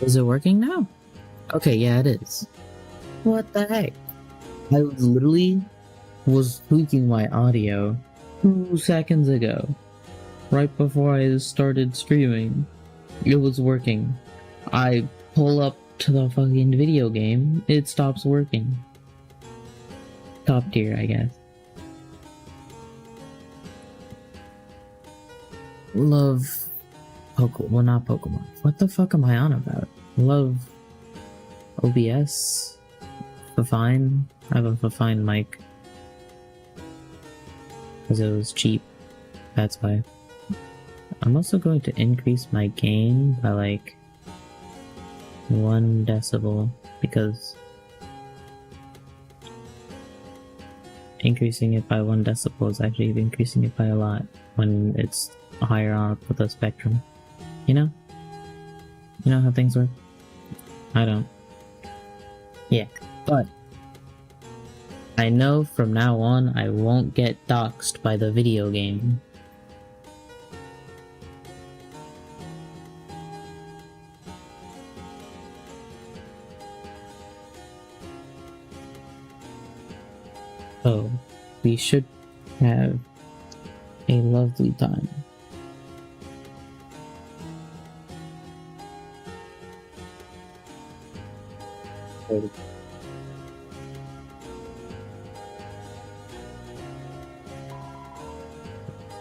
Is it working now? Okay, yeah, it is. What the heck? I literally was tweaking my audio 2 seconds ago, right before I started streaming. It was working. I pull up to the fucking video game, it stops working. Top tier, I guess. Love well, not Pokemon. What the fuck am I on about? Love OBS. Fine. I have a fine mic. Because it was cheap. That's why. I'm also going to increase my gain by like 1 decibel because increasing it by 1 decibel is actually increasing it by a lot when it's higher up with the spectrum. You know? You know how things work? I don't. Yeah, but I know from now on I won't get doxxed by the video game. So, we should have a lovely time.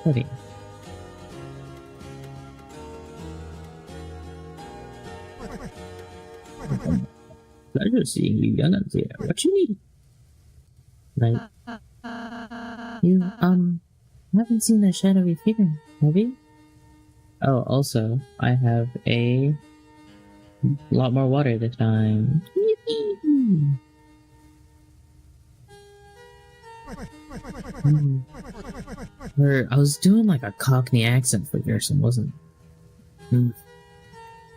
Study. Pleasure seeing you young'uns here. What you need? Right. You, haven't seen the shadowy figure, have you? Oh, also, I have a lot more water this time. I was doing like a Cockney accent for Gerson, wasn't I?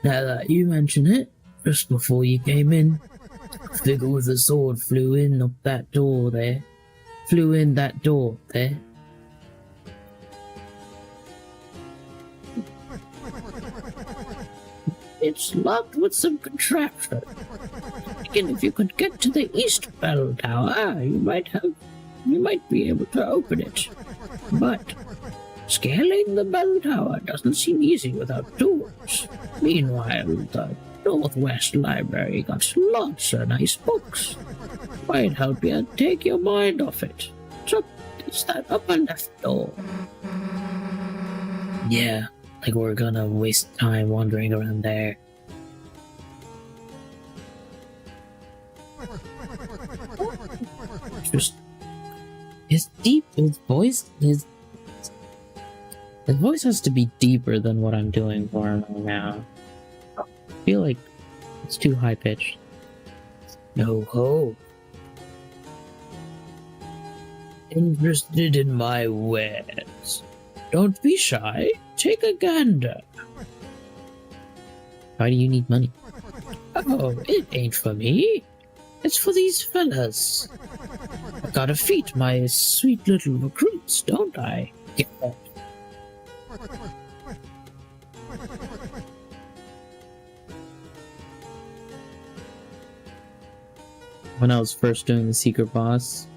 Now that you mention it, just before you came in, a figure with a sword flew in that door there. It's locked with some contraption. And if you could get to the East Bell Tower, you might be able to open it. But scaling the bell tower doesn't seem easy without tools. Meanwhile, the Northwest Library got lots of nice books. Might help you take your mind off it. So it's that upper left door. Yeah, like we're gonna waste time wandering around there. Just his voice has to be deeper than what I'm doing for him right now. I feel like it's too high pitched. No ho. Interested in my wares? Don't be shy. Take a gander. Why do you need money? Oh, it ain't for me. It's for these fellas. I gotta feed my sweet little recruits, don't I? Get that. When I was first doing the secret boss,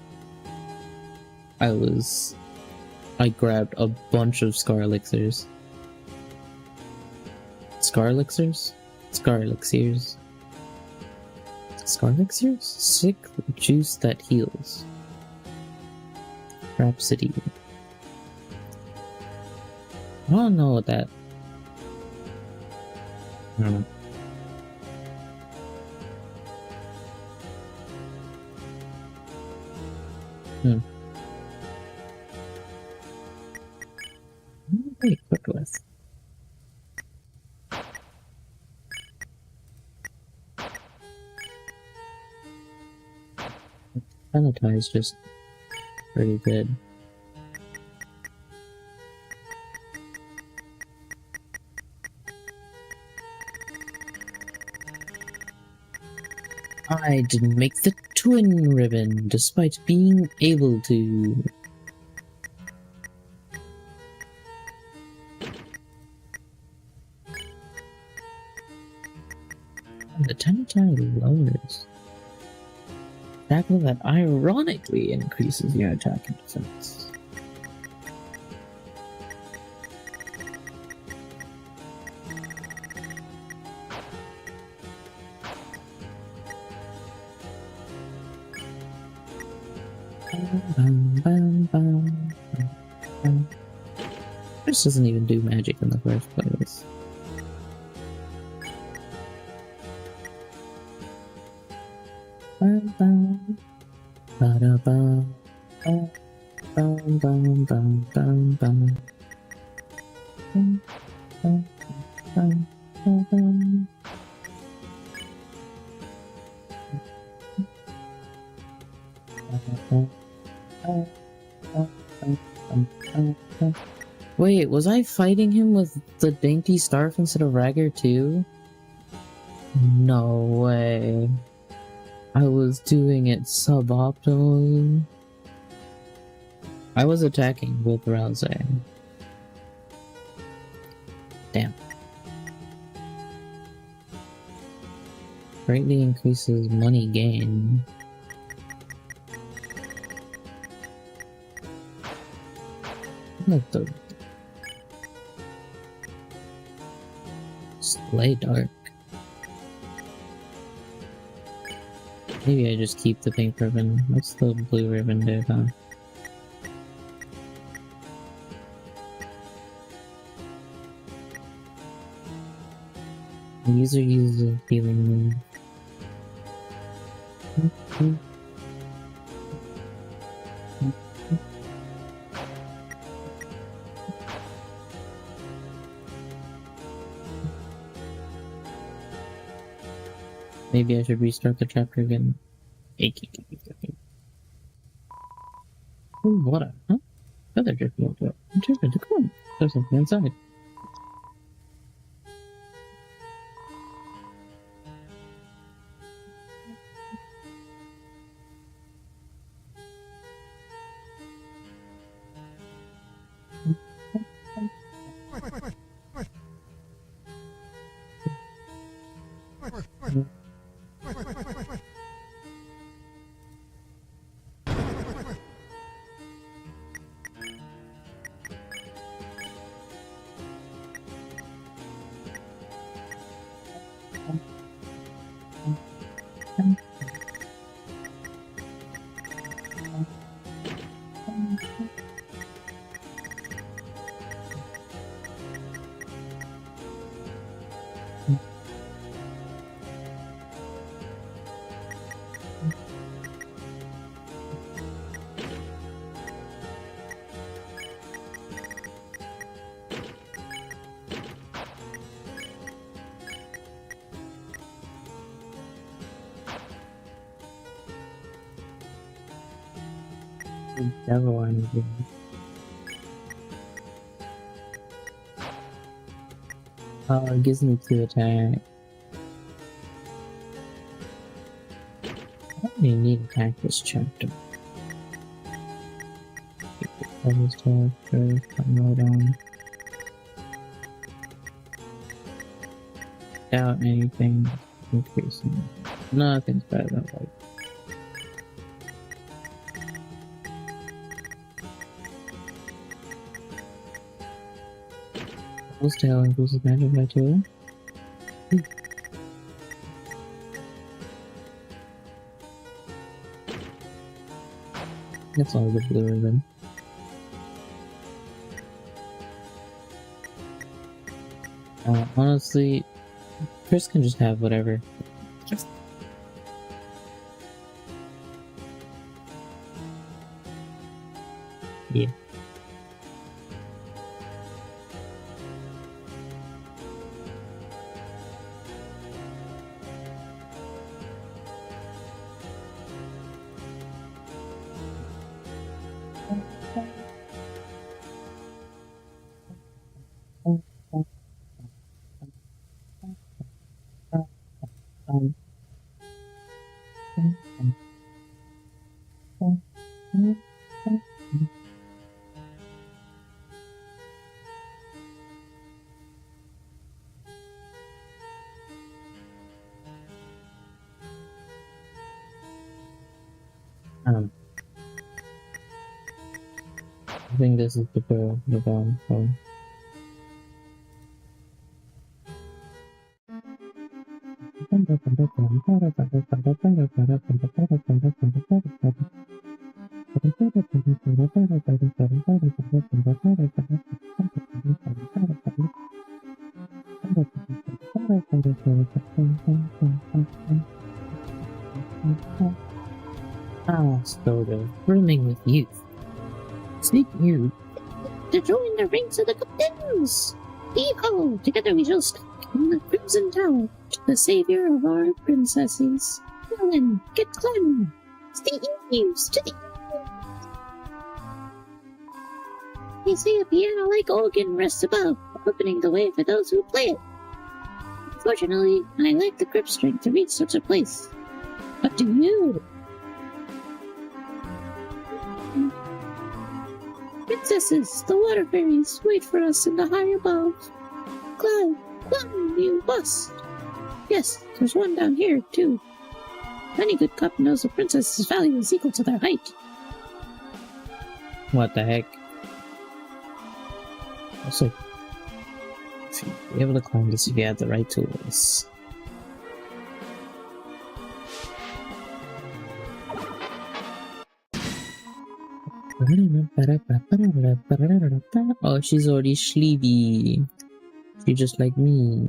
I grabbed a bunch of Scar Elixirs. Scar Elixirs? Scar Elixirs. Scar Elixirs? Sick juice that heals. Rhapsody. I don't know what that... I don't know. Very quick with. Sanitize is just pretty good. I didn't make the twin ribbon despite being able to. tiny lowers. Tackle that ironically increases your attack and defense. This doesn't even do magic in the first place. Wait, was I fighting him with the Dainty Starf instead of Ragger too? No way. I was doing it suboptimally. I was attacking with Rouse. Damn. Greatly increases money gain. Like the Slay Dark. Maybe I just keep the pink ribbon. What's the blue ribbon do, huh? The user uses a healing move. Maybe I should restart the chapter again. Oh, what a... Huh? Feather drifting into it. Interpret the coin. There's something inside. Devil energy. Oh, it gives me 2 attack. I don't really need attack this chapter. Devil's Tail first, right on. Without anything increasing. Nothing's better than like. Devil's Tail increases magic by 2. That's all the blue ribbon. Honestly, Chris can just have whatever. Yeah. I think this is the bomb phone. Ah, Stodo, brimming with youth. Seek you To join the ranks of the captains! Hee-ho! Together we shall step in the Crimson Tower to the savior of our princesses. Well then, get climbing! To the eaves! To the They say a piano-like organ rests above, opening the way for those who play it. Fortunately, I lack the grip strength to reach such a place. But do you? Princesses, the water fairies, wait for us in the high above. Climb, you must! Yes, there's one down here, too. Any good cop knows a princess's value is equal to their height. What the heck? Also, if you'd be able to climb this if you had the right tools. Oh, she's already sleepy. She's just like me.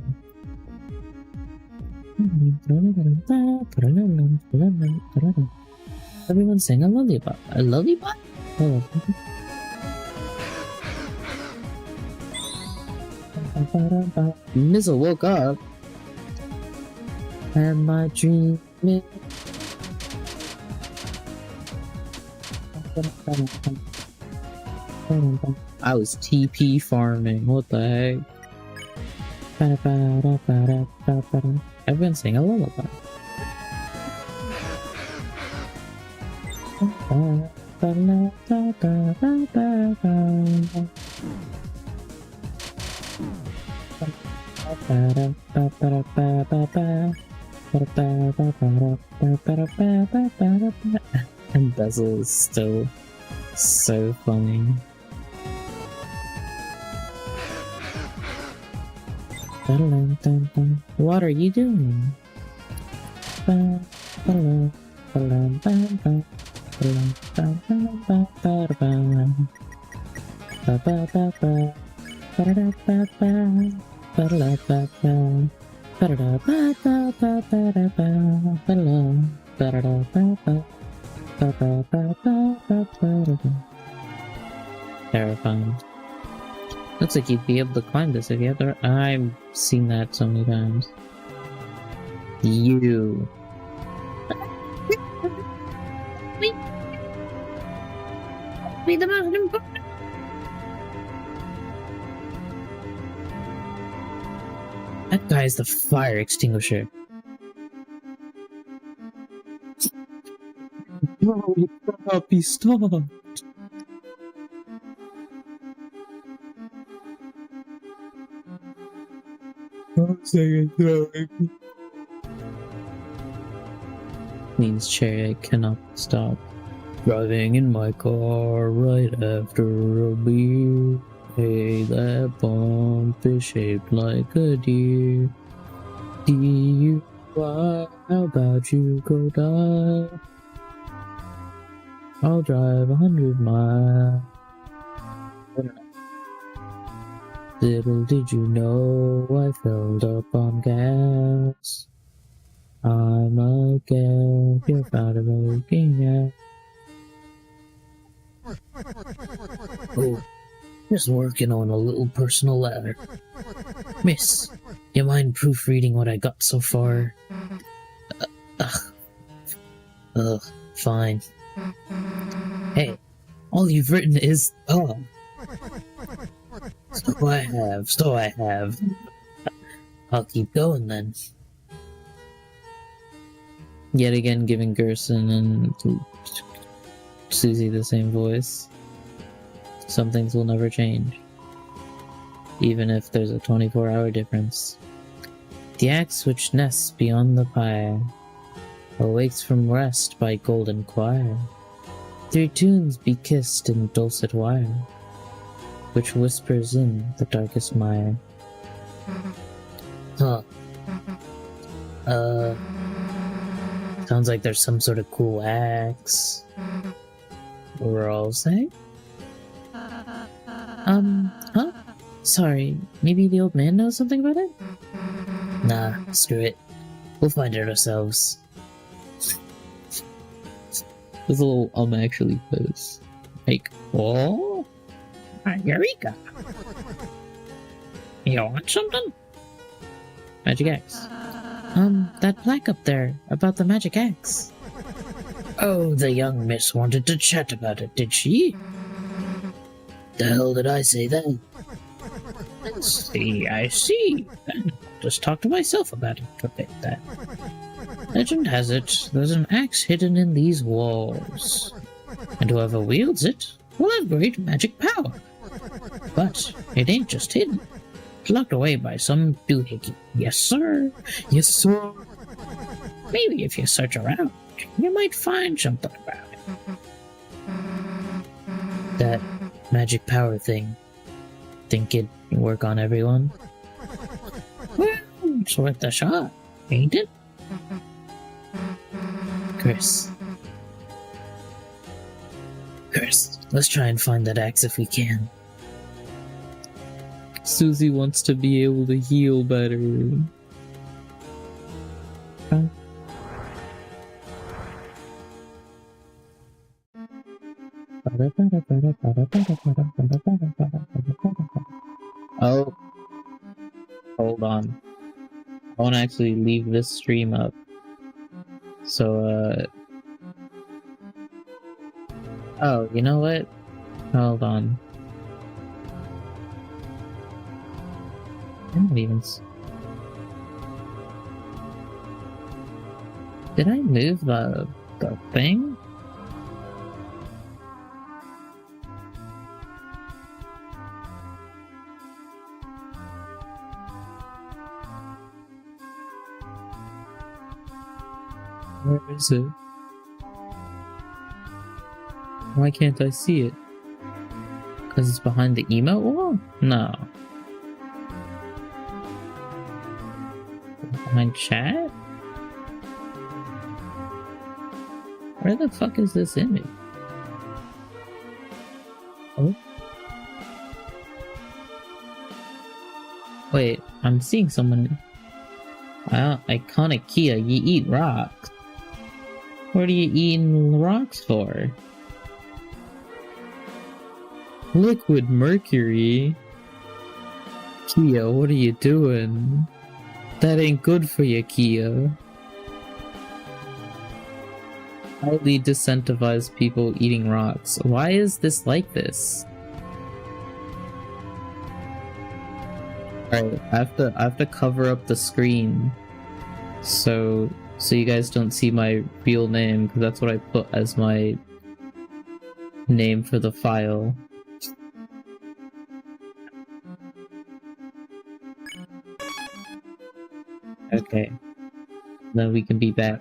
Everyone sang a lullaby. A lullaby? Oh. Missile woke up. Am I dreaming? I was TP farming. What the heck? Everyone sing a lullaby. And Bezel is still so funny. What are you doing? Terrifying. Looks like you'd be able to climb this if you had the. I've seen that so many times. You. Be the mountain. That guy's the fire extinguisher. No, you cannot be stopped. Means chariot cannot stop. Driving in my car right after a beer. Hey, that bump is shaped like a deer. DUI, how about you go die? I'll drive 100 miles. Little did you know I filled up on gas. I'm a gal, you're out of looking at. Oh, just working on a little personal letter. Miss, you mind proofreading what I got so far? Fine. Hey, all you've written is, So I have. I'll keep going then. Yet again giving Gerson and Susie the same voice. Some things will never change. Even if there's a 24-hour difference. The axe which nests beyond the pyre awakes from rest by golden choir. Their tunes be kissed in dulcet wire, which whispers in the darkest mire. Huh. Sounds like there's some sort of cool axe. We're all saying? Huh? Sorry, maybe the old man knows something about it? Nah, screw it. We'll find it ourselves. There's a little actually face. Like, oh? Eureka! You want something? Magic axe. That plaque up there about the magic axe. Oh, the young miss wanted to chat about it, did she? The hell did I say then? I see. Then I'll just talk to myself about it a bit then. Legend has it, there's an axe hidden in these walls. And whoever wields it will have great magic power. But it ain't just hidden. It's locked away by some doohickey. Yes, sir. Yes, sir. Maybe if you search around, you might find something about it. That magic power thing. Think it'd work on everyone? Well, it's worth a shot, ain't it? Chris, let's try and find that axe if we can. Susie wants to be able to heal better. Oh, hold on. I want to actually leave this stream up. So, oh, you know what? Hold on. I'm not even... Did I move the thing? Where is it? Why can't I see it? Because it's behind the emote wall? No. Behind chat? Where the fuck is this image? Oh? Wait, I'm seeing someone... Iconic Kia, you eat rocks. What are you eating rocks for? Liquid mercury? Kia, what are you doing? That ain't good for you, Kia. Highly disincentivize people eating rocks. Why is this like this? Alright, I have to cover up the screen so you guys don't see my real name, because that's what I put as my name for the file. Okay. Then we can be back.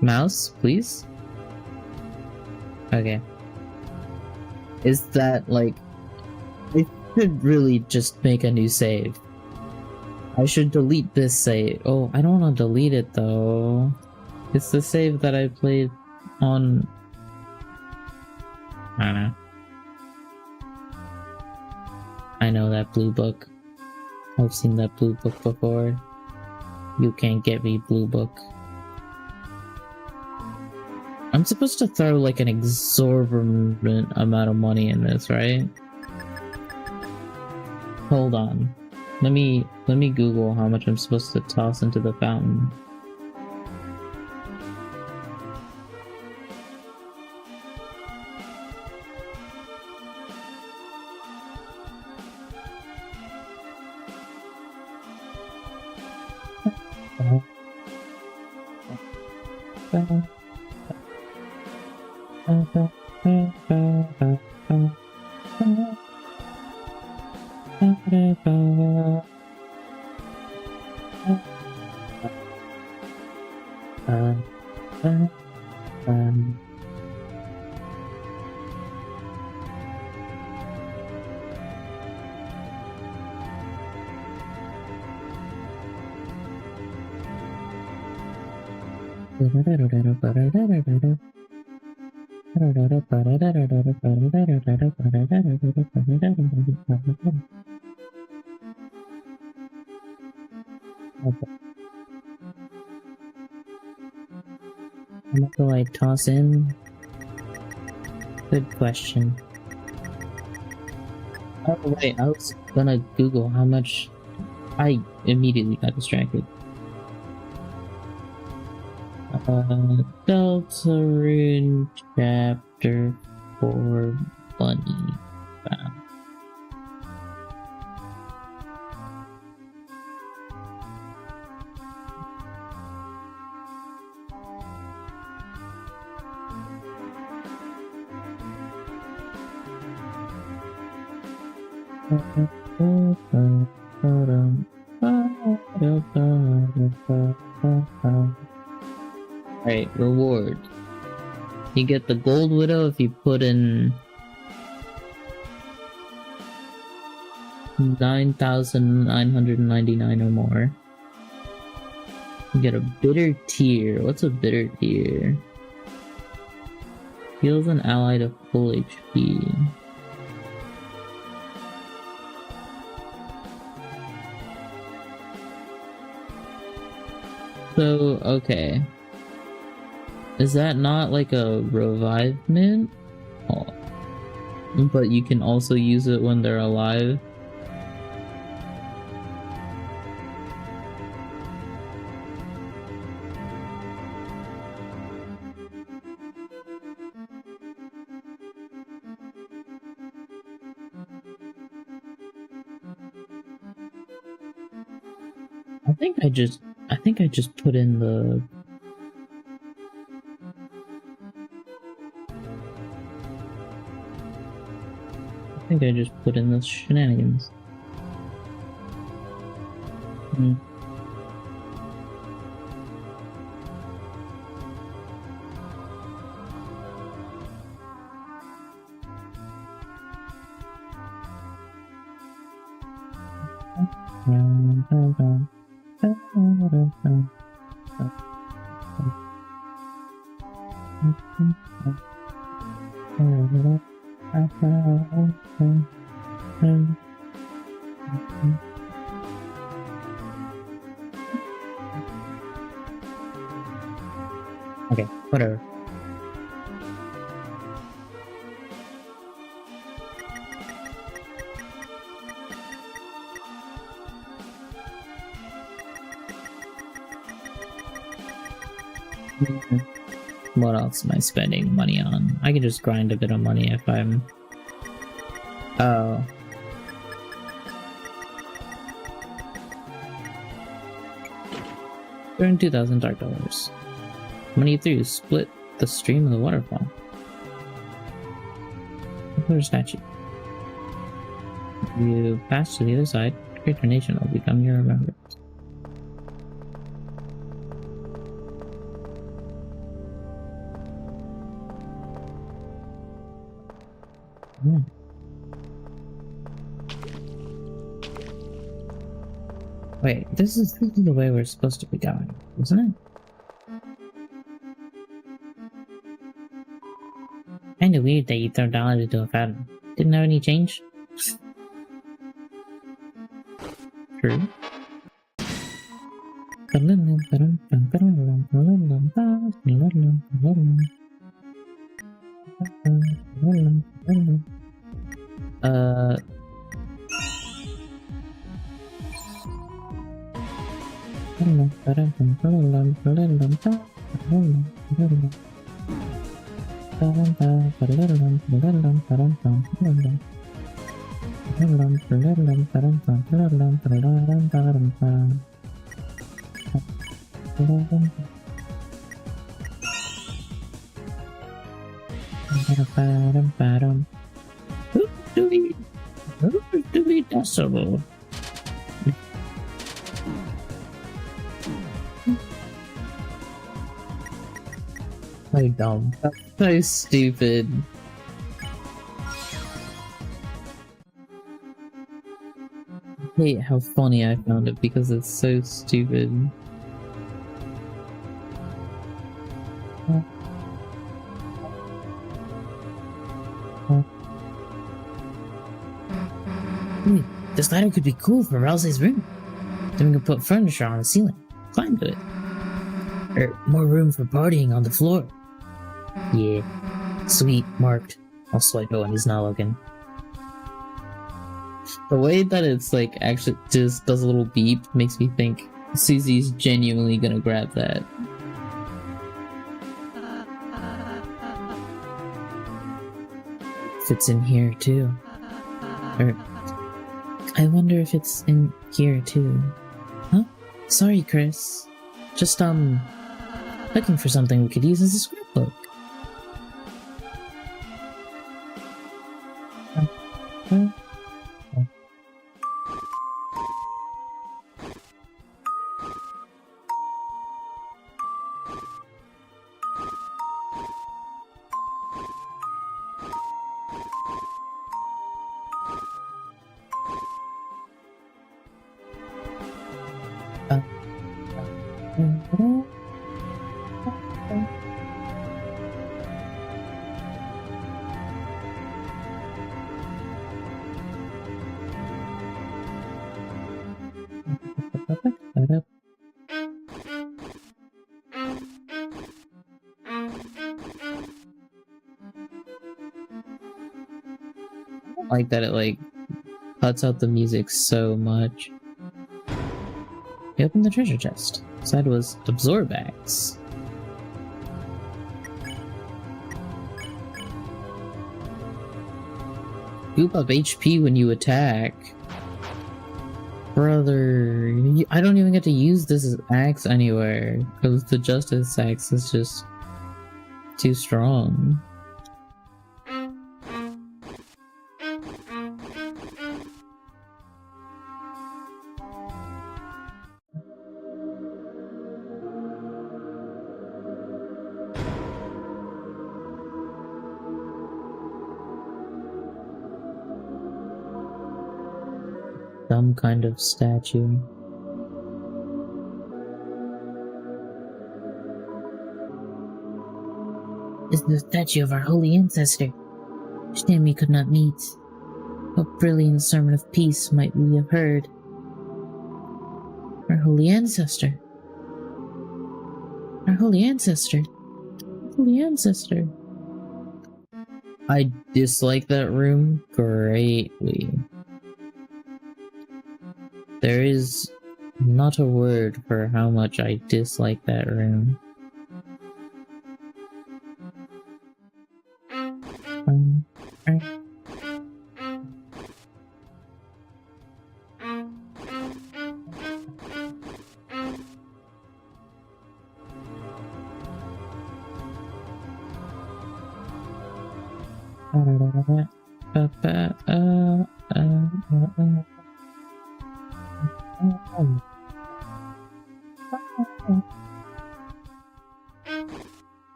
Mouse, please? Okay. Is that, like... I should really just make a new save. I should delete this save. Oh, I don't want to delete it, though. It's the save that I played on... I don't know. I know that blue book. I've seen that blue book before. You can't get me, blue book. I'm supposed to throw like an exorbitant amount of money in this, right? Hold on. Let me Google how much I'm supposed to toss into the fountain. What do I toss in? Good question. Oh wait, I was gonna Google how much. I immediately got distracted. Deltarune Chapter 4 Bunny Found. Alright, reward. You get the Gold Widow if you put in 9,999 or more. You get a Bitter Tear. What's a Bitter Tear? Heals an ally to full HP. So, okay. Is that not like a revivement? Oh. But you can also use it when they're alive? I think I just put in the... I think I just put in the shenanigans. Okay, whatever. What else am I spending money on? I can just grind a bit of money if I'm... Oh. Earn 2,000 dark dollars. Money through, split the stream of the waterfall. Put a statue. You pass to the other side, Great Nation will become your remembrance. Wait, this is the way we're supposed to be going, isn't it? Kinda weird that you throw dollars into a fountain. Didn't have any change? True. Do we decibel? So dumb. That's so stupid. I hate how funny I found it because it's so stupid. This ladder could be cool for Rousey's room. Then we can put furniture on the ceiling, climb to it. Or more room for partying on the floor. Yeah. Sweet, marked. I'll swipe it when he's not looking. The way that it's like actually just does a little beep makes me think Susie's genuinely gonna grab that. Fits in here too. Or I wonder if it's in here too. Huh? Sorry, Chris. Just looking for something we could use as a scrapbook. Like that it like cuts out the music so much. He opened the treasure chest. Inside was Absorbax. Goop up HP when you attack. Brother, I don't even get to use this as axe anywhere because the Justice Axe is just too strong. Some kind of statue. This is the statue of our holy ancestor. Shame we could not meet. What brilliant sermon of peace might we have heard? Our holy ancestor. Our holy ancestor. Holy ancestor. I dislike that room greatly. There is not a word for how much I dislike that room.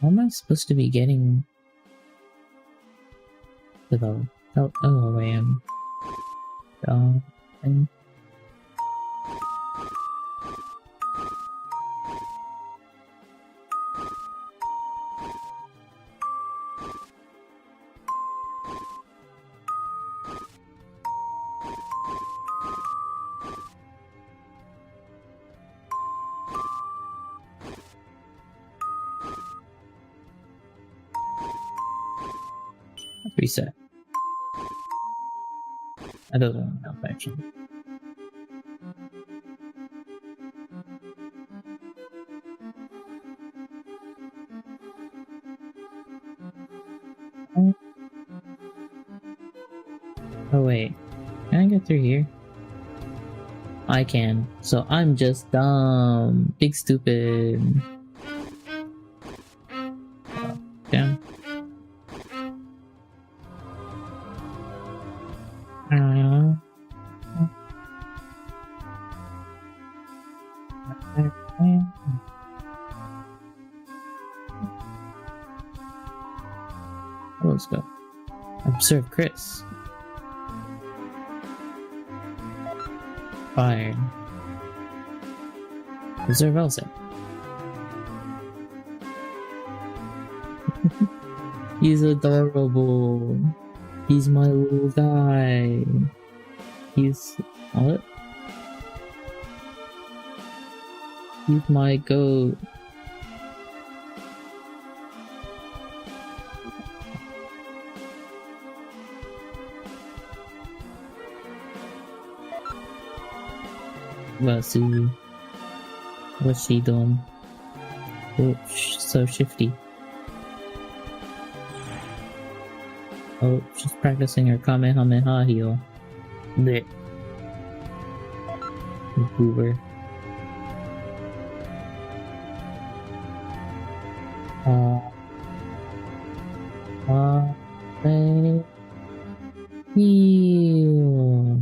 How am I supposed to be getting to the LOAM? And reset. That doesn't help actually. Oh wait, can I get through here? I can, so I'm just dumb. Big stupid. Down. Let's go. Observe Chris. Fire. Observe Elsa. He's adorable. He's my little guy. He's what? He's my goat. Well, Susie. What's she doing? Oh, so shifty. Oh, she's practicing her Kamehameha heal. Blech. Goober. Heal.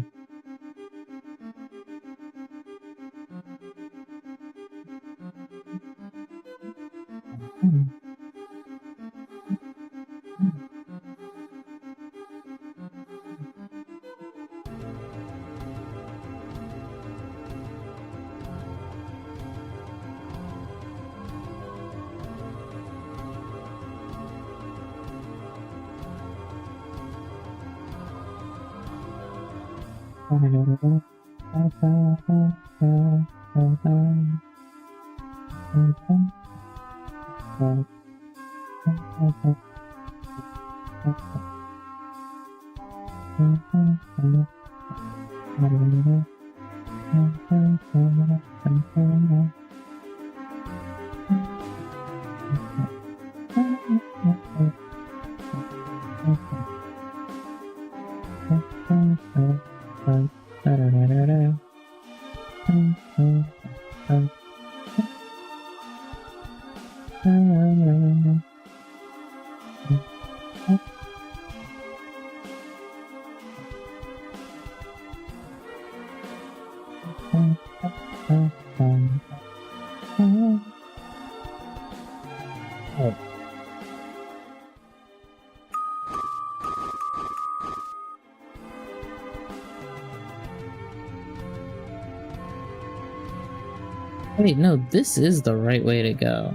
Wait, no, this is the right way to go.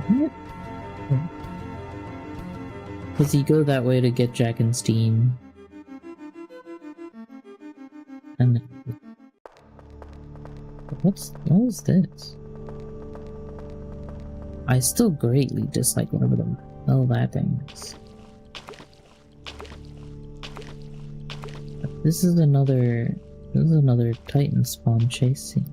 What? Does he go that way to get Jack and Steam? And what is this? I still greatly dislike whatever the hell that thing is. This is another Titan spawn chase scene.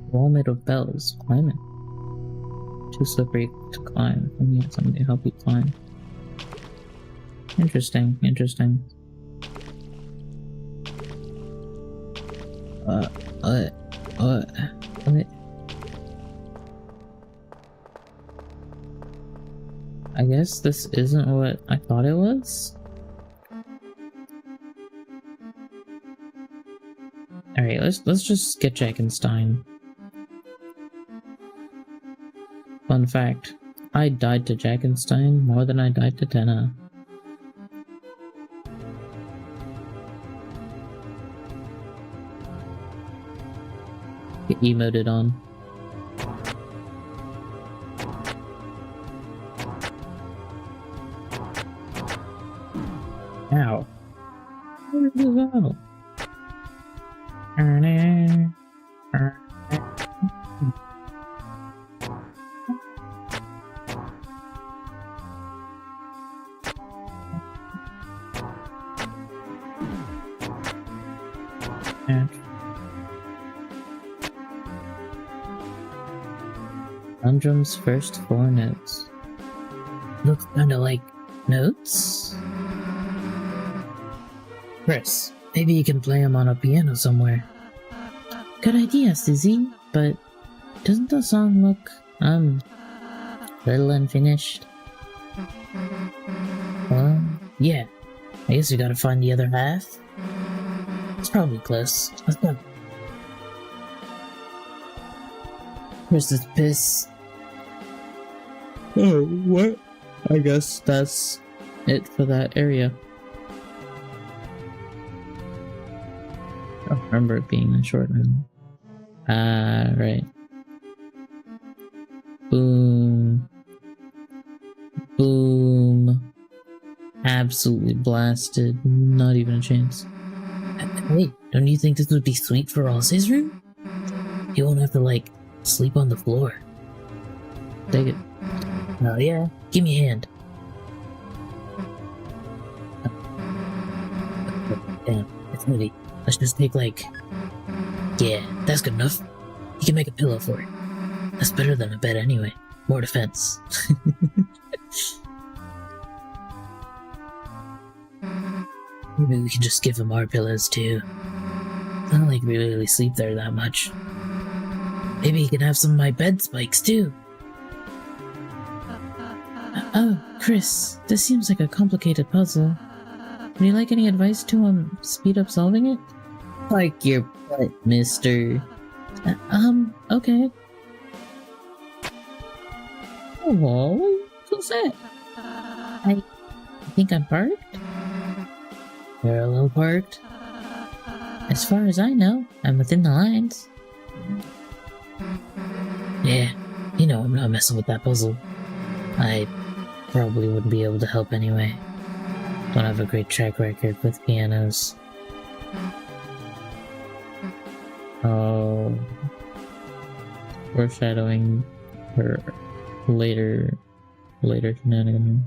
Wall made of bells. Climb it. Too slippery to climb. I need somebody to help you climb. Interesting, interesting. What? I guess this isn't what I thought it was? Alright, let's just get Jackenstein. Fun fact, I died to Jackenstein more than I died to Tenna. Get emoted on. How? Where did it go? Conundrum's first 4 notes. Looks kinda like Notes? Chris. Maybe you can play them on a piano somewhere. Good idea, Susie, but doesn't the song look, little unfinished? Well, yeah. I guess we gotta find the other half. It's probably close. Let's go. Chris is pissed. Oh, what? I guess that's it for that area. I don't remember it being a short one. Right. Boom. Boom. Absolutely blasted. Not even a chance. Wait, don't you think this would be sweet for Ross's room? He won't have to, like, sleep on the floor. Take it. Oh yeah? Give me a hand. Damn, it's heavy. Let's just take, like... Yeah, that's good enough. You can make a pillow for it. That's better than a bed anyway. More defense. Maybe we can just give him our pillows too. It's not like we really sleep there that much. Maybe he can have some of my bed spikes too. Oh, Chris, this seems like a complicated puzzle. Would you like any advice to, speed up solving it? Like your butt, mister. Okay. Oh, what's that? I think I'm parked? You're a little parked? As far as I know, I'm within the lines. Yeah, you know I'm not messing with that puzzle. I probably wouldn't be able to help anyway. Don't have a great track record with pianos. Oh. Foreshadowing her later shenanigans.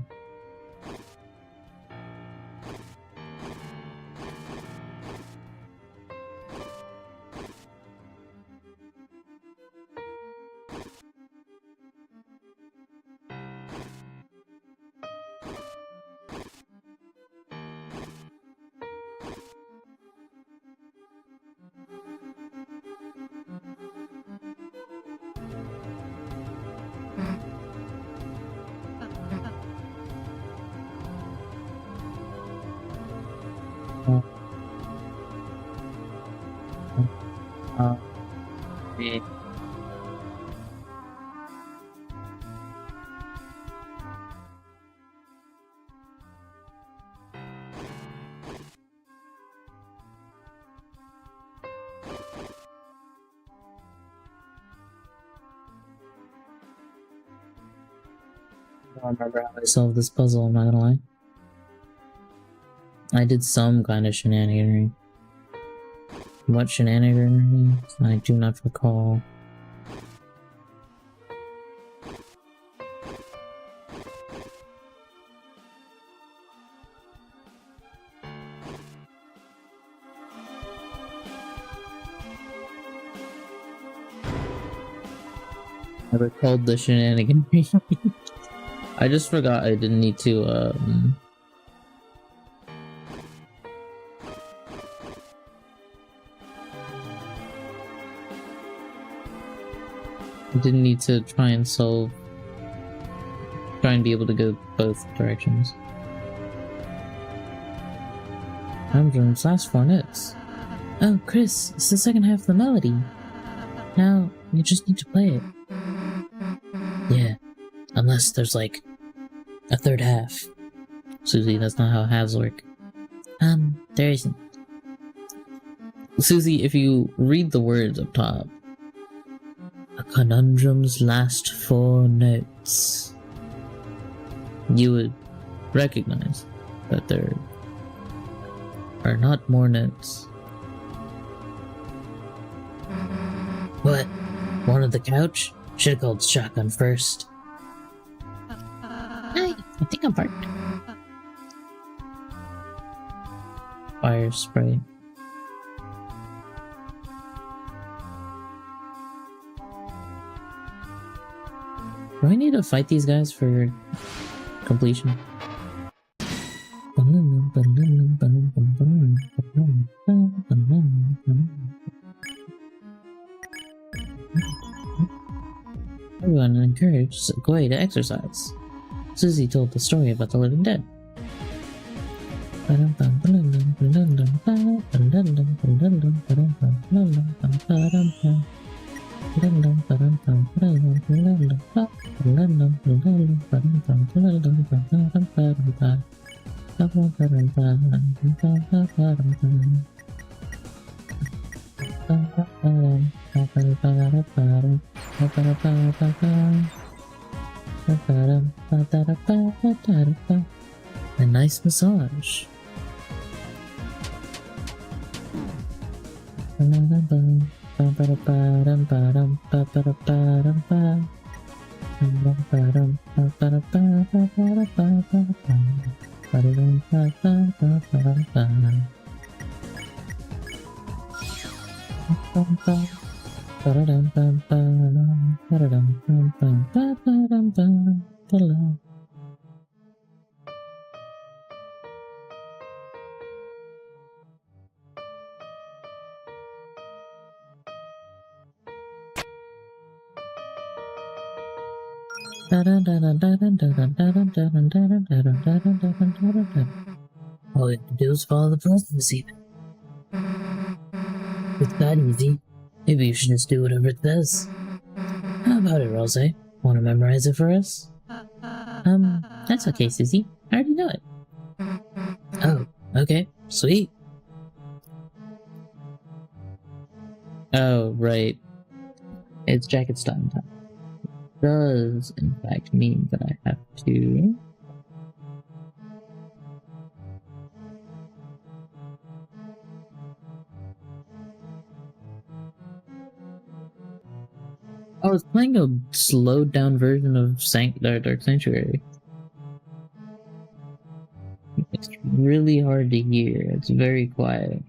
Yeah. I don't remember how I solved this puzzle, I'm not gonna lie. I did some kind of shenaniganery. What shenaniganery? I do not recall. I recalled the shenaniganery. I just forgot I didn't need to, I didn't need to try and be able to go both directions. Conundrum's last 4 notes. Oh, Chris, it's the second half of the melody. Now, you just need to play it. Yeah, unless there's like a third half. Susie, that's not how halves work. There isn't. Susie, if you read the words up top. A conundrum's last 4 notes. You would recognize that they're are not Mornits. What? Wanted the couch? Should've called shotgun first. I think I'm parked. Fire spray. Do I need to fight these guys for completion? Everyone encouraged Gwei to exercise. Susie told the story about the living dead. A nice massage. All we have to do is follow the prophecy. It's that easy. Maybe you should just do whatever it says. How about it, Rose? Want to memorize it for us? That's okay, Susie. I already know it. Oh, okay. Sweet. Oh, right. It's jacket style time. Does, in fact, mean that I have to... I was playing a slowed down version of Dark Sanctuary. It's really hard to hear. It's very quiet.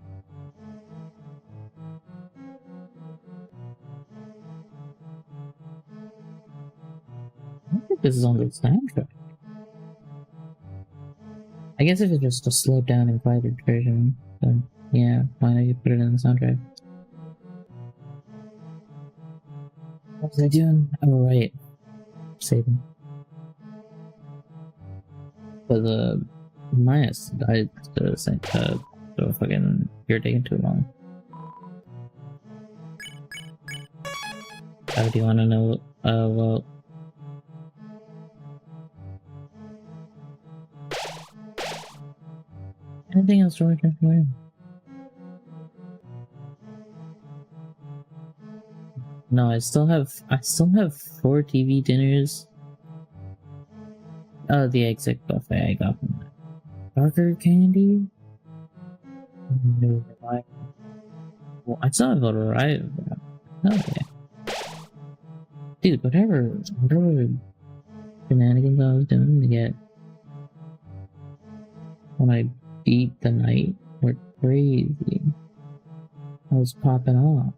I don't think this is on the soundtrack. I guess if it's just a slowed down and quieter version, then yeah, why not you put it in the soundtrack? What was I doing? Oh, right. Saving. But the minus died so fucking you're taking too long. Oh, do you wanna know? Well. Anything else, George? No, I still have 4 TV dinners. Oh, the exit buffet I got from that. Darker candy? No, well, I still have a variety of that. Oh yeah. Dude, whatever shenanigans I was doing to get when I beat the night were crazy. I was popping off.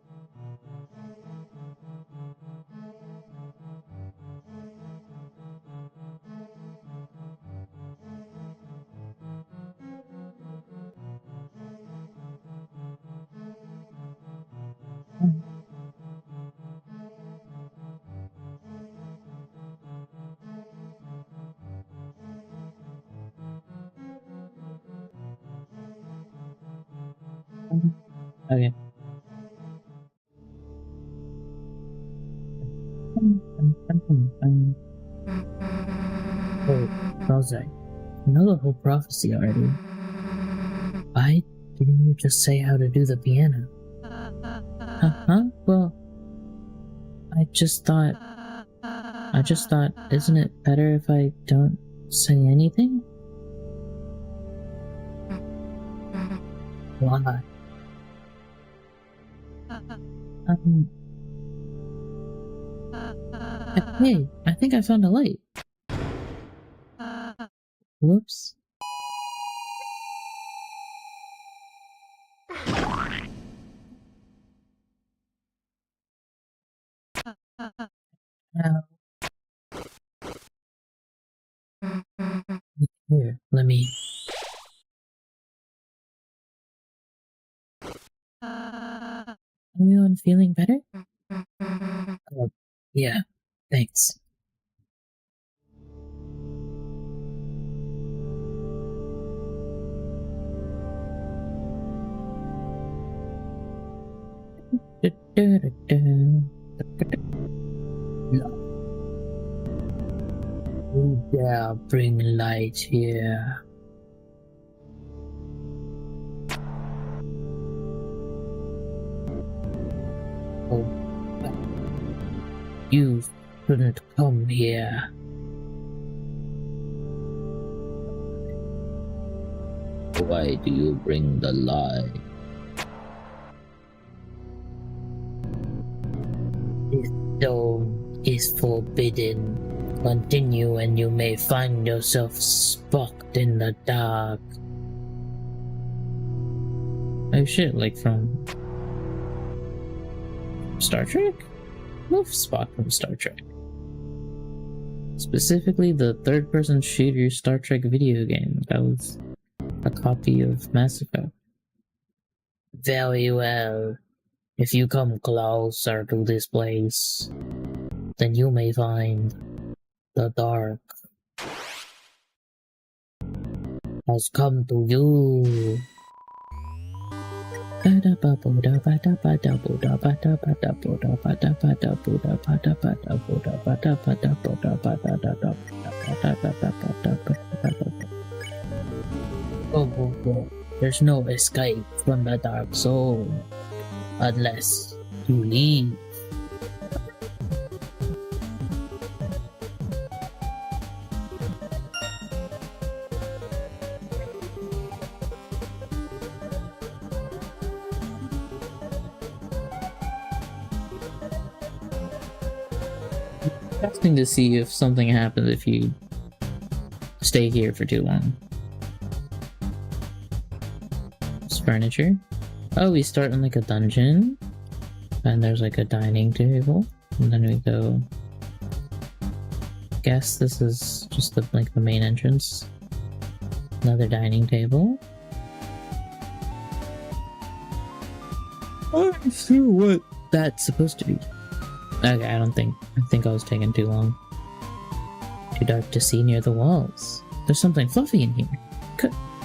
Okay. Oh, Rose, you know the whole prophecy already. Why didn't you just say how to do the piano? Huh? Well, I just thought, isn't it better if I don't say anything? Why? Um, hey, I think I found a light. Whoops. Now, here, let me. Everyone feeling better? Yeah, thanks. Who dare bring light here? Oh, you shouldn't come here. Why do you bring the light? This stone is forbidden. Continue and you may find yourself sparked in the dark. Oh shit, like from Star Trek? Love Spock from Star Trek. Specifically the third-person shooter Star Trek video game. That was a copy of Mass Effect. Very well. If you come closer to this place, then you may find the dark has come to you. Oh, there's no escape from the dark zone unless you leave. Interesting to see if something happens if you stay here for too long. It's furniture. Oh, we start in like a dungeon, and there's like a dining table, and then we go. Guess this is just the like the main entrance. Another dining table. I'm not sure what that's supposed to be. Okay, I think I was taking too long. Too dark to see near the walls. There's something fluffy in here.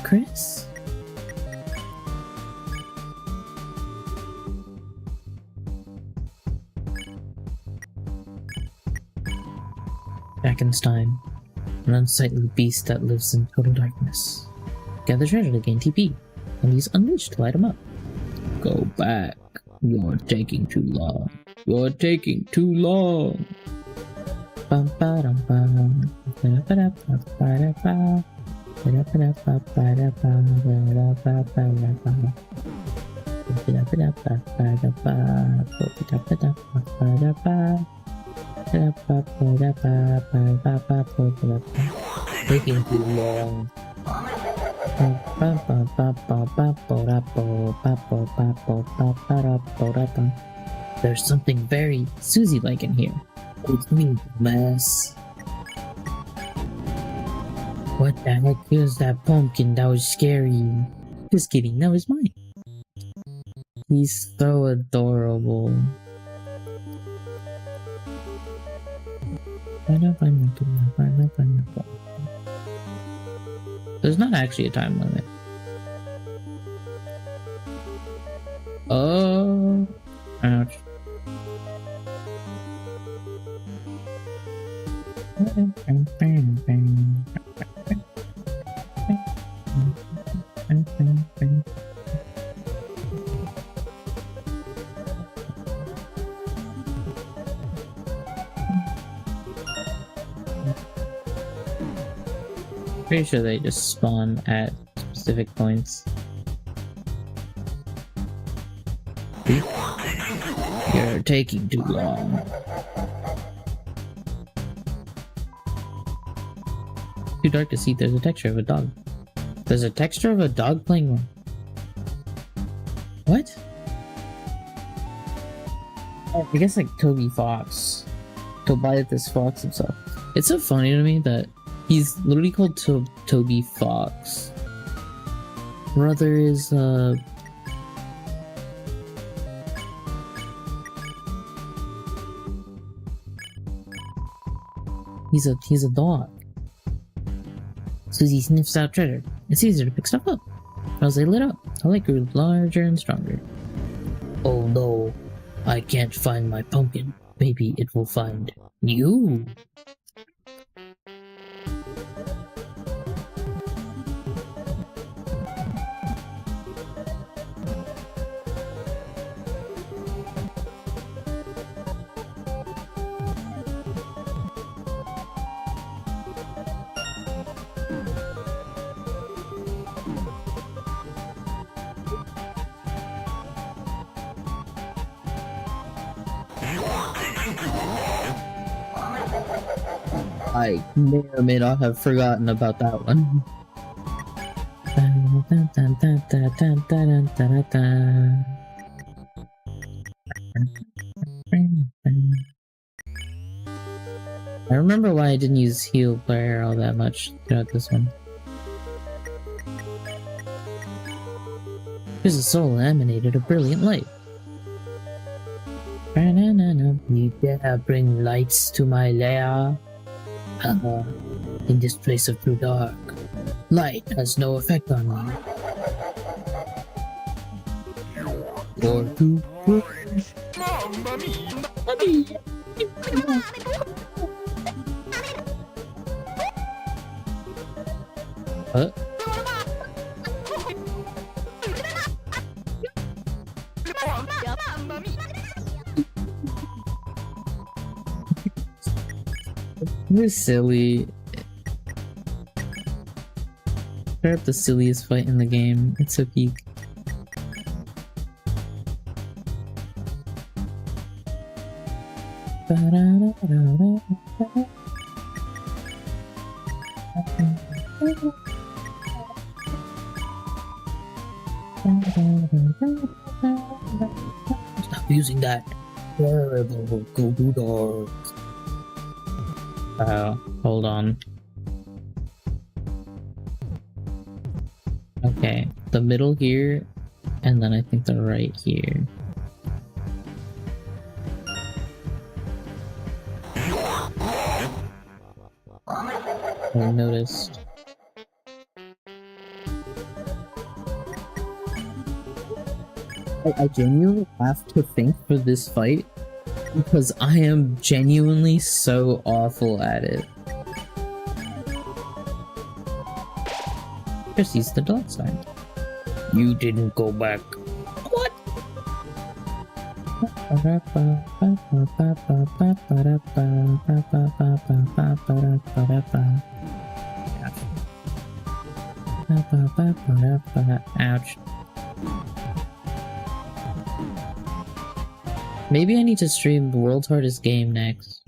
Chris? Frankenstein, an unsightly beast that lives in total darkness. Gather treasure to gain TP, and use Unleash to light him up. Go back. You're taking too long. You're taking too long. Taking too long. There's something very Susie-like in here. It's me, mess. What the heck is that pumpkin? That was scary. Just kidding, that was mine. He's so adorable. There's not actually a time limit. Oh, ouch. Pretty sure they just spawn at specific points. You're taking too long. Too dark to see. There's a texture of a dog. There's a texture of a dog playing one. What? Oh, I guess like Toby Fox. Tobias Fox himself. It's so funny to me that he's literally called Toby Fox. Brother is he's a dog. Susie sniffs out treasure. It's easier to pick stuff up. As they lit up, the light grew larger and stronger. Oh no, I can't find my pumpkin. Maybe it will find you. I may or may not have forgotten about that one. I remember why I didn't use heal player all that much throughout this one. There's a soul emanated a brilliant light. You dare bring lights to my lair? In this place of true dark, light has no effect on me. Or two. Huh? You're silly. Start up the silliest fight in the game. It's so peak. Stop using that terrible go dog. Hold on. Okay, the middle here, and then I think the right here. I noticed. I genuinely have to think for this fight, because I am genuinely so awful at it. Just use the dog sign. You didn't go back. What? Ouch. Maybe I need to stream the world's hardest game next.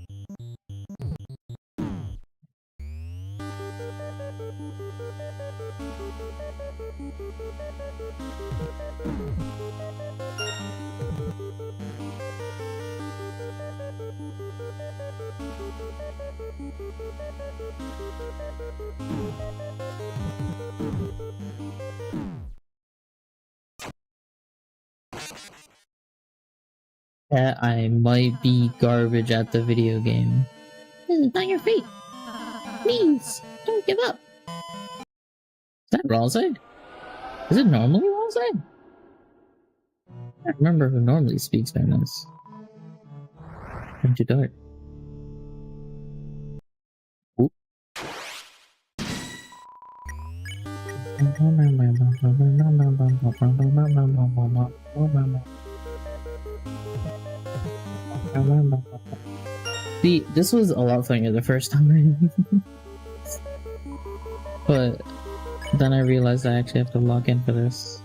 Yeah, I might be garbage at the video game. This is not your fate. Please, don't give up. Is that Ralsei? Is it normally Ralsei? I don't remember who normally speaks by this. Turn to dark. Oop. See, this was a lot funnier the first time. But then I realized I actually have to log in for this.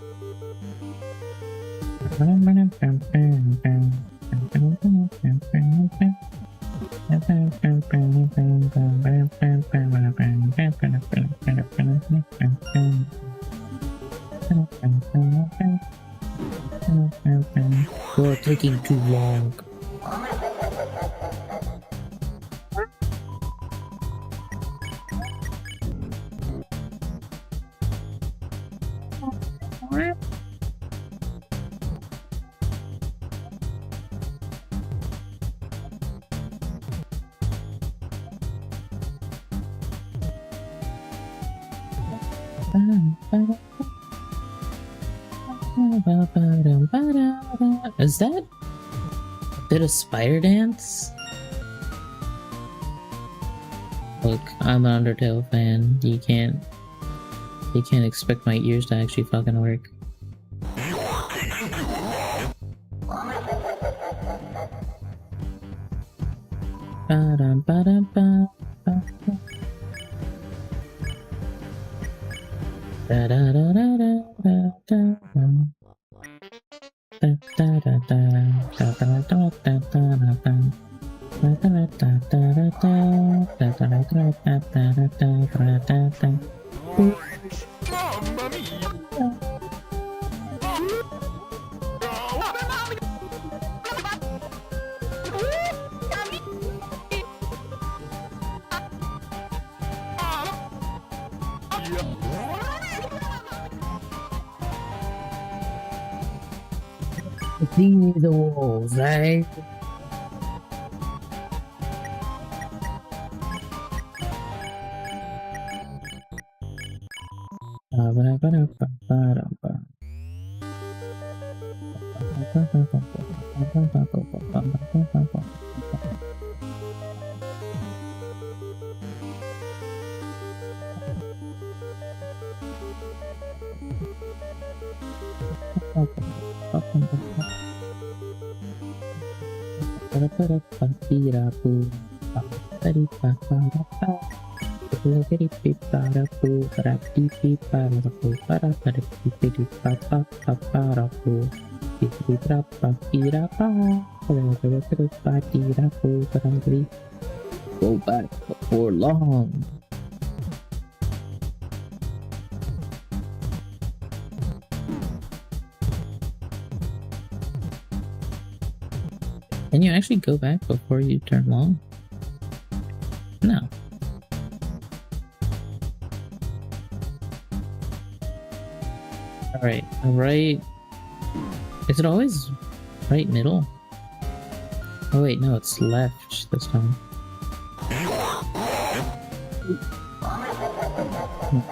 You're taking too long. Is that a bit of spider dance? Look, I'm an Undertale fan. You can't expect my ears to actually fucking work. These walls, eh? Go back before long. Can you actually go back before you turn long? No. Alright, right. Is it always right middle? Oh wait, no, it's left this time.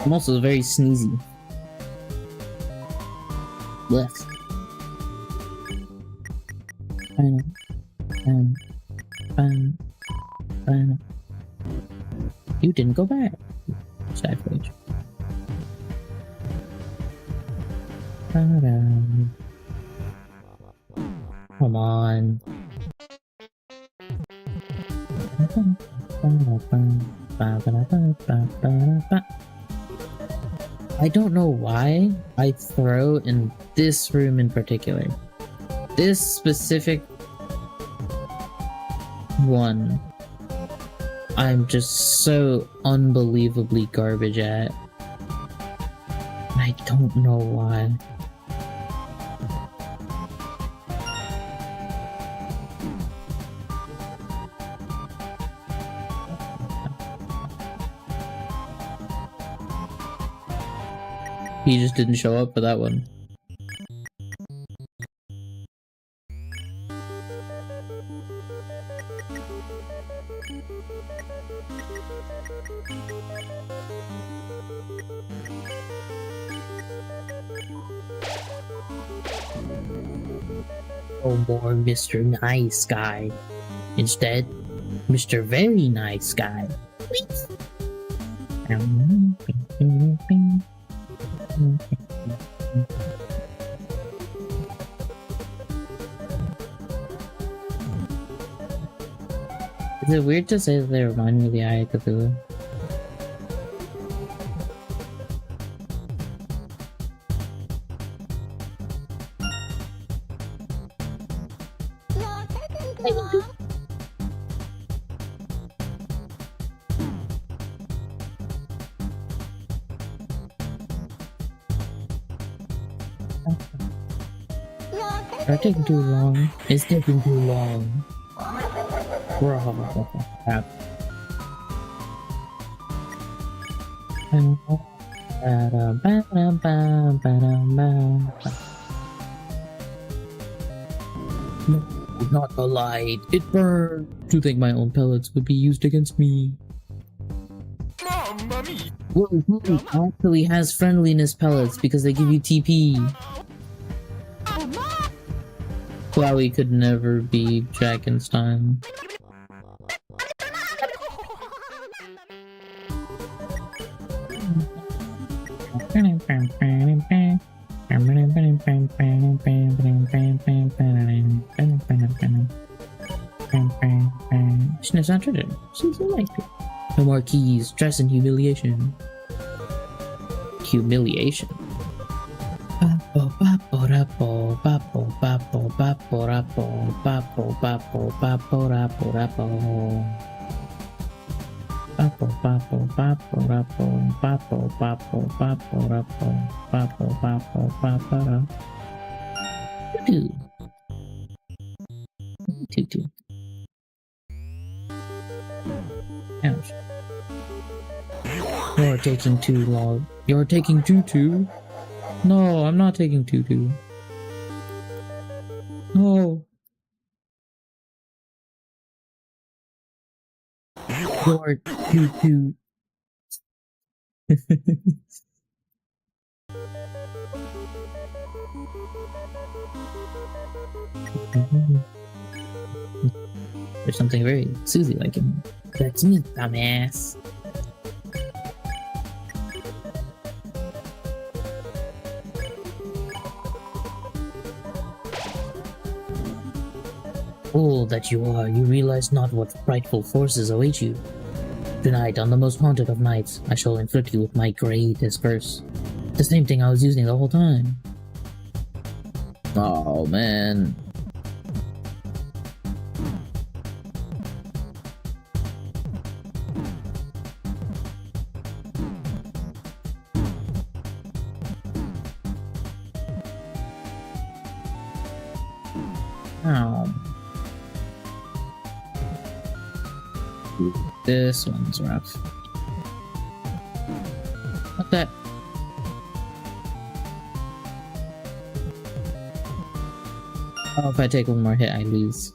I'm also very sneezy. Left. You didn't go back. Savage. Come on. I don't know why I throw in this room in particular. This specific one, I'm just so unbelievably garbage at. I don't know why. He just didn't show up for that one. No more Mr. Nice Guy. Instead, Mr. Very Nice Guy. Please. Is it weird to say that they remind me of the Eye of Cthulhu? It's taking too long. It's taking too long. Crap. No, not the light. It burned. To think my own pellets would be used against me. Whoa, actually has friendliness pellets because they give you TP. Flowey could never be Dragonstein. It's not treasure. Seems like it. No more keys, stress and humiliation. Humiliation. Ouch. You're taking too long. You're taking too. No, I'm not taking too. No. You're too. There's something very Susie like him. That's me, dumbass. Fool that you are, you realize not what frightful forces await you. Tonight, on the most haunted of nights, I shall inflict you with my greatest curse. The same thing I was using the whole time. Oh, man. Oh. This one's rough. What that? Oh, if I take one more hit, I lose.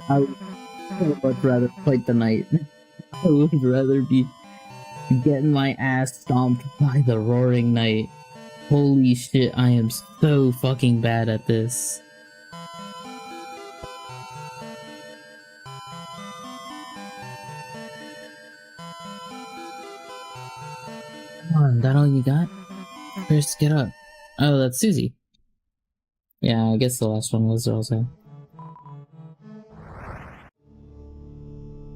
I would much rather fight the knight. I would rather be getting my ass stomped by the roaring knight. Holy shit, I am so fucking bad at this. Come on, that all you got? First, get up. Oh, that's Susie. Yeah, I guess the last one was also.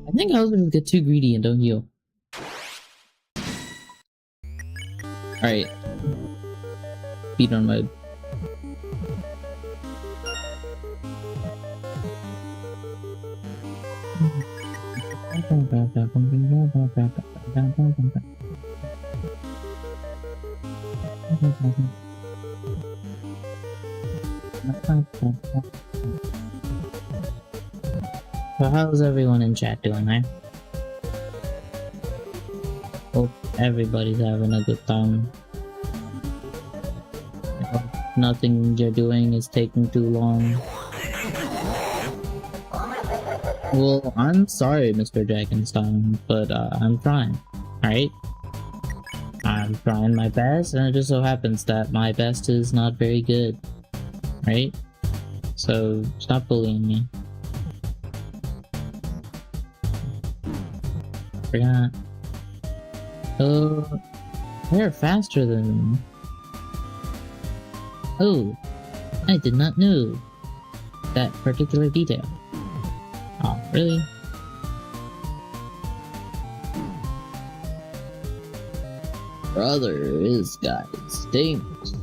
I think I was gonna get too greedy and don't heal. Alright. Speedrun mode. So how's everyone in chat doing there? Hope everybody's having a good time. Nothing you're doing is taking too long. Well, I'm sorry, Mr. Dragonstone, but I'm trying, alright? I'm trying my best, and it just so happens that my best is not very good, right? So, stop bullying me. Forgot. Oh, they're faster than me. Oh, I did not know that particular detail. Really? Brother, this guy stinks.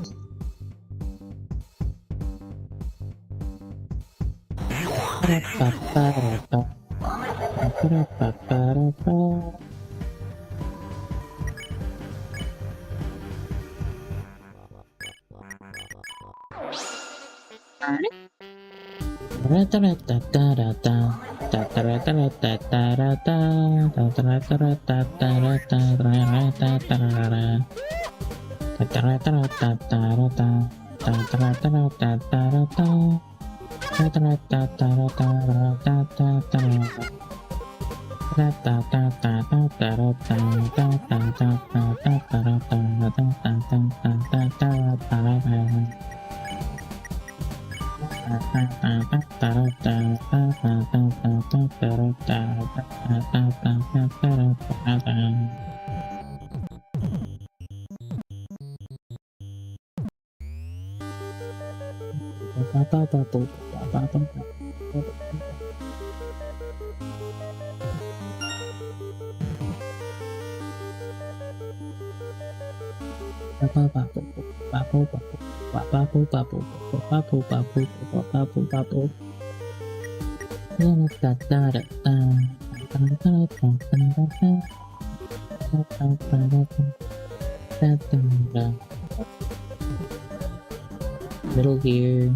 Middle here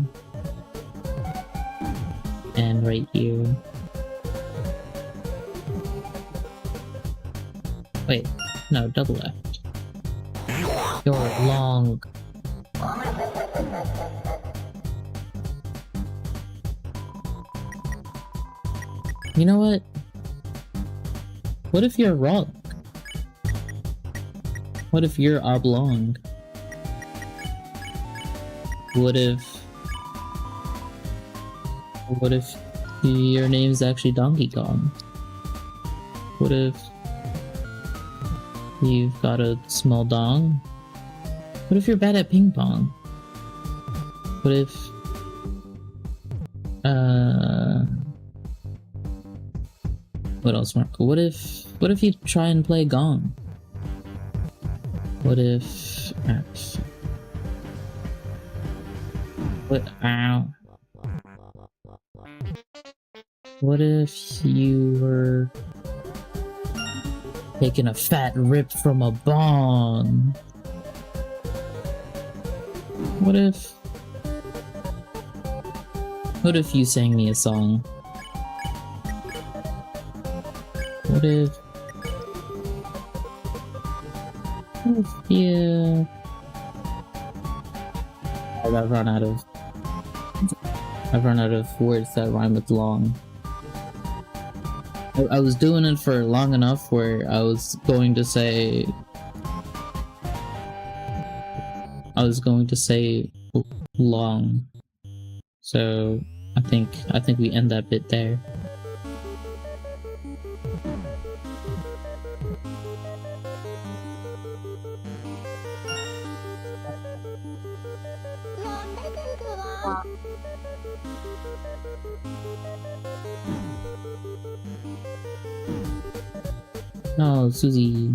and right here. Wait, no, double left. You're long. You know what? What if you're wrong? What if you're oblong? What if your name's actually Donkey Kong? What if you've got a small dong? What if you're bad at ping pong? What if what else, Marco? What if you try and play Gong? What if what ow? What if you were taking a fat rip from a bong? What if you sang me a song? What if you... I've run out of words that rhyme with long. I was doing it for long enough where I was going to say long. So I think we end that bit there. No, Susie.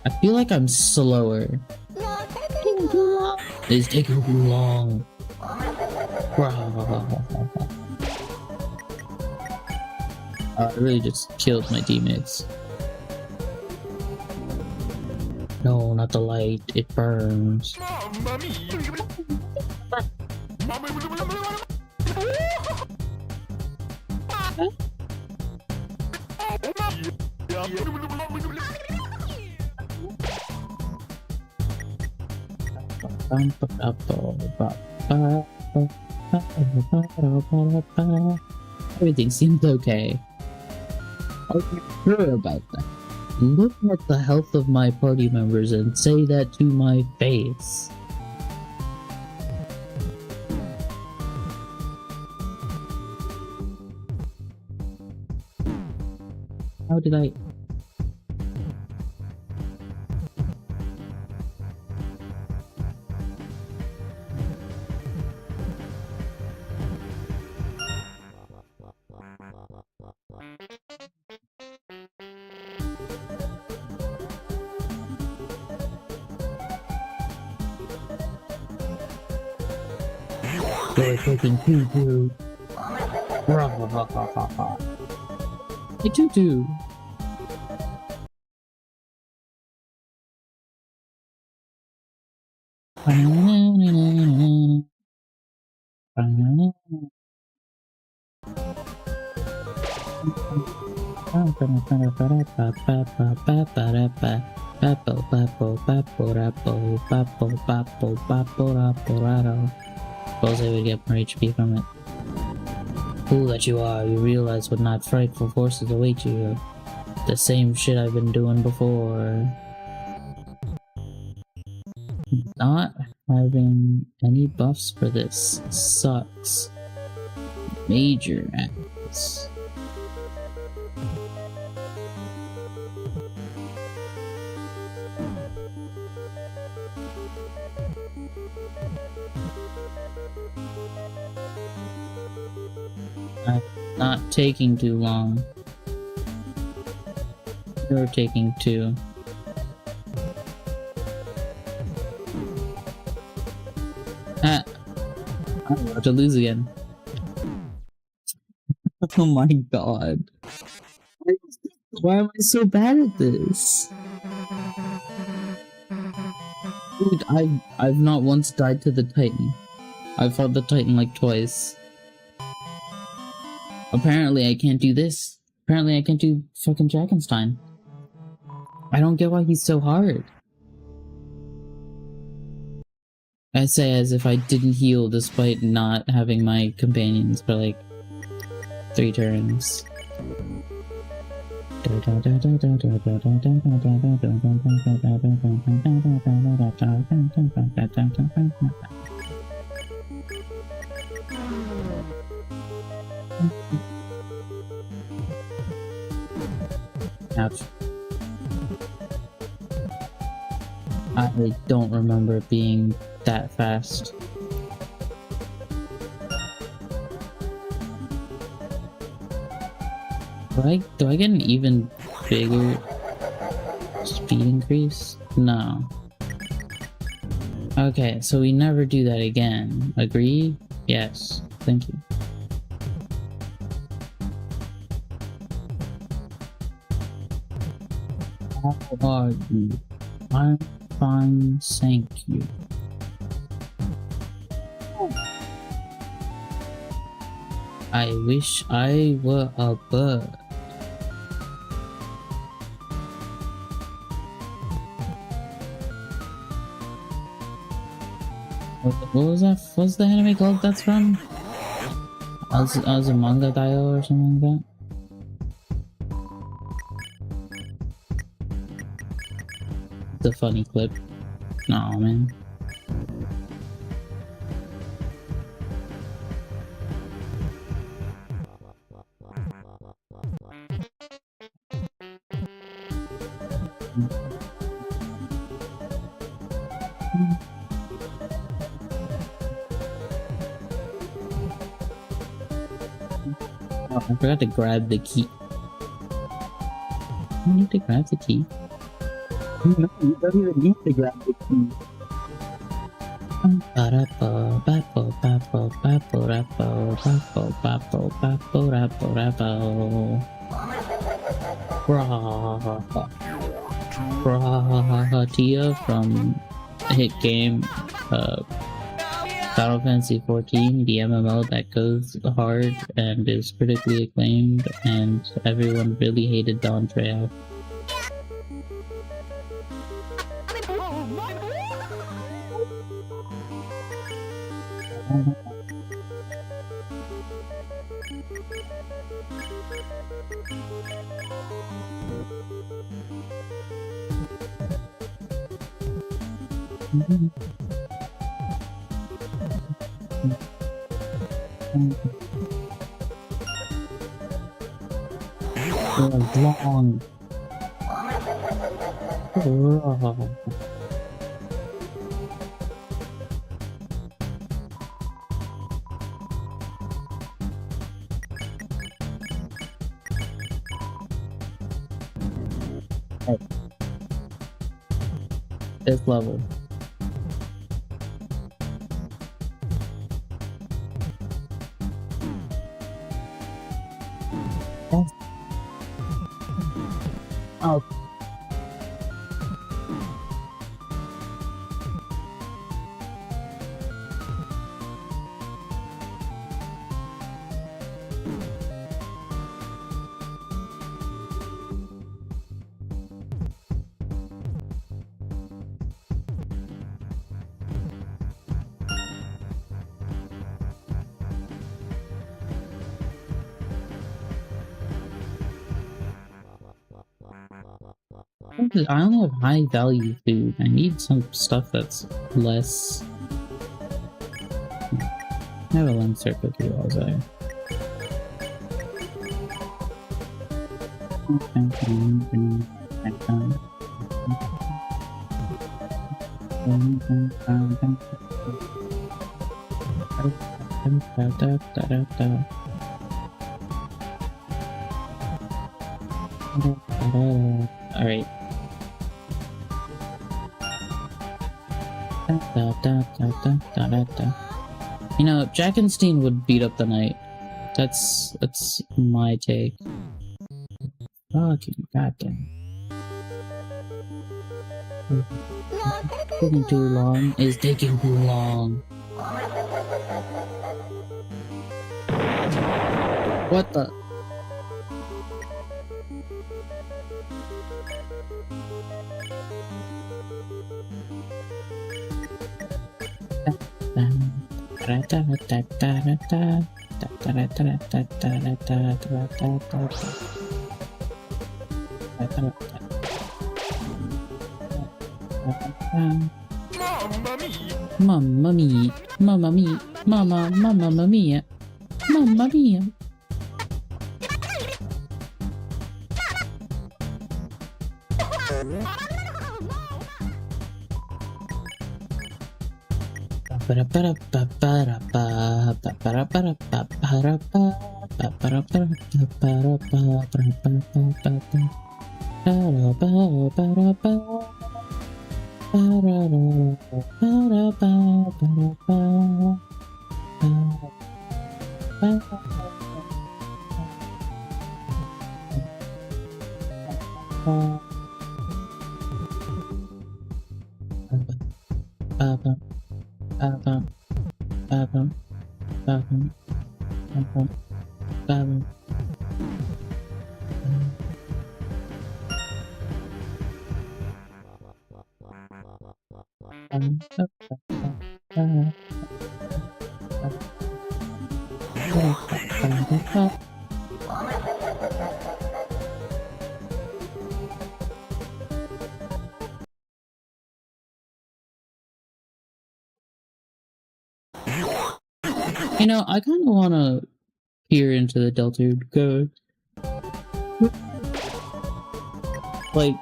I feel like I'm slower. It's taking too long. I really just killed my teammates. No, not the light. It burns. Everything seems okay. Are you sure about that? Look at the health of my party members and say that to my face. How did I... we're taking Tutu. Hey, Tutu. Suppose I would get more HP from it. Fool that you are, you realize what not frightful forces await you. The same shit I've been doing before. Not having any buffs for this sucks. Major ass. Not taking too long. You're taking too. Ah! I'm about to lose again. Oh my god. Why am I so bad at this? Dude, I've not once died to the Titan. I've fought the Titan like twice. Apparently I can't do this. Apparently I can't do fucking Drakenstein. I don't get why he's so hard. I say as if I didn't heal despite not having my companions for like 3 turns. Ouch. I don't remember it being that fast. Do I get an even bigger speed increase? No. Okay, so we never do that again. Agree? Yes. Thank you. How are you? I'm fine, thank you. I wish I were a bird. What was that? What's the anime called that's from? Manga Dio or something like that? It's a funny clip. Aw, man. Oh, I forgot to grab the key. I need to grab the key. No, you don't even need to grab the key. Tia from a hit game, Final Fantasy XIV, the MMO that goes hard and is critically acclaimed, and everyone really hated Dawn Trejo. Long. This level. I only have high value food. I need some stuff that's less. I have a Lancer cookie also. Alright. You know, Jackenstein would beat up the knight. That's my take. Fucking goddamn. Taking too long is taking too long. What the? Mamma mia, mamma mia, mamma mia, mamma mia. You know, I kind of want to peer into the Deltarune code. Like,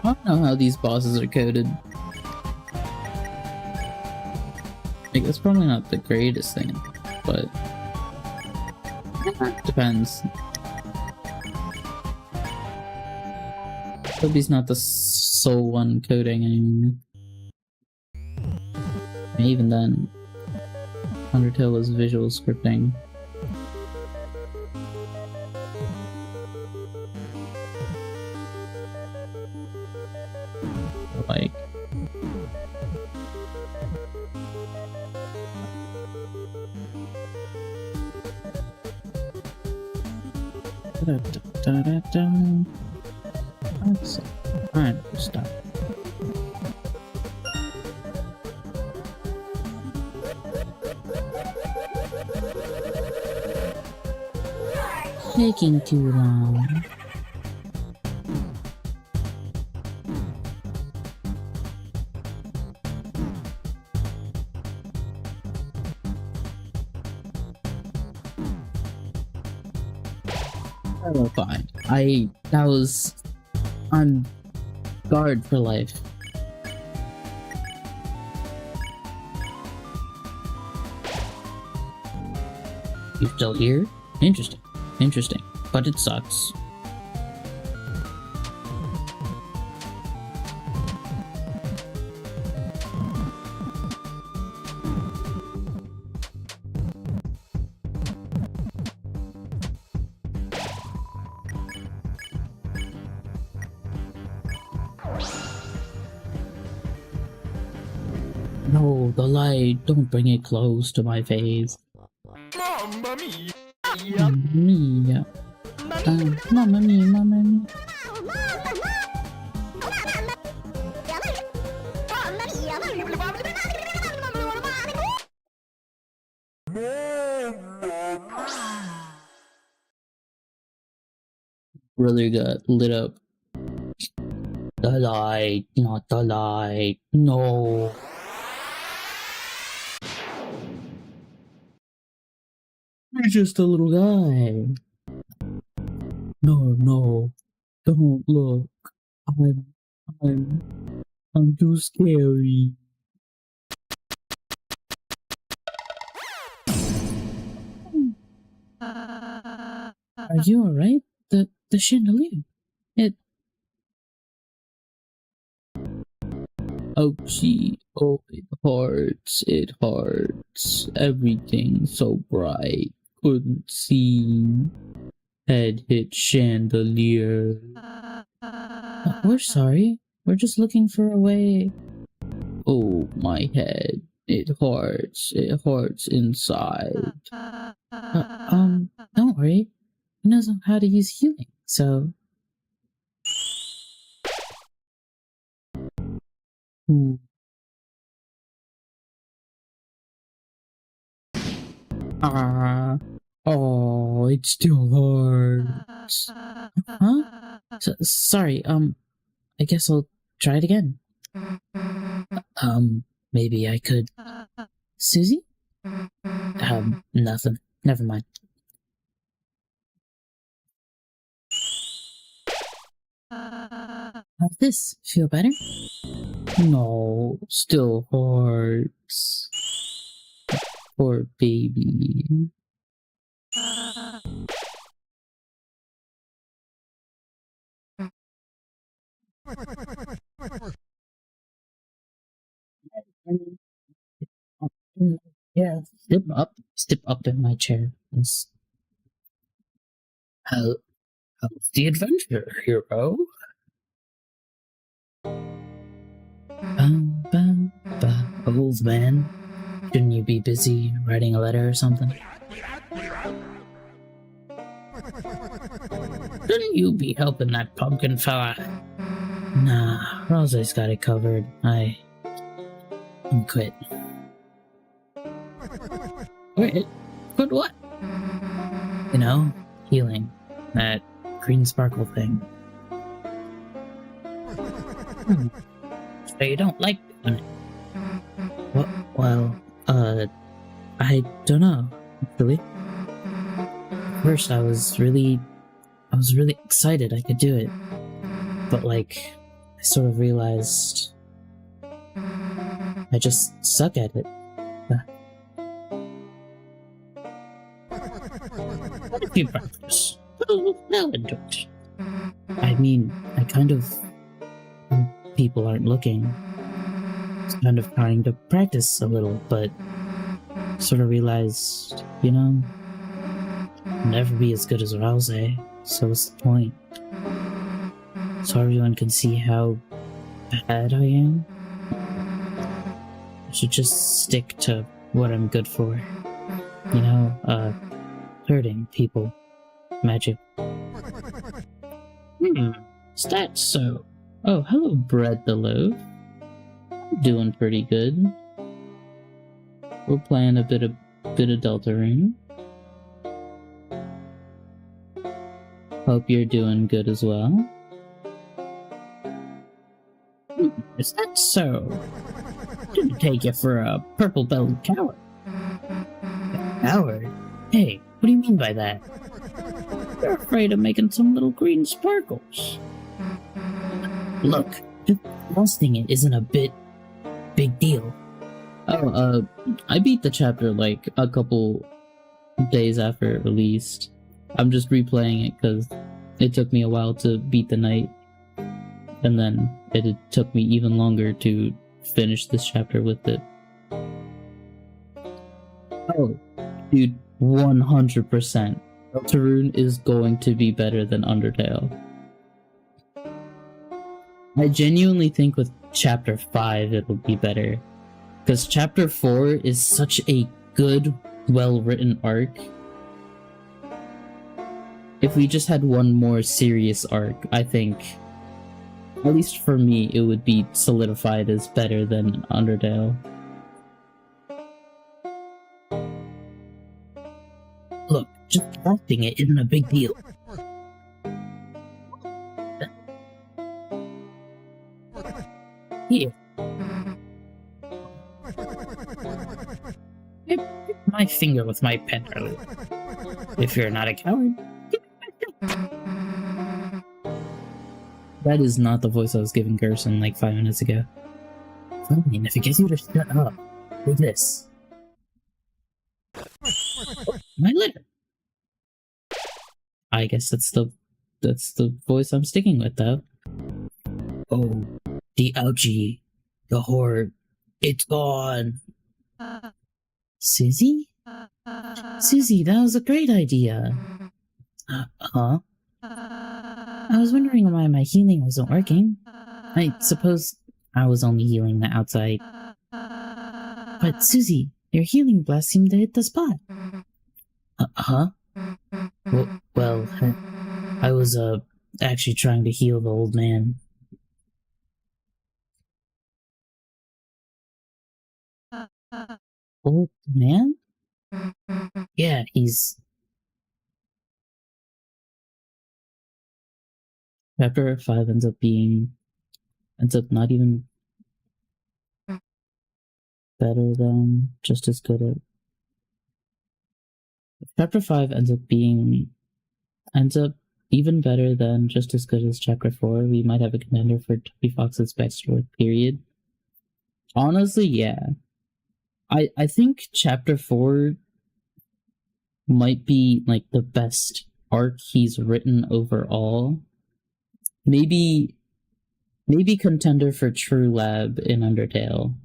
I don't know how these bosses are coded. Like, that's probably not the greatest thing, but depends. Toby's not the sole one coding anymore. And even then, Undertale is visual scripting. Like, alright, stop. Taking too long. Oh, fine. I'm guard for life. You're still here? Interesting. Interesting. But it sucks. No, the light. Don't bring it close to my face. Mamma mia. Mamma mia, mamma mia. Brother got lit up. The light, not the light. No. You're just a little guy. No, no. Don't look. I'm too scary. Are you alright? The chandelier. Oh, gee. Oh, it hurts. Everything so bright. Couldn't see. Head hit chandelier. We're sorry. We're just looking for a way. Oh, my head. It hurts inside. Don't worry. He knows how to use healing, so... Ooh. Oh, it still hurts. Huh? Sorry, I guess I'll try it again. Maybe I could... Susie? Nothing. Never mind. How's this? Feel better? No, still hurts. Poor baby. Yeah, step up in my chair. How's the adventure, hero? Old man, shouldn't you be busy writing a letter or something? Shouldn't you be helping that pumpkin fella? Nah, Rose's got it covered. I'm quit. Wait, quit what? You know, healing. That green sparkle thing. So you don't like doing it? Well, I don't know, actually. At first I was really excited I could do it. But like, I sort of realized I just suck at it. What if you practice? Now into it. I mean, when people aren't looking, it's kind of trying to practice a little, but sort of realized, you know, I'll never be as good as Rouse, so what's the point? So everyone can see how bad I am? I should just stick to what I'm good for. You know, hurting people. Magic. Is that so? Oh, hello, Bread the Loaf. I'm doing pretty good. We're playing a bit of Deltarune. Hope you're doing good as well. Is that so? Didn't take you for a purple-bellied coward. Coward? Hey, what do you mean by that? You're afraid of making some little green sparkles. Look, just busting it isn't a big deal. Oh, I beat the chapter like a couple days after it released. I'm just replaying it because it took me a while to beat the night. And then it took me even longer to finish this chapter with it. Oh, dude, 100%. Deltarune is going to be better than Undertale. I genuinely think with Chapter 5 it'll be better. Because Chapter 4 is such a good, well-written arc. If we just had one more serious arc, I think, at least for me, it would be solidified as better than Undertale. Just collecting it isn't a big deal. Here. I pricked my finger with my pen earlier. If you're not a coward. That is not the voice I was giving Gerson like 5 minutes ago. Fine, if it gets you to shut up. Look this. Oh, my litter. I guess that's the voice I'm sticking with, though. Oh, the algae, the horde, it's gone. Susie? Susie, that was a great idea. Huh? I was wondering why my healing wasn't working. I suppose I was only healing the outside. But Susie, your healing blast seemed to hit the spot. Huh? Well, I was actually trying to heal the old man. Old man? Yeah, he's... Chapter 5 ends up not even better than, just as good at... If Chapter 5 ends up even better than just as good as Chapter 4, we might have a contender for Toby Fox's best work, period. Honestly, yeah. I think Chapter 4 might be, like, the best arc he's written overall. Maybe contender for True Lab in Undertale.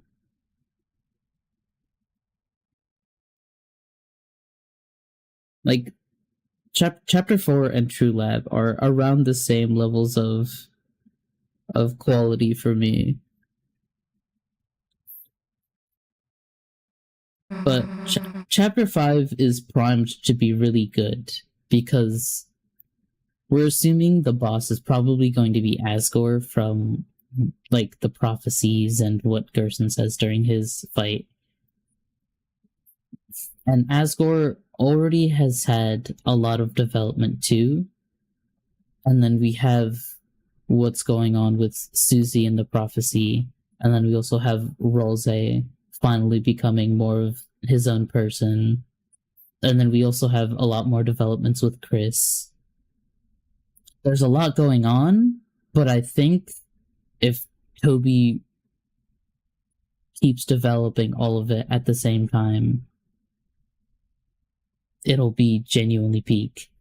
Like, Chapter 4 and True Lab are around the same levels of quality for me. But Chapter 5 is primed to be really good, because we're assuming the boss is probably going to be Asgore from, like, the prophecies and what Gerson says during his fight. And Asgore already has had a lot of development too. And then we have what's going on with Susie and the prophecy. And then we also have Rose finally becoming more of his own person. And then we also have a lot more developments with Chris. There's a lot going on, but I think if Toby keeps developing all of it at the same time, it'll be genuinely peak.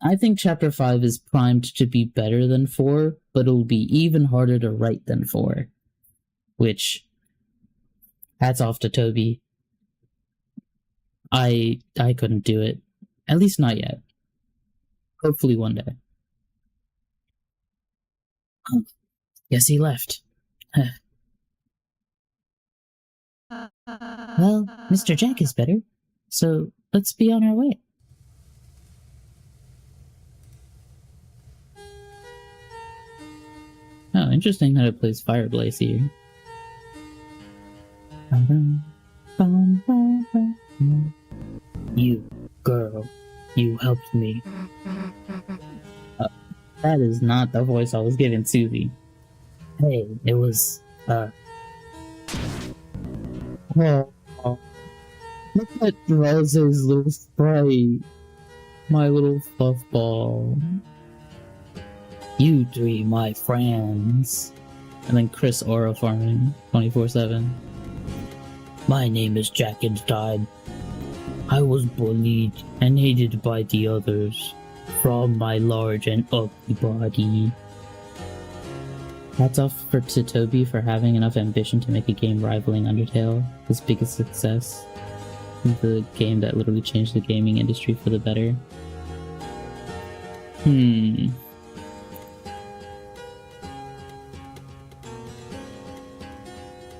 I think Chapter 5 is primed to be better than 4, but it'll be even harder to write than 4. Which, hats off to Toby. I couldn't do it. At least not yet. Hopefully one day. Oh, guess he left. Well, Mr. Jack is better, so let's be on our way. Oh, interesting that it plays Fire Blaze here. You, girl, you helped me. That is not the voice I was giving Susie. Hey, it was, Oh, look at Rose's little sprite. My little fluff ball. You three, my friends. And then Chris aura farming 24/7. My name is Jack and Time. I was bullied and hated by the others from my large and ugly body. Hats off to Toby for having enough ambition to make a game rivaling Undertale, his biggest success. The game that literally changed the gaming industry for the better.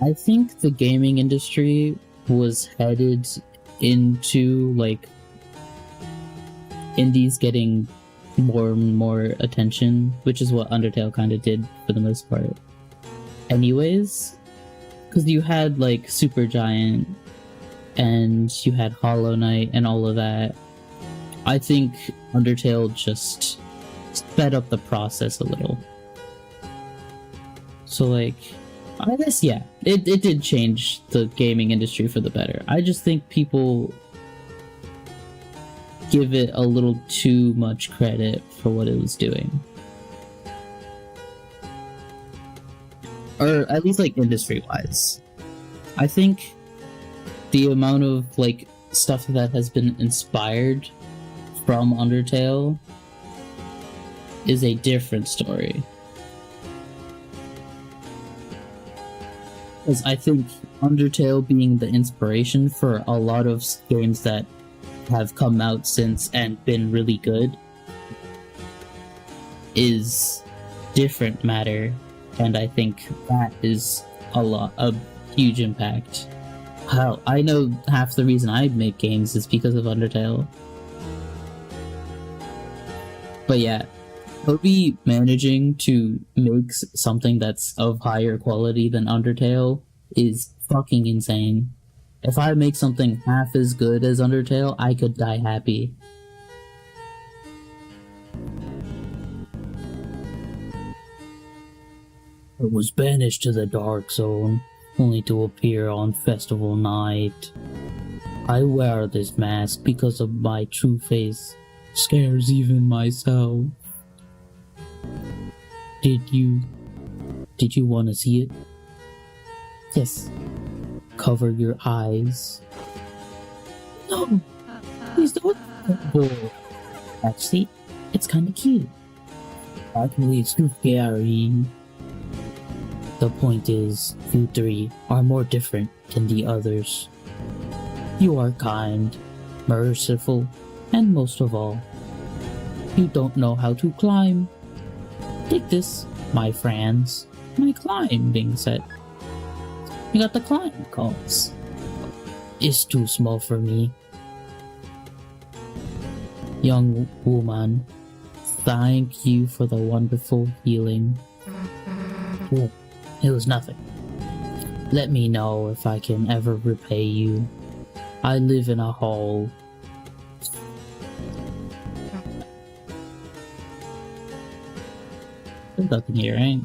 I think the gaming industry was headed into, like, indies getting more and more attention, which is what Undertale kind of did for the most part. Anyways, because you had, like, Supergiant and you had Hollow Knight and all of that. I think Undertale just sped up the process a little. So like, I guess yeah, it did change the gaming industry for the better. I just think people give it a little too much credit for what it was doing. Or at least like industry-wise. I think the amount of like stuff that has been inspired from Undertale is a different story. Because I think Undertale being the inspiration for a lot of games that have come out since and been really good is different matter, and I think that is a huge impact. Hell, I know half the reason I make games is because of Undertale. But yeah, Toby managing to make something that's of higher quality than Undertale is fucking insane. If I make something half as good as Undertale, I could die happy. I was banished to the Dark Zone, only to appear on festival night. I wear this mask because of my true face. Scares even myself. Did you want to see it? Yes. Cover your eyes. No! Please don't. Oh. Actually, it's kinda cute. Actually, it's too scary. The point is, you three are more different than the others. You are kind, merciful, and most of all, you don't know how to climb. Take this, my friends, my climbing set. You got the climb calls. It's too small for me. Young woman, thank you for the wonderful healing. Oh, it was nothing. Let me know if I can ever repay you. I live in a hole. There's nothing here, right?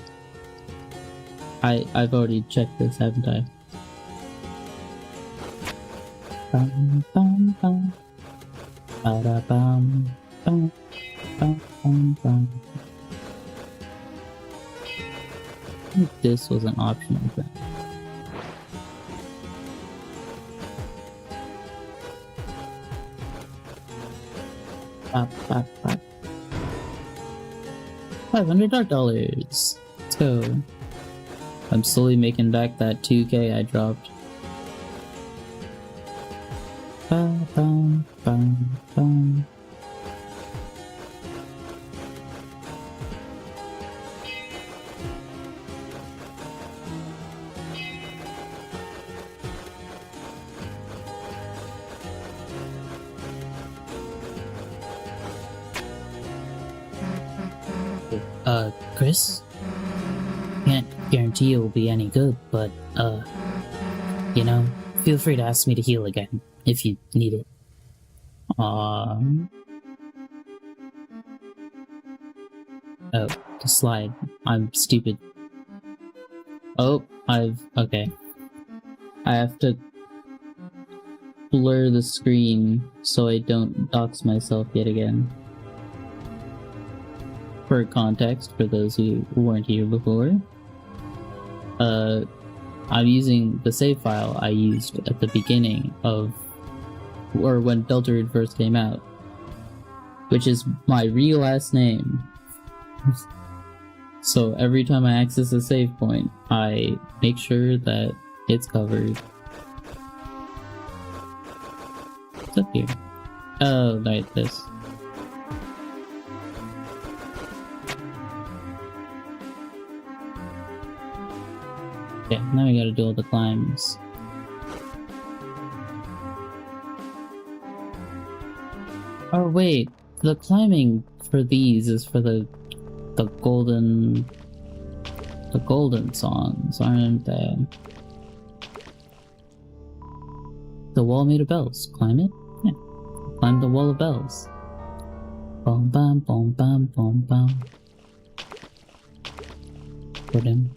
I've already checked this, haven't I? Bum, bum, bum. Ba-da-bum, bum, bum, bum, bum. I think this was an optional thing. $500. Let's go. I'm slowly making back that 2K I dropped. Bum, bum, bum, bum. Chris? Can't guarantee it will be any good, but, you know, feel free to ask me to heal again, if you need it. Oh, the slide. I'm stupid. Oh, okay. I have to blur the screen so I don't dox myself yet again. For context, for those who weren't here before, I'm using the save file I used at the beginning of, or when Deltarune first came out, which is my real last name. So every time I access a save point, I make sure that it's covered. What's up here? Oh, right, this. Okay, now we gotta do all the climbs. Oh wait, the climbing for these is for the golden songs, aren't they? The wall made of bells. Climb it? Yeah. Climb the wall of bells. Boom, bam, boom, bam, boom, bam. Put him.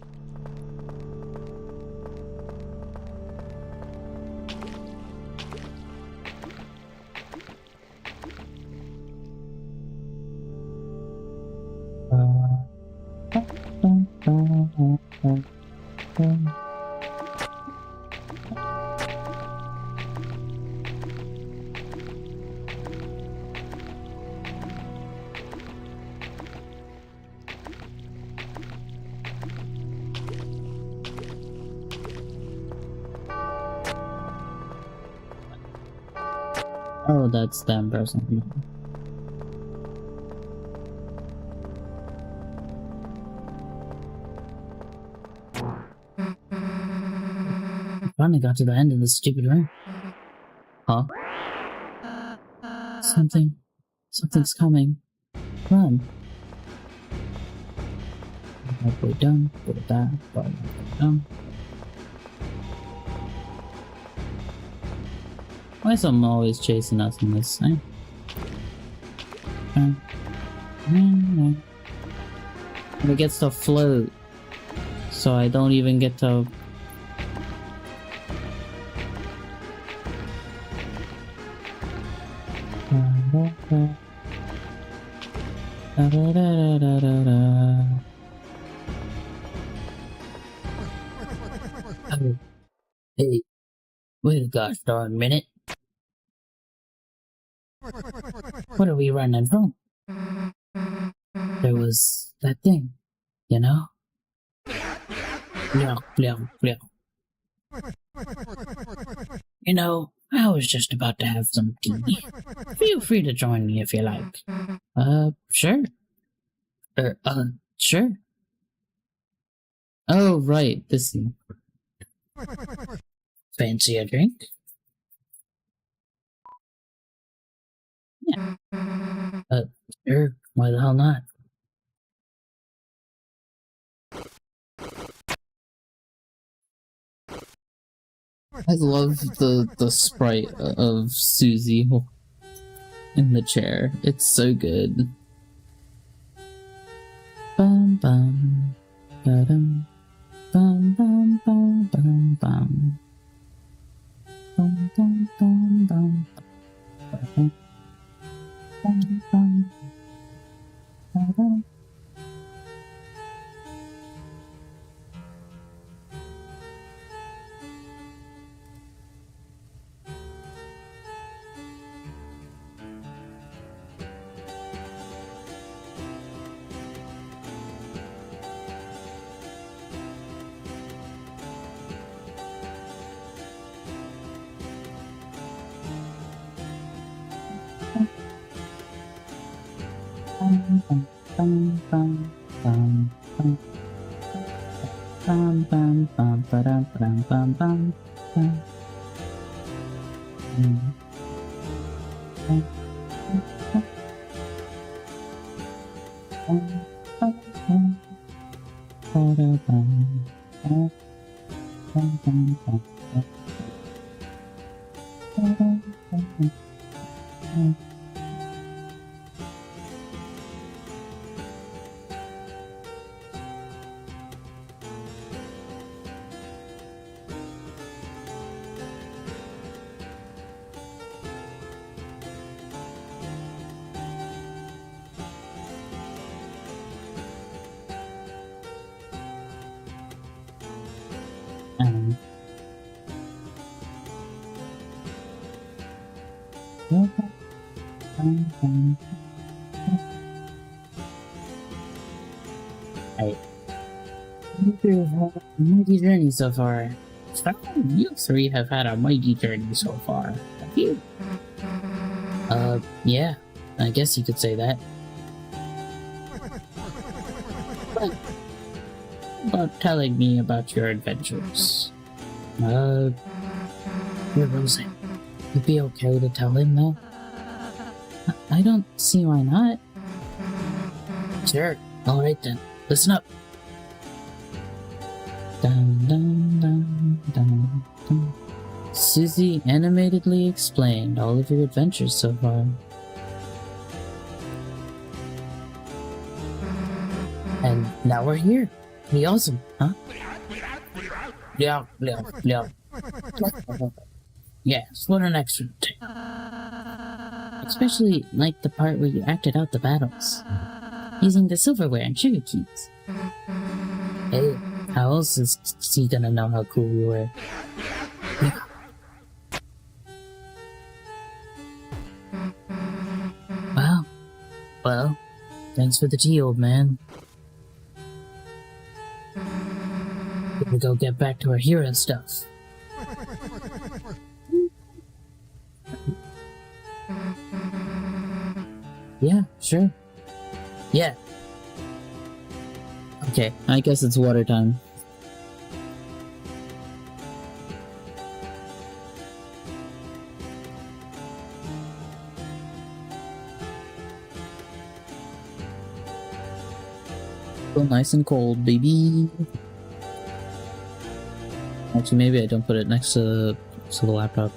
Oh, that's them person. Finally got to the end of this stupid room. Huh? Something's coming. Run. Halfway done. Put it back. Halfway done. Why is something always chasing us in this thing? And it gets to float, so I don't even get to. Oh, hey, wait a gosh darn minute. What are we running from? There was that thing, you know? Blah, blah, blah. You know, I was just about to have some tea. Feel free to join me if you like. Sure. Sure. Oh, right, this thing. Fancy a drink? Yeah. Sure, why the hell not? I love the sprite of Susie in the chair. It's so good. Bum bum ba-dum bum bum bum bum bum bum bum bum bum bum bum bum ba-dum. Bum bum bum bum bum bum bum ba-dum bum bum bum bum. Right. You have had a mighty journey so far. You three have had a mighty journey so far. Have you? Yeah. I guess you could say that. But about telling me about your adventures. Where was it? It'd be okay to tell him that? I don't see why not. Sure. Alright then. Listen up. Dun dun dun dun dun Susie animatedly explained all of your adventures so far. And now we're here. Pretty awesome, huh? Yeah. Yes, what an excellent day. Especially like the part where you acted out the battles, using the silverware and sugar cubes. Hey, how else is he gonna know how cool we were? Wow. Well, thanks for the tea, old man. We go get back to our hero stuff. Yeah, sure. Yeah. Okay, I guess it's water time. Still nice and cold, baby. Actually, maybe I don't put it next to the laptop.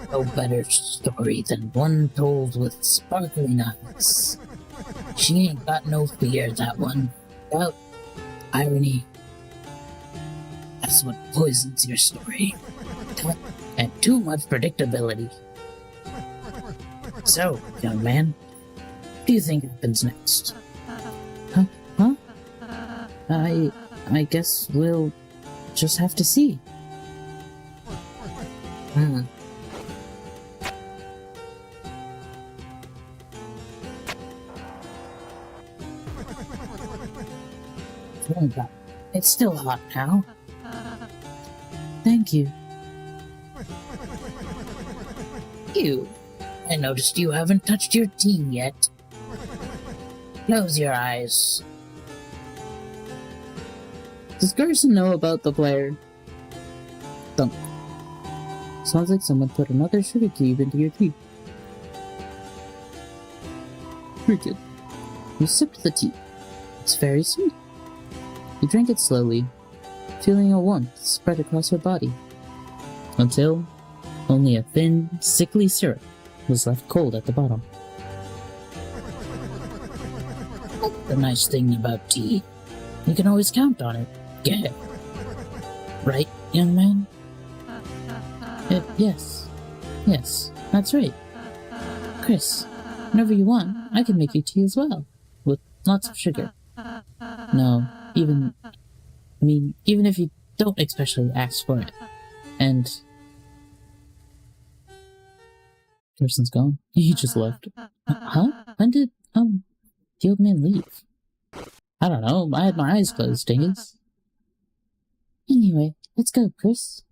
No better story than one told with sparkling eyes. She ain't got no fear, that one. Doubt, irony. That's what poisons your story. Doubt and too much predictability. So, young man, what do you think happens next? Huh? I guess we'll just have to see. It's still hot now. Thank you. I noticed you haven't touched your tea yet. Close your eyes. Does Gerson know about the player? Thunk. Sounds like someone put another sugar cube into your tea. Cricket. You sipped the tea. It's very sweet. You drank it slowly, feeling a warmth spread across her body, until only a thin, sickly syrup was left cold at the bottom. The nice thing about tea, you can always count on it. Get it. Right, young man? Yes. Yes, that's right. Chris, whenever you want, I can make you tea as well, with lots of sugar. No, even if you don't especially ask for it. And person's gone. He just left. Huh? When did the old man leave? I don't know. I had my eyes closed, dingus. Anyway, let's go, Chris.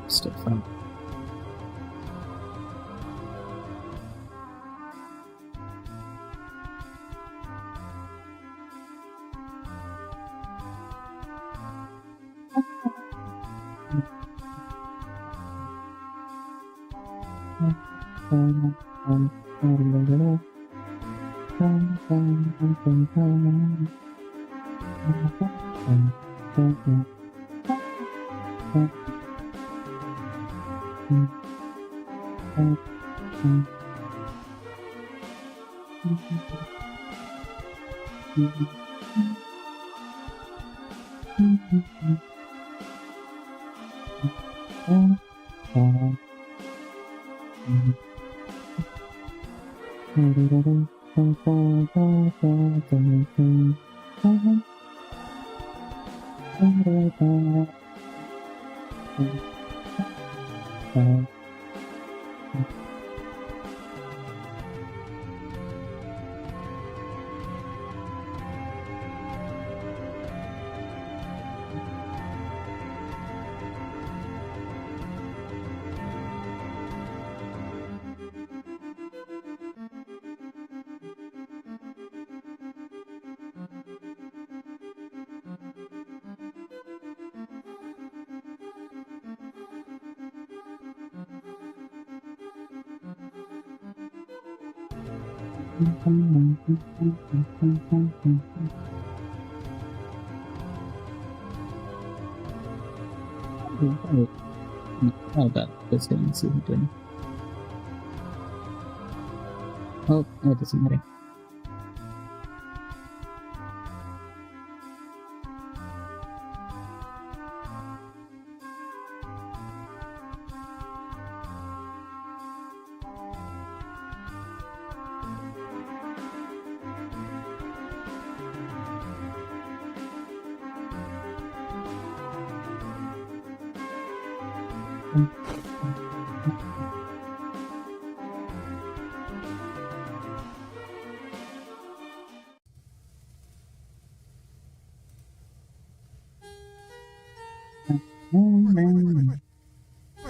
Still fun. How about this going season 20? Oh, it doesn't matter.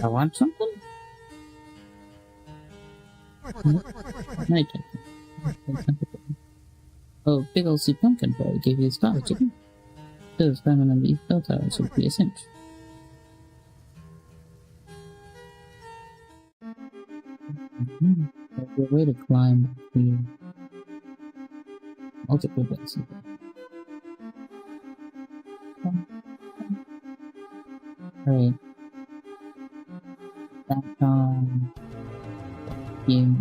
I want something? Night. Oh, big old sea pumpkin boy gave you his flower, chicken. Those found on the East Deltarune should be a cinch. There's a way to climb the multiple beds. Alright. Back on you.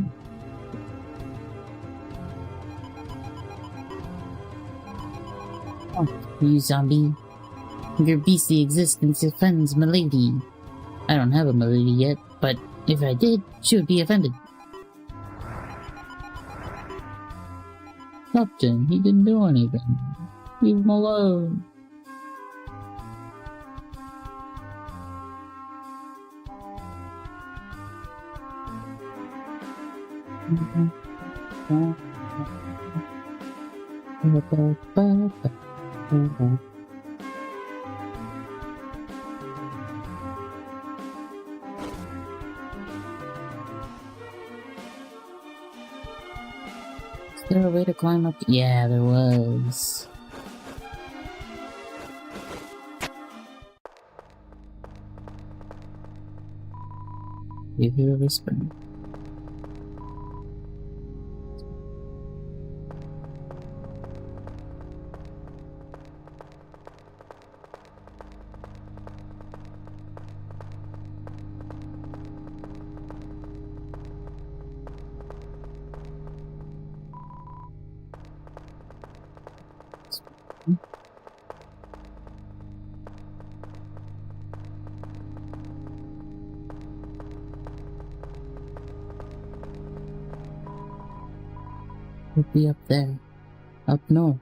Oh, you zombie. Your beastly existence offends Milady. I don't have a Milady yet, but if I did, she would be offended. Captain, he didn't do anything. Leave him alone. Is there a way to climb up? Yeah, there was. You hear a whisper. Could be up there. Up north.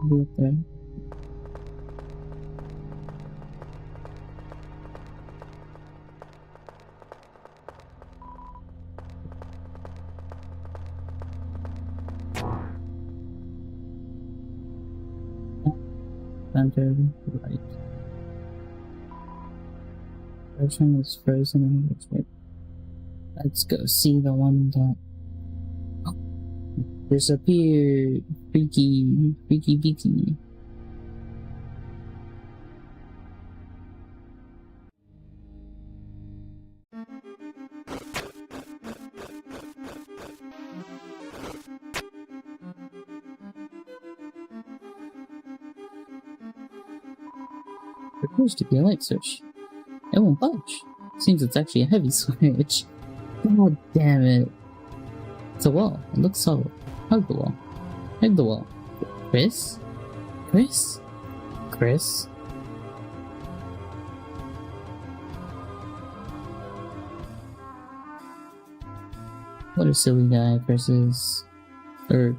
Be up there. Center right. Person is frozen in its way. Let's go see the one that disappeared. Freaky beaky. There appears to be a light switch. It won't budge. Seems it's actually a heavy switch. God damn it. It's a wall. It looks solid. Hug the wall. Hug the wall. Chris? Chris? Chris? What a silly guy versus... Or...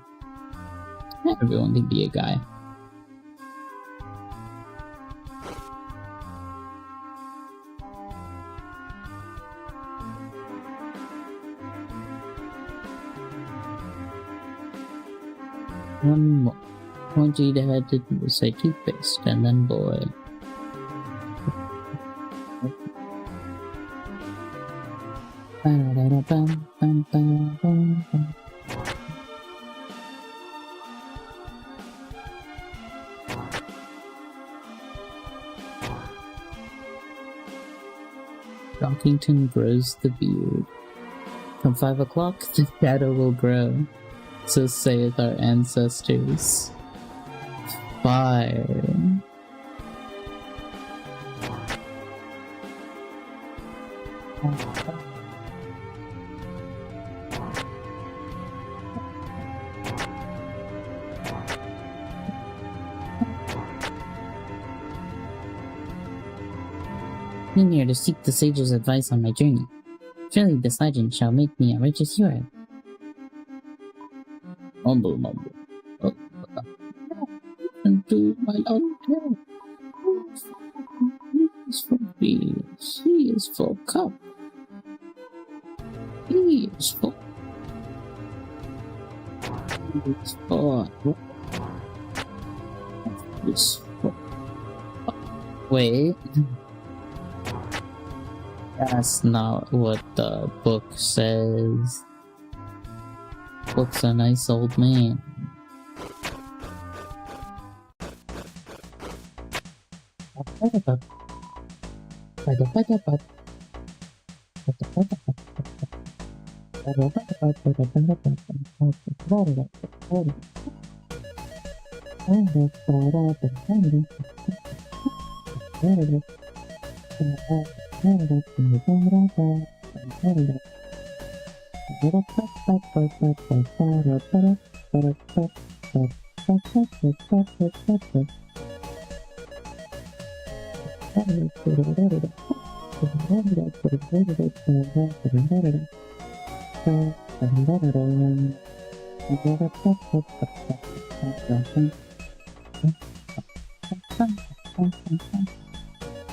Everyone can be a guy. One more. I want you to head to say toothpaste and then boy. Stockington grows the beard. From 5 o'clock the shadow will grow, so saith our ancestors. Fire. Came here to seek the sage's advice on my journey. Surely this legend shall make me a righteous hero. Mumble, mumble. Oh, into my long tail. He is for bees. He is for cup. He is for. He is for. He is for. Wait. That's not what the book says. Book's a nice old man.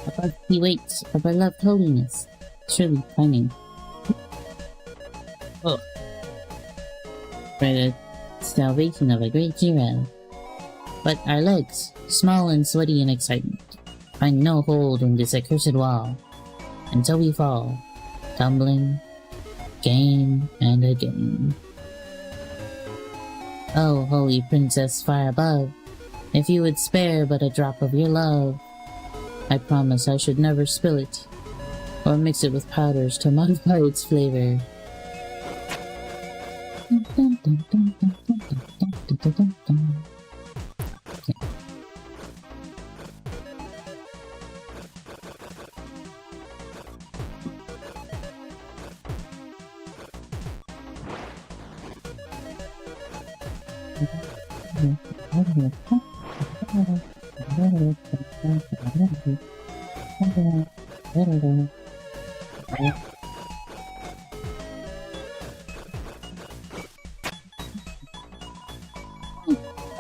Above he waits for beloved holiness, surely pining. Oh, for the salvation of a great hero. But our legs, small and sweaty in excitement, find no hold in this accursed wall, and so we fall, tumbling, again and again. Oh, holy princess far above, if you would spare but a drop of your love, I promise I should never spill it, or mix it with powders to modify its flavor.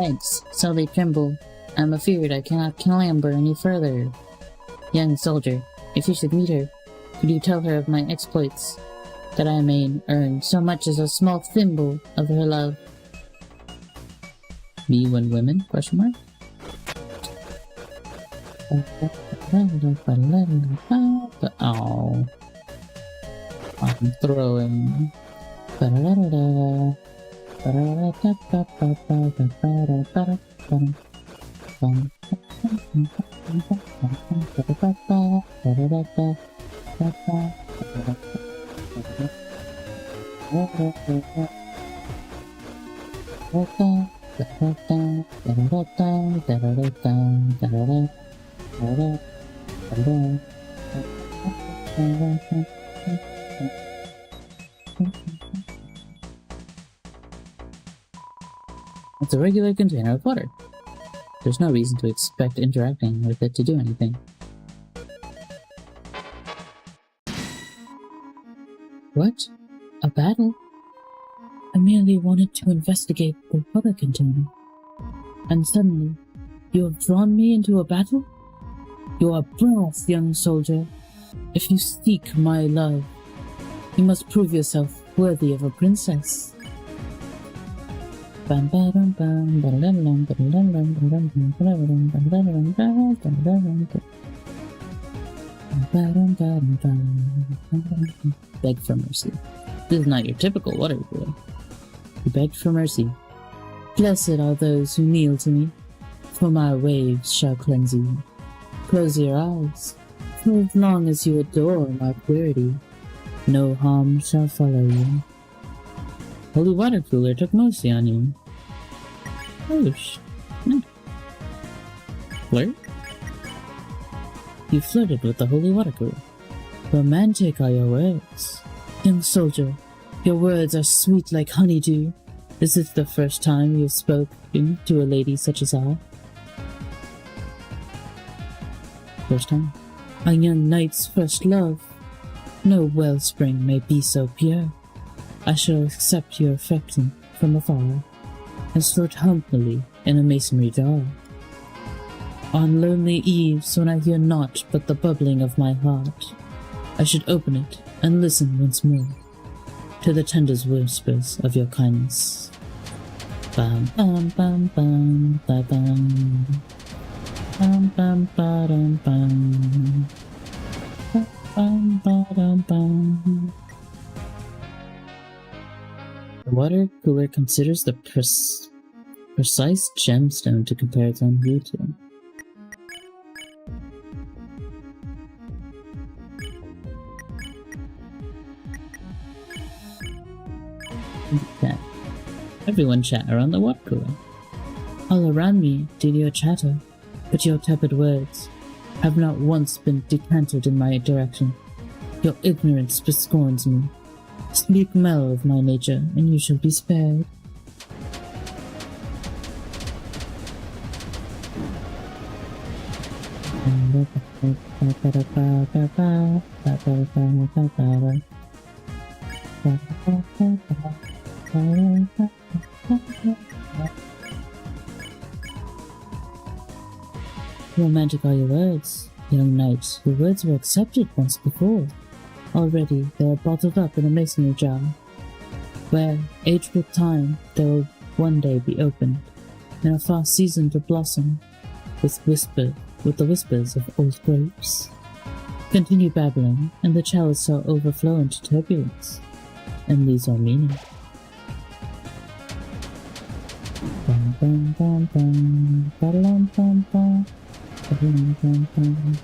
Legs, so they tremble. I'm afeard I cannot clamber any further. Young soldier, if you should meet her, could you tell her of my exploits, that I may earn so much as a small thimble of her love? Me when women? Question mark? Oh, I'm throwing. It's a regular container of water. There's no reason to expect interacting with it to do anything. What? A battle? I merely wanted to investigate the water container. And suddenly, you have drawn me into a battle? You are brass, young soldier. If you seek my love, you must prove yourself worthy of a princess. Beg for mercy. This is not your typical water boy. He begged for mercy. Blessed are those who kneel to me, for my waves shall cleanse you. Close your eyes, For as long as you adore my purity, no harm shall follow you. Holy water cooler took mercy on you. Oh, Flirt? You flirted with the holy water cooler. Romantic are your words. Young soldier, your words are sweet like honeydew. Is this the first time you have spoken to a lady such as I? First time? A young knight's first love. No wellspring may be so pure. I shall accept your affection from afar, and float humbly in a masonry jar. On lonely eves, when I hear naught but the bubbling of my heart, I should open it and listen once more to the tender whispers of your kindness. Bam bam bam bam ba bam bam bam ba dum bam bam ba dum bam. The water cooler considers the precise gemstone to compare its own hue to. Chat. Everyone chat around the water cooler. All around me did your chatter, but your tepid words have not once been decanted in my direction. Your ignorance bescorns me. Speak well of my nature, and you shall be spared. Romantic are your words, young knight. Your words were accepted once before. Already they are bottled up in a masonry jar, where, aged with time, they will one day be opened, in a far season to blossom, with the whispers of old grapes. Continue babbling, and the chalice shall overflow into turbulence, and these are meaning. Bum bum bum bum, ba-dum bum bum, ba-dum bum bum.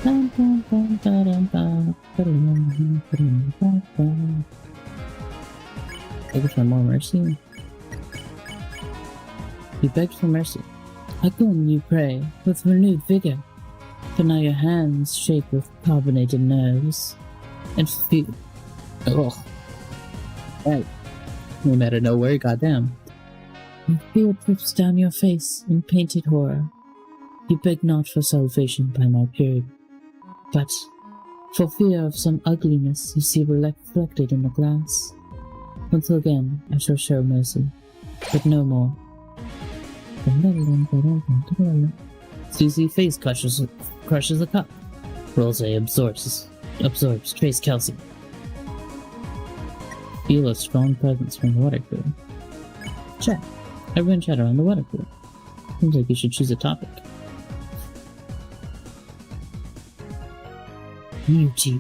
Bum, bum, bum, ba-dum, bum, ba-dum, ba-dum, bum, bum. Beg for more mercy. You begged for mercy. Again you pray with renewed vigor, but now your hands shake with carbonated nerves, and fear. Oh, right. No matter no word, goddamn. And fear drips down your face in painted horror. You beg not for salvation by my purity, but for fear of some ugliness you see reflected in the glass. Until again I shall show mercy, but no more. Susie face crushes the cup. Rose absorbs trace calcium. Feel a strong presence from the water cooler. Chat. Everyone chat around the water cooler. Seems like you should choose a topic. Beauty.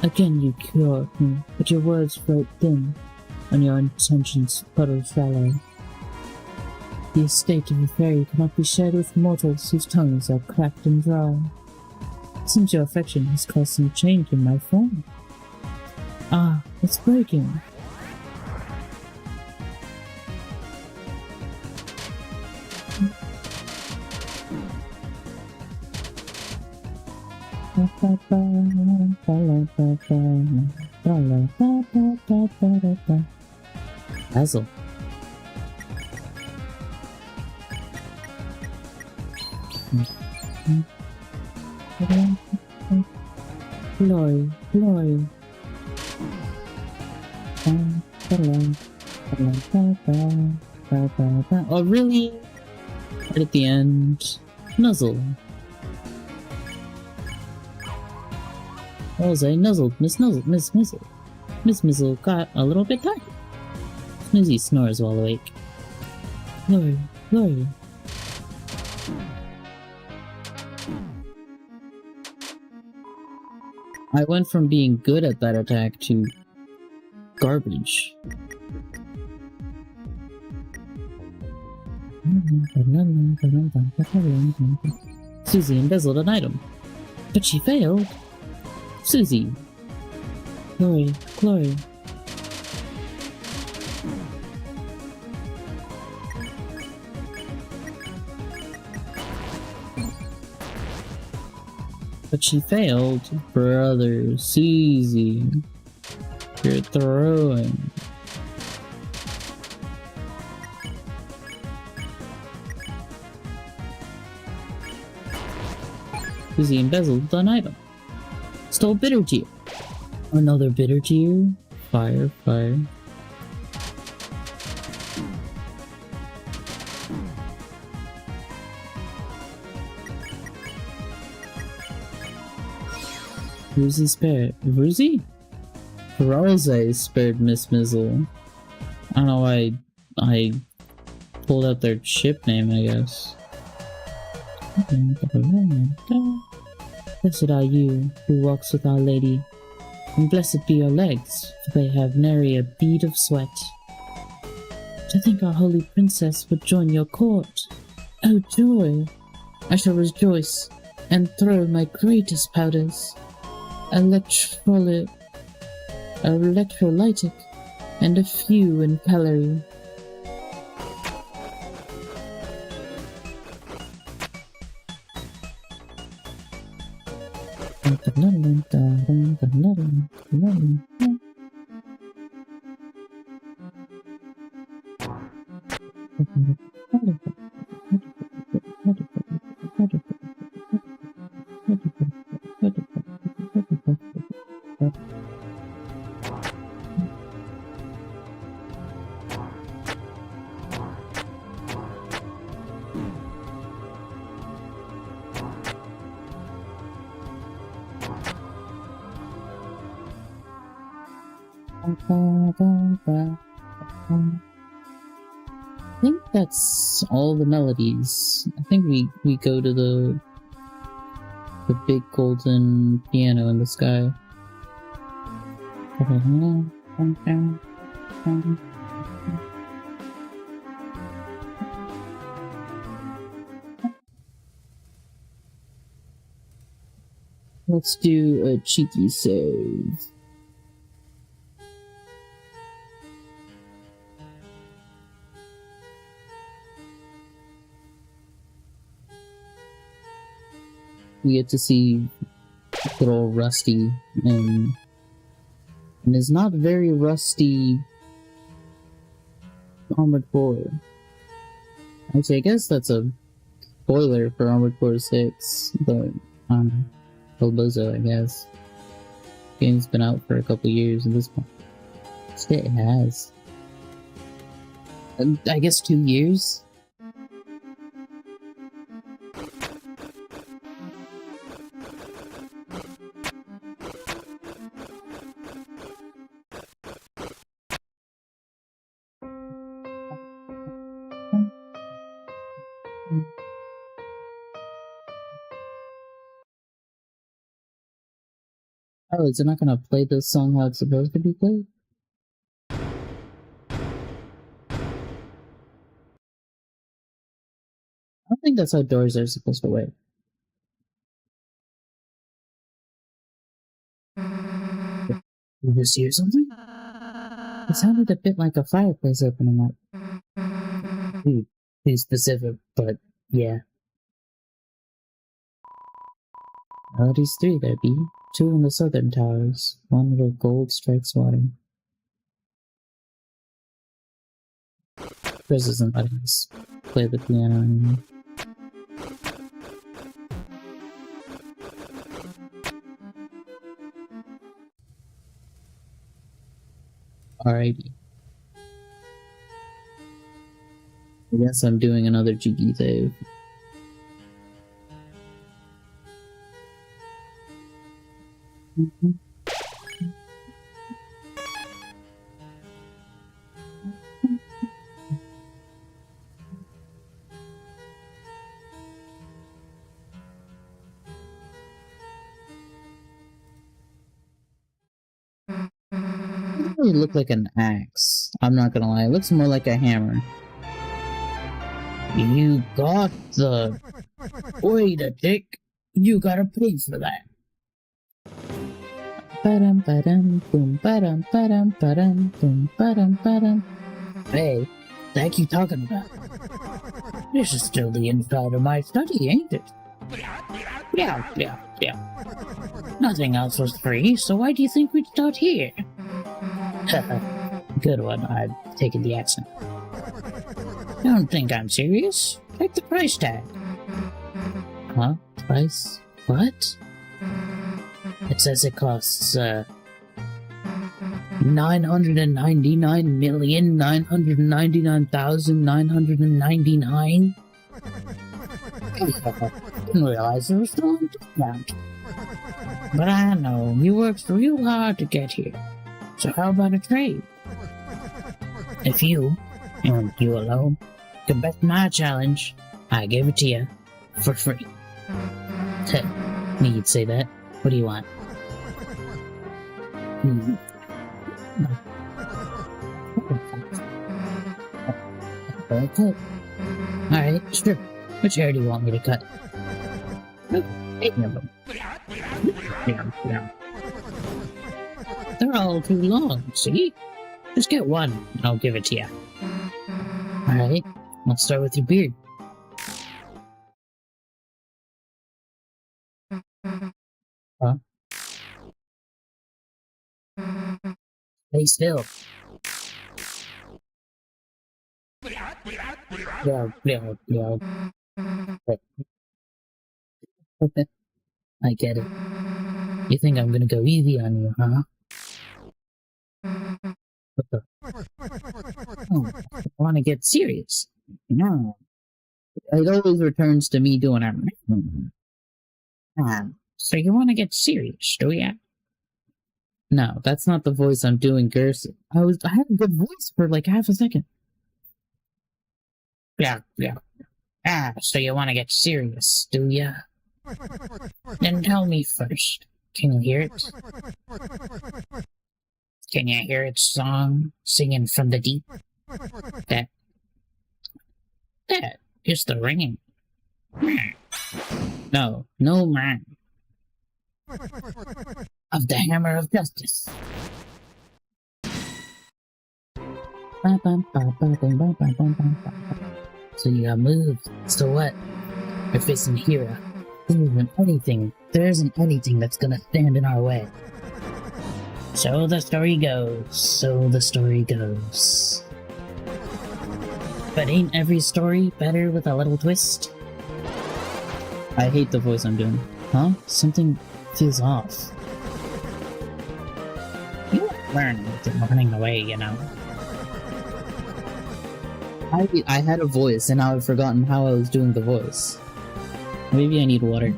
Again you cure me, but your words float thin, and your intentions puddle shallow. The estate of a fairy cannot be shared with mortals whose tongues are cracked and dry. It seems your affection has caused some change in my form. Ah, it's breaking. Basil. Glory, glory. Oh, really? Right at the end. Nuzzle. Rose nuzzled Miss Mizzle. Miss Mizzle got a little bit tired. Snoozy snores while awake. Glory, glory. I went from being good at that attack to garbage. Susie embezzled an item. But she failed. Susie. Chloe. But she failed. Brother, Susie. You're throwing. Susie embezzled an item. Stole bitter tear. Another bitter tear. Fire. Ruzy spared. Ruzy? Rose spared Miss Mizzle. I don't know why I pulled out their ship name, I guess. Blessed are you who walks with Our Lady, and blessed be your legs, for they have nary a bead of sweat. To think our holy princess would join your court. Oh joy! I shall rejoice and throw my greatest powders. Electrolytic, and a few in calorie. I think that's all the melodies. I think we go to the big golden piano in the sky. Let's do a cheeky save. We get to see good old Rusty and is not very rusty Armored Core. Actually, I guess that's a spoiler for Armored Core 6, but Bozo, I guess. Game's been out for a couple years at this point. Shit, it has. I guess 2 years? Oh, is it not gonna play this song how it's supposed to be played? I don't think that's how doors are supposed to work. You just hear something? It sounded a bit like a fireplace opening up. Be specific, but yeah. Melodies 3 there be. 2 in the southern towers, 1 where gold strikes water. Chris isn't letting us play the piano anymore. Alrighty. I guess I'm doing another cheeky save. It doesn't really look like an axe. I'm not gonna lie, it looks more like a hammer. You got the... Wait a tick. You gotta pay for that. Ba-dum, ba-dum, boom, ba-dum, ba-dum, ba-dum, boom, ba-dum, ba-dum. Hey, thank you talking about. This is still the inside of my study, ain't it? Yeah. Nothing else was free, so why do you think we'd start here? Good one, I've taken the accent. Don't think I'm serious. Check the price tag. Huh? Price? What? It says it costs, 999,999,999. Didn't realize it was still on discount. But I know, you worked real hard to get here. So how about a trade? If you, and you alone, can bet my challenge, I give it to you for free. Knew you'd say that. What do you want? Okay. Alright, sure. Which hair do you want me to cut? Any of them. Yeah. They're all too long, see? Just get one, and I'll give it to you. Alright, let's start with your beard. Huh? Stay still. Yeah. I get it. You think I'm gonna go easy on you, huh? What the? Oh, I wanna get serious. No. It always returns to me doing it. So you wanna get serious, do ya? No, that's not the voice I'm doing, Gerson. I had a good voice for like half a second. Yeah. So you wanna get serious, do ya? Then tell me first. Can you hear it? Can you hear its song singing from the deep? That is the ringing. No, Man. Of the hammer of justice. So you got moved. So what? We're facing Hera. There isn't anything that's gonna stand in our way. So the story goes. But ain't every story better with a little twist? I hate the voice I'm doing. Huh? Something feels off. You learn with it running away, you know. I had a voice and now I've forgotten how I was doing the voice. Maybe I need water.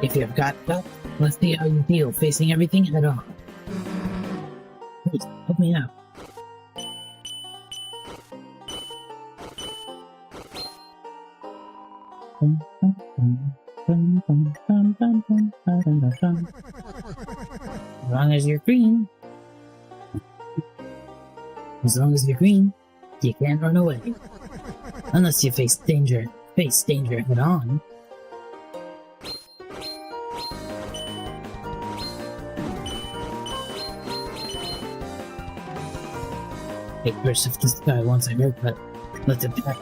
If you've got that, let's see how you feel facing everything head on. Please, help me out. As long as you're green. As long as you're green, you can't run away. Unless you face danger head on. Hey, first if this guy wants a haircut, let's attack.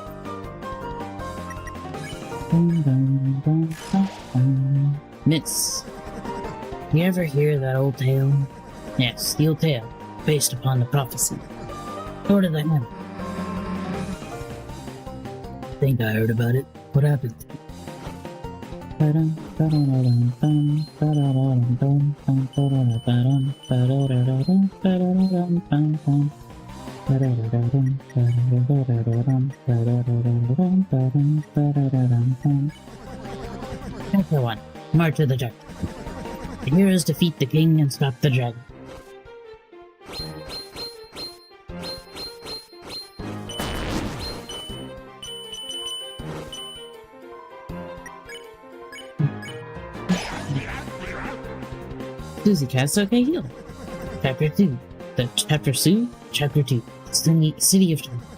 Miss. You ever hear that old tale? Yes, the old tale, based upon the prophecy. Lord of the Hammer. Think I heard about it. What happened? Chapter 1. March of the Dragon. The heroes defeat the king and stop the dragon. Susie cast okay heal. Chapter 2. Chapter 2. City of Torment.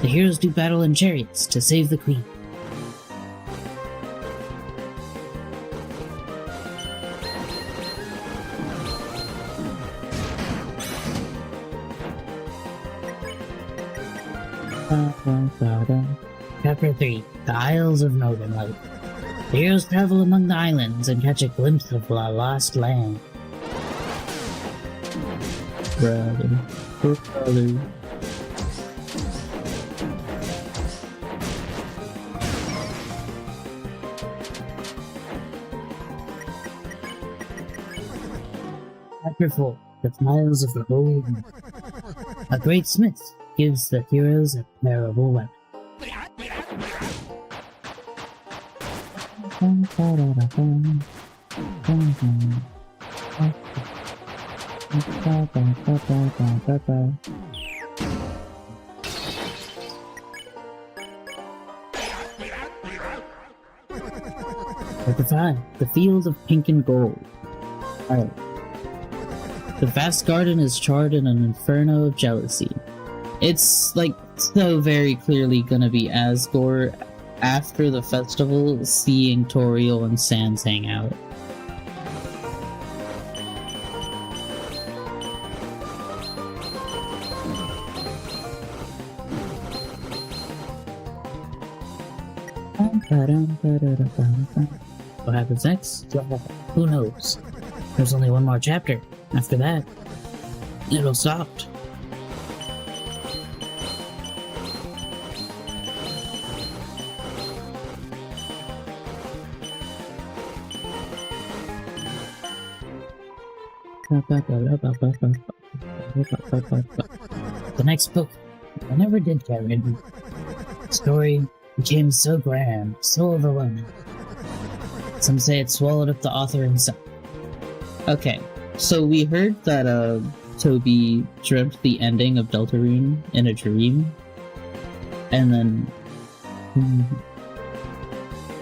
The heroes do battle in chariots to save the queen. Chapter 3. The Isles of Northern Light. The heroes travel among the islands and catch a glimpse of the lost land. Brother. Chapter 4. The Trials of the Holy Moon. A great smith gives the heroes a terrible weapon. Chapter 5. The Field of Pink and Gold. Alright. The vast garden is charred in an inferno of jealousy. It's, like, so very clearly gonna be Asgore after the festival, seeing Toriel and Sans hang out. What happens next? Who knows? There's only one more chapter. After that, it'll stop. The next book, I never did get written. The story became so grand, so overwhelming. Some say it swallowed up the author himself. Okay, so we heard that Toby dreamt the ending of Deltarune in a dream, and then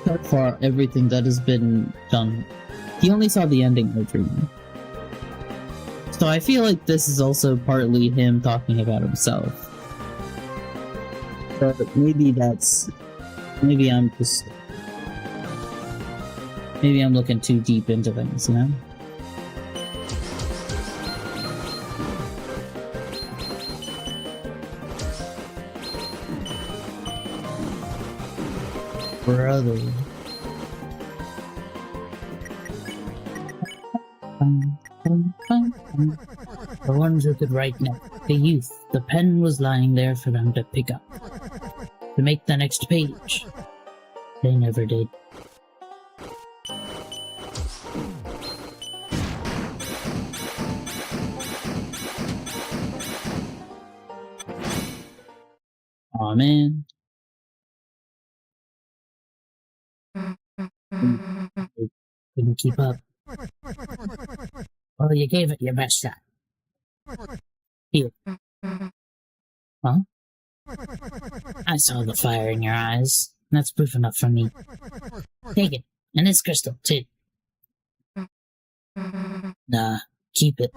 so far everything that has been done, he only saw the ending of the dream. So I feel like this is also partly him talking about himself. But maybe I'm looking too deep into things, you know? Brother. The ones who could write now, the youth, the pen was lying there for them to pick up, to make the next page. They never did. Aw, man. Couldn't keep up. Well, you gave it your best shot. Here. Huh? I saw the fire in your eyes. That's proof enough for me. Take it. And this crystal, too. Nah, keep it.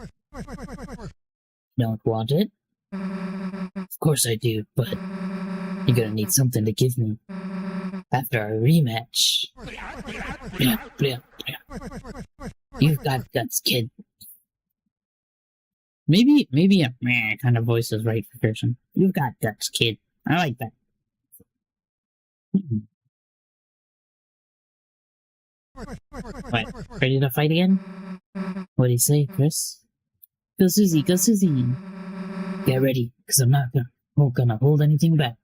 Don't want it? Of course I do, but you're gonna need something to give me. After our rematch. You've got guts, kid. Maybe a meh kind of voice is right for Kirsten. You've got guts, kid. I like that. What, ready to fight again? What do you say, Chris? Go Susie, go Susie. Get ready, because I'm not gonna hold anything back.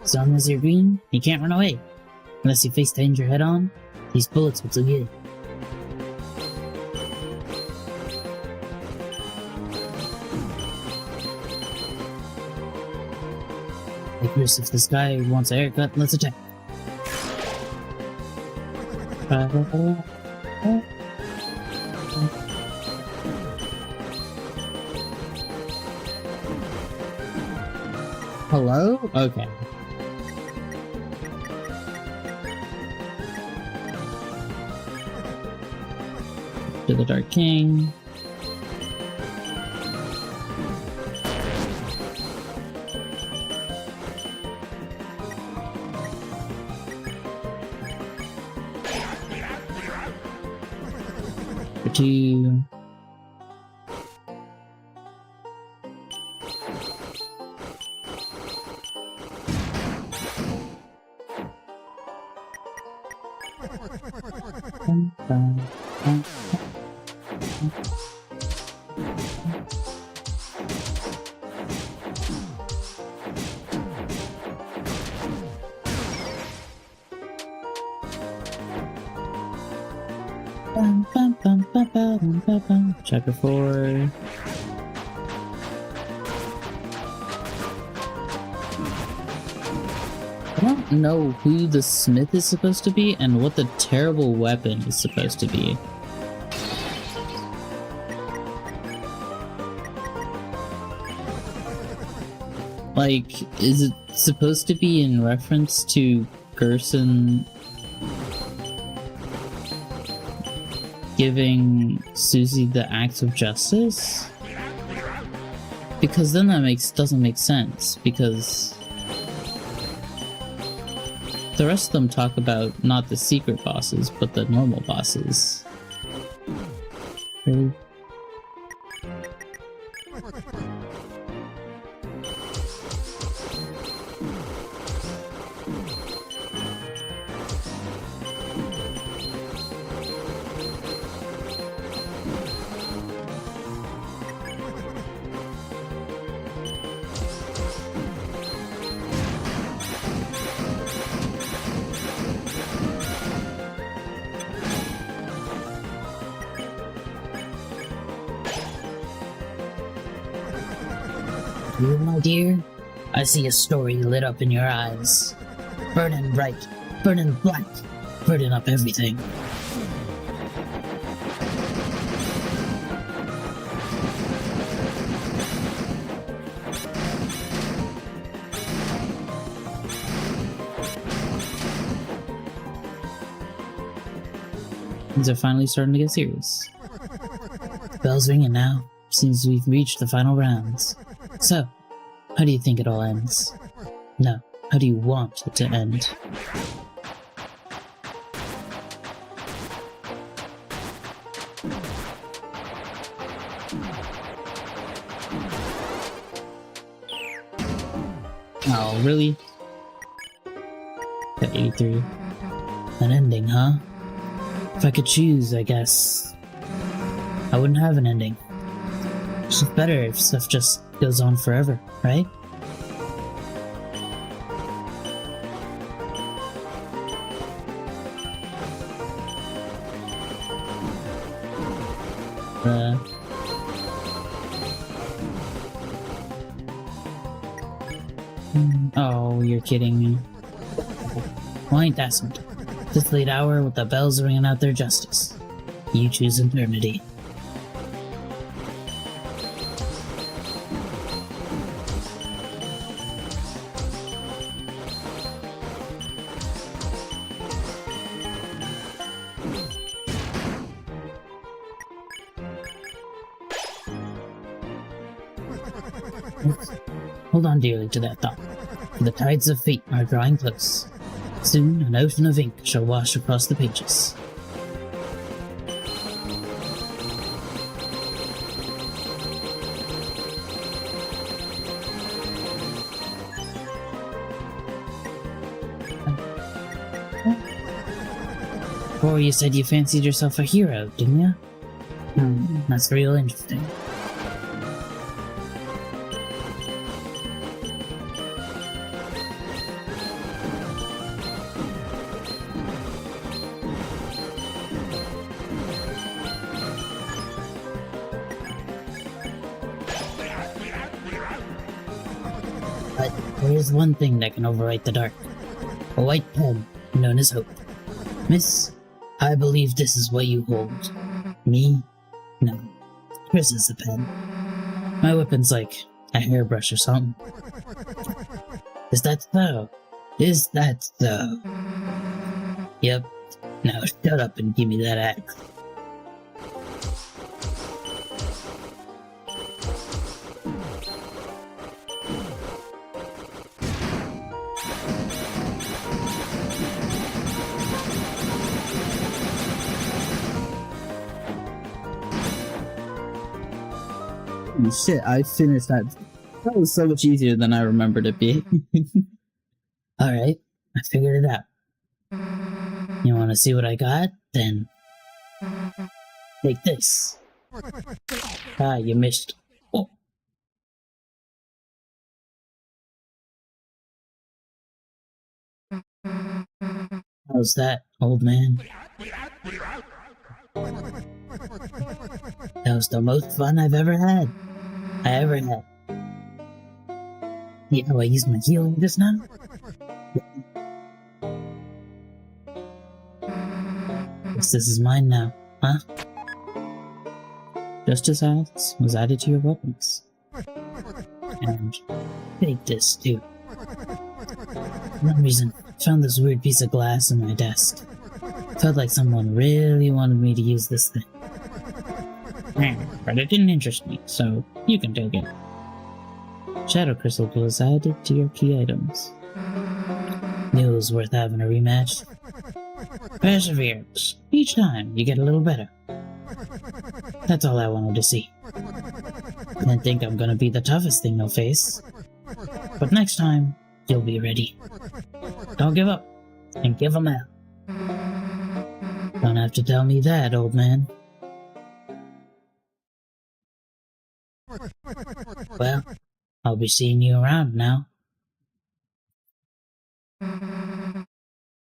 As long as you're green, you can't run away. Unless you face danger head on, these bullets will do you. Hey Chris, if this guy wants a haircut, let's attack. Hello? Okay. To the Dark King. For 2. Chapter 4. I don't know who the smith is supposed to be and what the terrible weapon is supposed to be. Like, is it supposed to be in reference to Gerson giving Susie the act of justice? Because then that doesn't make sense, because the rest of them talk about not the secret bosses, but the normal bosses. Really? You, my dear, I see a story lit up in your eyes. Burning bright, burning black, burning up everything. Things are finally starting to get serious. Bell's ringing now. Seems we've reached the final rounds. So, how do you think it all ends? No, how do you want it to end? Oh, really? Got 83. An ending, huh? If I could choose, I guess I wouldn't have an ending. It's just better if stuff just goes on forever, right? Oh, you're kidding me. Well, ain't that something? This late hour with the bells ringing out their justice. You choose eternity. Hold on dearly to that thought, for the tides of fate are drawing close. Soon an ocean of ink shall wash across the pages. Before you said you fancied yourself a hero, didn't you? That's real interesting. But there is one thing that can overwrite the dark. A white pen, known as hope. Miss, I believe this is what you hold. Me? No. Chris is the pen. My weapon's like a hairbrush or something. Is that so? Is that so? Yep. Now shut up and give me that axe. Holy shit, I finished that. That was so much easier than I remembered it being. Alright, I figured it out. You wanna see what I got? Then take this. Ah, you missed. Oh. How's that, old man? That was the most fun I've ever had. Yeah, I used my healing just now. Guess this is mine now, huh? Justice Axe was added to your weapons. And take this too. For some reason, I found this weird piece of glass in my desk. Felt like someone really wanted me to use this thing. But it didn't interest me, so you can take it. Shadow Crystal was added to your key items. Knew it was worth having a rematch. Perseverance. Each time, you get a little better. That's all I wanted to see. Didn't think I'm gonna be the toughest thing you'll face. But next time, you'll be ready. Don't give up, and give 'em hell. Don't have to tell me that, old man. Well, I'll be seeing you around now.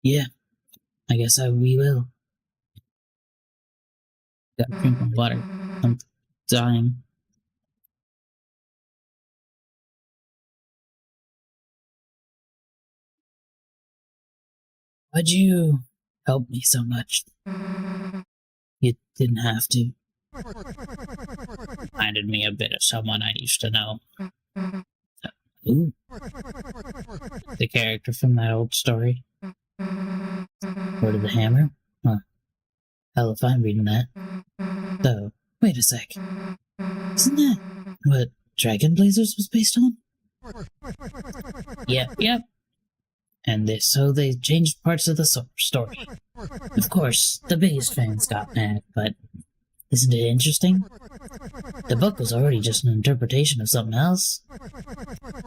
Yeah, I guess we will. Gotta drink my water. I'm dying. Why'd you help me so much? You didn't have to. Reminded me a bit of someone I used to know. Ooh. The character from that old story. Word of the Hammer? Huh. Hell if I'm reading that. So, wait a sec. Isn't that what Dragon Blazers was based on? Yep. And so they changed parts of the story. Of course, the biggest fans got mad, but isn't it interesting? The book was already just an interpretation of something else.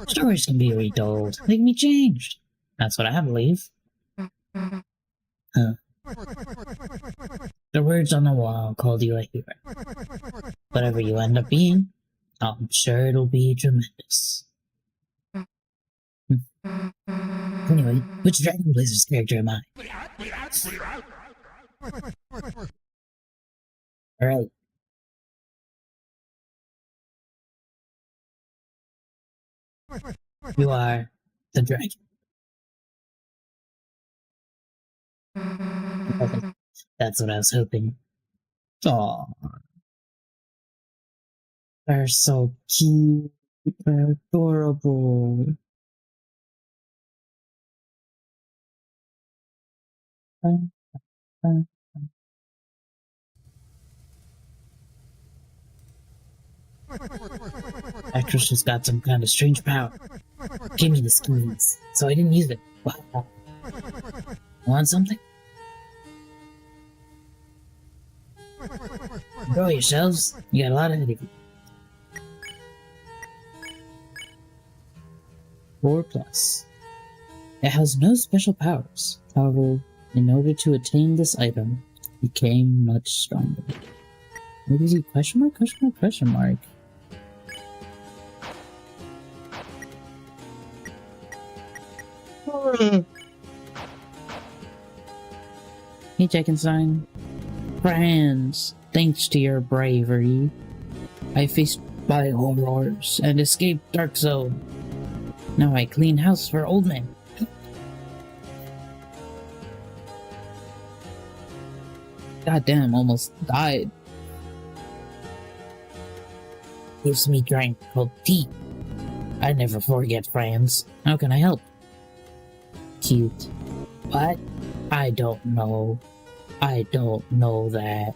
Stories can be retold, they can be changed. That's what I believe. Huh. The words on the wall called you a hero. Whatever you end up being, I'm sure it'll be tremendous. Anyway, which Dragon Blazers character am I? Alright. You are the dragon. That's what I was hoping. Aww. They're so cute. They're adorable. Actress has got some kind of strange power. Gave me the skills, so I didn't use it. Wow. Want something? Enjoy yourselves. You got a lot ahead of you. 4+. It has no special powers. However, in order to attain this item, it became much stronger. What is he? Question mark? Question mark? Question mark. Hey, Jackenstein. Friends, thanks to your bravery, I faced by horrors and escaped Dark Zone. Now I clean house for old men. Goddamn, almost died. Gives me drink called tea. I never forget friends. How can I help? Cute. What? I don't know. I don't know that.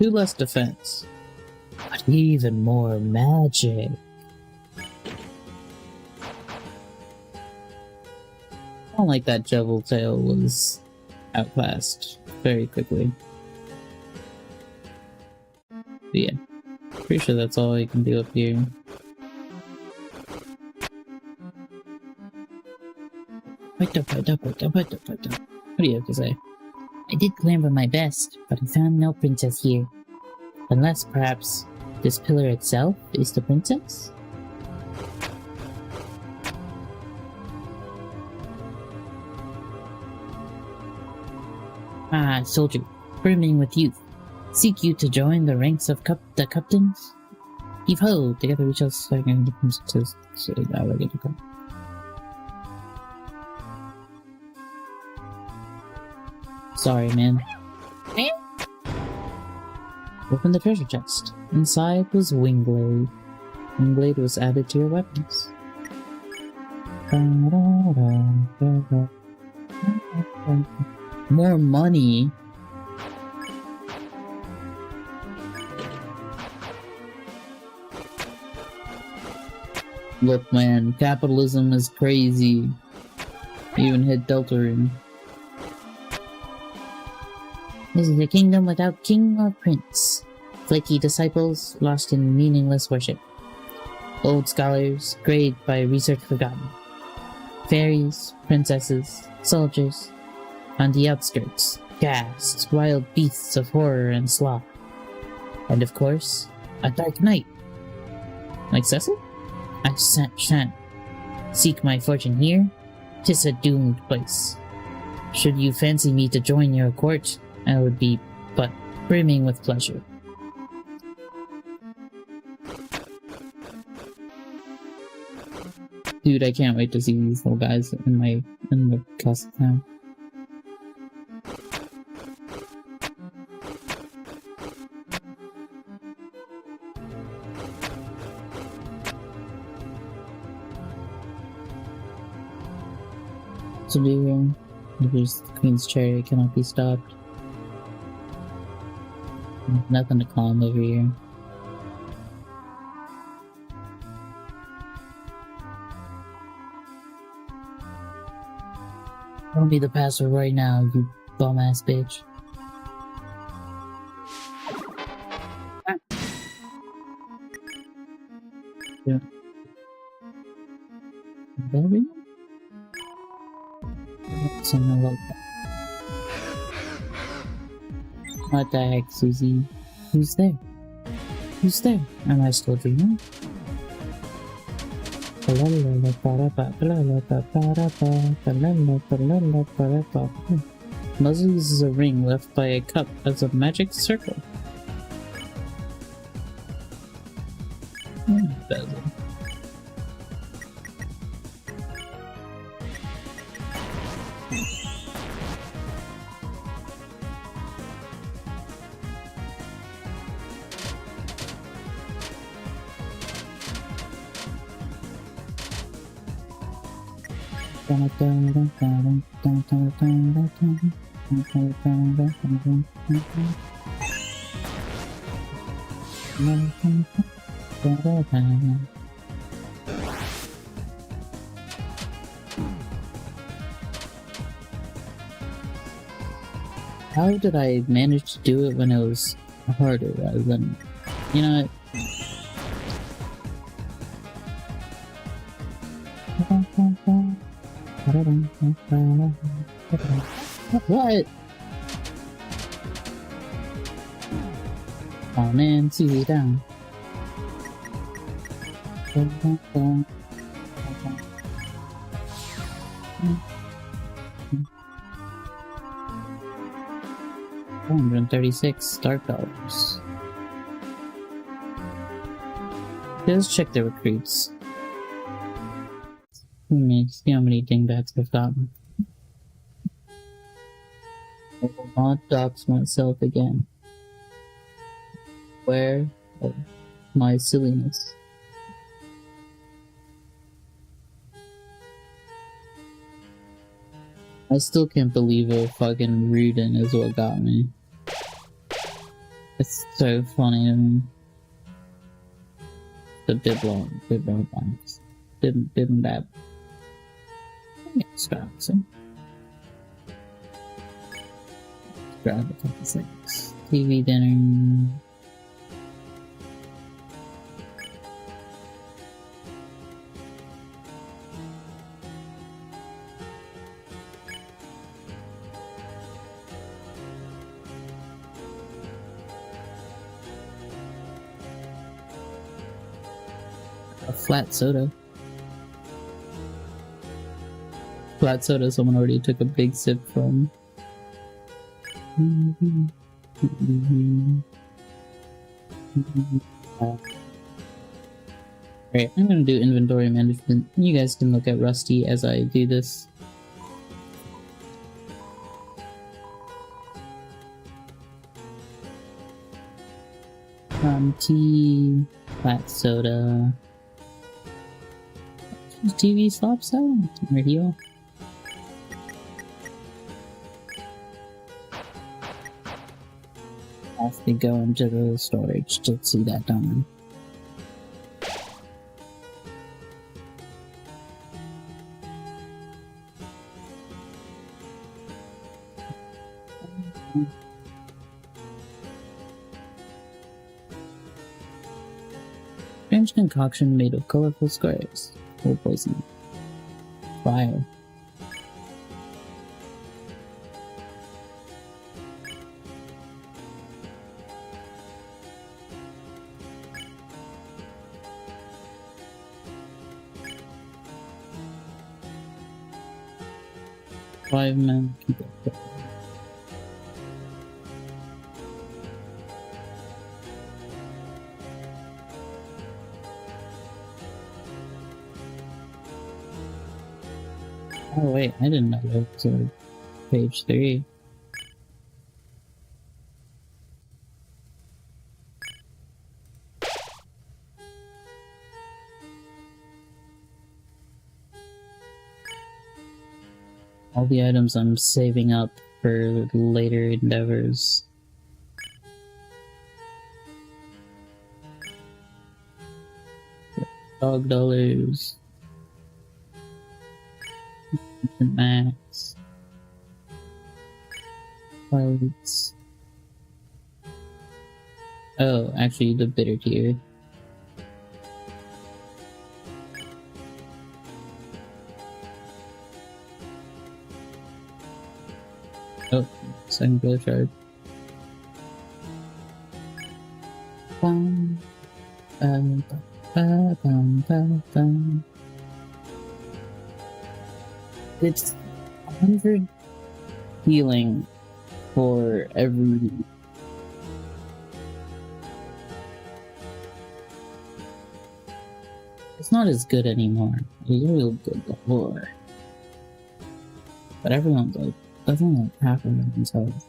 Two less defense. But even more magic. I don't like that Jevil Tail was outclassed very quickly. But yeah, pretty sure that's all you can do up here. What do you have to say? I did clamber my best, but I found no princess here. Unless, perhaps, this pillar itself is the princess? Ah, soldier, brimming with youth. Seek you to join the ranks of the captains? Heave ho! Together we shall strike and the princess. Sorry, man. Open the treasure chest. Inside was Wingblade. Wingblade was added to your weapons. More money? Look, man, capitalism is crazy. Even hit Deltarune. This is a kingdom without king or prince. Flaky disciples lost in meaningless worship. Old scholars grayed by research forgotten. Fairies, princesses, soldiers. On the outskirts, ghasts, wild beasts of horror and slaughter. And of course, a dark night. Like Cecil? I shan't seek my fortune here. 'Tis a doomed place. Should you fancy me to join your court, I would be but brimming with pleasure. Dude, I can't wait to see these little guys in the castle town. So do there's the Queen's Chariot cannot be stopped. Nothing to climb over here. Tell me the password right now, you bum-ass bitch. Yeah. Baby? Something like that. What the heck, Susie? Who's there? Who's there? Am I still dreaming? Muzzle uses a ring left by a cup as a magic circle. Bezel. How did I manage to do it when it was harder rather than, you know what? Oh man, Susie down. $436 Dark Dollars. Let's check the recruits. See how many dingbats I've gotten. I will not dox myself again. Where of my silliness? I still can't believe a fucking Rudin is what got me. It's so funny to me. The Biblo box. Didn't that. Extravagant. Grab a couple things. TV dinner. A flat soda. Flat soda someone already took a big sip from. Alright, I'm gonna do inventory management. You guys can look at Rusty as I do this. Tea, flat soda. TV slop cell? Radio. I have to go into the storage to see that done. Strange concoction made of colorful squares. Full poison. Fire. Five men keep it. Oh wait, I didn't know that was page 3. All the items I'm saving up for later endeavors. Dog dollars. Max. Lights. Oh, actually the bitter tier. Oh, second blow shard. Bum, bum, bum, bum, bum, bum. It's 100 healing for every. It's not as good anymore. It was real good before. But everyone's like, doesn't like half of themselves.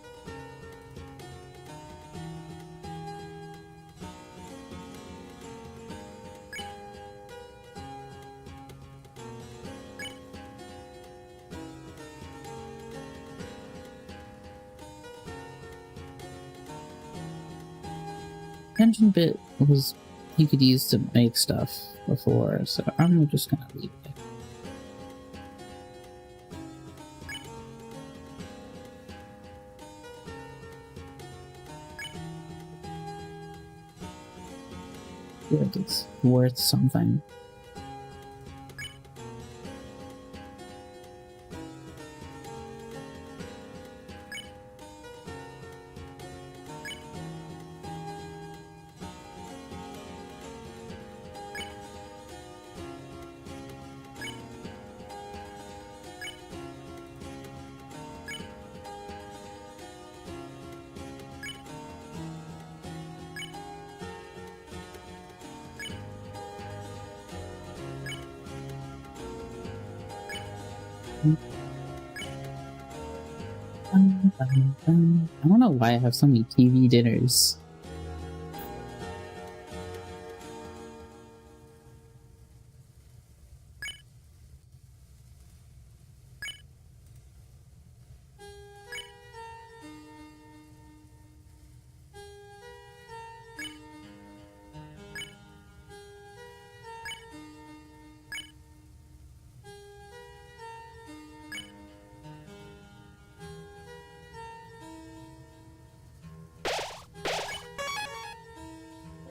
Pension bit was you could use to make stuff before, so I'm just gonna leave it. I feel like it's worth something. I don't know why I have so many TV dinners.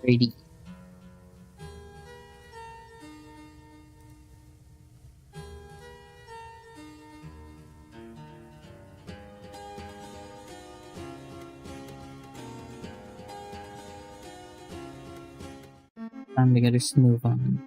Brady. Time to get a move on.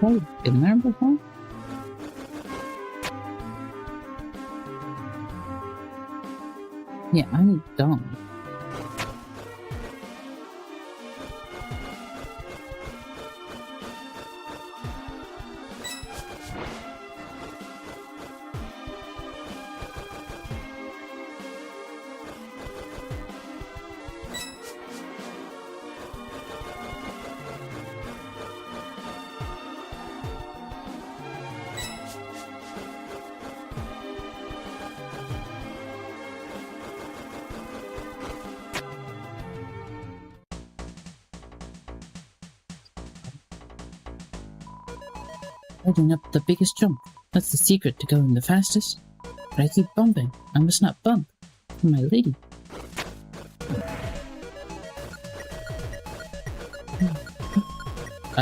Oh, been there before? Yeah, I don't. Holding up the biggest jump. That's the secret to going the fastest. But I keep bumping. I must not bump. For my lady.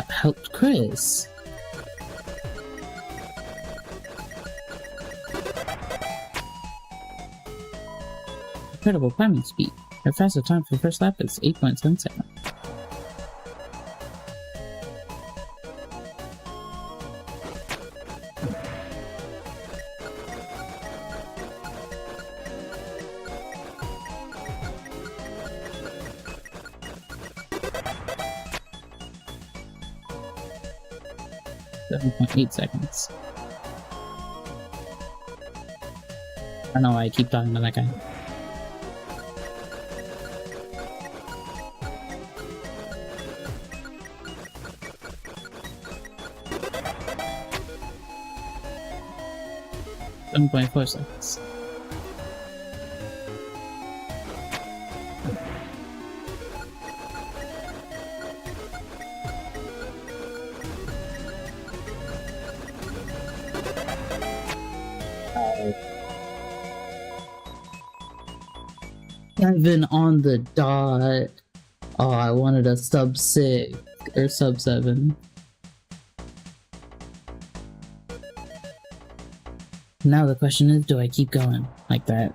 Helped Chris. Incredible climbing speed. Her fastest time for the first lap is 8.7 seconds. .8 seconds. I don't know why I keep talking to that guy. .4 seconds. Seven on the dot. Oh, I wanted a sub 6 or sub 7. Now the question is, do I keep going like that?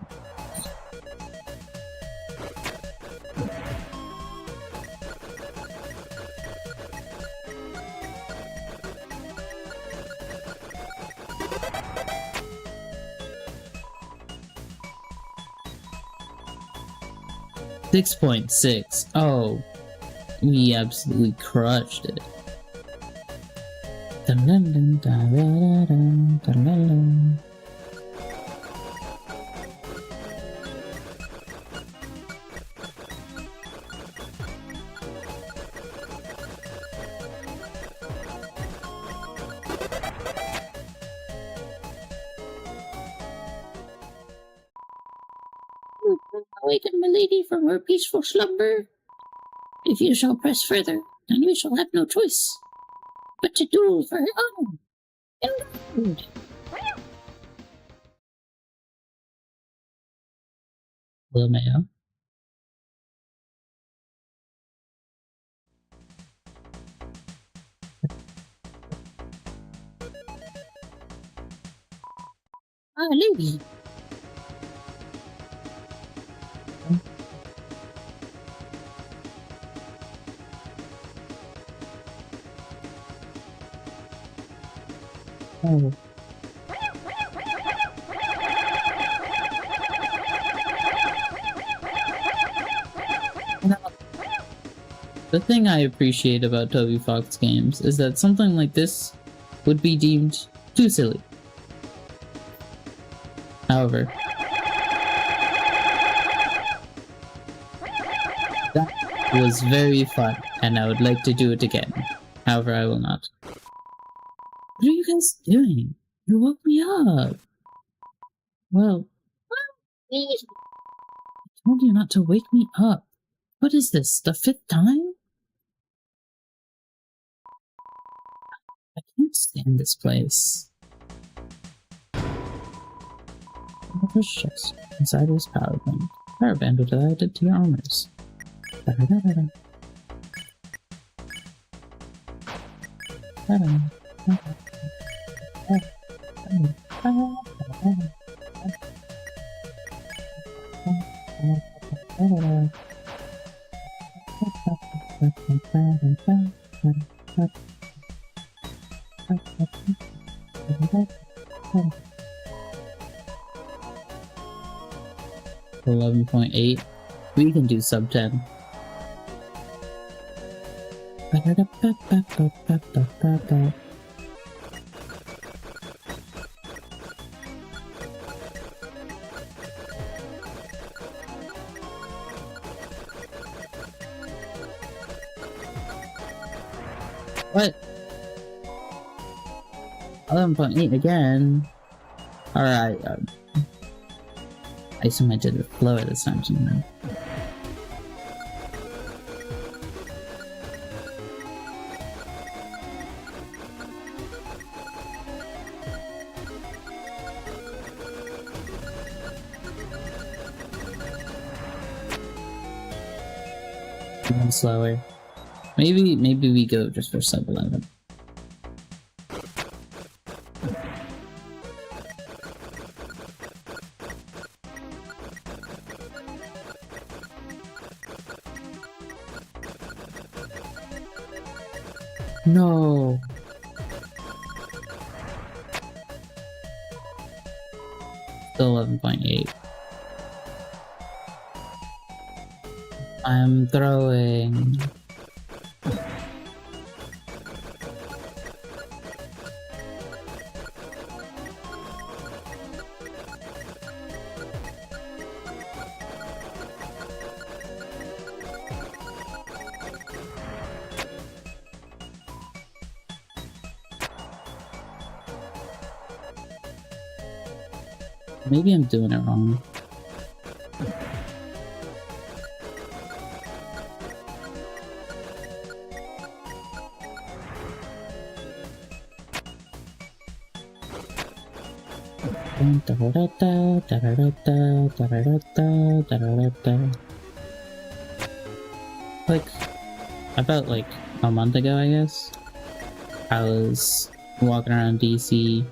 .6. Oh, we absolutely crushed it. Dun, dun, dun, dun, dun, dun, dun, dun, dun. Awaken my lady from her peaceful slumber. If you shall press further, then we shall have no choice. but to duel for honor and gold. LeMayo. Ah, lady. Oh. The thing I appreciate about Toby Fox games is that something like this would be deemed too silly. However, that was very fun, and I would like to do it again. However, I will not. What are you guys doing? You woke me up! Well, I told you not to wake me up. What is this, the 5th time? I can't stand this place. First chest. Inside was power band. Power band was added to your armors. Da-da-da-da-da. $11.8. We can do sub 10. What? 11.8 again. Alright, I assume I did it lower this time, somehow. Even slower. Maybe we go just for sub 11. No. Still 11.8. I'm throwing. Maybe I'm doing it wrong. Like, about like a month ago, I guess, I was walking around DC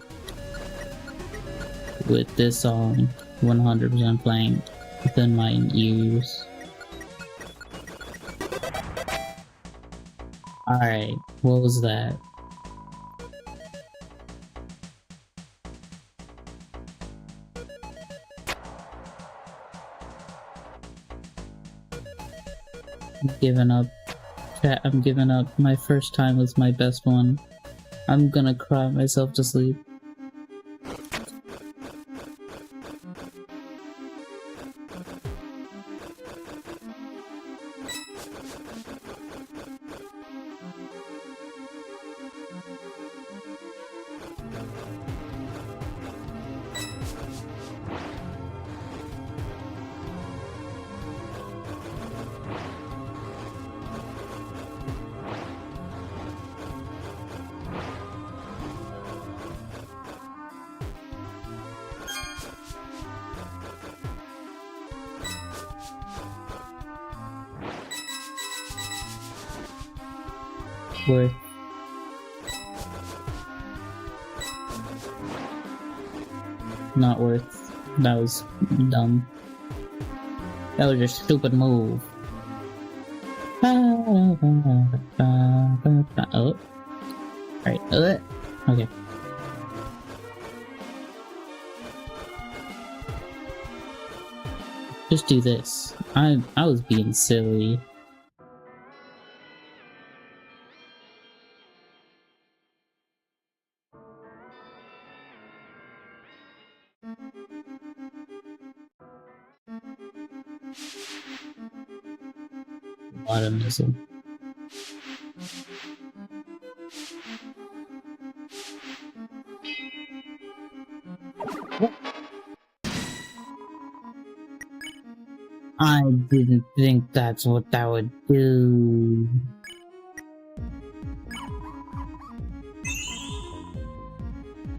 with this song 100% playing within my ears. Alright, what was that? I'm giving up. Chat, I'm giving up. My first time was my best one. I'm gonna cry myself to sleep. Worth. Not worth. That was dumb. That was a stupid move. Oh. Right. Okay. Just do this. I was being silly. Modernism. I didn't think that's what that would do.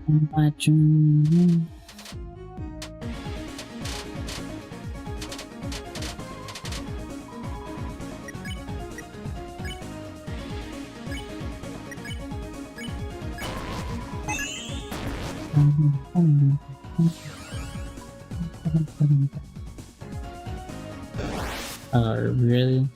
My dream. Really?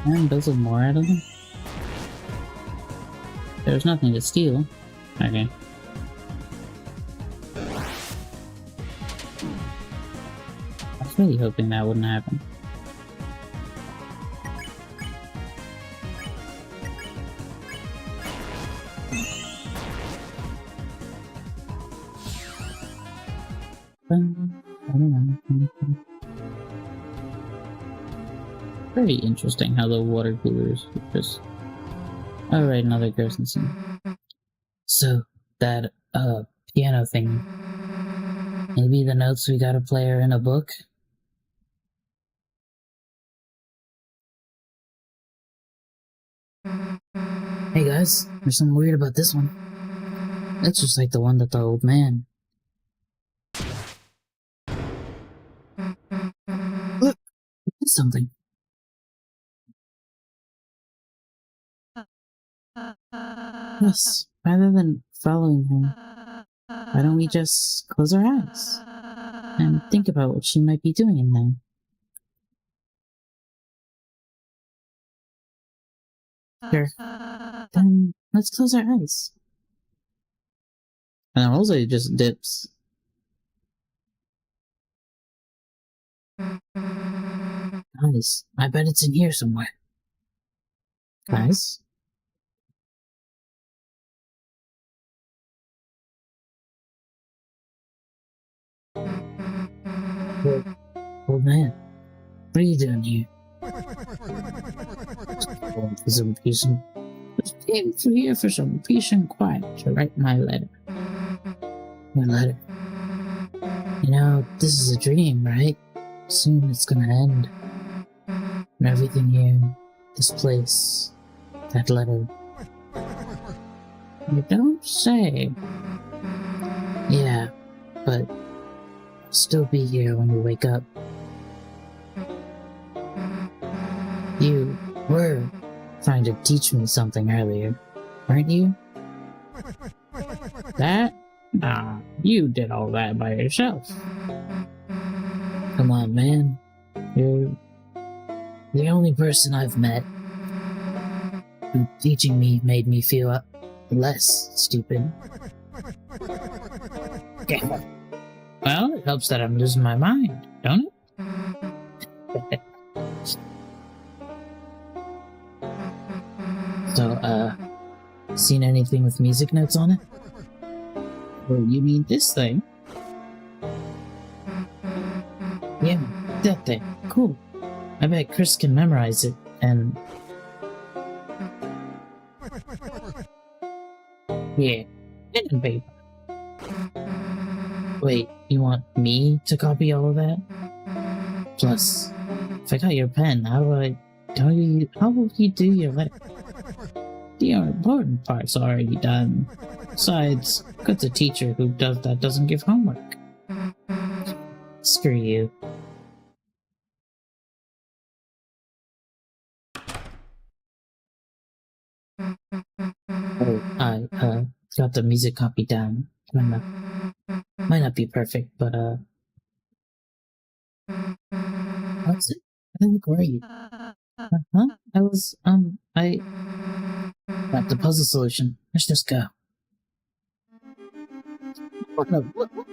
And those are more out of them? There's nothing to steal. Okay. I was really hoping that wouldn't happen. Very interesting how the water coolers just... Alright, another Gerson scene. So, that, piano thing. Maybe the notes we gotta play are in a book? Hey guys, there's something weird about this one. It's just like the one that the old man... Look! It did something. Yes, rather than following her, why don't we just close our eyes and think about what she might be doing in there? Sure. Then let's close our eyes. And also just dips. Guys, I bet it's in here somewhere. Guys? Old man, what are you doing here? Just came through here for some peace and quiet to write my letter. My letter. You know, this is a dream, right? Soon it's gonna end. And everything here, this place, that letter. You don't say. Yeah, but I'll still be here when you wake up. You were trying to teach me something earlier, weren't you? That? Nah, you did all that by yourself. Come on, man. You're the only person I've met who teaching me made me feel less stupid. Yeah. Well, it helps that I'm losing my mind, don't it? So, seen anything with music notes on it? Oh, you mean this thing? Yeah, that thing. Cool. I bet Chris can memorize it, and... Yeah, pen and paper. Wait, you want me to copy all of that? Plus, if I got your pen, how will you do your letter? The important part's already done. Besides, got a teacher who does that doesn't give homework. Screw you. got the music copy down. Might not be perfect, but what's it? I think where are you? Huh? I got the puzzle solution. Let's just go. What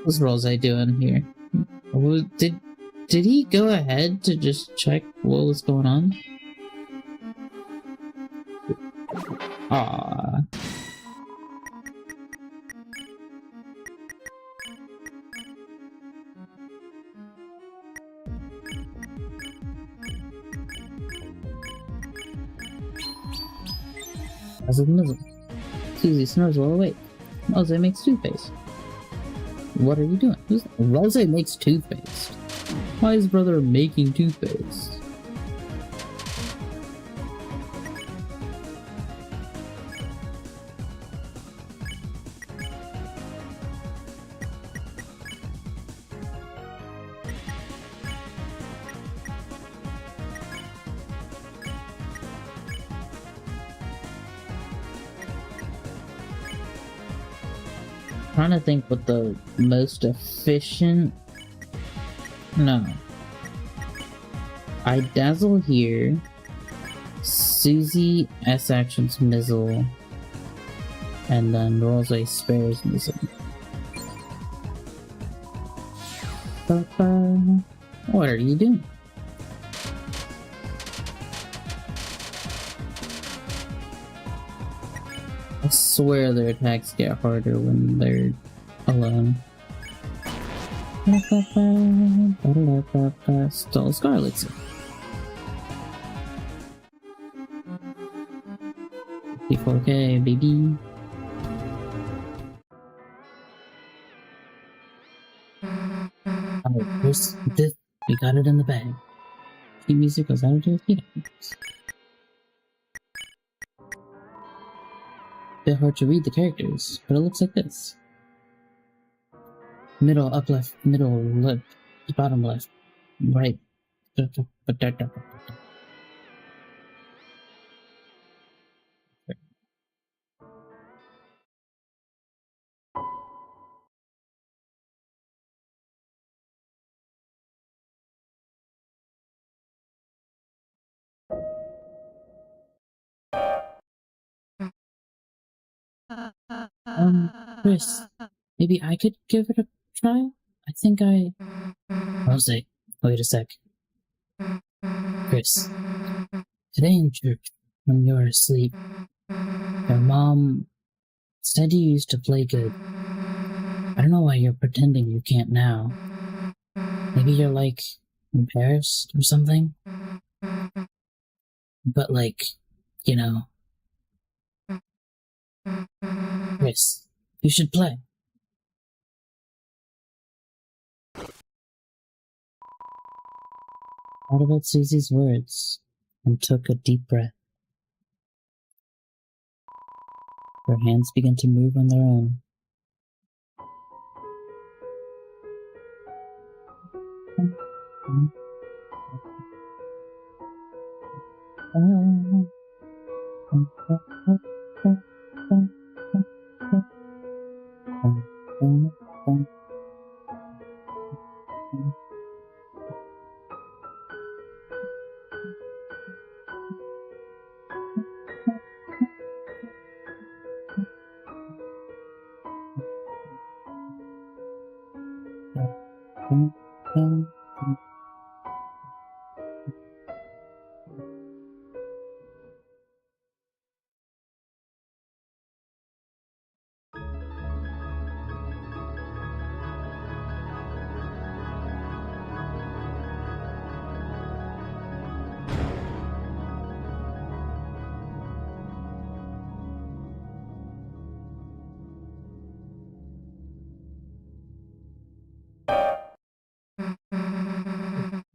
was Rose doing here? Did he go ahead to just check what was going on? Ah. As a mizzle. Susie snores while awake. Rose makes toothpaste. What are you doing? Rose makes toothpaste. Why is brother making toothpaste? Trying to think what the most efficient. No. I dazzle here. Susie S actions Mizzle. And then Rose spares Mizzle. What are you doing? I swear their attacks get harder when they're alone. Stole Scarlet's. 54K, baby. Alright, here's this. We got it in the bag. Key music goes out to the key. Bit hard to read the characters, but it looks like this. Middle, up left, middle, left, bottom left, right. Chris, maybe I could give it a try? I think Rose, wait a sec. Chris, today in church, when you were asleep, your mom said you used to play good. I don't know why you're pretending you can't now. Maybe you're like embarrassed or something? But like, you know. Chris, you should play. Thought about Susie's words and took a deep breath. Her hands began to move on their own.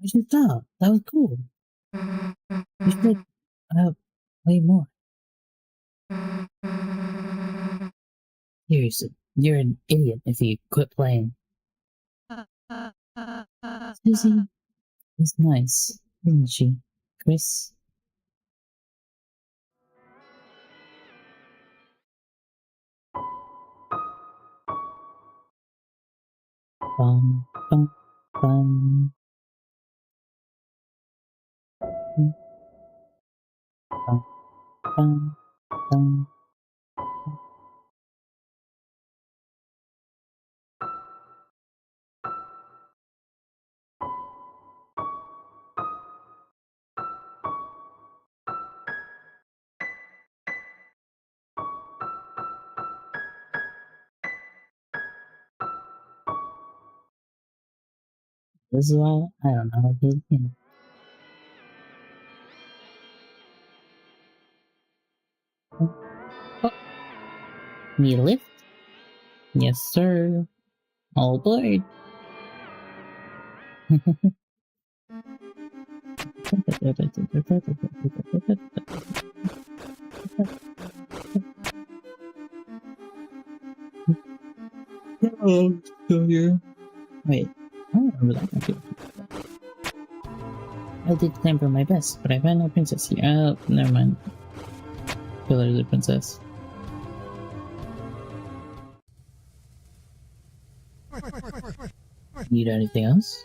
You should stop. That was cool. You should play more. Seriously, you're an idiot if you quit playing. Susie is nice, isn't she, Chris? Bum, bum, bum. Bum, bum, bum. This is why I don't know if you can. Oh, need a lift? Yes, sir. All aboard. Oh, still here. Wait, I don't remember that computer. I did climb for my best, but I found no princess here. Oh, never mind. Feel there's a princess. Need anything else?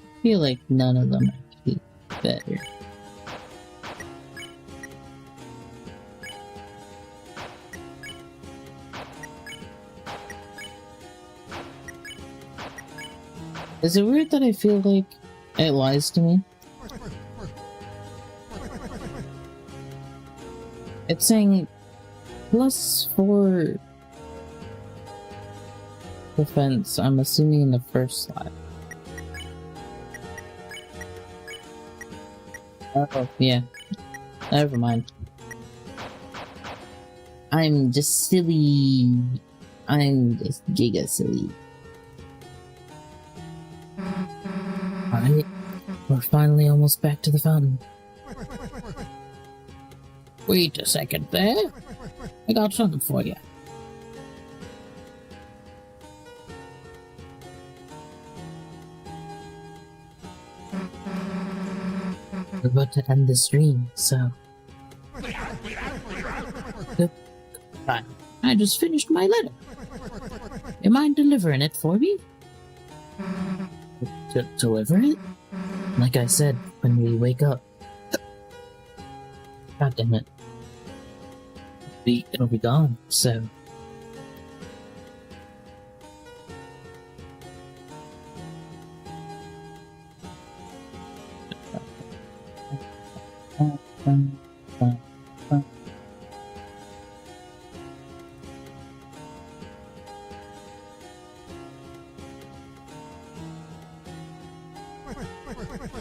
I feel like none of them actually better. Is it weird that I feel like it lies to me? It's saying +4 defense, I'm assuming in the first slot. Oh, yeah. Never mind. I'm just silly. I'm just giga silly. Alright, we're finally almost back to the fountain. Wait a second there. I got something for you. We're about to end the stream, so... Fine. I just finished my letter. You mind delivering it for me? Deliver it? Like I said, when we wake up. God damn it. It'll be gone, so...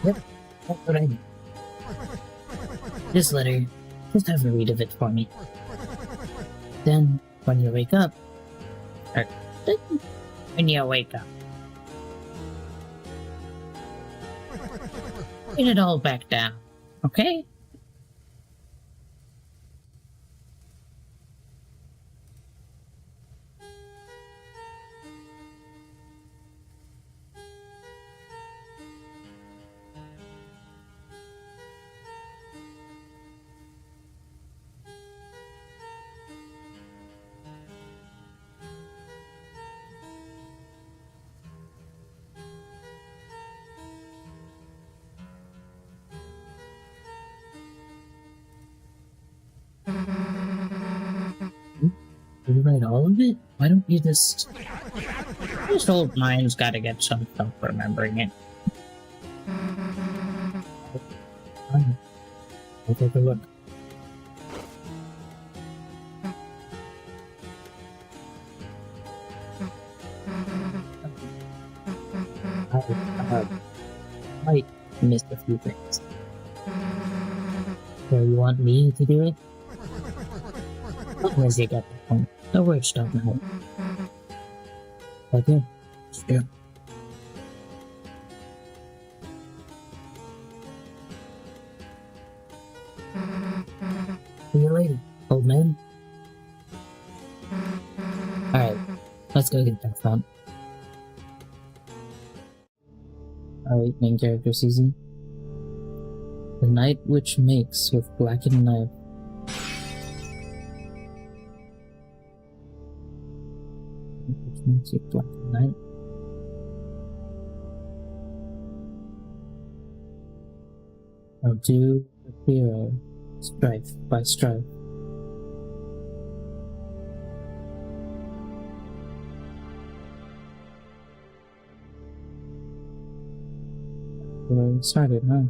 Yep, that's what I need. This letter, just have a read of it for me. Then, when you wake up, when you wake up, get it all back down, okay? Did you write all of it? Why don't you just... This old mind's gotta get some help remembering it. Fine. I'll take a look. I might miss a few things. So you want me to do it? Where's you got the point? The words don't matter. Okay, sure. Let's go get that fun. Alright, main character Susie. The night which makes with blackened knife. Which makes with blackened knife. I'll do the hero, strife by strife. Where we started, huh?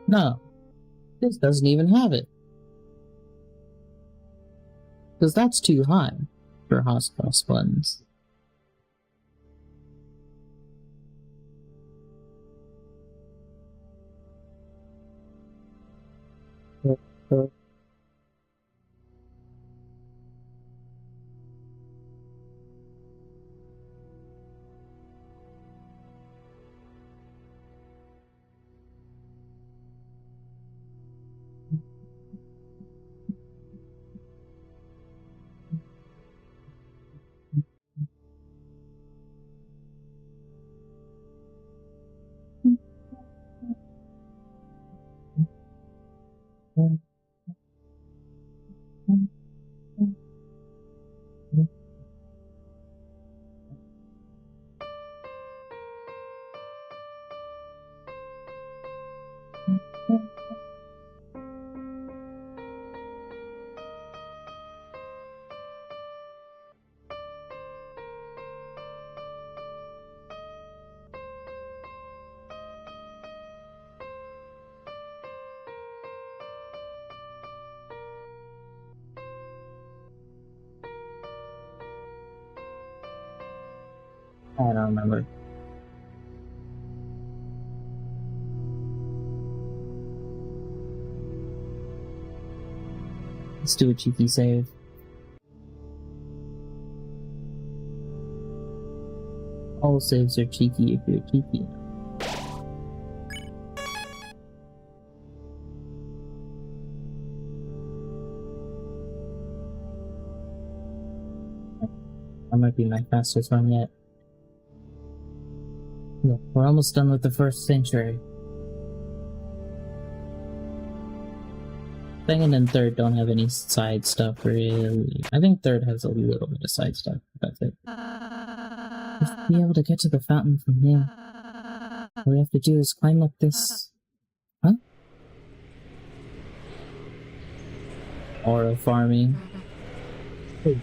No, this doesn't even have it. Because that's too high for hospital buttons. I don't remember. Let's do a cheeky save. All saves are cheeky if you're cheeky. That might be my fastest run yet. Look, we're almost done with the first century. Second and third don't have any side stuff really. I think third has a little bit of side stuff. That's it. Just be able to get to the fountain from there. All we have to do is climb up this. Huh? Aura farming. Hey.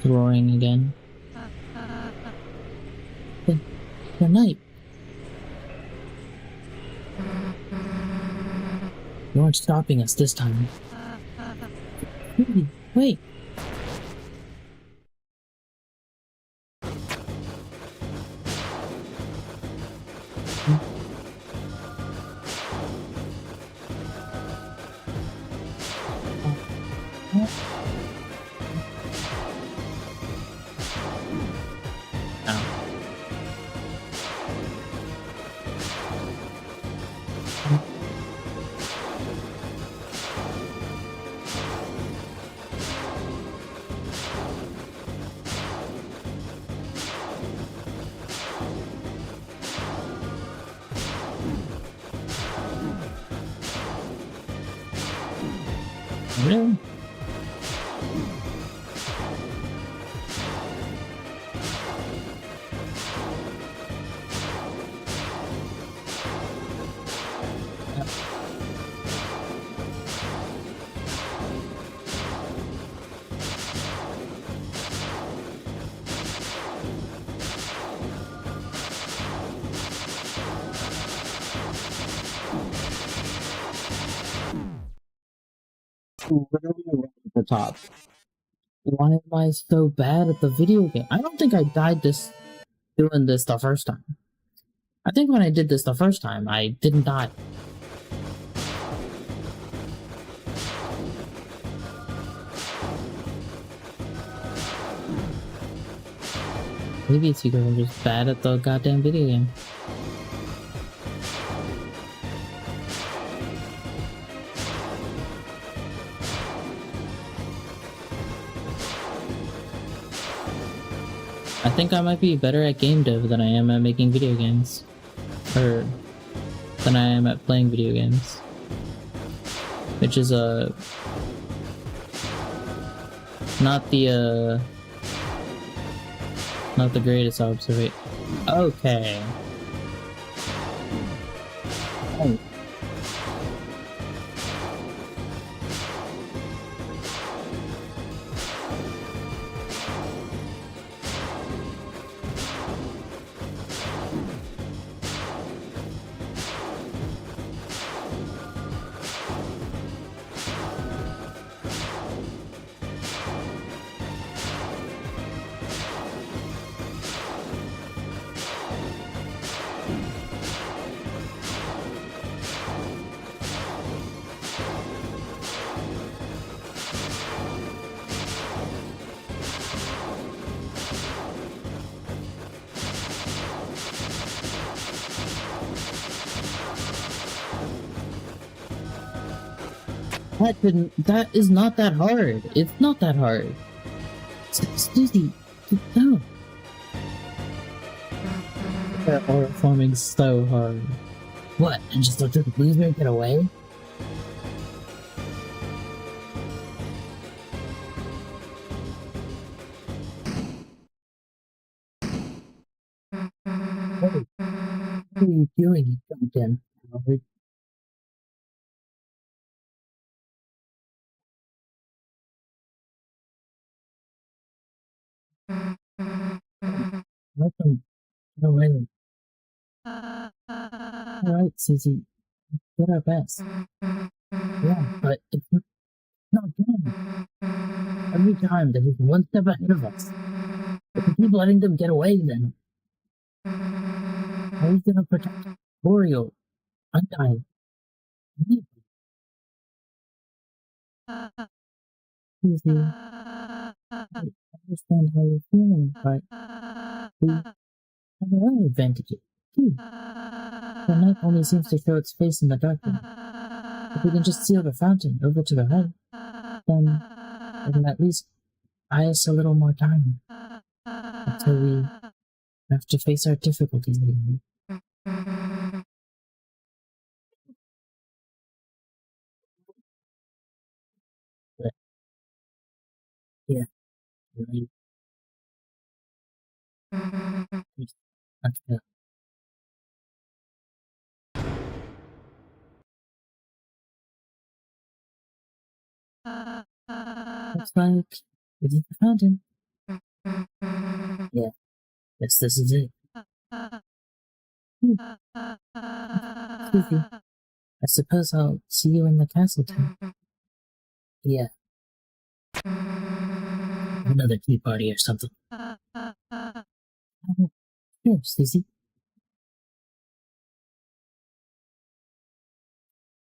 Roaring again. The night. You aren't stopping us this time. Wait. Really? Literally right at the top. Why am I so bad at the video game? I don't think I died doing this the first time. I think when I did this the first time, I didn't die. Maybe it's because I'm just bad at the goddamn video game. I think I might be better at game dev than I am at making video games. Or than I am at playing video games. Which is not the greatest observation. Okay. Oh. That is not that hard. It's not that hard. Susie, no. That horror farming so hard. What? And just let the Sleebier get away? Hey, what are you doing, you goddamn coward? Let them get away. Alright, Susie, we did our best. Yeah, but it's not good. Every time they're just one step ahead of us. If we keep letting them get away, then how are we gonna protect Oriole, Undyne, me? Susie, I understand how you're feeling, but we have our own advantages, too. The night only seems to show its face in the darkness. If we can just seal the fountain over to the right, then it can at least buy us a little more time until we have to face our difficulties again. But, yeah, you're right. Let's go. Looks like it is the fountain. Yeah, yes, this is it. Susie, I suppose I'll see you in the castle too. Yeah. Another tea party or something. Sure, Susie.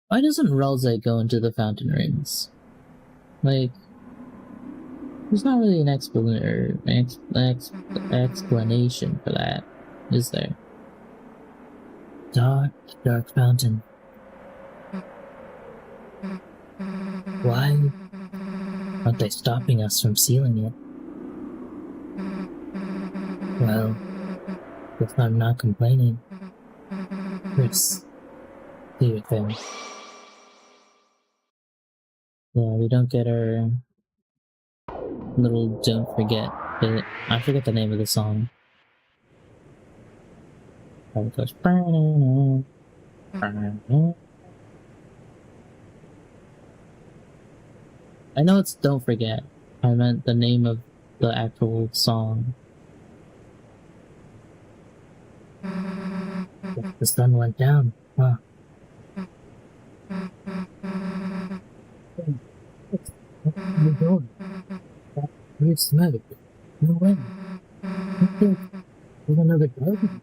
Why doesn't Ralze go into the fountain rings? Like, there's not really an explanation for that, is there? Dark, dark fountain. Why aren't they stopping us from sealing it? Well, guess I'm not complaining. Chris, do your thing. Yeah, we don't get our little don't forget bit. I forget the name of the song. It goes. I know it's Don't Forget. I meant the name of the actual song. The sun went down, huh? Open the door. That weird smoke. No way. What the? There's another garden.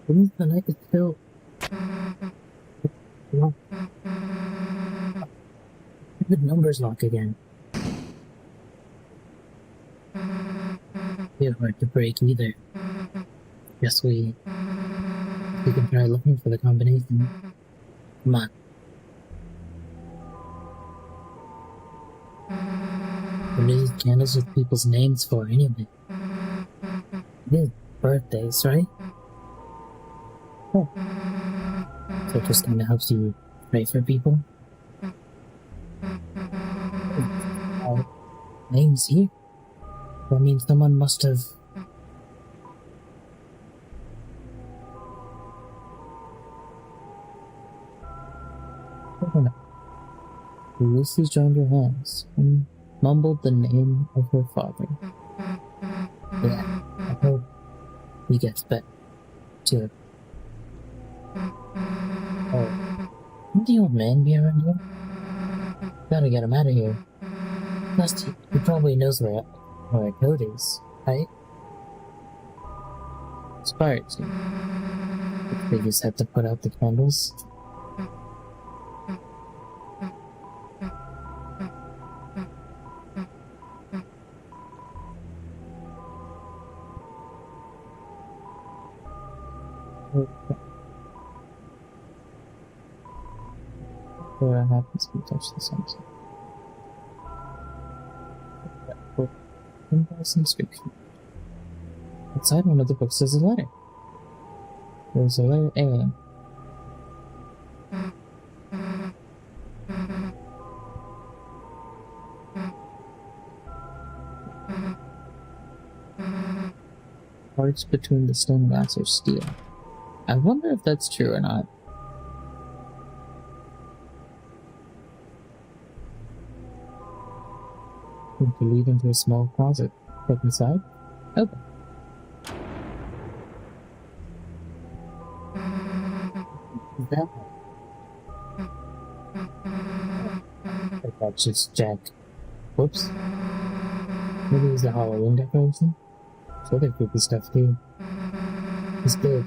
Beneath the night is still locked. The numbers lock again. They're hard to break either. Guess we can try looking for the combination. Come on. What are these candles with people's names for anyway? It is birthdays, right? Oh. So it just kinda helps you pray for people? Names here? That means someone must have... Lucy joined her hands and mumbled the name of her father. Yeah, I hope he gets better, too. Oh, won't the old man be around here? Gotta get him out of here. Plus, he probably knows where our code is, right? Inspired you. They just had to put out the candles. What happens if we touch the sunset? Invoice inscription. Inside one of the books is a letter. There's a letter A. Parts between the stone glass are steel. I wonder if that's true or not. To lead into a small closet. Click inside. Open. That I thought just Jack. Whoops. Maybe it's a Halloween decoration? It's other creepy stuff too. He's big.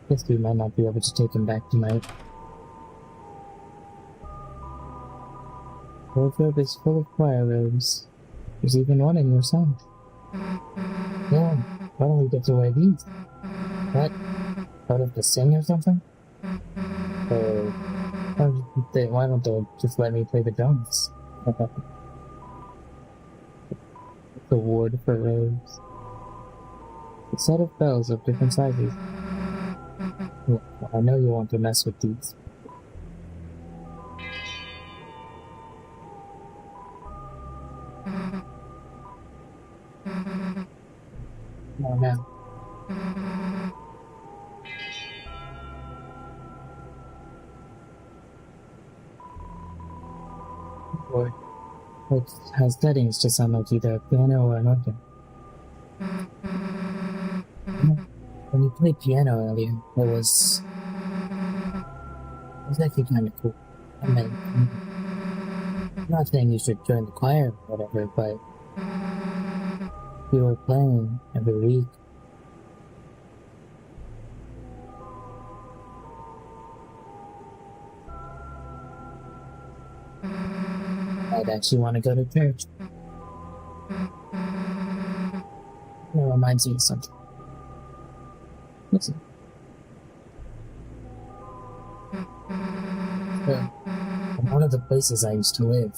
Guess we might not be able to take him back tonight. The wardrobe is full of choir robes. There's even one in your song. Yeah, why don't we get to wear these? What? Don't have to sing or something? Or why don't they just let me play the drums? The ward for robes. A set of bells of different sizes. Well, I know you want to mess with these. Oh no. Or it has settings to sound like either a piano or an organ. When you played piano earlier, it was actually kind of cool. I mean, I'm not saying you should join the choir or whatever, but you were playing every week. I'd actually want to go to church. It reminds me of something. Listen. So, in one of the places I used to live,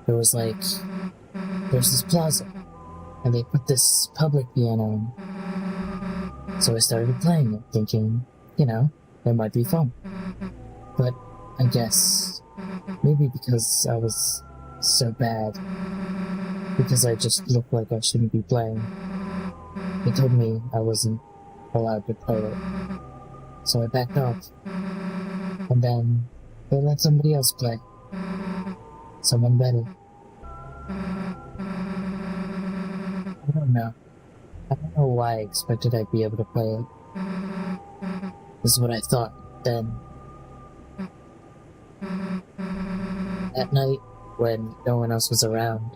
there's this plaza, and they put this public piano in. So I started playing it, thinking, it might be fun. But I guess maybe because I was so bad, because I just looked like I shouldn't be playing, they told me I wasn't allowed to play it. So I backed off. And then they let somebody else play. Someone better. I don't know. I don't know why I expected I'd be able to play it. This is what I thought then. At night, when no one else was around,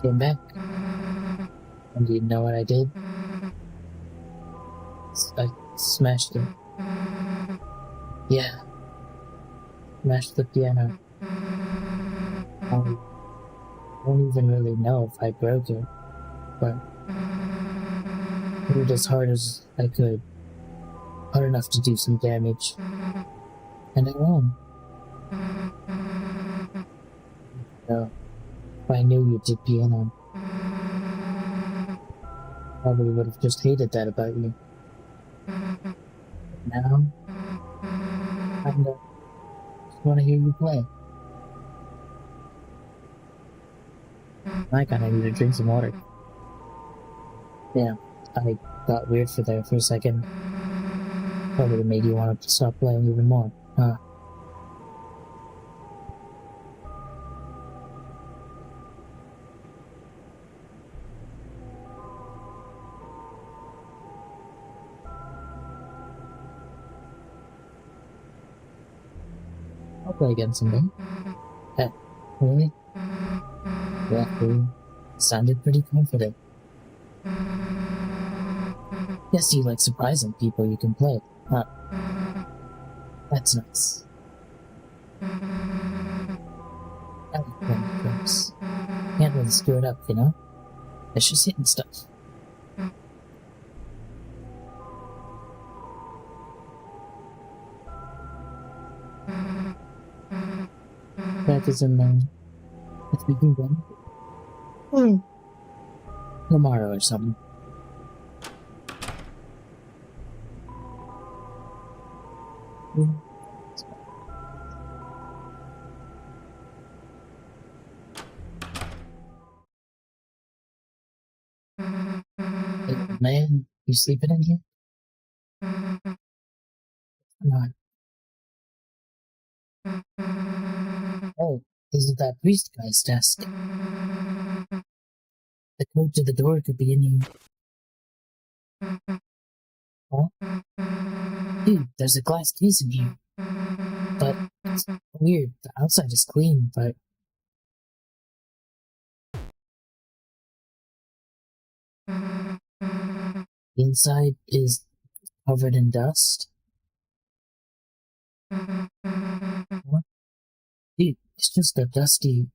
came back. And do you know what I did? I smashed it. Yeah. Smashed the piano. I don't even really know if I broke it, but I hit it as hard as I could. Hard enough to do some damage. And I won. No. If I knew you did piano, I probably would have just hated that about you. But now, I just want to hear you play. I kinda need to drink some water. Yeah, I got weird for a second. Probably made you want to stop playing even more, huh? I'll play again someday. Hey, really? Yeah, you sounded pretty confident. Guess you like surprising people you can play, huh? That's nice. I like playing tricks. Can't really screw it up, you know? It's just hitting stuff. Practice in if we can go. Tomorrow or something. Hey, man, you sleeping in here? Come on. Oh, this is that priest guy's desk. The code to the door could be in here. Huh? Dude, there's a glass case in here. But it's weird. The outside is clean, but the inside is covered in dust. What? Dude, it's just a dusty.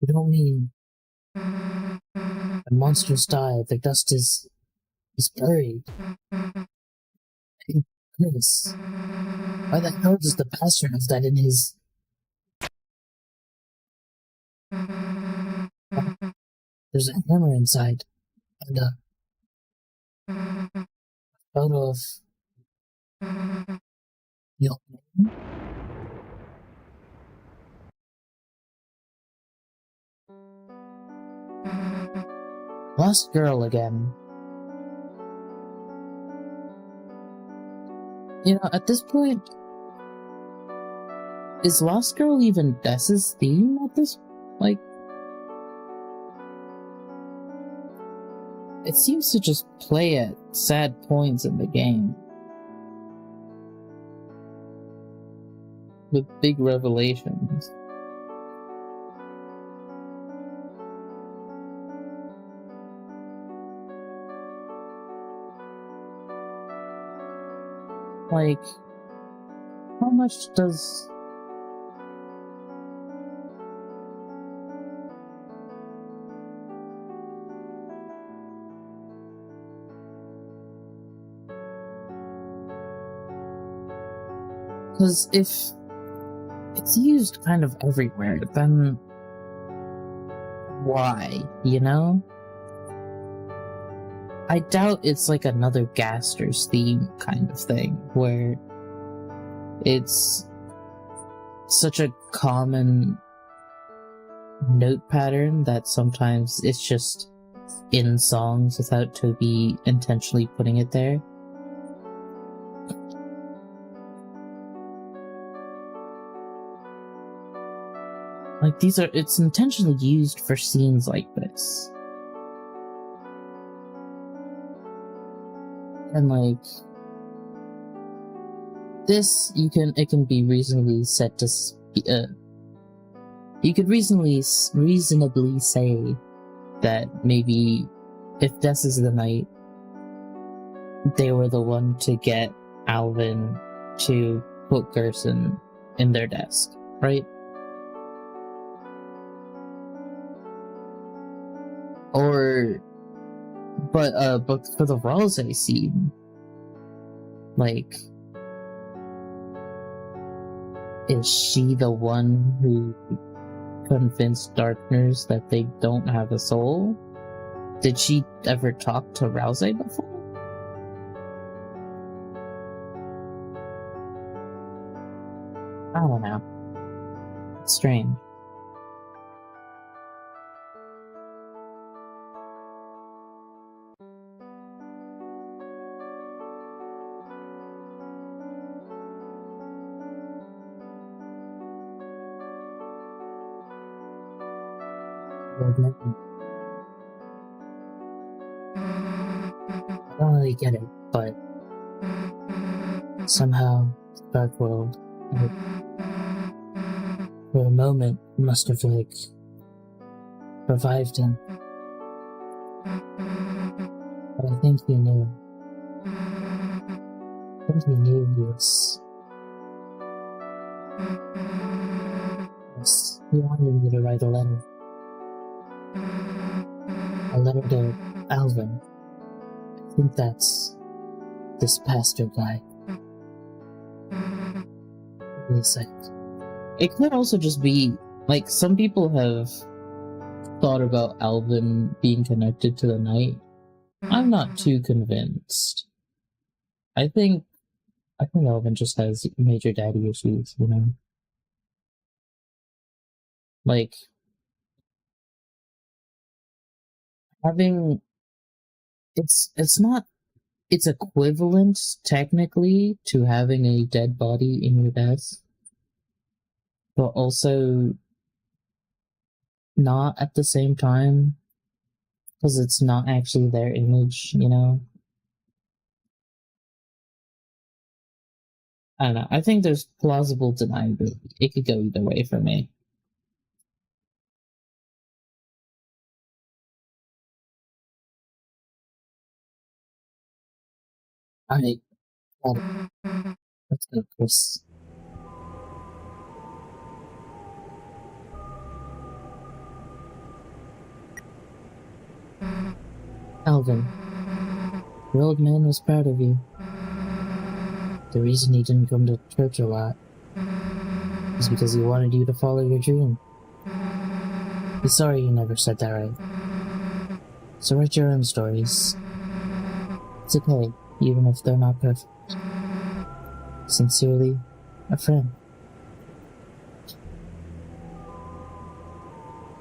You don't mean when monsters die, the dust is buried. Hey, Chris, why the hell does the pastor have that in his... There's a hammer inside, and a photo of the old man. Lost girl again. You know, at this point, is Lost Girl even Dess's theme at this? Like, it seems to just play at sad points in the game. With big revelations. Like, how much does... Because if it's used kind of everywhere, then why, you know? I doubt it's like another Gaster's theme kind of thing, where it's such a common note pattern that sometimes it's just in songs without Toby intentionally putting it there. Like, it's intentionally used for scenes like this. And like, This it can be reasonably set to you could reasonably say that maybe if this is the night, they were the one to get Alvin to put Gerson in their desk, right? But for the Rose scene, like, is she the one who convinced Darkness that they don't have a soul? Did she ever talk to Rouse before? I don't know. It's strange. I don't really get it, but somehow Dark World, for a moment, must have like revived him. But I think he knew. I think he knew he was. Yes, he wanted me to write a letter. A letter to Alvin. I think that's this pastor guy. Give me a sec. It could also just be, like, some people have thought about Alvin being connected to the night. I'm not too convinced. I think Alvin just has major daddy issues, you know? Like, having... It's not... It's equivalent, technically, to having a dead body in your desk. But also not at the same time, because it's not actually their image, you know? I don't know. I think there's plausible deniability. It could go either way for me. Alright. Let's go, Chris. Alvin, your old man was proud of you. The reason he didn't come to church a lot is because he wanted you to follow your dream. He's sorry you never said that right. So write your own stories. It's okay, even if they're not perfect. Sincerely, a friend.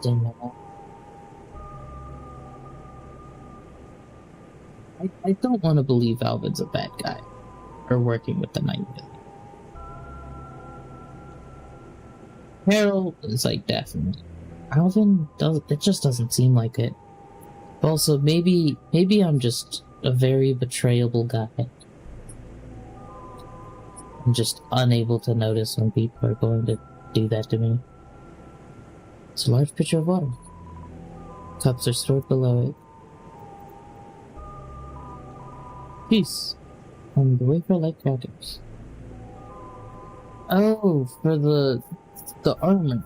Didn't know that. I don't want to believe Alvin's a bad guy, or working with the Night Villain. Harold is like definitely. Alvin it just doesn't seem like it. Also, maybe I'm just a very betrayable guy. I'm just unable to notice when people are going to do that to me. It's a large pitcher of water. Cups are stored below it. Peace. And the wafer like crackers. Oh, for the armor.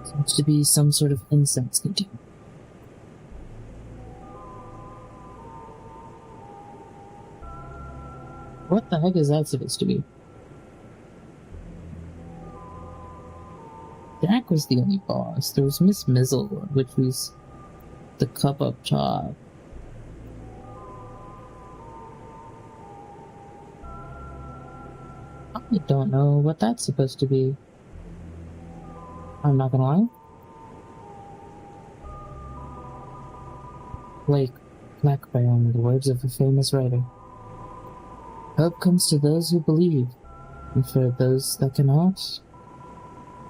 Seems to be some sort of incense container. What the heck is that supposed to be? Jack was the only boss. There was Miss Mizzle, which was the cup up top. I don't know what that's supposed to be. I'm not gonna lie. Like Blackburn, in the words of a famous writer. Hope comes to those who believe, and for those that cannot,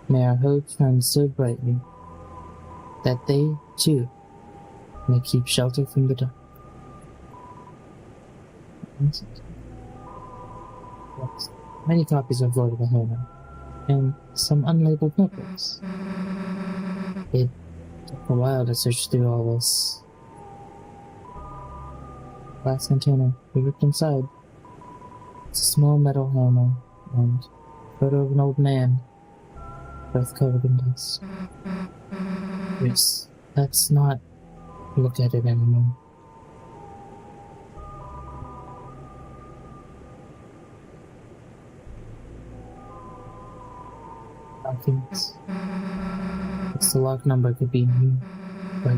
may our hope shine so brightly that they, too, may keep shelter from the dark. Yes. Many copies of Lord of the Hammer, and some unlabeled notebooks. It took a while to search through all this. Glass container, we looked inside. It's a small metal hammer, and a photo of an old man, both covered in dust. Let's not look at it anymore. I think it's the lock number could be in here, but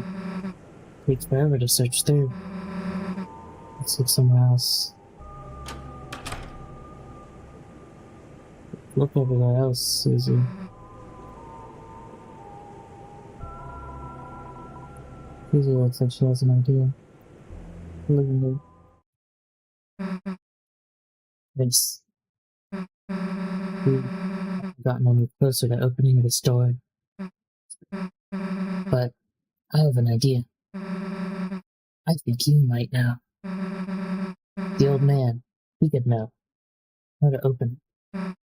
it takes forever to search through. Let's look somewhere else. Look everywhere else, Susie. Susie looks like she has an idea. Look at this. We've gotten any closer to opening this door, but I have an idea. I think you might know. The old man, he could know how to open it.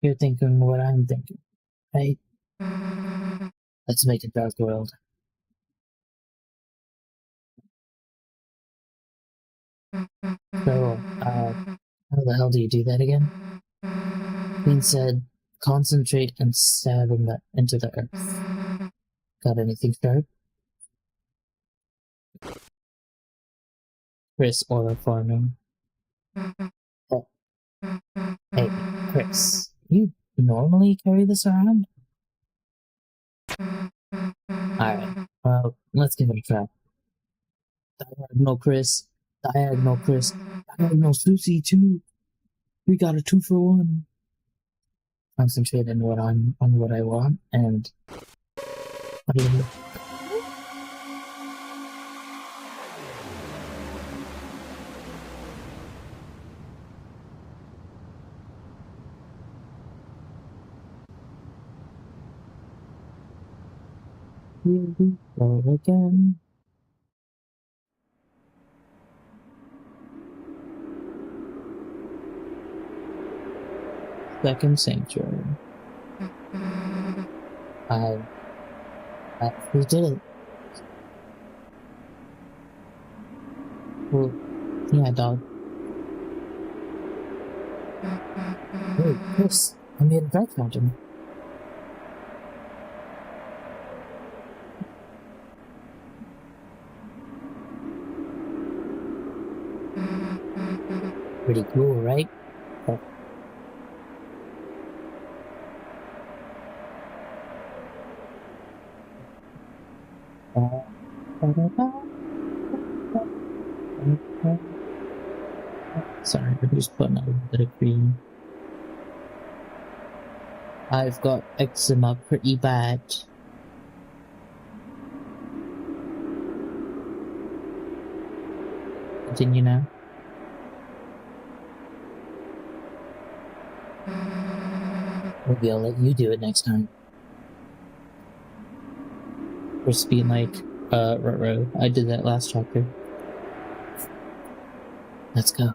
You're thinking what I'm thinking, right? Let's make a dark world. So, how the hell do you do that again? Queen said, concentrate and stab into the earth. Got anything sharp? Chris, oil farming. Oh. Hey, Chris, you normally carry this around? Alright, well, let's give it a try. Diagonal Chris, Diagonal Chris, Diagonal Susie too. We got a 2-for-1. Concentrate on what I want, and what do you do? Here we go again. Second sanctuary. We did it. Well, yeah, dog. Hey, Chris, I made a dark fountain. Pretty cool, right? Sorry, I'm just putting a little bit of green. I've got eczema pretty bad. Continue now. Maybe I'll let you do it next time. Chris being like, ruh-roh, I did that last chapter. Let's go.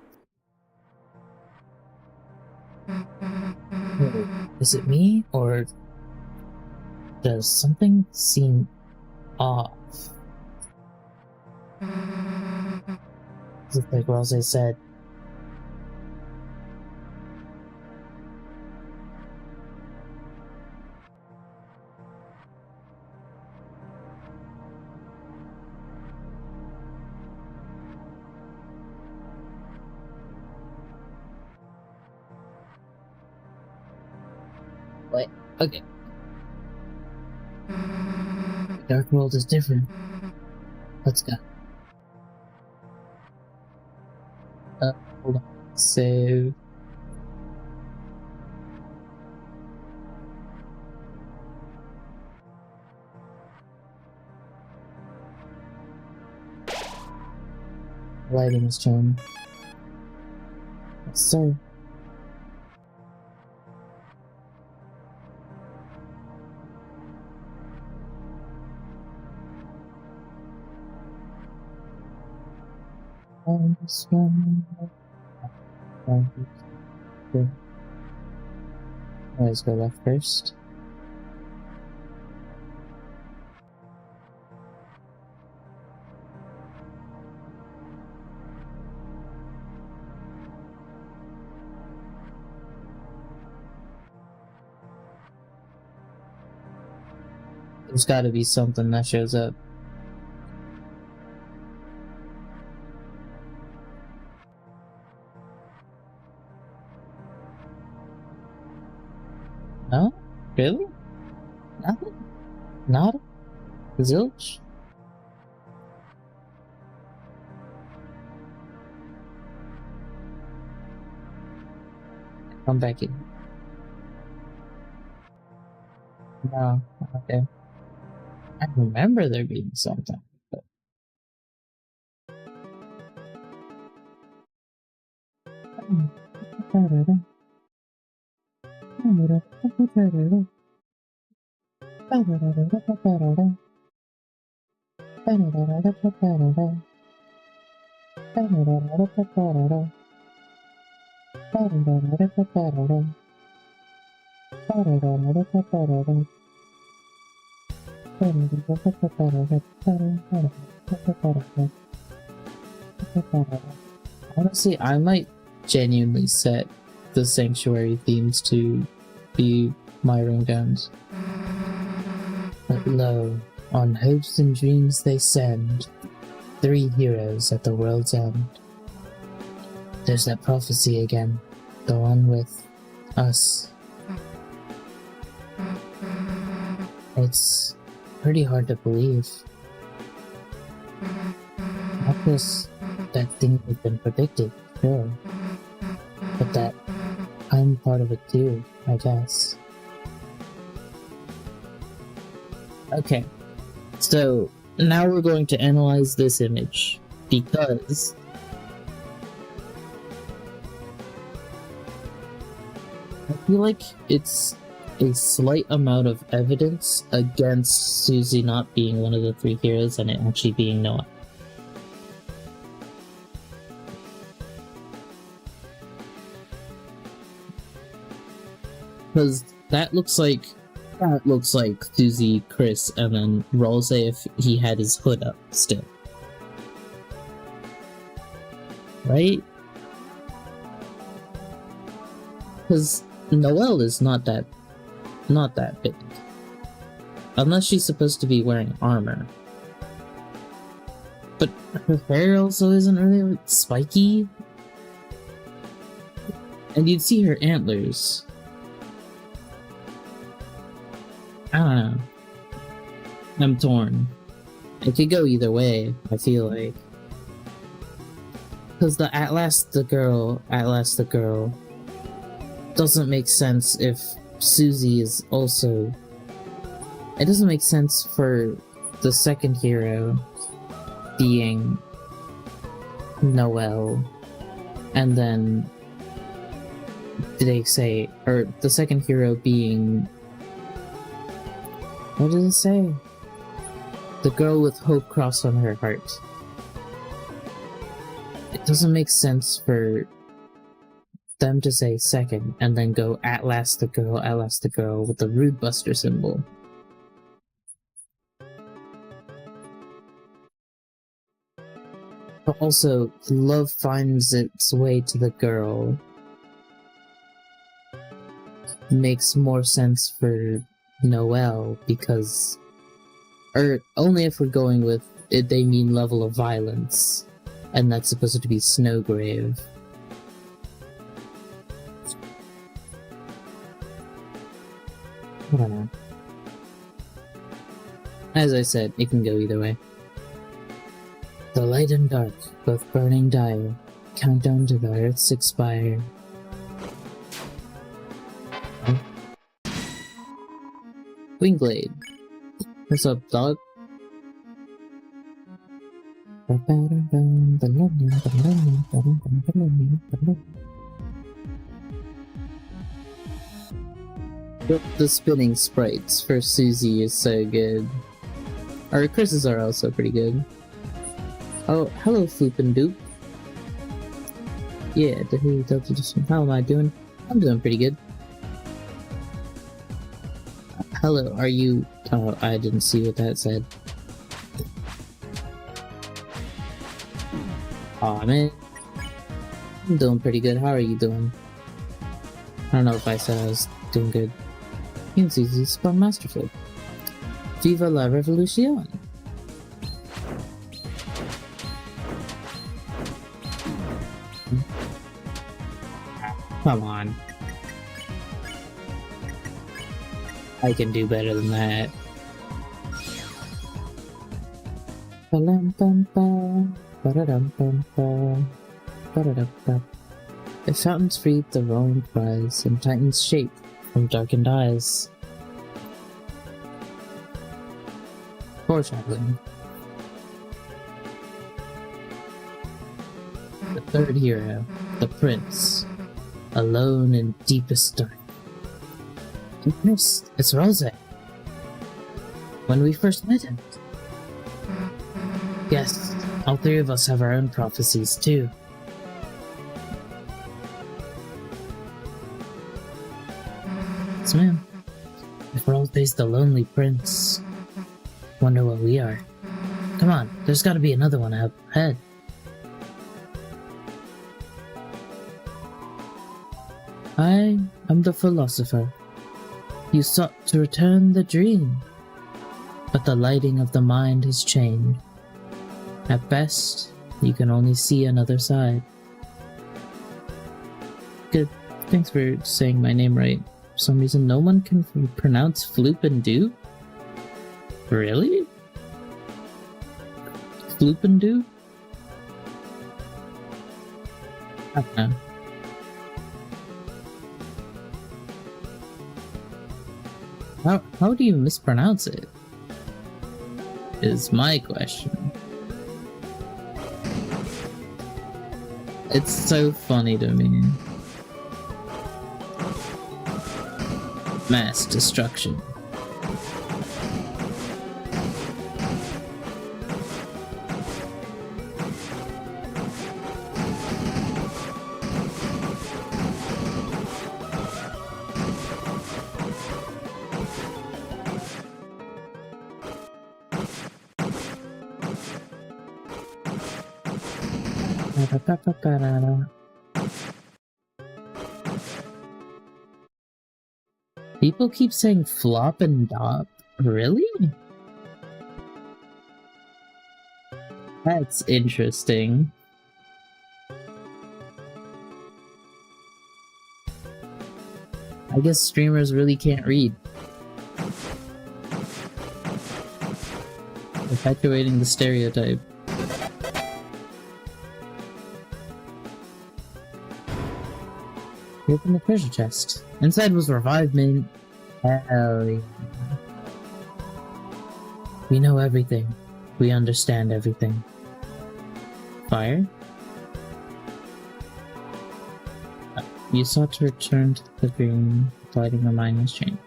Wait, is it me, or does something seem off? Just like Rose said. Wait, okay. The dark world is different. Let's go. Hold on. Save. Lighting is turned. Yes, sir. on this one. Let's go left first. There's gotta be something that shows up. No? Really? Nothing? Not? Zilch? Come back in. No, okay. I remember there being something. But... Honestly, I might genuinely set the sanctuary themes to be my ringtones. But lo, on hopes and dreams they send 3 heroes at the world's end. There's that prophecy again, the one with us. It's pretty hard to believe. Not just that things have been predicted, sure, but that I'm part of it too, I guess. Okay, so now we're going to analyze this image, because I feel like it's a slight amount of evidence against Susie not being one of the 3 heroes and it actually being Noah. Because that looks like Susie, Chris, and then Rolse if he had his hood up still. Right? Because Noelle is not that big. Unless she's supposed to be wearing armor. But her hair also isn't really like spiky. And you'd see her antlers. I don't know. I'm torn. It could go either way, I feel like. Because the At Last the Girl doesn't make sense if Susie is also... It doesn't make sense for the second hero being Noelle, and then or the second hero being... What did it say? The girl with hope crossed on her heart. It doesn't make sense for them to say second and then go At Last the Girl with the Rude Buster symbol. But also, love finds its way to the girl. Makes more sense for Noelle because... Or only if we're going with it, they mean level of violence. And that's supposed to be Snowgrave. I don't know. As I said, it can go either way. The light and dark, both burning dire, countdown to the Earth's expire. Huh? Wingblade. What's up, dog? The spinning sprites for Susie is so good. Our Chris's are also pretty good. Oh, hello, Floop and Doop. Yeah, how am I doing? I'm doing pretty good. Hello, are you... Oh, I didn't see what that said. Aw, man. I'm doing pretty good. How are you doing? I don't know if I said I was doing good. You can see this spell masterful. Viva la revolution! Come on. I can do better than that. The fountains reap the roaring cries, and titans shape from darkened eyes. Foreshadowing. The third hero, the prince, alone in deepest dark. It's Rose. When we first met him. Yes, all three of us have our own prophecies too. Yes, ma'am. If Rose's the lonely prince, wonder what we are. Come on, there's gotta be another one up ahead. I am the philosopher. You sought to return the dream, but the lighting of the mind has changed. At best, you can only see another side. Good. Thanks for saying my name right. For some reason, no one can pronounce Floop and Do? Really? Floop and Do? I don't know. How do you mispronounce it? Is my question. It's so funny to me. Mass destruction. People keep saying flop and dop. Really? That's interesting. I guess streamers really can't read. Perpetuating the stereotype. We opened the treasure chest. Inside was revived mint. Hell yeah. We know everything. We understand everything. Fire? You sought to return to the dream, lighting the mind has changed.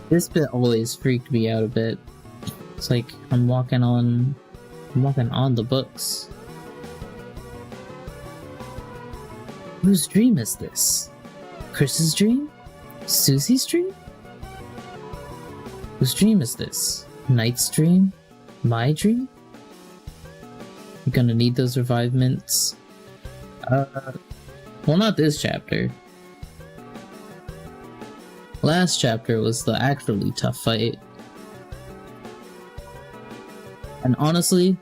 This bit always freaked me out a bit. It's like I'm walking on the books. Whose dream is this? Chris's dream? Susie's dream? Whose dream is this? Knight's dream? My dream? I'm gonna need those revive mints. Well, not this chapter. Last chapter was the actually tough fight. And honestly,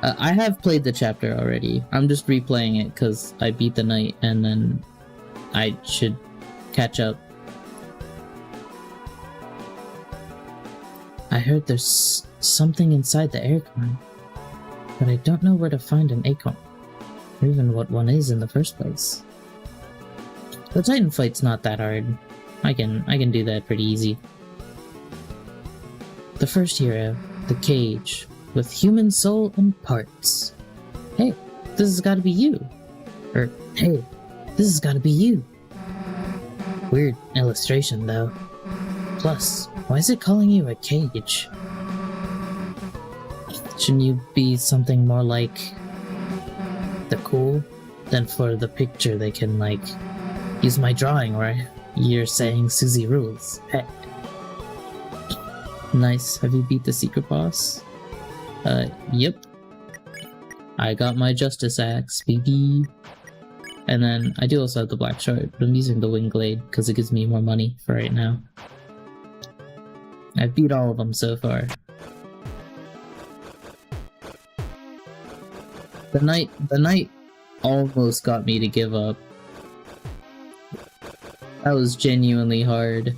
I have played the chapter already. I'm just replaying it because I beat the knight and then I should catch up. I heard there's something inside the acorn, but I don't know where to find an acorn, or even what one is in the first place. The Titan fight's not that hard. I can do that pretty easy. The first hero, the cage, with human soul and parts. Hey, this has gotta be you. Or, hey, this has gotta be you. Weird illustration, though. Plus, why is it calling you a cage? Shouldn't you be something more like the cool? Then for the picture they can, like, use my drawing where you're saying Susie rules. Heck. Nice. Have you beat the secret boss? Yep. I got my Justice Axe, baby. And then I do also have the Black Shard, but I'm using the Wing Blade because it gives me more money for right now. I've beat all of them so far. The night almost got me to give up. That was genuinely hard.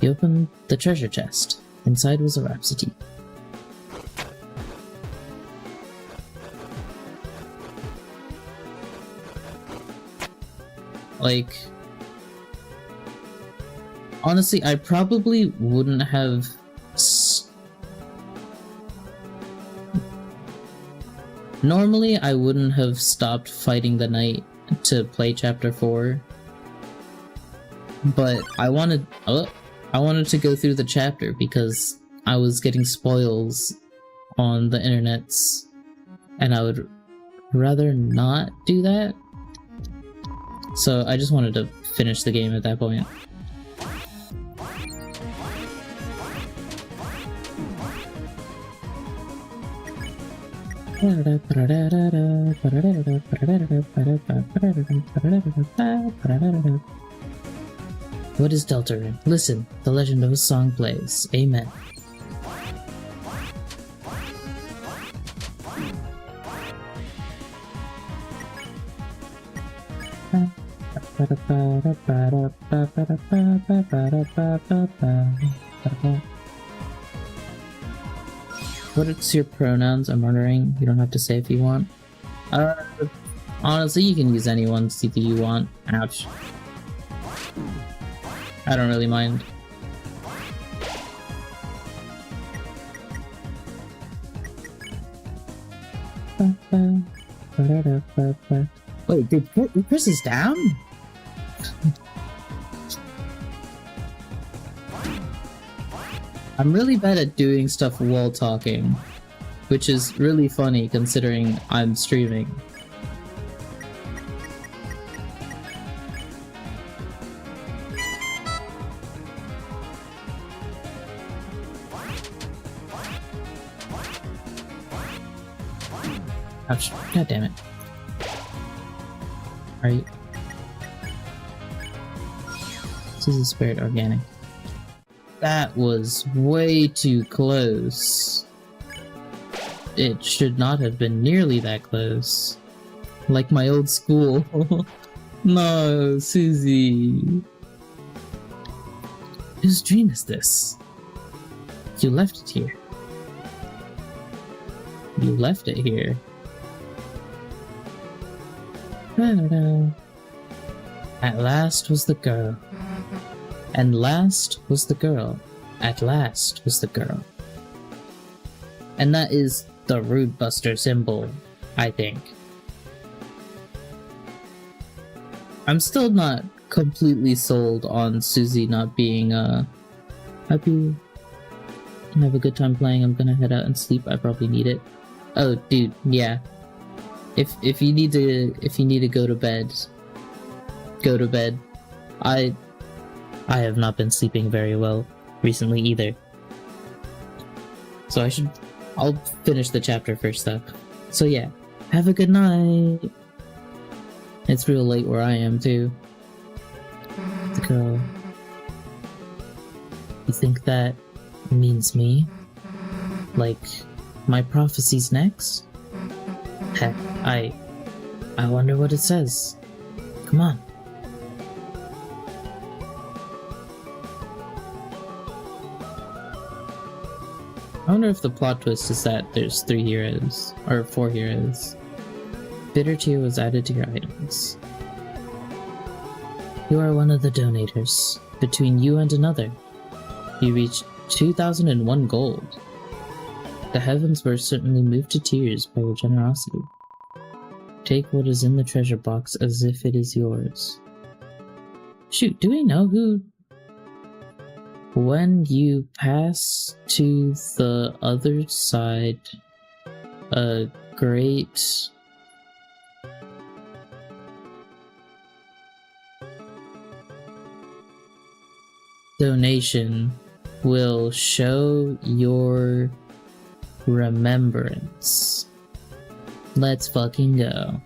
He opened the treasure chest. Inside was a Rhapsody. Like, honestly, I probably wouldn't have normally I wouldn't have stopped fighting the knight to play chapter 4, but I wanted to go through the chapter because I was getting spoils on the internets, and I would rather not do that. So I just wanted to finish the game at that point. What is Deltarune? Listen, the legend of a song plays. Amen. What's your pronouns? I'm wondering. You don't have to say if you want. Honestly, you can use any ones that you want. Ouch. I don't really mind. Wait, did Chris is down? I'm really bad at doing stuff while talking, which is really funny considering I'm streaming. Ouch. God damn it. Are you... This is a spirit organic. That was way too close. It should not have been nearly that close. Like my old school. No, Susie. Whose dream is this? You left it here. You left it here. At last was the girl. And last was the girl. At last was the girl. And that is the Rude Buster symbol, I think. I'm still not completely sold on Susie not being, happy. Have a good time playing. I'm gonna head out and sleep. I probably need it. Oh, dude, yeah. If you need to go to bed, go to bed. I have not been sleeping very well recently either. So I'll finish the chapter first though. So yeah, have a good night. It's real late where I am too. The girl. You think that means me? Like, my prophecy's next? Heck, I wonder what it says. Come on. I wonder if the plot twist is that there's 3 heroes, or 4 heroes. Bitter Cheer was added to your items. You are one of the donators. Between you and another, you reached 2001 gold. The heavens were certainly moved to tears by your generosity. Take what is in the treasure box as if it is yours. Shoot, do we know who... When you pass to the other side, a great... donation will show your remembrance. Let's fucking go.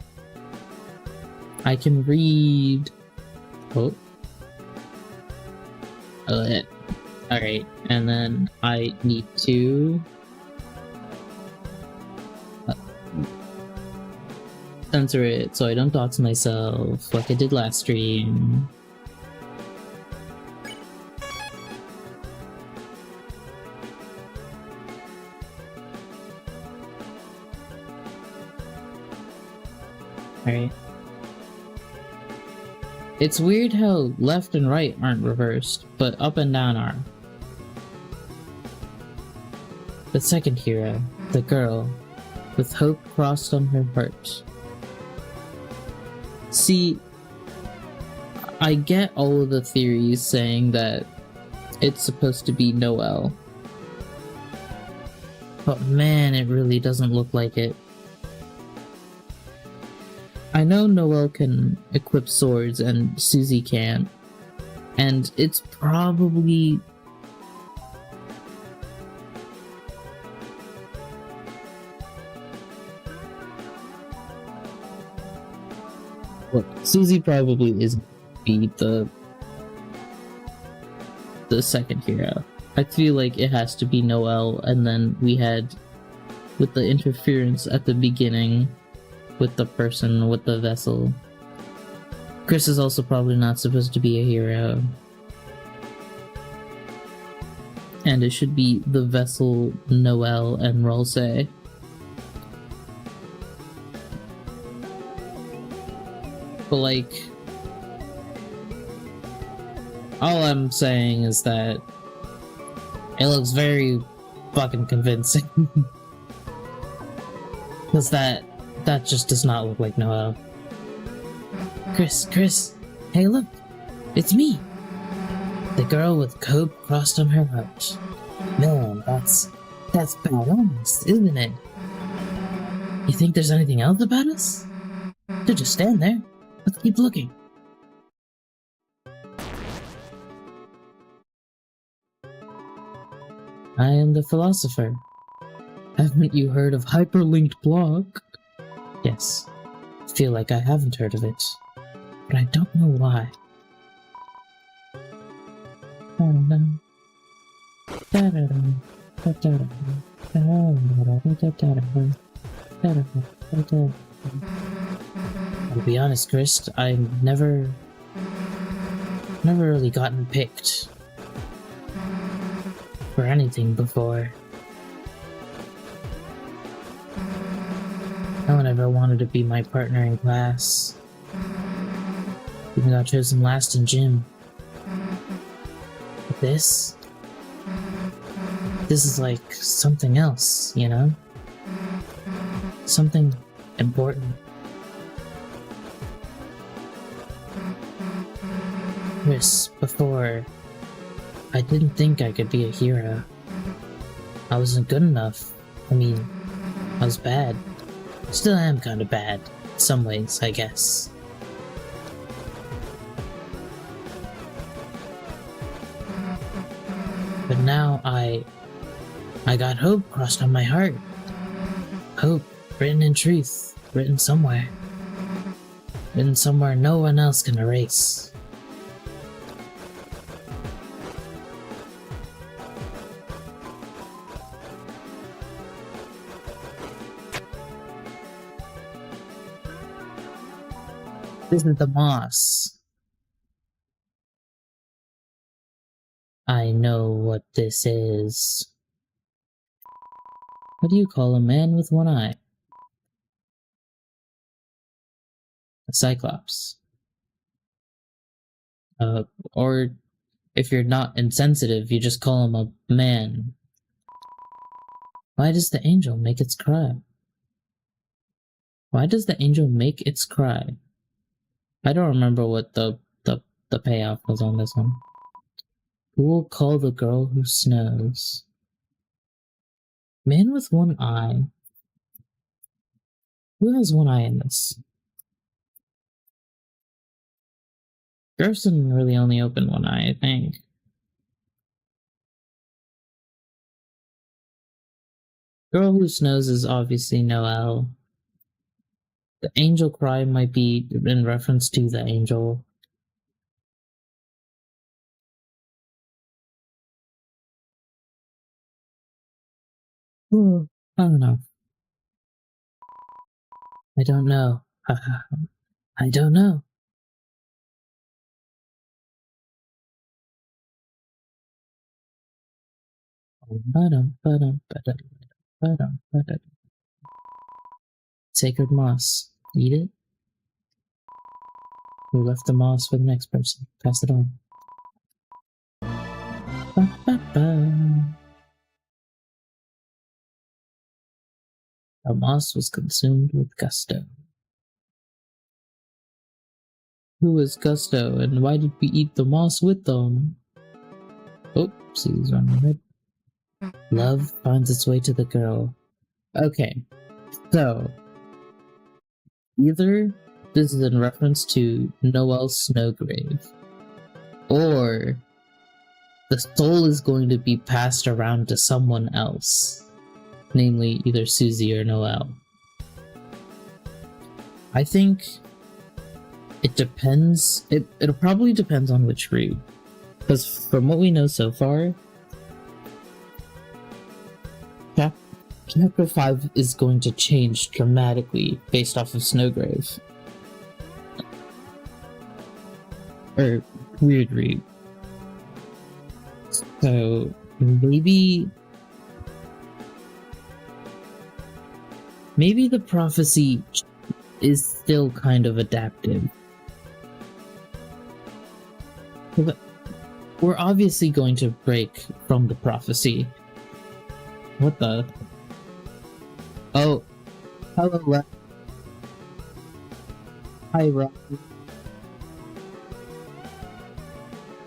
I can read... Oh. Oh, alright, and then I need to... censor it so I don't dox myself like I did last stream. Alright. It's weird how left and right aren't reversed, but up and down are. The second hero, the girl, with hope crossed on her heart. See, I get all of the theories saying that it's supposed to be Noelle. But man, it really doesn't look like it. I know Noelle can equip swords and Susie can't, and it's probably... Look, Susie probably is be the second hero. I feel like it has to be Noelle, and then we had, with the interference at the beginning, with the person with the vessel. Chris is also probably not supposed to be a hero. And it should be the vessel, Noelle, and Rolse. But like, all I'm saying is that it looks very fucking convincing. Because that just does not look like Noelle. Chris, hey look, it's me! The girl with hope crossed on her heart. Man, that's badass, isn't it? You think there's anything else about us? To just stand there. Let's keep looking. I am the philosopher. Haven't you heard of hyperlinked block? Yes, I feel like I haven't heard of it, but I don't know why. To be honest, Chris, I've never really gotten picked for anything before. No one ever wanted to be my partner in class. Even got chosen last in gym. But this is like something else, you know? Something important. Chris, before, I didn't think I could be a hero. I wasn't good enough. I mean, I was bad. Still am kinda bad, in some ways, I guess. But now I got hope crossed on my heart. Hope, written in truth, written somewhere. Written somewhere no one else can erase. This is the moss. I know what this is. What do you call a man with one eye? A cyclops. Or if you're not insensitive, you just call him a man. Why does the angel make its cry? Why does the angel make its cry? I don't remember what the payoff was on this one. Who will call the girl who snows? Man with one eye. Who has one eye in this? Gerson really only opened one eye, I think. Girl who snows is obviously Noelle. The angel cry might be in reference to the angel. I don't know. I don't know. I don't know. Sacred moss. Eat it? We left the moss for the next person. Pass it on. The moss was consumed with gusto. Who is Gusto, and why did we eat the moss with them? Oh, Susie's running ahead. Love finds its way to the girl. Okay, so either this is in reference to Noelle's Snowgrave, or the soul is going to be passed around to someone else, namely either Susie or Noelle. I think it depends. It'll probably depends on which route, because from what we know so far, Chapter 5 is going to change dramatically based off of Snowgrave. Or weird route. So maybe the prophecy is still kind of adaptive. But we're obviously going to break from the prophecy. What the? Oh, hello, hi, Rob.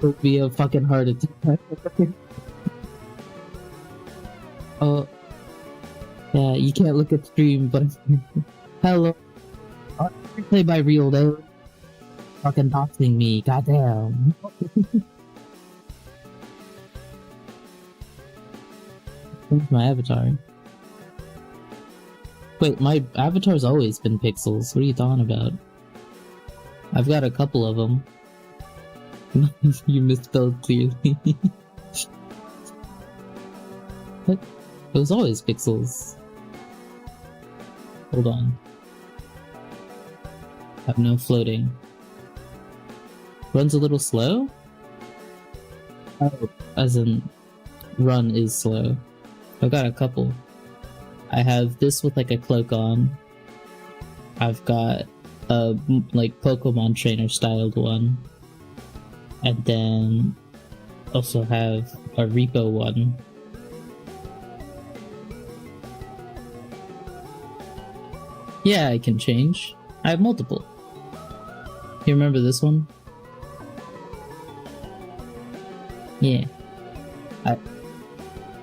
Would be a fucking heart attack. Oh, yeah, you can't look at stream, but hello. Oh, play by real though. Fucking doxing me, goddamn. Where's my avatar? Wait, my avatar's always been pixels. What are you talking about? I've got a couple of them. You misspelled clearly. What? It was always pixels. Hold on. I have no floating. Run's a little slow? Oh, as in, run is slow. I've got a couple. I have this with like a cloak on. I've got a like Pokemon trainer styled one. And then also have a repo one. Yeah, I can change. I have multiple. You remember this one? Yeah.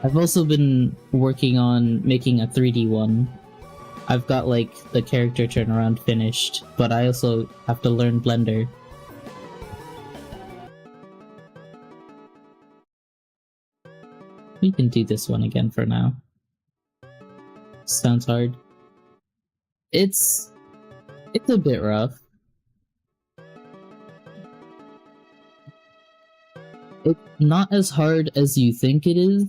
I've also been working on making a 3D one. I've got like the character turnaround finished, but I also have to learn Blender. We can do this one again for now. Sounds hard. It's a bit rough. It's not as hard as you think it is,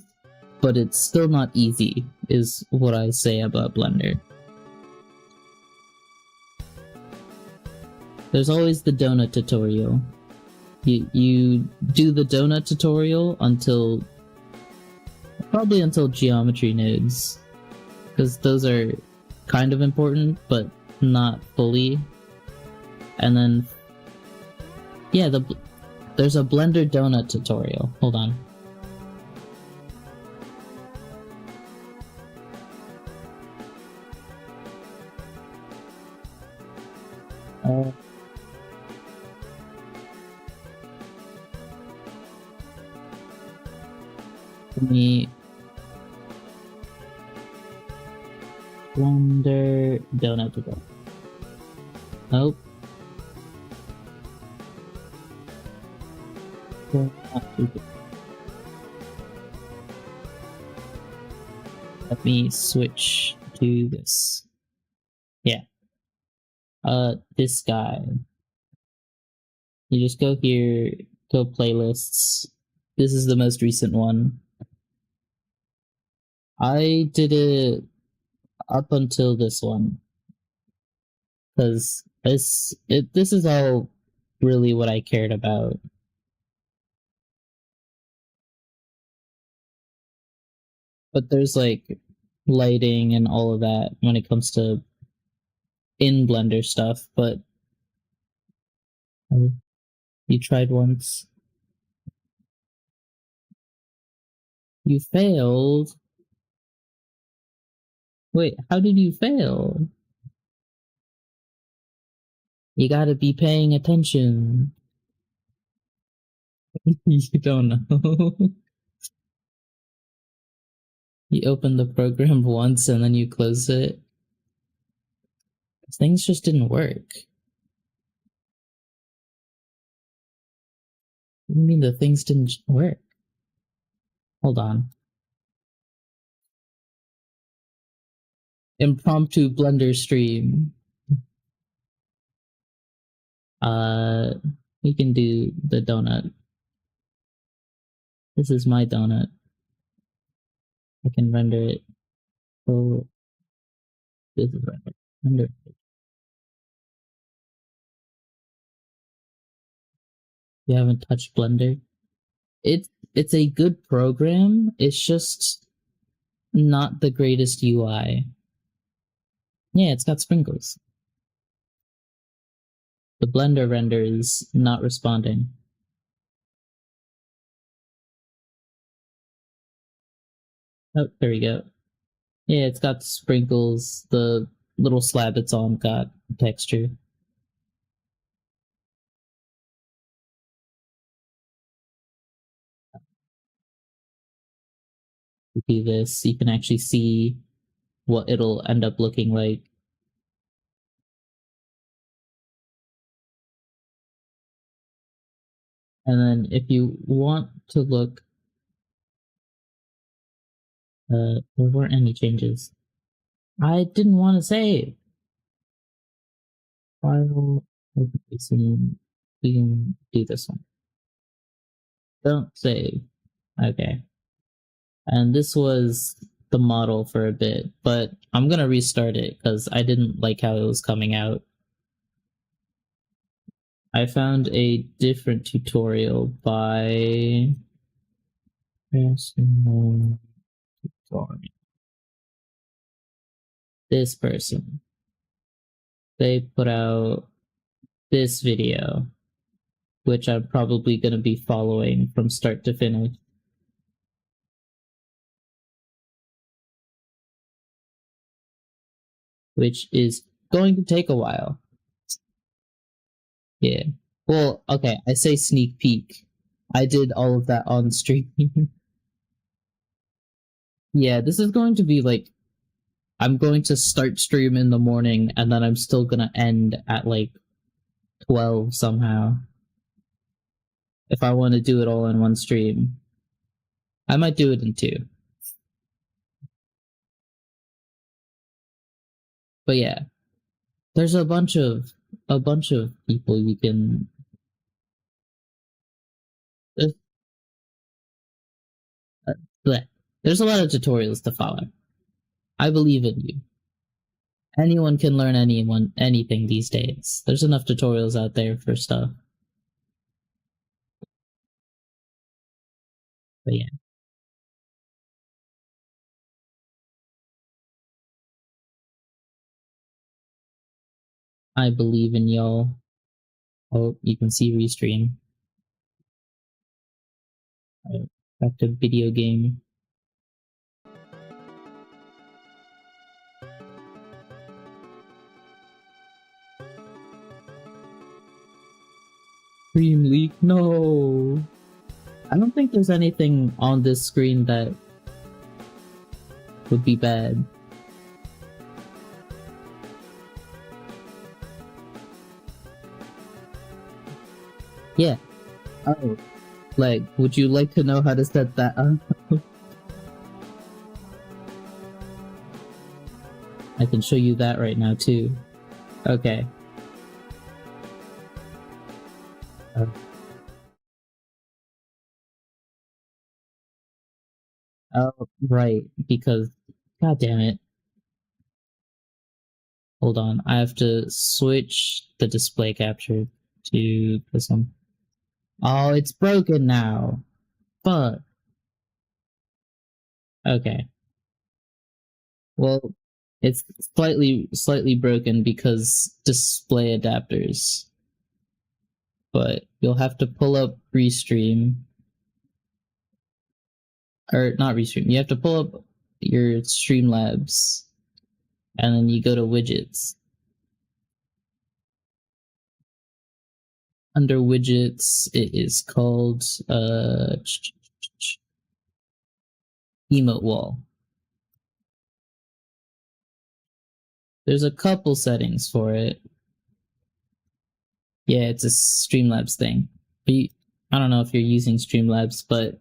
but it's still not easy, is what I say about Blender. There's always the donut tutorial. You do the donut tutorial probably until geometry nodes, because those are kind of important, but not fully. And then, yeah, there's a Blender donut tutorial. Hold on. Uh, Let me wonder donut to go. Nope. Not too good. Let me switch to this. Yeah. This guy. You just go here, go playlists. This is the most recent one. I did it up until this one. Because this is all really what I cared about. But there's like lighting and all of that when it comes to in Blender stuff, but you tried once. You failed? Wait, how did you fail? You gotta be paying attention. You don't know. You opened the program once and then you close it. Things just didn't work. What do you mean the things didn't work? Hold on. Impromptu Blender stream. We can do the donut. This is my donut. I can render it. So this is render. You haven't touched Blender? It's a good program. It's just not the greatest UI. Yeah, it's got sprinkles. The Blender render is not responding. Oh, there we go. Yeah, it's got sprinkles. The little slab it's on got texture. You do this, you can actually see what it'll end up looking like. And then if you want to look, there weren't any changes. I didn't want to save. File, we can do this one. Don't save. Okay. And this was the model for a bit, but I'm gonna restart it because I didn't like how it was coming out. I found a different tutorial by this person. They put out this video, which I'm probably gonna be following from start to finish. Which is going to take a while. Yeah. Well, okay, I say sneak peek. I did all of that on stream. Yeah, this is going to be like, I'm going to start stream in the morning and then I'm still gonna end at like 12 somehow. If I want to do it all in one stream. I might do it in two. But yeah. There's a bunch of people you can there's a lot of tutorials to follow. I believe in you. Anyone can learn anything these days. There's enough tutorials out there for stuff. But yeah. I believe in y'all. Oh, you can see restream. Right, back to video game. Stream leak? No! I don't think there's anything on this screen that would be bad. Yeah. Oh. Like, would you like to know how to set that up? I can show you that right now, too. Okay. Oh, right, because... God damn it. Hold on, I have to switch the display capture to this one. Oh, it's broken now. Fuck. Okay. Well, it's slightly broken because display adapters. But you'll have to pull up Restream. Or not Restream. You have to pull up your Streamlabs, and then you go to widgets. Under widgets, it is called emote wall. There's a couple settings for it. Yeah, it's a Streamlabs thing. But I don't know if you're using Streamlabs, but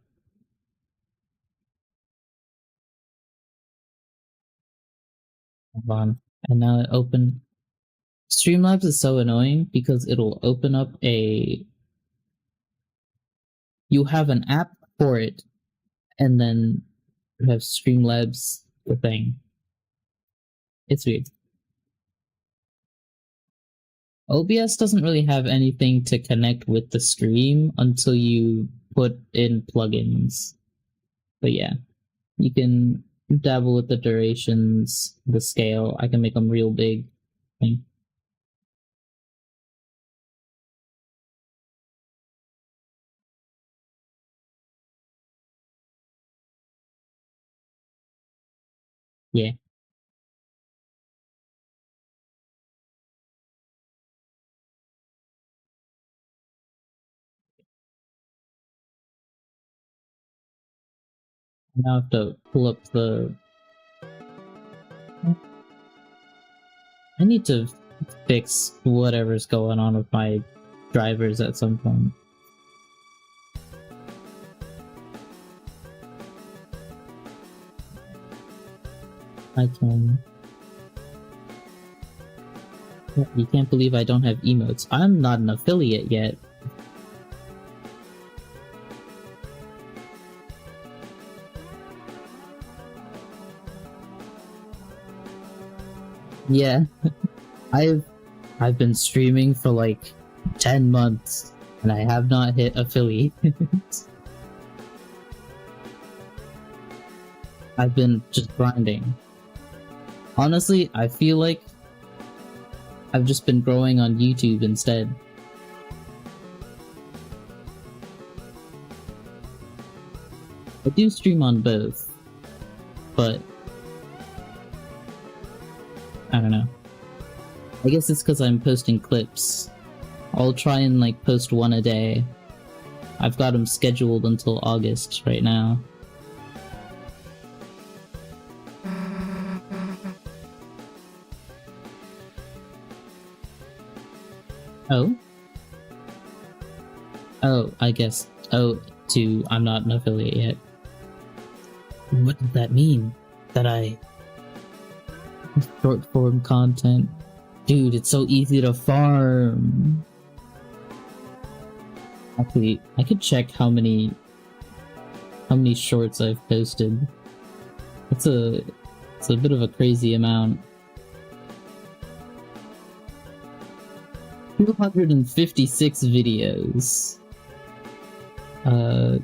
hold on. And now it opened. Streamlabs is so annoying because it'll open up a... You have an app for it, and then you have Streamlabs, the thing. It's weird. OBS doesn't really have anything to connect with the stream until you put in plugins. But yeah, you can dabble with the durations, the scale. I can make them real big. Yeah. Now I have to pull up the... I need to fix whatever's going on with my drivers at some point. I can... You can't believe I don't have emotes. I'm not an affiliate yet. Yeah, I've been streaming for like 10 months and I have not hit affiliate. I've been just grinding. Honestly, I feel like I've just been growing on YouTube instead. I do stream on both, but I don't know. I guess it's because I'm posting clips. I'll try and like post one a day. I've got them scheduled until August right now. Oh? Oh, I guess. Oh, I'm not an affiliate yet. What does that mean? That I... Short form content. Dude, it's so easy to farm. Actually, I could check how many shorts I've posted. It's a bit of a crazy amount. 256 videos.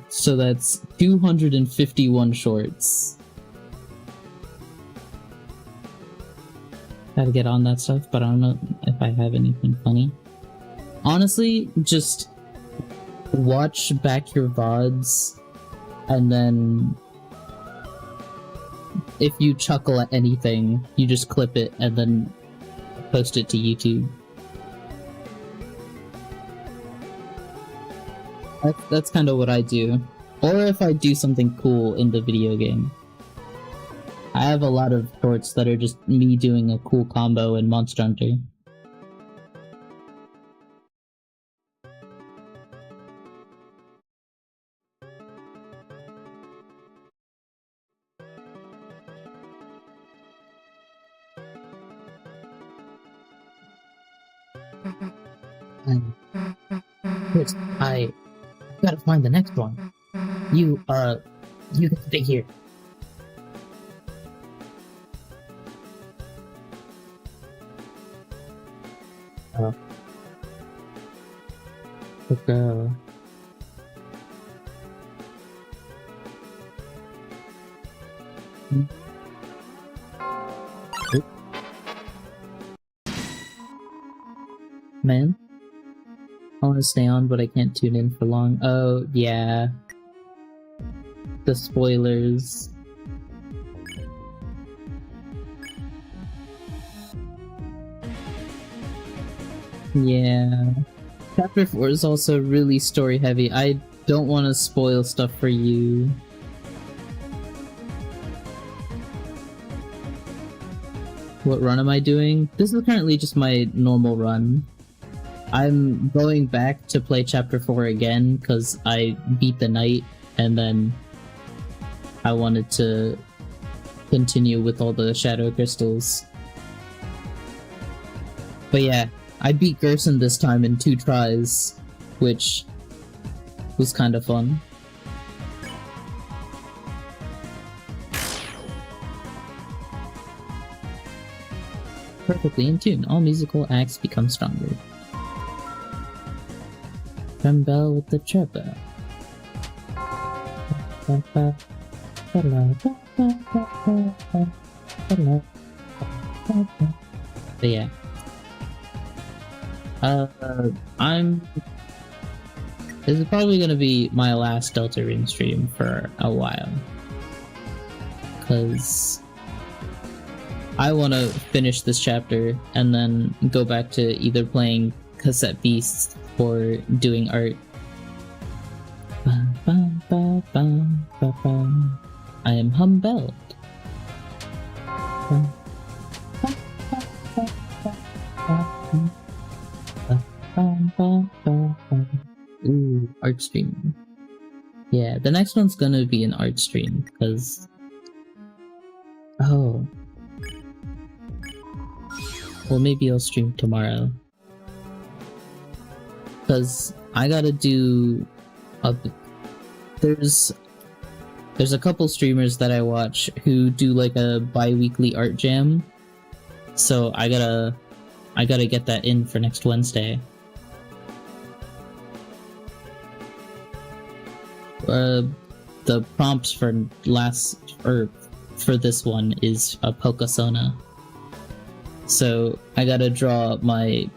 So that's 251 shorts. Gotta get on that stuff, but I don't know if I have anything funny. Honestly, just watch back your VODs, and then if you chuckle at anything, you just clip it and then post it to YouTube. That's kind of what I do. Or if I do something cool in the video game. I have a lot of shorts that are just me doing a cool combo in Monster Hunter. Chris, I gotta find the next one. You can stay here. Good girl. Man? I want to stay on, but I can't tune in for long. Oh, yeah. The spoilers. Yeah. Chapter 4 is also really story heavy. I don't want to spoil stuff for you. What run am I doing? This is currently just my normal run. I'm going back to play Chapter 4 again because I beat the night and then I wanted to continue with all the Shadow Crystals. But yeah, I beat Gerson this time in 2 tries, which was kind of fun. Perfectly in tune, all musical acts become stronger. Trembel with the treble. But yeah. This is probably gonna be my last Deltarune stream for a while. Cause I wanna finish this chapter and then go back to either playing Cassette Beasts or doing art. I am humbled. Ooh, art stream. Yeah, the next one's gonna be an art stream, because... Oh. Well, maybe I'll stream tomorrow. Because I gotta do... There's a couple streamers that I watch who do like a bi-weekly art jam. So I gotta get that in for next Wednesday. The prompts for for this one is a Pokesona. So I gotta draw my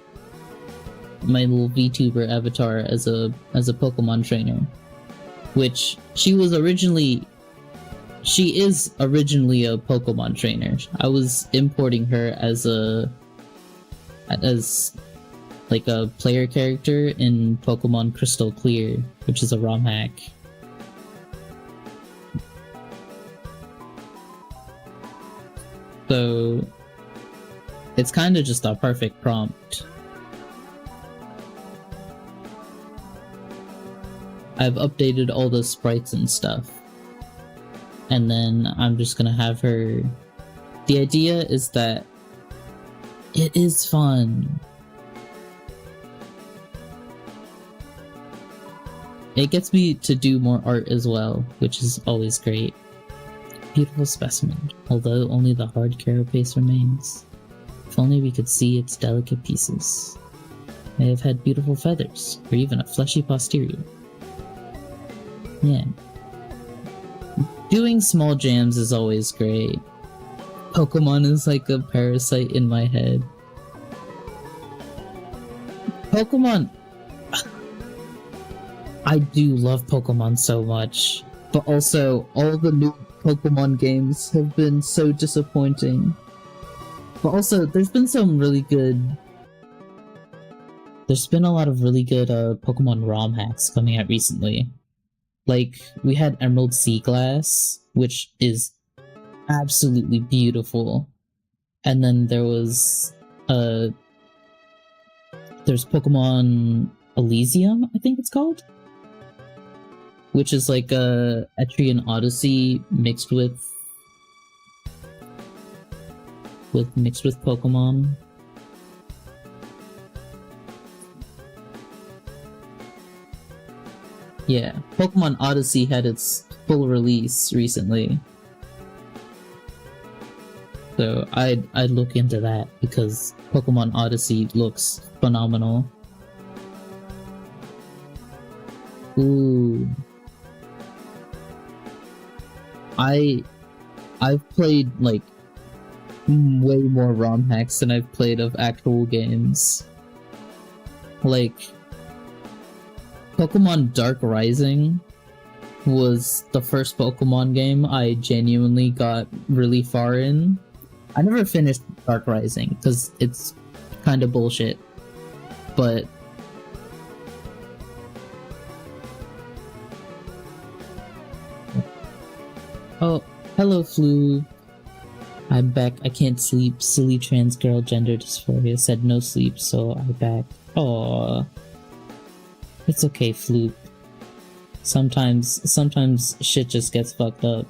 little VTuber avatar as a Pokemon trainer, which she is originally a Pokemon trainer. I was importing her as like a player character in Pokemon Crystal Clear, which is a ROM hack. So it's kind of just a perfect prompt. I've updated all the sprites and stuff. And then I'm just gonna have her... The idea is that it is fun. It gets me to do more art as well, which is always great. Beautiful specimen, although only the hard carapace remains. If only we could see its delicate pieces. May have had beautiful feathers, or even a fleshy posterior. Yeah. Doing small jams is always great. Pokemon is like a parasite in my head. Pokemon... I do love Pokemon so much, but also all the new Pokemon games have been so disappointing. But also, there's been some really good There's been a lot of really good Pokemon ROM hacks coming out recently. Like, we had Emerald Sea Glass, which is absolutely beautiful. And then there's Pokemon Elysium, I think it's called? Which is like a Etrian Odyssey mixed with Pokemon. Yeah, Pokemon Odyssey had its full release recently. So I'd look into that because Pokemon Odyssey looks phenomenal. Ooh. I've played like way more ROM hacks than I've played of actual games. Like Pokemon Dark Rising was the first Pokemon game I genuinely got really far in. I never finished Dark Rising because it's kind of bullshit, but oh, hello Flu. I'm back. I can't sleep. Silly trans girl gender dysphoria said no sleep, so I'm back. Aww. It's okay, Fluke. Sometimes shit just gets fucked up.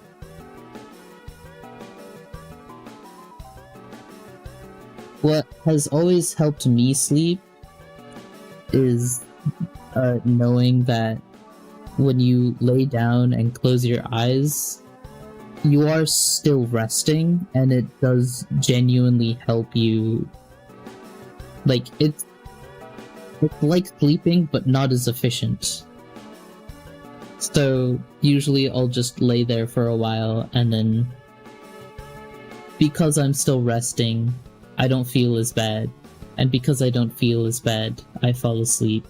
What has always helped me sleep is knowing that when you lay down and close your eyes, you are still resting, and it does genuinely help you. Like, it's like sleeping, but not as efficient. So, usually I'll just lay there for a while, and then because I'm still resting, I don't feel as bad. And because I don't feel as bad, I fall asleep.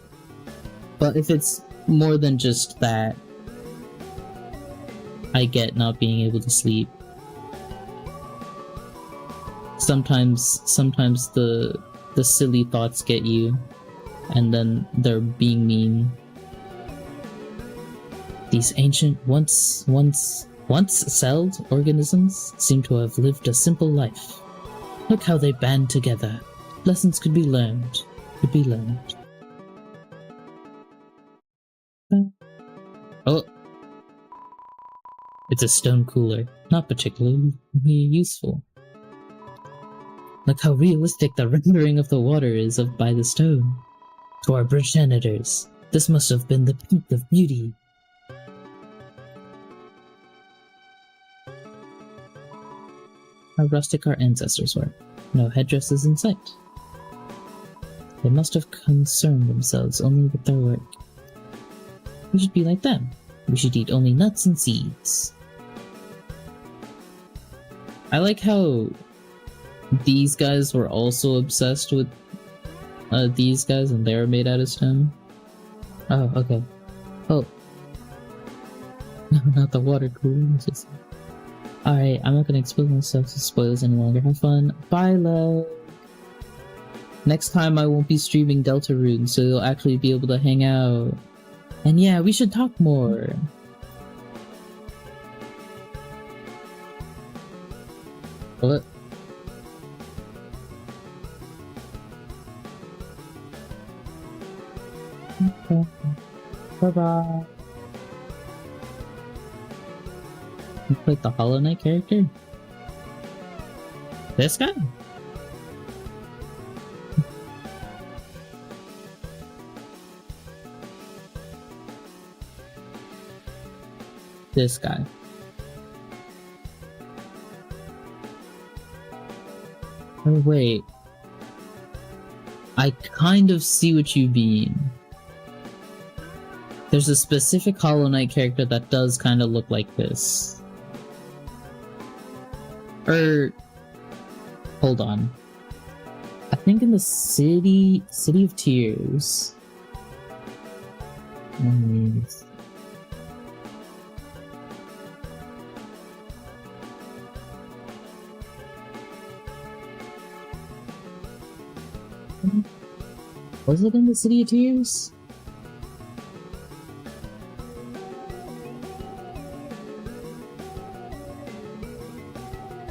But if it's more than just that, I get not being able to sleep. Sometimes the silly thoughts get you, and then they're being mean. These ancient, once celled organisms seem to have lived a simple life. Look how they band together. Lessons could be learned. Oh. It's a stone cooler. Not particularly useful. Look how realistic the rendering of the water is by the stone. To our bridge janitors, this must have been the peak of beauty. How rustic our ancestors were. No headdresses in sight. They must have concerned themselves only with their work. We should be like them. We should eat only nuts and seeds. I like how these guys were also obsessed with these guys, and they were made out of stone. Oh, okay. Oh. No, not the water cooler. Alright, I'm not gonna expose myself to spoilers any longer. Have fun. Bye, love. Next time I won't be streaming Deltarune, so you'll actually be able to hang out. And yeah, we should talk more. What? Okay. Bye-bye. You played the Hollow Knight character? This guy? This guy. Oh wait. I kind of see what you mean. There's a specific Hollow Knight character that does kind of look like this. Hold on. I think in the City of Tears. Was it in the City of Tears?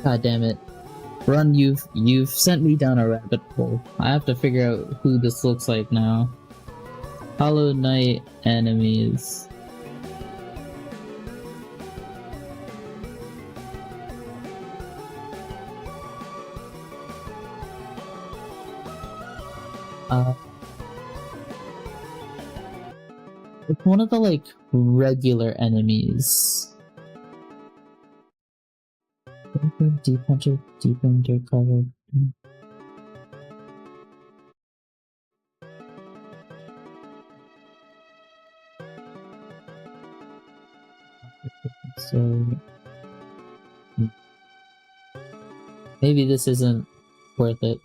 God damn it. Run, you've sent me down a rabbit hole. I have to figure out who this looks like now. Hollow Knight enemies. It's one of the, like, regular enemies. Deep undercover. So maybe this isn't worth it.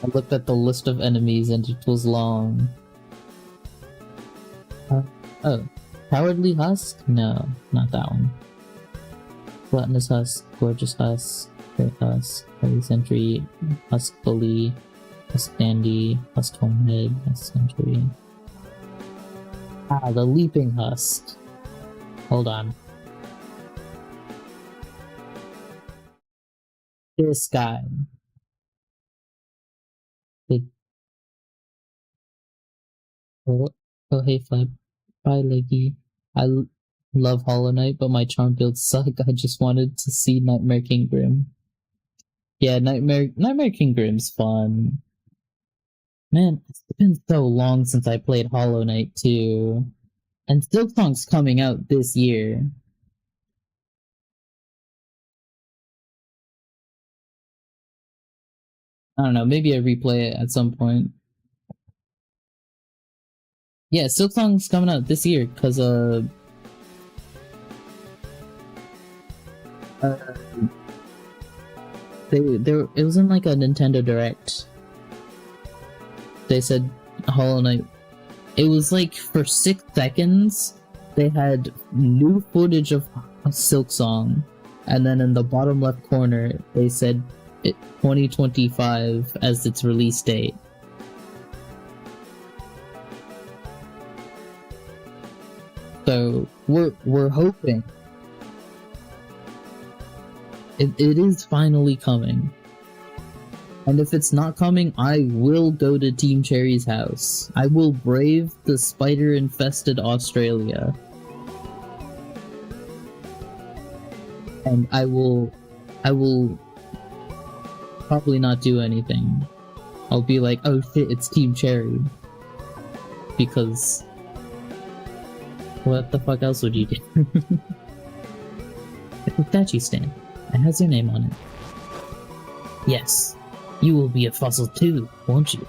I looked at the list of enemies and it was long. Oh, Cowardly Husk? No, not that one. Gluttonous Husk, Gorgeous Husk, Great Husk, Heavy Sentry, Husk Bully, Husk Dandy, Husk Homehead, Husk Sentry. Ah, the Leaping Husk. Hold on. This guy. Oh, hey, Flip. Bye, Leggy. Love Hollow Knight, but my charm builds suck. I just wanted to see Nightmare King Grim. Yeah, Nightmare King Grim's fun. Man, it's been so long since I played Hollow Knight too. And Silksong's coming out this year. I don't know, maybe I replay it at some point. Yeah, Silksong's coming out this year, cause it was in like a Nintendo Direct. They said Hollow Knight. It was like for 6 seconds they had new footage of Silksong, and then in the bottom left corner they said 2025 as its release date. So we're hoping it is finally coming. And if it's not coming, I will go to Team Cherry's house. I will brave the spider-infested Australia. And I will probably not do anything. I'll be like, oh shit, it's Team Cherry. Because what the fuck else would you do? It's a statue stand. It has your name on it. Yes, you will be a fossil too, won't you?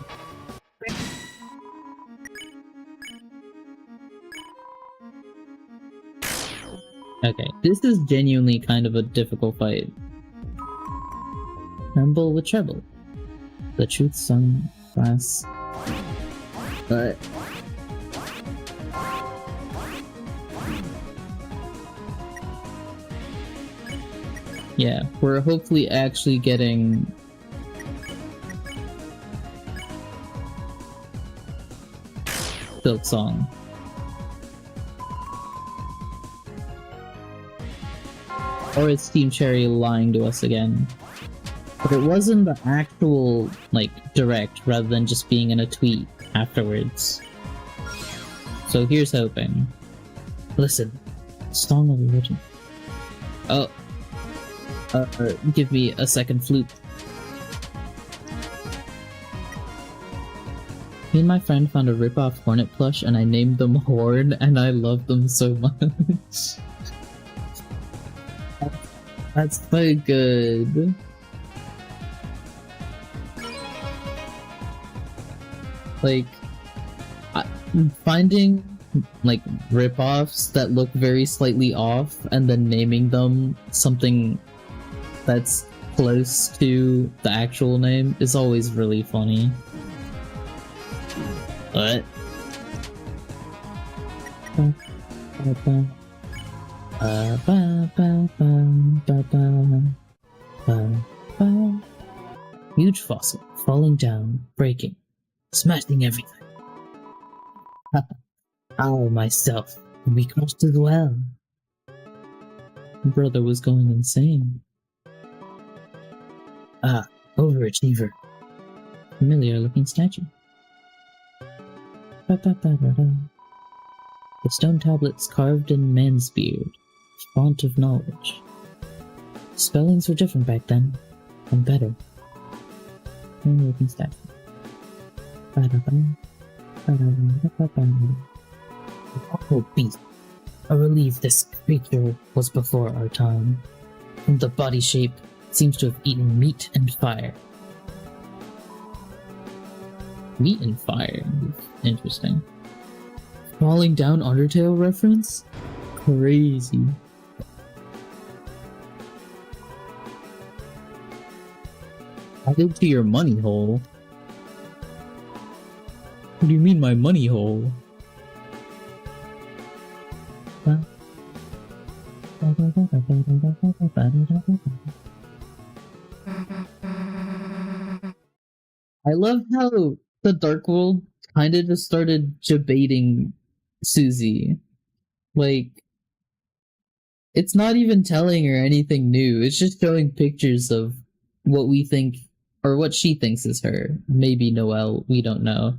Okay, this is genuinely kind of a difficult fight. Tremble with treble. The truth sung class. But yeah, we're hopefully actually getting Silksong. Or it's Team Cherry lying to us again. But it wasn't the actual, like, direct, rather than just being in a tweet afterwards. So here's hoping. Listen. Song of Religion. Oh. Give me a second flute. Me and my friend found a rip-off Hornet plush and I named them Horn, and I love them so much. That's so good. Like, finding, like, rip-offs that look very slightly off and then naming them something that's close to the actual name is always really funny. What? Huge fossil. falling down, breaking, smashing everything. I myself will be crushed as well. Brother was going insane. Ah, overachiever. Familiar looking statue. The stone tablets carved in man's beard, font of knowledge. Spellings were different back then, and better. Familiar looking statue. Awful beast. A relief this creature was before our time. And the body shape seems to have eaten meat and fire. Meat and fire. Interesting. Falling down Undertale reference? Crazy. Added to your money hole? What do you mean my money hole? Huh? I love how the Dark World kind of just started debating Susie. Like, it's not even telling her anything new. It's just showing pictures of what we think, or what she thinks is her. Maybe Noelle, we don't know.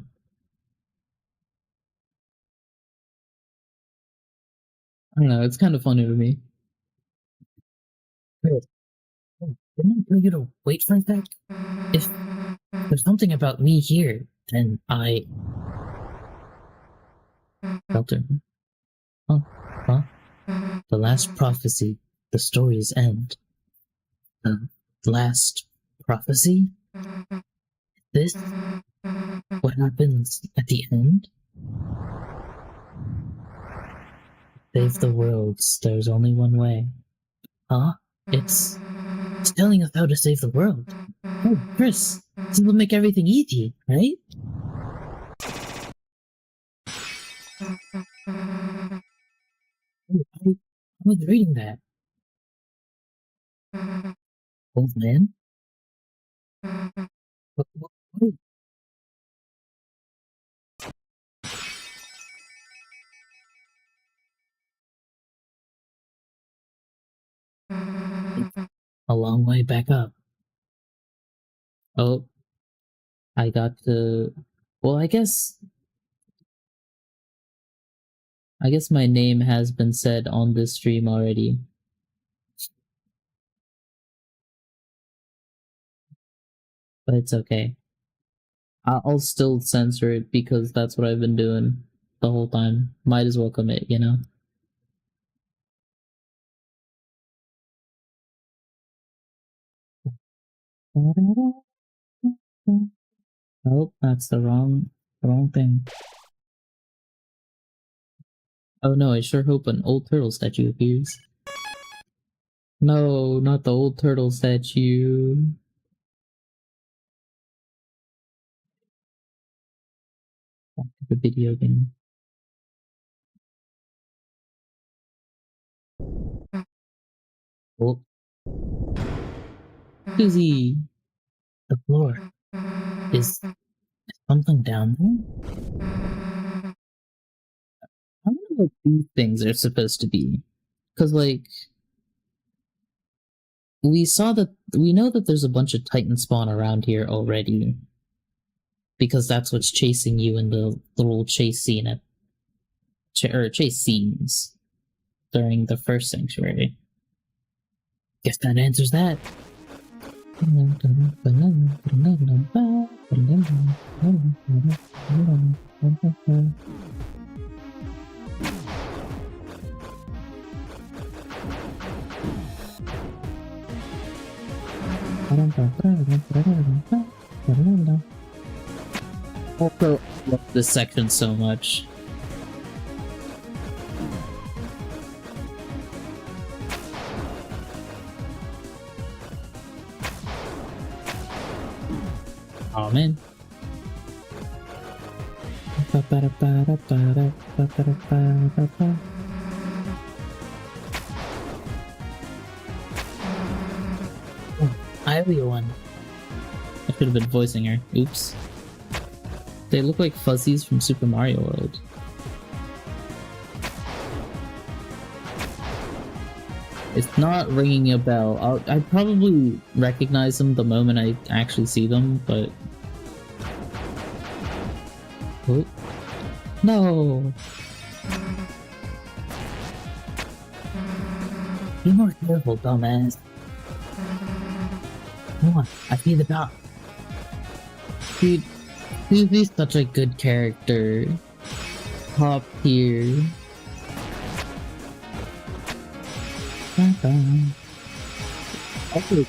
I don't know, it's kind of funny to me. Didn't I tell you to wait for that? If there's something about me here, then I... Deltarune. Huh? Huh? The last prophecy, the story's end. The last prophecy? This? What happens at the end? Save the worlds, there's only one way. Huh? It's telling us how to save the world. Oh, Chris, this will make everything easy, right? Oh, I was reading that. Old man? What? A long way back up. Oh, I got to... Well, I guess my name has been said on this stream already. But it's okay. I'll still censor it because that's what I've been doing the whole time. Might as well commit, you know? Oh, that's the wrong thing. Oh no, I sure hope an old turtle statue appears. No, not the old turtle statue. Back to the video game. Oh. Susie! The floor. Is something down there? I wonder what these things are supposed to be. Cause like... We know that there's a bunch of Titan spawn around here already. Because that's what's chasing you in the little chase scene chase scenes during the first sanctuary. Guess that answers that. Also, I love this section so much. Oh man. Oh, I owe you one. Should have been voicing her. Oops. They look like fuzzies from Super Mario World. It's not ringing a bell. I'd probably recognize them the moment I actually see them, but... Oh. No! Be more careful, dumbass. Come on, I see the dog. Dude, Susie's such a good character. Top tier. Also,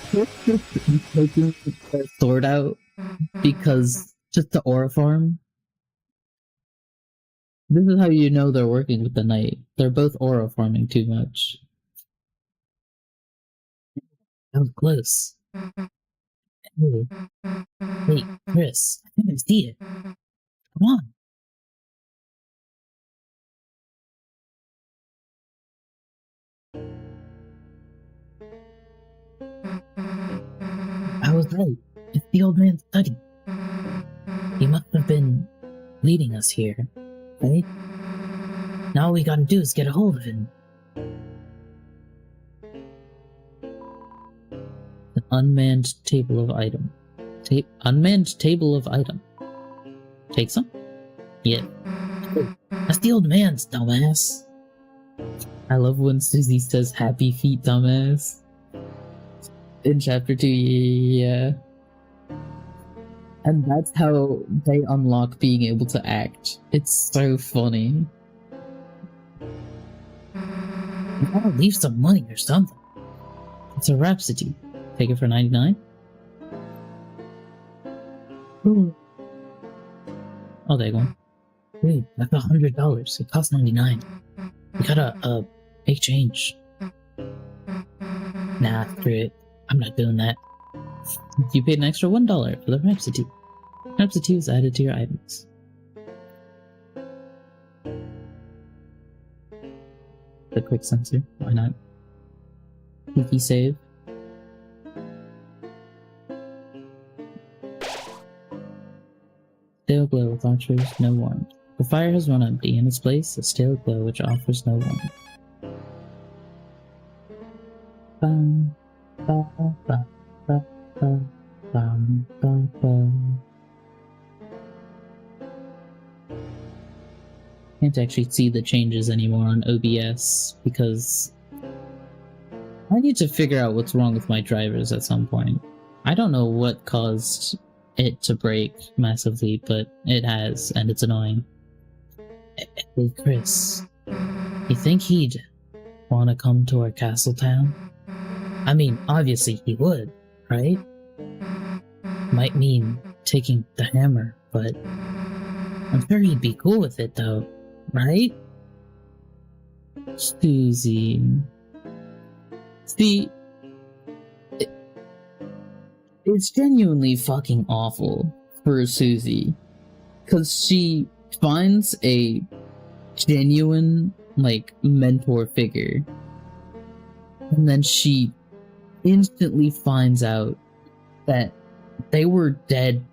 taking their sword out because just the aura form. This is how you know they're working with the knight. They're both aura forming too much. That was close. Hey, Chris, I think I see it. Come on. I was right. It's the old man's study. He must have been leading us here, right? Now all we gotta do is get a hold of him. An unmanned table of item. Unmanned table of item. Take some? Yeah. That's the old man's, dumbass. I love when Susie says happy feet, dumbass. In chapter 2, yeah. And that's how they unlock being able to act. It's so funny. You gotta leave some money or something. It's a Rhapsody. Take it for 99? Ooh. Oh, there you go. Wait, that's $100. It costs 99. We gotta, make change. Nah, screw it. I'm not doing that. You paid an extra $1 for the Rhapsody. Rhapsody is added to your items. The quick sensor, why not? Pinky save. Stale glow with archers, no warmth. The fire has run empty. In its place, a stale glow which offers no warmth. Bum, ba, ba, ba, ba, bum, ba, ba. Can't actually see the changes anymore on OBS because I need to figure out what's wrong with my drivers at some point. I don't know what caused it to break massively, but it has, and it's annoying. Hey, Chris, you think he'd want to come to our castle town? I mean, obviously he would, right? Might mean taking the hammer, but I'm sure he'd be cool with it though, right? Susie. See, it's genuinely fucking awful for Susie, because she finds a genuine, like, mentor figure, and then she instantly finds out that they were dead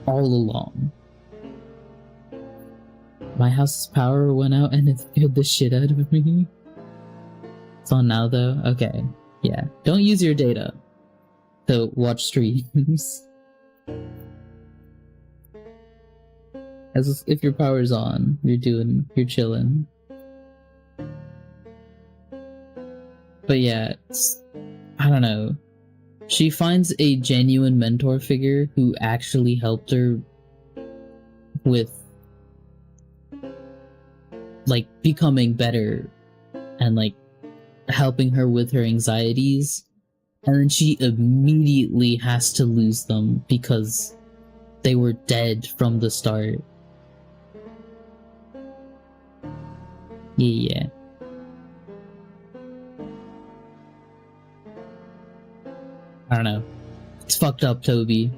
all along. My house's power went out and it scared the shit out of me. It's on now though? Okay. Yeah. Don't use your data to watch streams. As if your power's on, you're chilling. But yeah, I don't know. She finds a genuine mentor figure who actually helped her with, like, becoming better and, like, helping her with her anxieties. And then she immediately has to lose them because they were dead from the start. Yeah. I don't know. It's fucked up, Toby.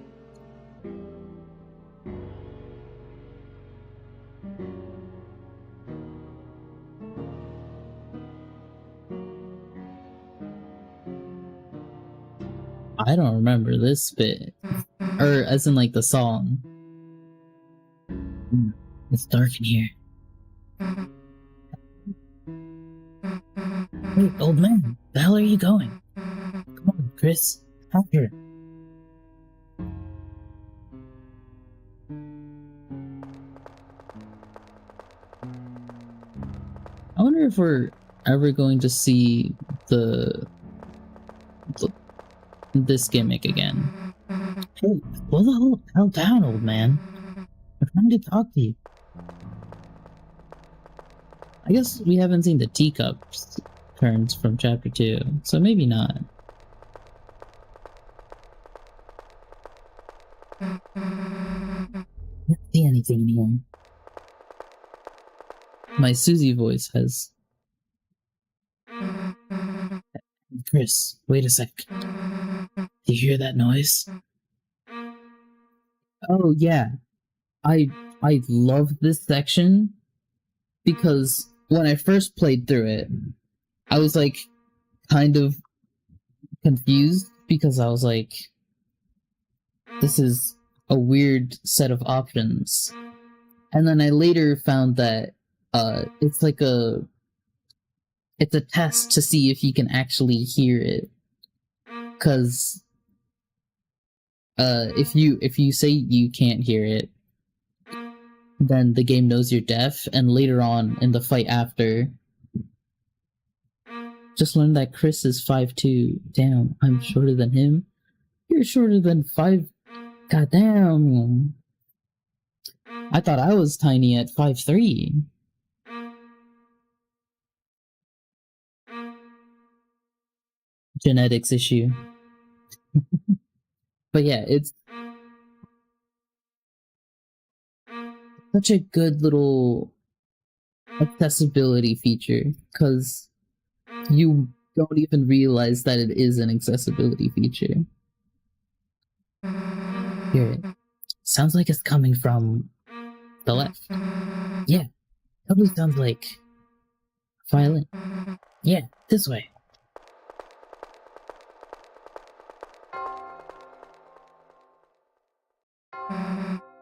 I don't remember this bit. Or as in like the song. It's dark in here. Hey, old man, the hell are you going? Come on, Chris, after. I wonder if we're ever going to see this gimmick again. Hey, slow the hell down, old man. I'm trying to talk to you. I guess we haven't seen the teacups turns from chapter 2, so maybe not. Can't see anything anymore. My Susie voice has... Chris, wait a sec. Do you hear that noise? Oh yeah, I love this section because when I first played through it, I was like kind of confused because I was like, this is a weird set of options. And then I later found that it's like it's a test to see if you can actually hear it. Cause if you say you can't hear it, then the game knows you're deaf, and later on in the fight after, just learned that Chris is 5'2". Damn, I'm shorter than him. You're shorter than 5. Goddamn. I thought I was tiny at 5'3". Genetics issue. But yeah, it's such a good little accessibility feature because you don't even realize that it is an accessibility feature. Hear it. Sounds like it's coming from The left. Yeah, totally sounds like Violin. Yeah, this way.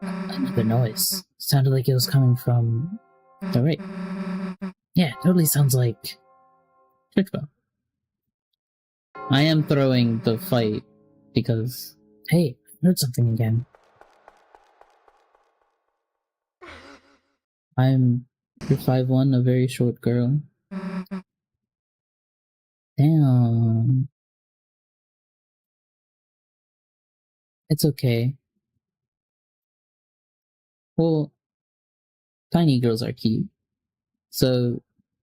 Another noise. Sounded like it was coming from The right. Yeah, totally sounds like Church bell. I am throwing the fight because Hey, I heard something again. you're 5'1", a very short girl. Damn. It's okay. Well, tiny girls are cute. So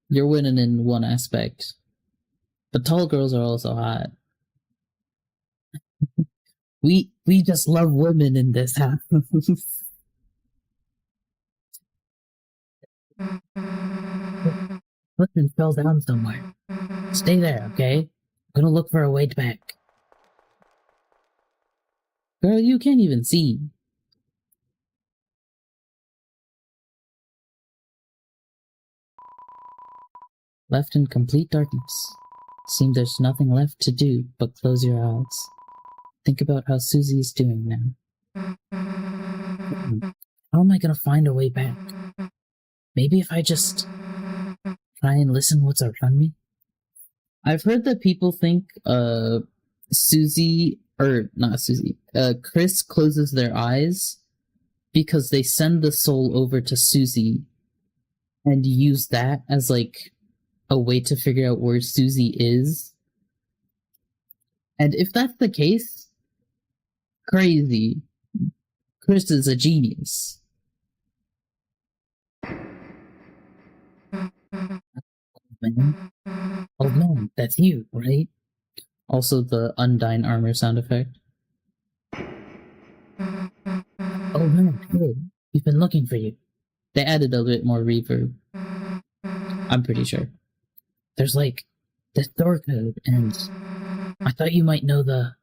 you're winning in one aspect. But tall girls are also hot. We just love women in this house. Listen, fell down somewhere. Stay there, okay? I'm gonna look for a way back. Girl, you can't even see. Left in complete darkness. Seems there's nothing left to do but close your eyes. Think about how Susie is doing now. How am I gonna find a way back? Maybe if I just try and listen what's around me? I've heard that people think Susie, or not Susie, Chris closes their eyes because they send the soul over to Susie and use that as like a way to figure out where Susie is. And if that's the case, crazy. Chris is a genius. Man. Old man, that's you, right? Also the Undyne armor sound effect. Old man, hey, we've been looking for you. They added a bit more reverb. I'm pretty sure. There's like this door code, and I thought you might know the.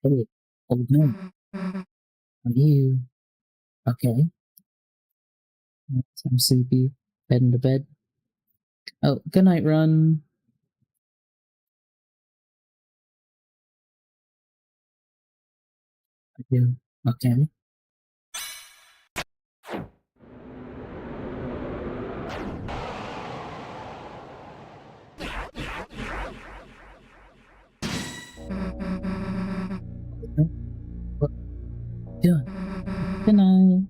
Hey, old man, are you okay? I'm sleepy. Heading to bed. Oh, good night, Run. You okay? What are you doing? Good night.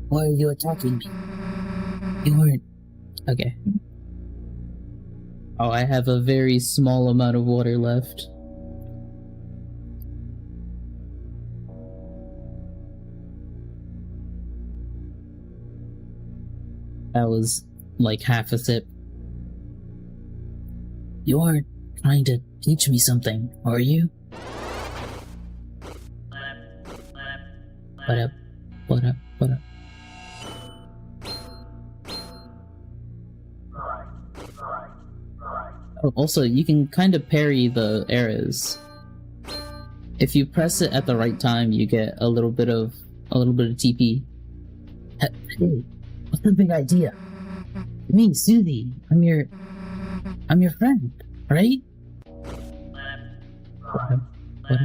Why are you attacking me? You weren't. Okay. Oh, I have a very small amount of water left. That was like half a sip. You aren't trying to teach me something, are you? What up? What up? What up? Oh, also, you can kind of parry the arrows. If you press it at the right time, you get a little bit of TP. Hey, what's the big idea? Me, Susie. I'm your friend, right? What up? What up?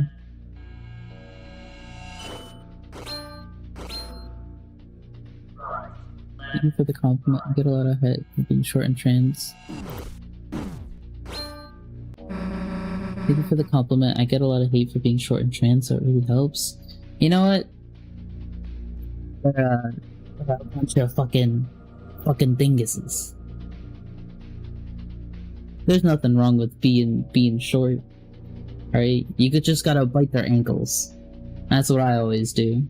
Thank you for the compliment. I get a lot of hate for being short and trans. Thank you for the compliment. I get a lot of hate for being short and trans, so it really helps. You know what? They're a bunch of fucking dinguses. There's nothing wrong with being short. Alright? You could just gotta bite their ankles. That's what I always do.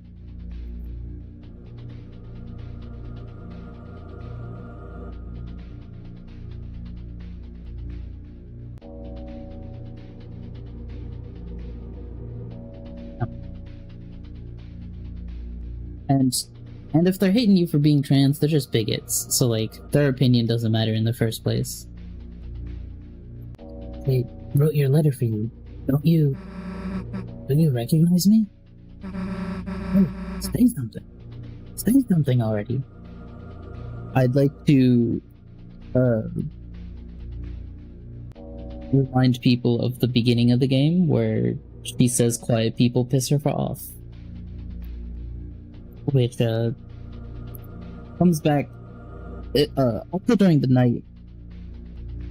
And if they're hating you for being trans, they're just bigots. So like, their opinion doesn't matter in the first place. They wrote your letter for you. Don't you recognize me? Hey, say something. Say something already. I'd like to remind people of the beginning of the game where she says quiet people piss her off. Which comes back also during the night,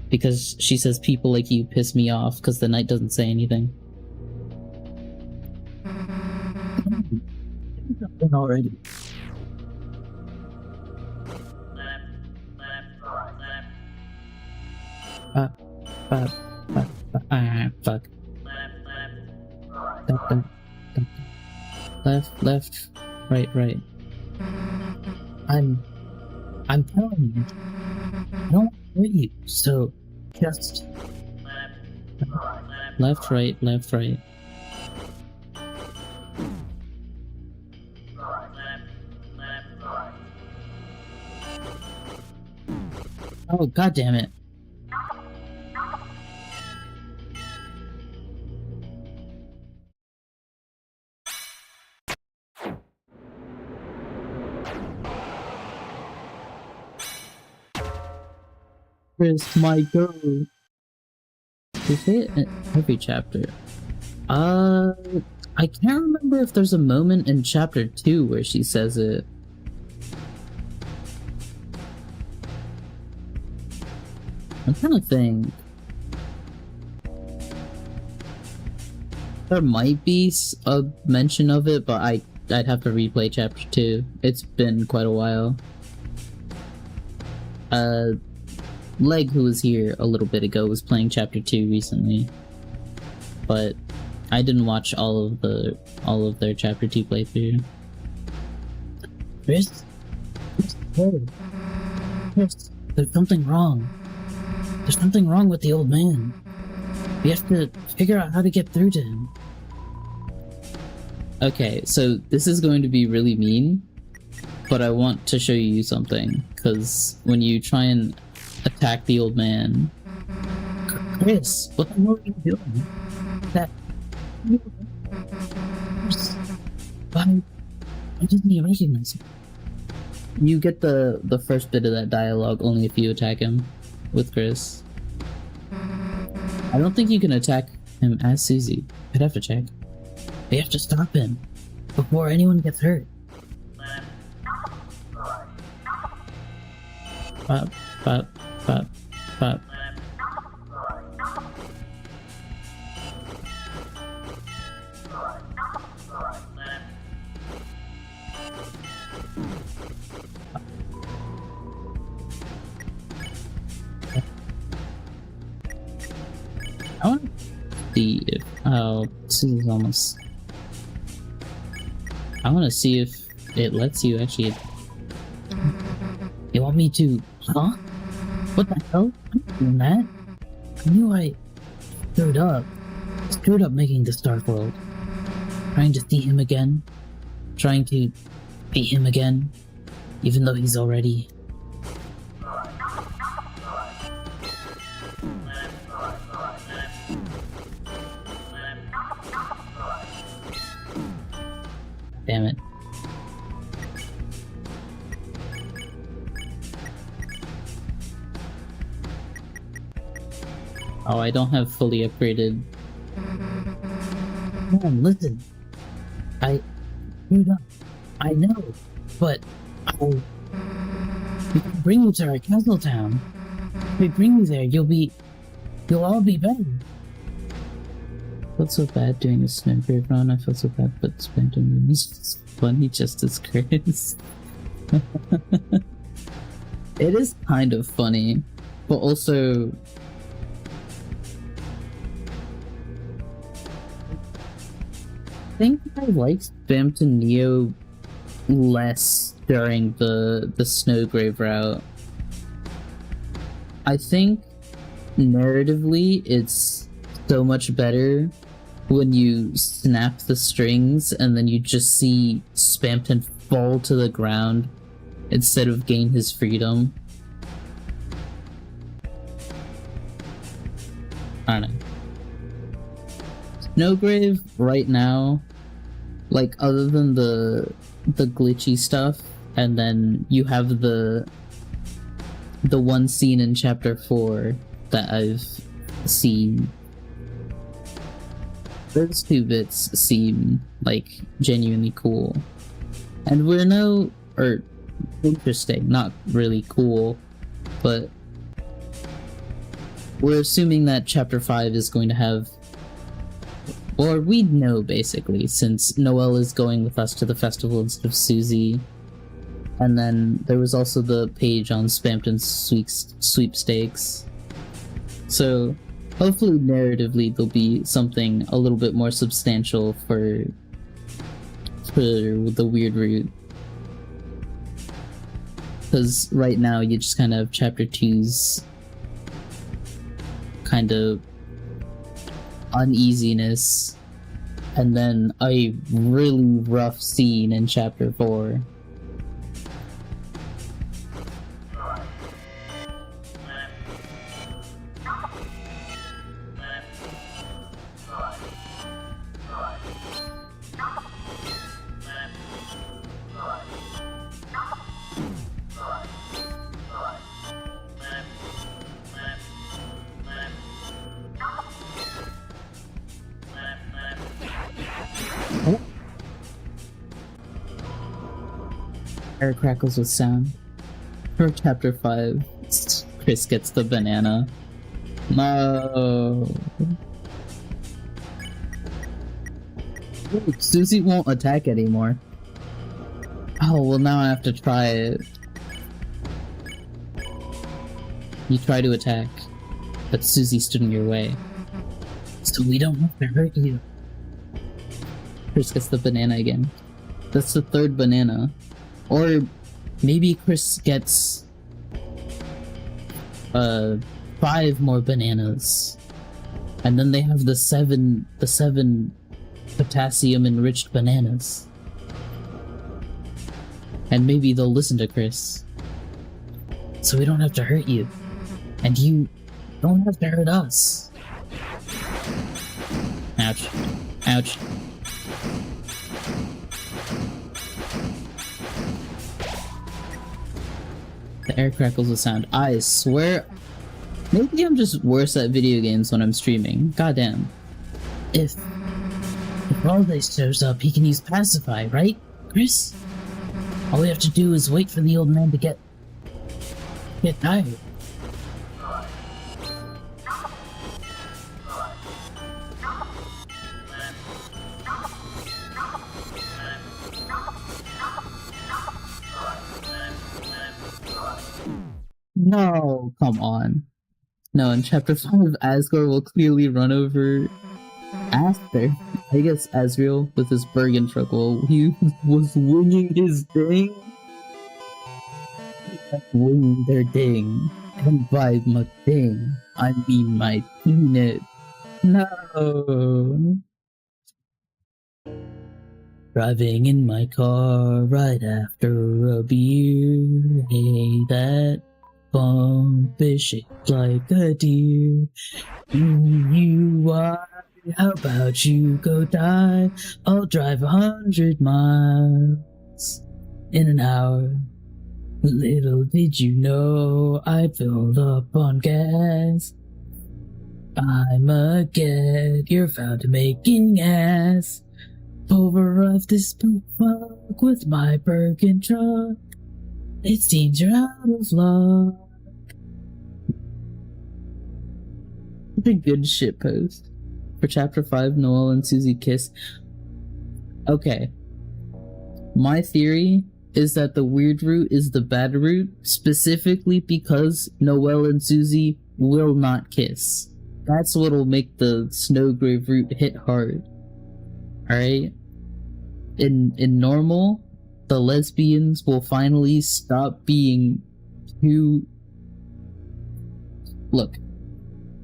because she says people like you piss me off because the night doesn't say anything. Say something already. Fuck. Left, right. I'm telling you, I don't want to hurt you, so just Left, right. Oh, god damn it. Where's my girl? They say it in every chapter. I can't remember if there's a moment in chapter 2 where she says it. I'm trying to think. There might be a mention of it, but I'd have to replay chapter 2. It's been quite a while. Leg, who was here a little bit ago, was playing chapter 2 recently, but I didn't watch all of their chapter 2 playthrough. Chris, there's something wrong. There's something wrong with the old man. We have to figure out how to get through to him. Okay, so this is going to be really mean, but I want to show you something, because when you try and attack the old man... Chris, what the hell are you doing? That... Why didn't he recognize me? You get the first bit of that dialogue only if you attack him with Chris. I don't think you can attack him as Susie. I'd have to check. We have to stop him before anyone gets hurt. Pop, pop, pop, pop. I want to see if this is almost. I want to see if it lets you actually. You want me to? Huh? What the hell? I'm not doing that. I knew I screwed up. Screwed up making the Stark World. Trying to see him again. Trying to beat him again. Even though he's already. Damn it. Oh, I don't have fully upgraded. Man, listen. I screwed up. I know, but we can bring you to our castle town. If we bring you there, you'll all be better. I felt so bad doing a snowgrave run. I felt so bad, but spending is funny just as Chris. It is kind of funny, but also. I think I liked Bampton Neo less during the Snowgrave route. I think narratively it's so much better when you snap the strings and then you just see Spampton fall to the ground instead of gain his freedom. I don't know. Snowgrave right now, like other than the glitchy stuff, and then you have the one scene in chapter 4 that I've seen. Those 2 bits seem like genuinely cool. And or interesting, not really cool, but we're assuming that chapter 5 is going to have. Or we know, basically, since Noelle is going with us to the festival instead of Susie. And then there was also the page on Spampton's sweepstakes. So, hopefully narratively there'll be something a little bit more substantial for the weird route. Because right now you just kind of have chapter 2's kind of uneasiness, and then a really rough scene in chapter 4. Air crackles with sound. For chapter 5, Chris gets the banana. No. Ooh, Susie won't attack anymore. Oh, well now I have to try it. You try to attack, but Susie stood in your way. So we don't have to hurt you. Chris gets the banana again. That's the 3rd banana. Or maybe Chris gets 5 more bananas. And then they have the 7 potassium enriched bananas. And maybe they'll listen to Chris. So we don't have to hurt you. And you don't have to hurt us. Ouch. Ouch. The air crackles with sound. I swear, maybe I'm just worse at video games when I'm streaming. Goddamn. If If Aldice shows up, he can use Pacify, right, Chris? All we have to do is wait for the old man to get tired. No, come on. No, in Chapter 5, Asgore will clearly run over Aster. I guess Asriel with his Bergen truck while he was winging his ding. Winging their ding. And by my ding, I mean my peanut. No. Driving in my car right after a beer. Hey, that bump is shaped like a deer. You are. How about you go die? I'll drive 100 miles in an hour. Little did you know I filled up on gas. I'm a get, you're found to making ass. Pulverize this fuck with my Bergen truck. It seems you're out of luck. What a good shitpost. For Chapter 5, Noelle and Susie kiss. Okay. My theory is that the weird route is the bad route, specifically because Noelle and Susie will not kiss. That's what'll make the Snowgrave route hit hard. Alright? In normal, the lesbians will finally stop being too... Look,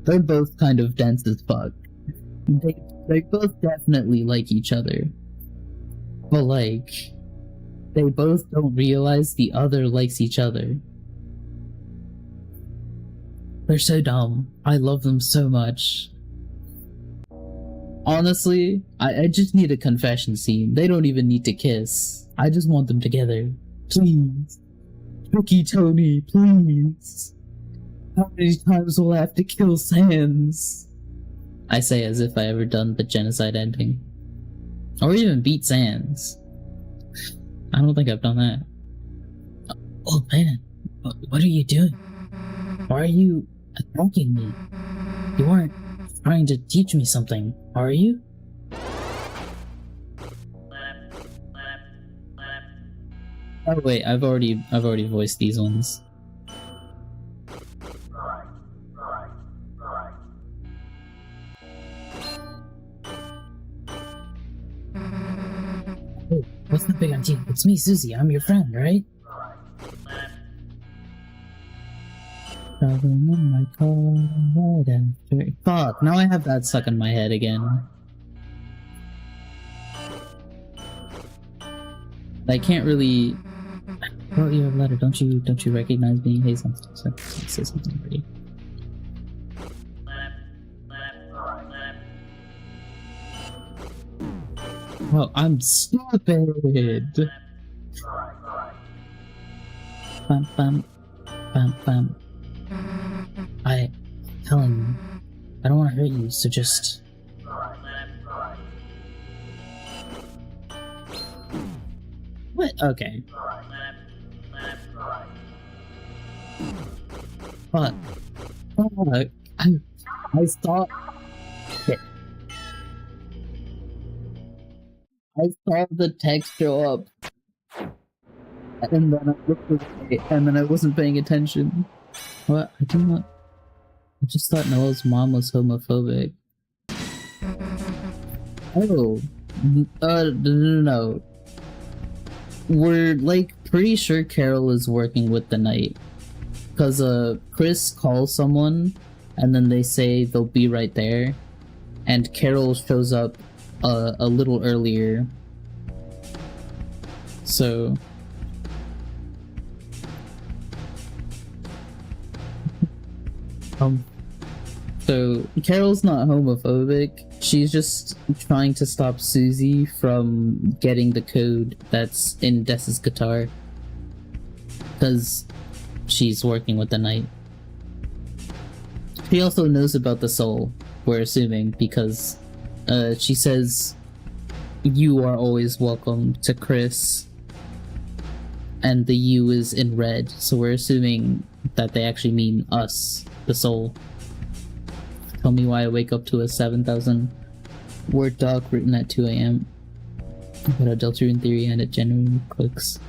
they're both kind of dense as fuck. They both definitely like each other. But like, they both don't realize the other likes each other. They're so dumb. I love them so much. Honestly, I just need a confession scene. They don't even need to kiss. I just want them together. Please. Tricky Tony, please. How many times will I have to kill Sans? I say as if I ever done the genocide ending. Or even beat Sans. I don't think I've done that. Old man, what are you doing? Why are you attacking me? You weren't trying to teach me something, are you? Oh wait, I've already voiced these ones. Hey, what's the big idea? It's me, Susie. I'm your friend, right? Driving in my car right after... Fuck, now I have that stuck in my head again. I can't really... I wrote you a letter, don't you recognize me? Hey, say something already. Oh, I'm stupid! Bam, bam, bam, bam. Telling you, I don't want to hurt you, so just... What? Okay. Fuck. Fuck. I saw... Shit. I saw the text show up. And then I looked away, and then I wasn't paying attention. What? I just thought Noelle's mom was homophobic. Oh. No. We're, like, pretty sure Carol is working with the Knight. Cause, Chris calls someone, and then they say they'll be right there. And Carol shows up, a little earlier. So... So, Carol's not homophobic, she's just trying to stop Susie from getting the code that's in Dessa's guitar. Because she's working with the Knight. She also knows about the soul, we're assuming, because she says you are always welcome to Chris. And the U is in red, so we're assuming that they actually mean us, the soul. Tell me why I wake up to a 7,000 word doc written at 2 a.m. about a Deltarune theory and it genuinely clicks.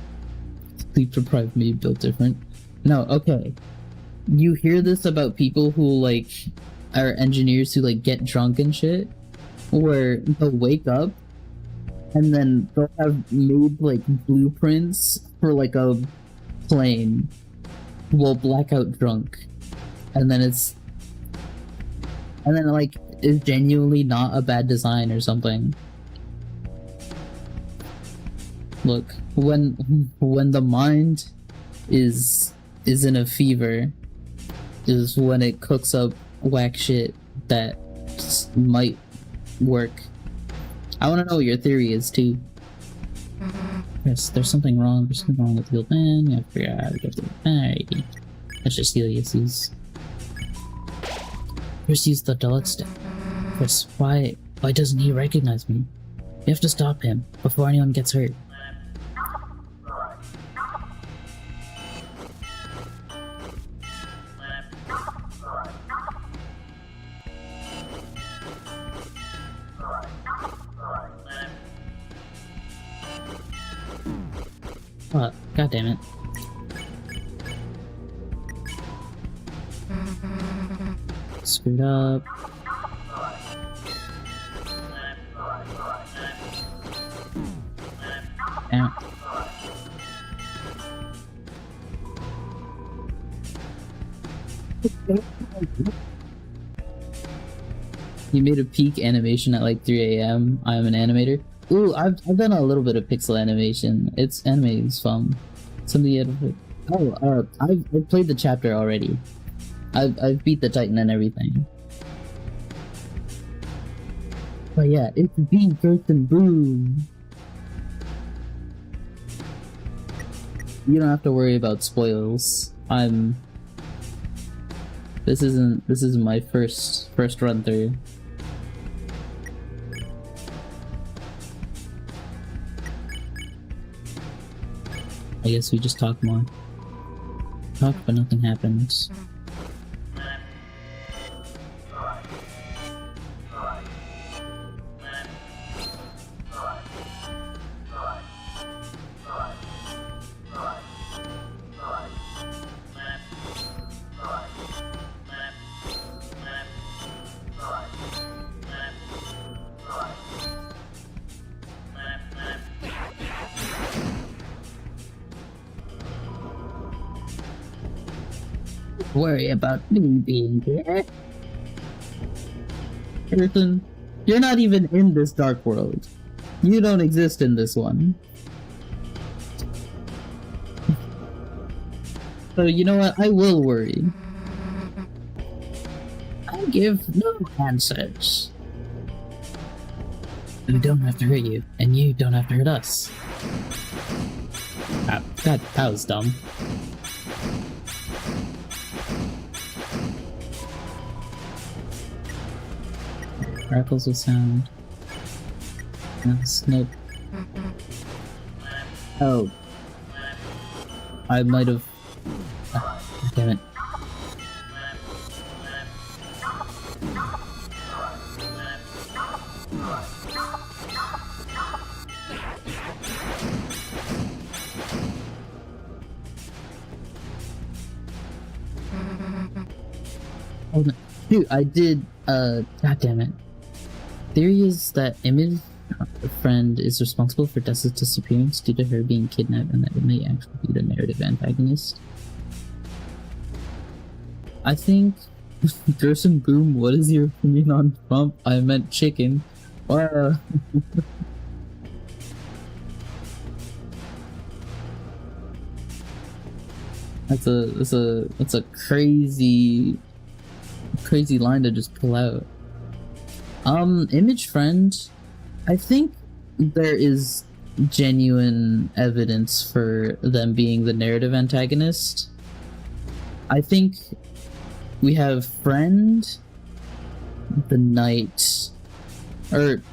Sleep deprived me, built different. No, okay. You hear this about people who, like, are engineers who, like, get drunk and shit? Where they'll wake up and then they'll have made, like, blueprints for, like, a plane while blackout drunk. And then it's genuinely not a bad design or something. Look, when the mind is in a fever is when it cooks up whack shit that might work. I want to know what your theory is too. Yes, there's something wrong. There's something wrong with the old man. We have to figure out how to get to it. Alrighty. Let's just heal Yessus. Chris used the dot stick. Chris, why doesn't he recognize me? We have to stop him before anyone gets hurt. What? God damn it. Screwed up. Damn. You made a peak animation at like 3 a.m. I am an animator. Ooh, I've done a little bit of pixel animation. Animating is fun. Something you had. Oh, I've played the chapter already. I've beat the Titan and everything. But yeah, it's being Kirsten Boom. You don't have to worry about spoils. This isn't my first run through. I guess we just talk more. Talk, but nothing happens. Worry about me being here. Kirsten, you're not even in this dark world. You don't exist in this one. So you know what? I will worry. I give no answers. We don't have to hurt you, and you don't have to hurt us. Ah, God, that was dumb. Crackles with sound. Nope. Oh. I might have. Oh, damn it. Oh no. Dude, I did. God damn it. Theory is that Image friend is responsible for Dessa's disappearance due to her being kidnapped, and that it may actually be the narrative antagonist. I think Gerson Boom, what is your opinion on Trump? I meant chicken. That's a crazy line to just pull out. Image friend, I think there is genuine evidence for them being the narrative antagonist. I think we have friend, the knight, or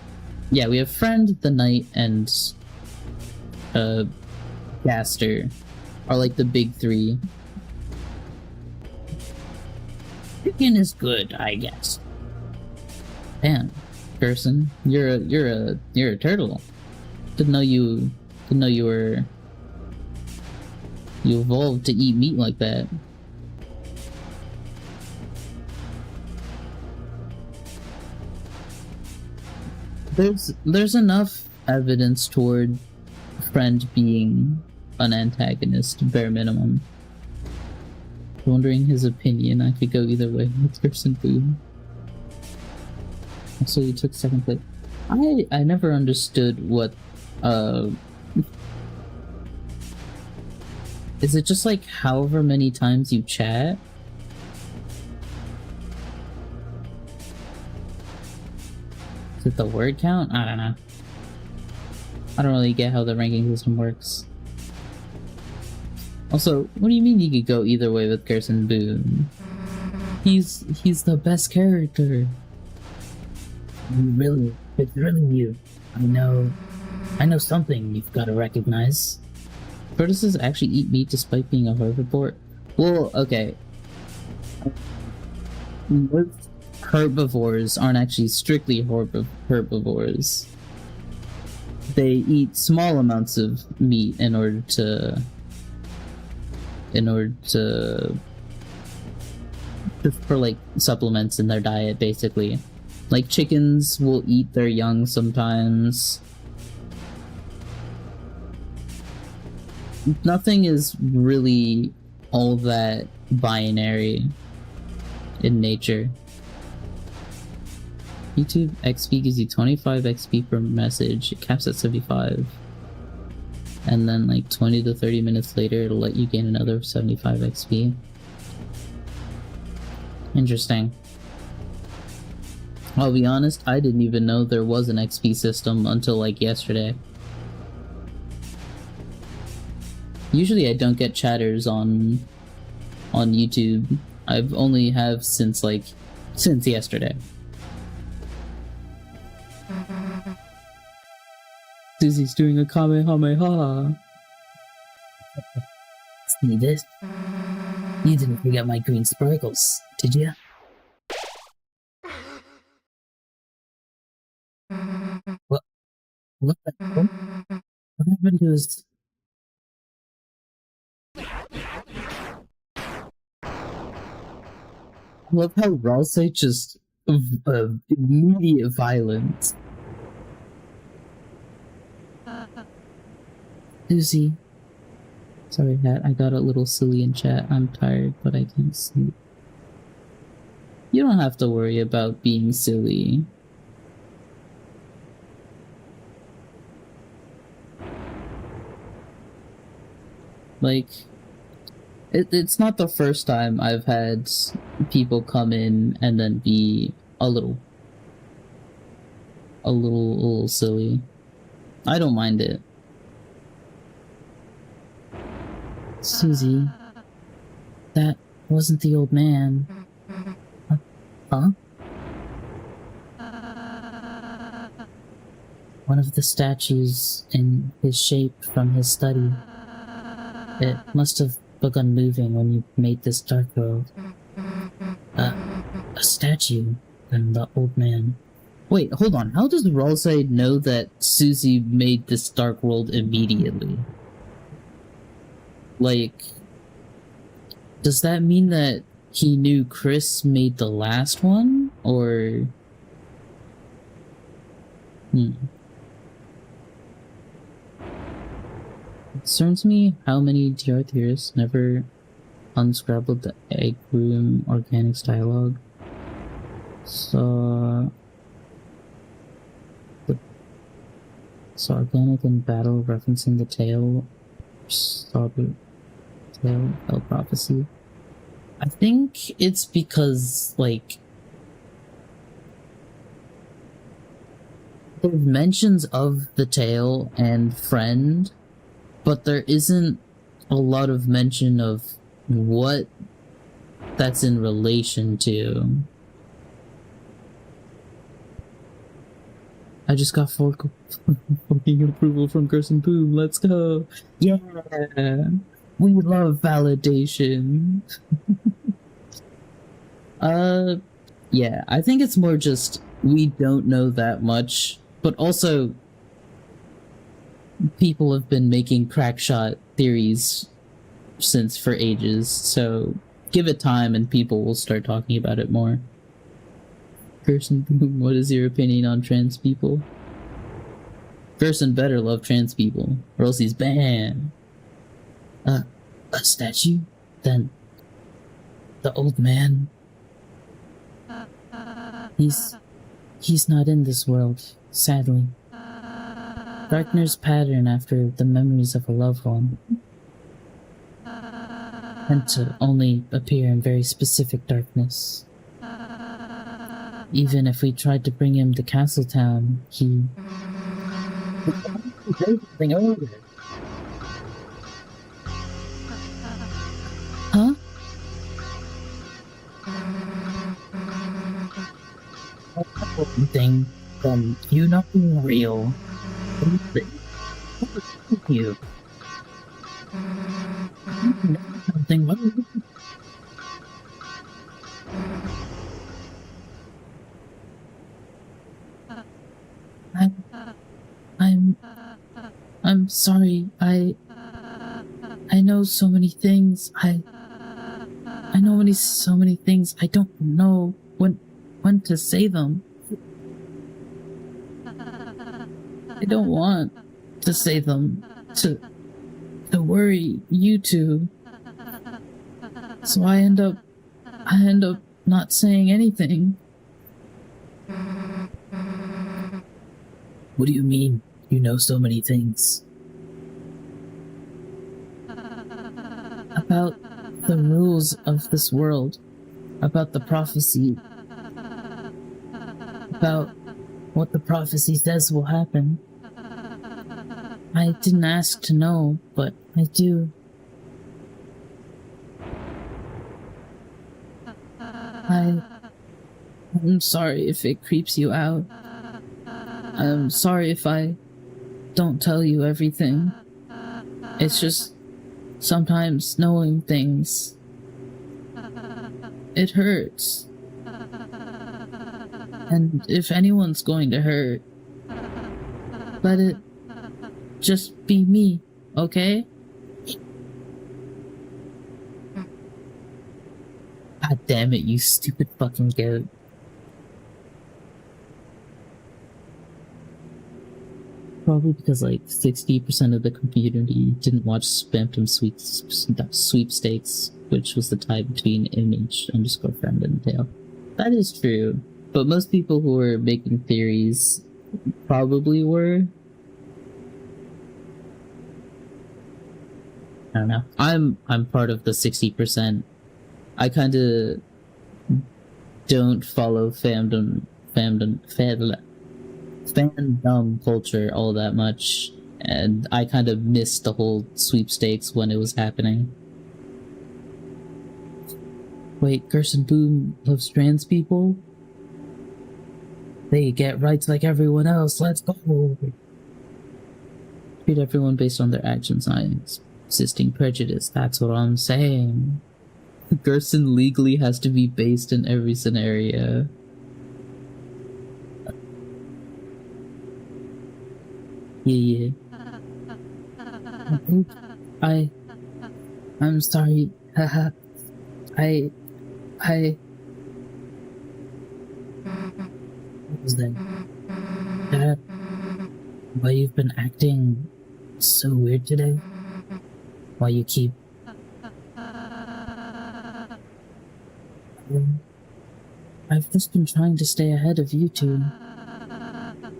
Yeah, we have Friend, the Knight, and Caster are like the big three. Chicken is good, I guess. Damn, Gerson, you're a turtle. Didn't know you were you evolved to eat meat like that. There's enough evidence toward Friend being an antagonist, bare minimum. Wondering his opinion, I could go either way with Gerson Boom. So you took second place. I never understood what is it just like however many times you chat? Is it the word count? I don't know. I don't really get how the ranking system works. Also, what do you mean you could go either way with Gerson Boone? He's the best character. It's really you. I know something you've got to recognize. Tortoises actually eat meat despite being a herbivore? Well, okay. Herbivores aren't actually strictly herbivores. They eat small amounts of meat in order to for like supplements in their diet, basically. Like chickens will eat their young sometimes. Nothing is really all that binary in nature. YouTube XP gives you 25 XP per message. It caps at 75. And then like 20 to 30 minutes later, it'll let you gain another 75 XP. Interesting. I'll be honest, I didn't even know there was an XP system until like yesterday. Usually I don't get chatters on YouTube. I've only have since yesterday. Susie's doing a Kamehameha. See this? You didn't forget my green sparkles, did you? What happened to his... I love how Ralsei just immediate violence. Susie. Sorry, Hat, I got a little silly in chat. I'm tired, but I can't sleep. You don't have to worry about being silly. Like, it's not the first time I've had people come in and then be a little silly. I don't mind it. Susie, that wasn't the old man. Huh? One of the statues in his shape from his study. It must have begun moving when you made this dark world. A statue and the old man. Wait, hold on. How does Ralsei know that Susie made this dark world immediately? Like, does that mean that he knew Chris made the last one? Or... It concerns me how many DR theorists never unscrabbled the egg room organics dialogue. So organic in battle referencing the tale. Saw the tale of prophecy. I think it's because, like, there's mentions of the tale and friend, but there isn't a lot of mention of what that's in relation to. I just got fucking approval from Gerson Boom. Let's go. Yeah. We love validation. Yeah, I think it's more just we don't know that much, but also people have been making crackshot theories for ages, so give it time and people will start talking about it more. Gerson Boom, what is your opinion on trans people? Gerson better love trans people, or else he's banned. A statue? Then the old man. He's not in this world, sadly. Darkner's pattern after the memories of a loved one. Tend to only appear in very specific darkness. Even if we tried to bring him to Castletown, he... Everything over. Huh? Thing from you not being real. You. Something. What? I'm sorry. I know so many things. I know so many things. I don't know when to say them. I don't want to say them to worry you two. So I end up not saying anything. What do you mean? You know so many things. About the rules of this world. About the prophecy. About what the prophecy says will happen. I didn't ask to know, but I do. I'm sorry if it creeps you out. I'm sorry if I don't tell you everything. It's just sometimes knowing things, it hurts. And if anyone's going to hurt, let it just be me, okay? God damn it, you stupid fucking goat. Probably because like 60% of the community didn't watch Spamton Sweepstakes, which was the tie between image_friend and tail. That is true, but most people who were making theories probably were. I don't know. I'm part of the 60%. I kind of don't follow fandom culture all that much, and I kind of missed the whole sweepstakes when it was happening. Wait, Gerson Boom loves trans people? They get rights like everyone else, let's go! Treat everyone based on their actions, not existing prejudice, that's what I'm saying. Gerson legally has to be based in every scenario. Yeah. I'm sorry. Haha. What was that? Why you've been acting so weird today? Why you keep... I've just been trying to stay ahead of you two,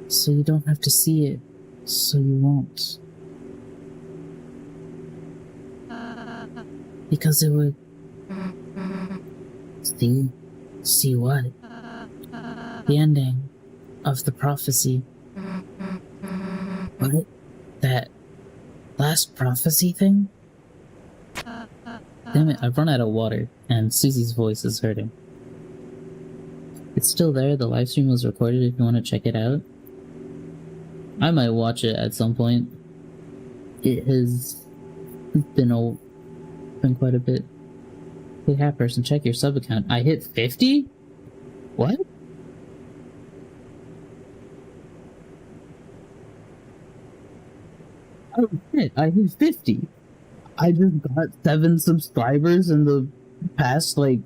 so you don't have to see it. So you won't. Because it would... See what? The ending of the prophecy. What? That last prophecy thing? Damn it, I've run out of water, and Susie's voice is hurting. It's still there, the livestream was recorded if you want to check it out. I might watch it at some point. It has been quite a bit. Hey, hat person, check your sub account. I hit 50? What? Oh shit, I hit 50. I just got 7 subscribers in the past, like...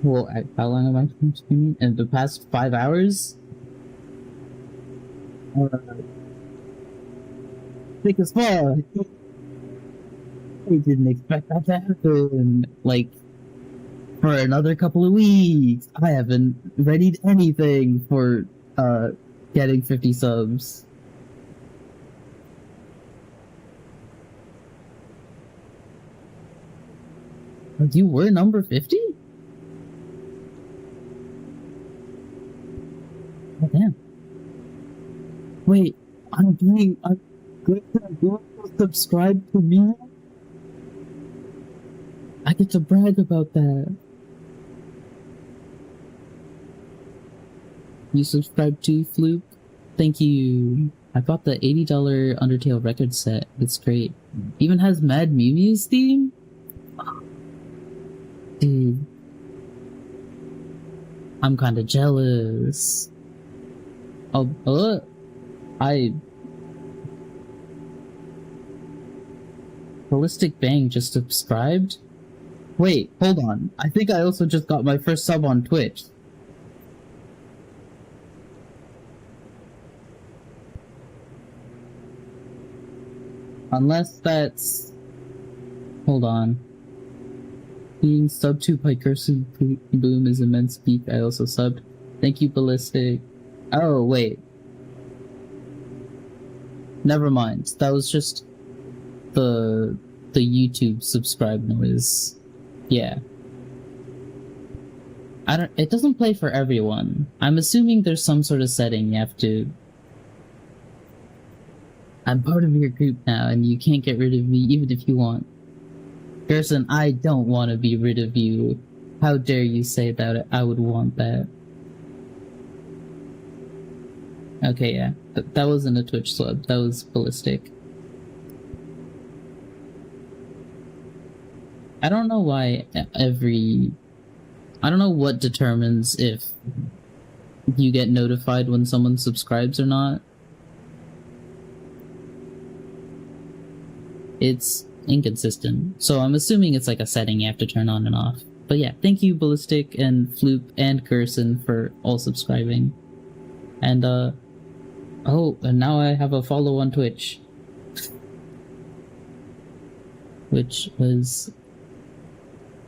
Well, how long am I streaming? In the past 5 hours? Thick as fuck. I didn't expect that to happen. Like, for another couple of weeks. I haven't readied anything for, getting 50 subs. You were number 50? Oh, damn. Wait, I'm going to subscribe to me? I get to brag about that. You subscribed to Floop? Thank you. I bought the $80 Undertale record set. It's great. Even has Mad Mew Mew's theme? Dude. I'm kinda jealous. Oh, Ballistic Bang just subscribed? Wait, hold on. I think I also just got my first sub on Twitch. Unless that's... Hold on. Being subbed to by Gerson Boom is immense peak. I also subbed. Thank you, Ballistic. Oh, wait. Never mind. That was just the YouTube subscribe noise. Yeah. It doesn't play for everyone. I'm assuming there's some sort of setting you have to... I'm part of your group now, and you can't get rid of me even if you want. Gerson, I don't want to be rid of you. How dare you say that I would want that? Okay, yeah. That wasn't a Twitch sub. That was Ballistic. I don't know why I don't know what determines if you get notified when someone subscribes or not. It's inconsistent. So I'm assuming it's like a setting you have to turn on and off. But yeah, thank you Ballistic and Floop and Gerson for all subscribing. And oh, and now I have a follow on Twitch. Which was...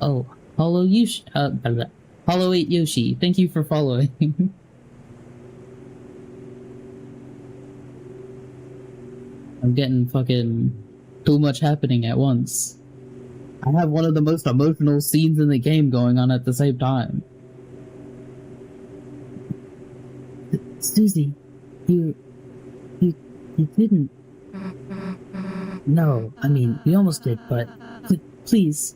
Oh, Hollow Yoshi... Hollow 8 Yoshi, thank you for following. I'm getting fucking too much happening at once. I have one of the most emotional scenes in the game going on at the same time. Susie, you didn't... No, I mean, we almost did, but please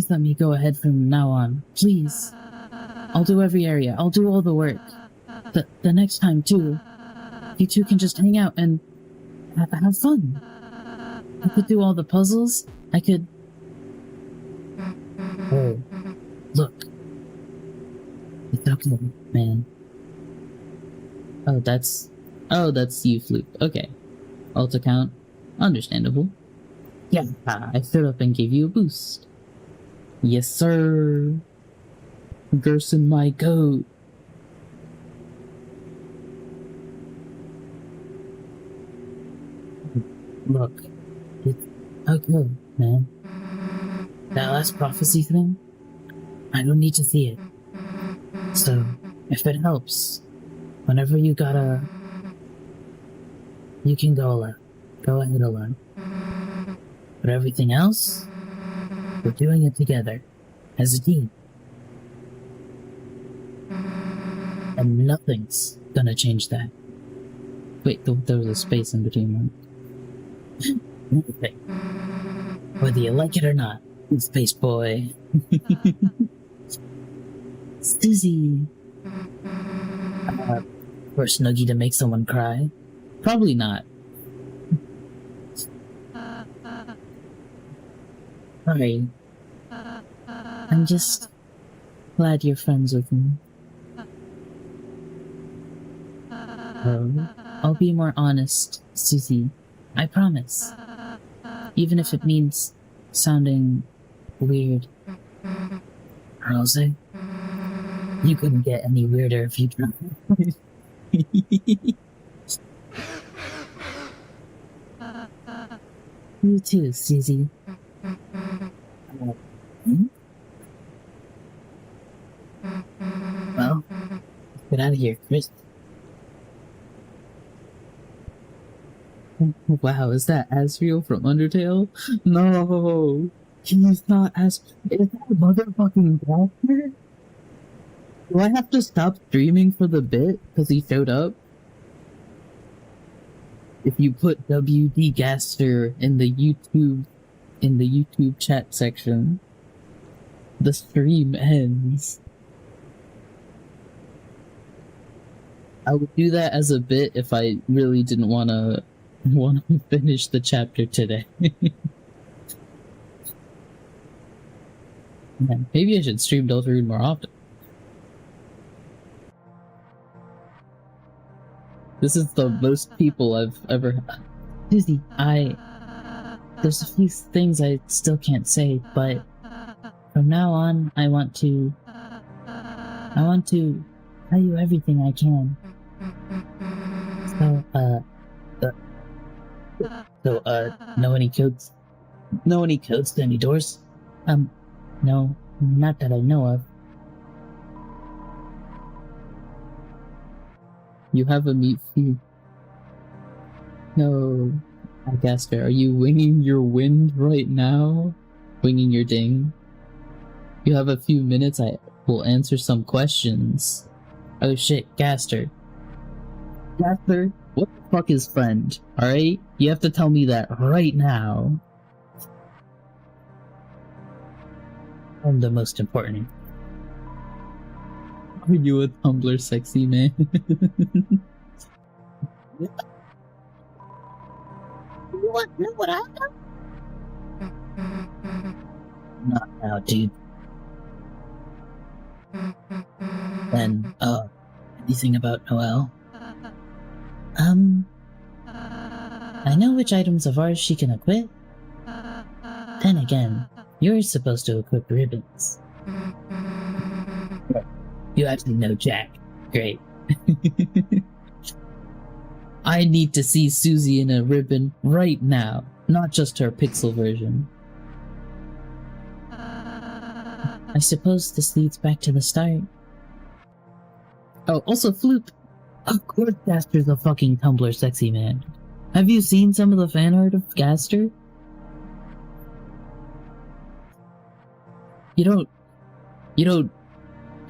let me go ahead from now on. Please. I'll do every area. I'll do all the work. The next time, too. You two can just hang out and have fun. I could do all the puzzles. I could... Oh, look. It's okay, man. Oh, that's you, Floop. Okay. Alt account. Understandable. Yeah, I stood up and gave you a boost. Yes, sir. Gerson, my goat. Look, it's okay, man. That last prophecy thing, I don't need to see it. So, if it helps, whenever you gotta... You can go alone. Go ahead alone. But everything else, we're doing it together, as a team. And nothing's gonna change that. Wait, there was a space in between one. Nothing. Whether you like it or not, Space Boy. Stizzy. For Snuggie to make someone cry? Probably not. Sorry. I'm just glad you're friends with me. I'll be more honest, Susie. I promise. Even if it means sounding weird. Rose, you couldn't get any weirder if you tried. You too, Susie. Well, get out of here, Chris. Wow, is that Asriel from Undertale? No! He's not Is that motherfucking Gaster? Do I have to stop streaming for the bit because he showed up? If you put WD Gaster in the YouTube chat section, the stream ends. I would do that as a bit if I really didn't want to finish the chapter today. Man, maybe I should stream Deltarune more often. This is the most people I've ever... Susie, there's a few things I still can't say, but from now on, I want to tell you everything I can. Know any codes? Know any codes to any doors? No, not that I know of. You have a meat feud. No, Gaster, are you winging your wind right now? Winging your ding? You have a few minutes, I will answer some questions. Oh shit, Gaster. Gaster, what the fuck is friend, alright? You have to tell me that right now. I'm the most important. Are you a Tumblr sexy man? What? Know what I know? Not now, dude. Then, anything about Noelle? I know which items of ours she can equip. Then again, you're supposed to equip ribbons. You actually know Jack. Great. I need to see Susie in a ribbon right now, not just her pixel version. I suppose this leads back to the start. Oh, also Floop. Of course Gaster's a fucking Tumblr sexy man. Have you seen some of the fan art of Gaster? You don't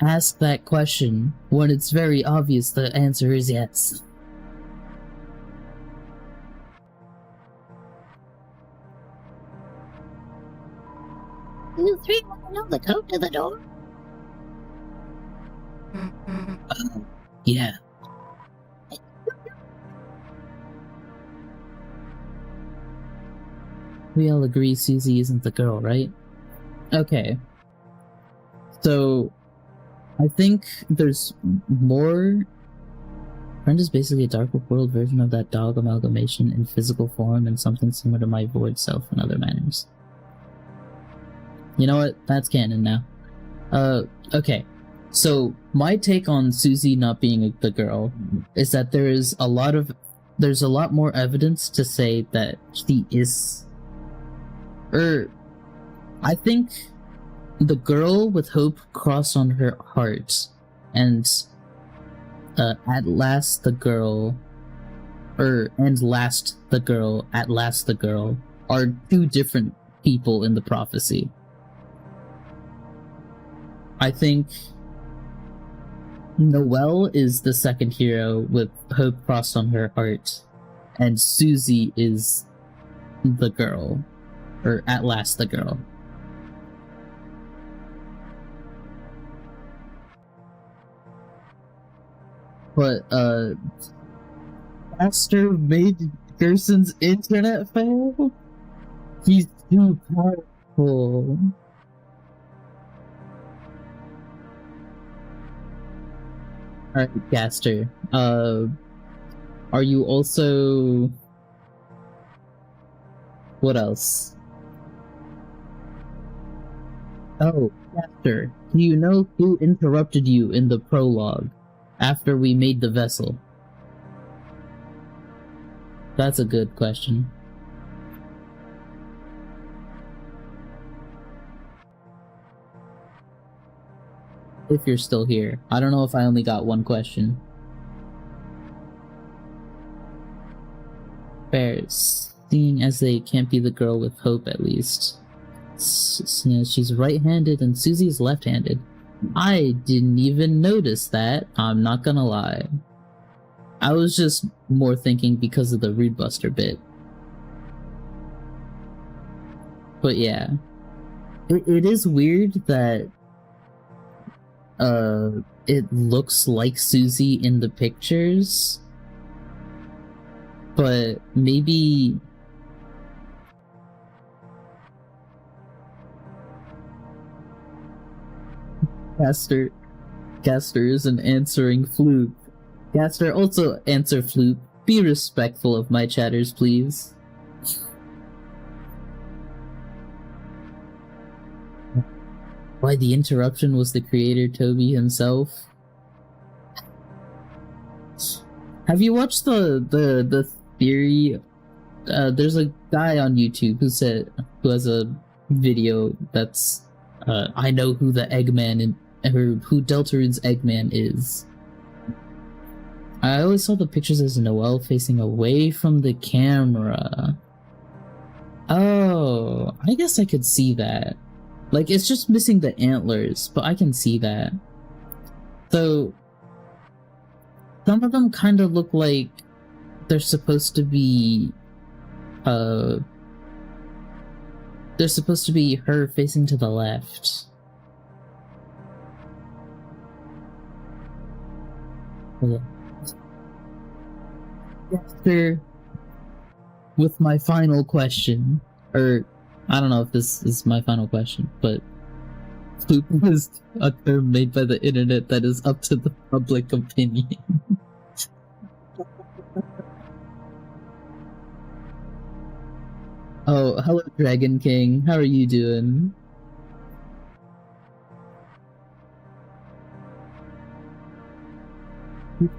ask that question when it's very obvious the answer is yes. You three want to know the code to the door? Yeah. We all agree Susie isn't the girl, right? Okay. So, I think there's more... Friend is basically a Dark World version of that dog amalgamation in physical form and something similar to my void self in other manners. You know what? That's canon now. Okay. So, my take on Susie not being the girl is that there's a lot more evidence to say that she is... I think the girl with hope crossed on her heart and at last the girl are two different people in the prophecy. I think Noelle is the second hero with hope crossed on her heart, and Susie is the girl, or at last the girl. But, Master made Gerson's internet fail? He's too powerful. Alright, Gaster. Are you also... What else? Oh, Gaster, do you know who interrupted you in the prologue after we made the vessel? That's a good question. If you're still here. I don't know if I only got one question. Bears, seeing as they can't be the girl with hope at least. She's right-handed and Susie's left-handed. I didn't even notice that, I'm not gonna lie. I was just more thinking because of the Rude Buster bit. But yeah. It is weird that it looks like Susie in the pictures, but maybe Gaster isn't answering Floop. Gaster, also answer Floop. Be respectful of my chatters, please. Why the interruption was the creator Toby himself? Have you watched the theory? There's a guy on YouTube who has a video that's I know who the Eggman or who Deltarune's Eggman is. I always saw the pictures as Noelle facing away from the camera. Oh, I guess I could see that. Like, it's just missing the antlers, but I can see that. So, some of them kind of look like they're supposed to be, they're supposed to be her facing to the left. Yeah. After, with my final question, or I don't know if this is my final question, but Floop is a term made by the internet that is up to the public opinion. Oh, hello Dragon King, how are you doing?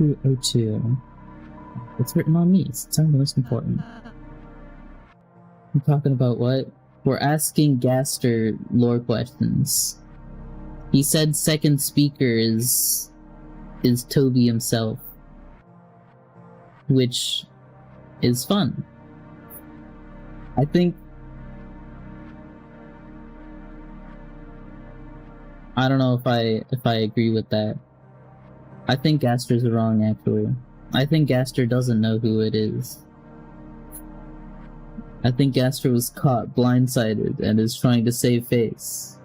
O2. It's written on me, so it's the most important. I'm talking about what? We're asking Gaster lore questions. He said second speaker is Toby himself, which is fun. I think I don't know if I agree with that. I think Gaster's wrong actually. I think Gaster doesn't know who it is. I think Gaster was caught blindsided and is trying to save face.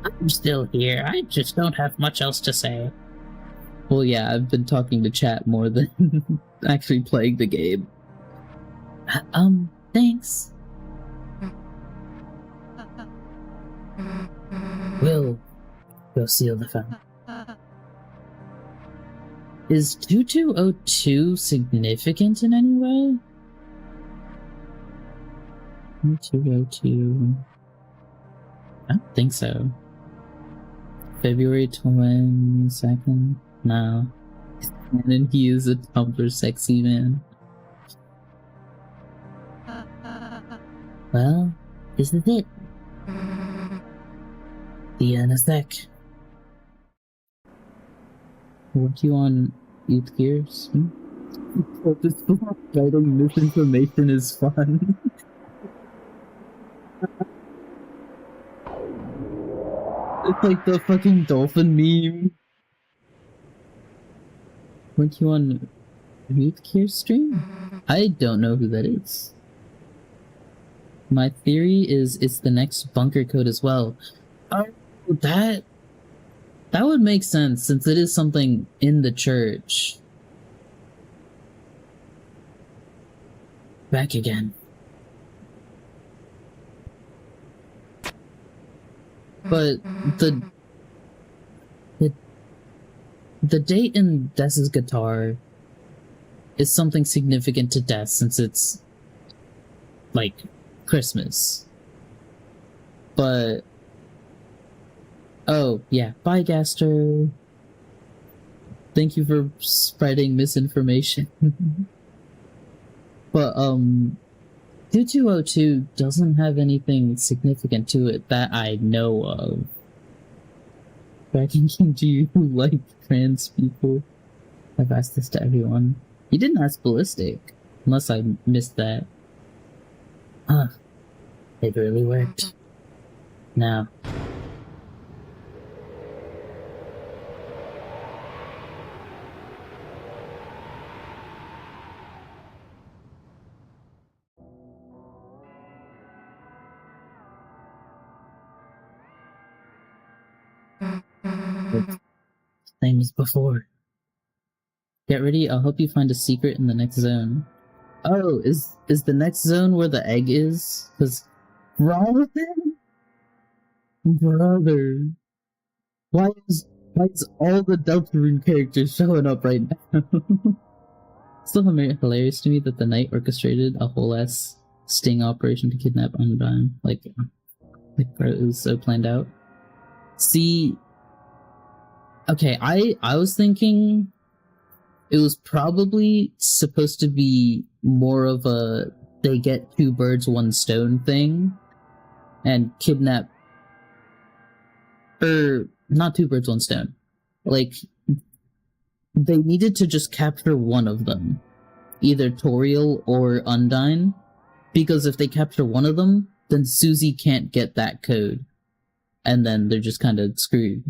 I'm still here. I just don't have much else to say. Well, yeah, I've been talking to chat more than actually playing the game. Thanks. We'll go seal the fountain. Is 2202 significant in any way? 2202... I don't think so. February 22nd? No. And then he is a Tumblr sexy man. Well, this is it. See you in a sec. Weren't you on Youth Gears? This writing misinformation is fun. It's like the fucking dolphin meme. Weren't you on Youth Gears stream? I don't know who that is. My theory is it's the next bunker code as well. Oh, that... That would make sense since it is something in the church. Back again. But the date in Des's guitar is something significant to Des since it's like Christmas. But oh yeah, bye Gaster. Thank you for spreading misinformation. But 2202 doesn't have anything significant to it that I know of. Bracken, do you like trans people? I've asked this to everyone. You didn't ask Ballistic, unless I missed that. Huh. It really worked. Now. Same as before. Get ready, I'll help you find a secret in the next zone. Oh, is the next zone where the egg is? Cause brother, why is all the Deltarune characters showing up right now? Still hilarious to me that the Knight orchestrated a whole ass sting operation to kidnap Undine. Like it was so planned out. See, okay, I was thinking it was probably supposed to be more of a they get two birds, one stone thing and kidnap, not two birds, one stone. Like, they needed to just capture one of them, either Toriel or Undine, because if they capture one of them, then Susie can't get that code, and then they're just kind of screwed.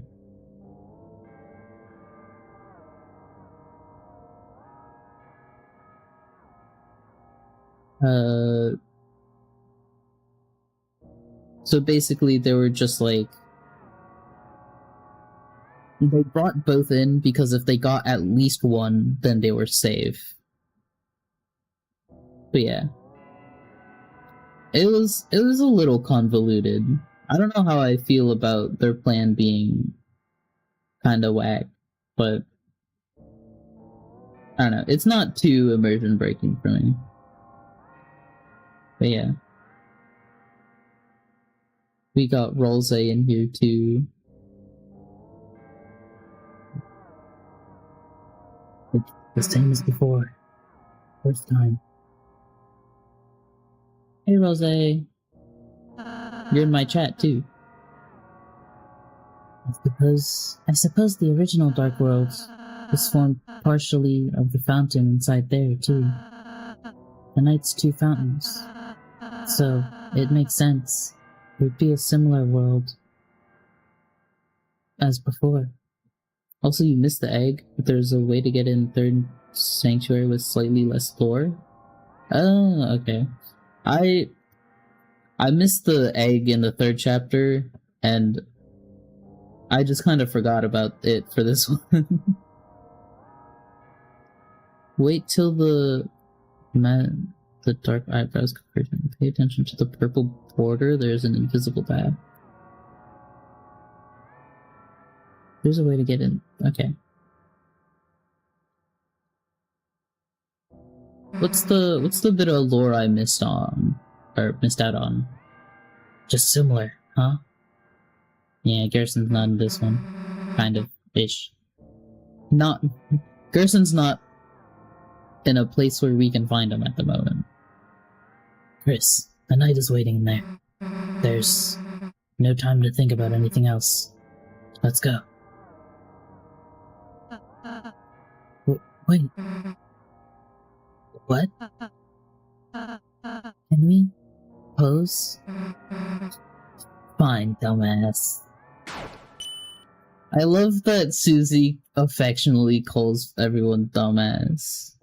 So basically they were just like, they brought both in because if they got at least one, then they were safe. But yeah. It was a little convoluted. I don't know how I feel about their plan being kinda whack, but I don't know. It's not too immersion breaking for me. But yeah. We got Rolze in here too. It's the same as before. First time. Hey Rose. You're in my chat too. I suppose the original Dark World was formed partially of the fountain inside there too. The Knight's two fountains. So, it makes sense. It would be a similar world as before. Also, you missed the egg, but there's a way to get in third sanctuary with slightly less lore. Oh, okay. I missed the egg in the third chapter, and I just kind of forgot about it for this one. Wait till the dark eyebrows conversion. Pay attention to the purple border. There's an invisible tab. There's a way to get in. Okay. What's the bit of lore I missed on? Or missed out on? Just similar, huh? Yeah, Gerson's not in this one. Kind of. Ish. Not... Gerson's not in a place where we can find him at the moment. Chris, the Knight is waiting in there. There's no time to think about anything else. Let's go. Wait. What? Can we pose? Fine, dumbass. I love that Susie affectionately calls everyone dumbass.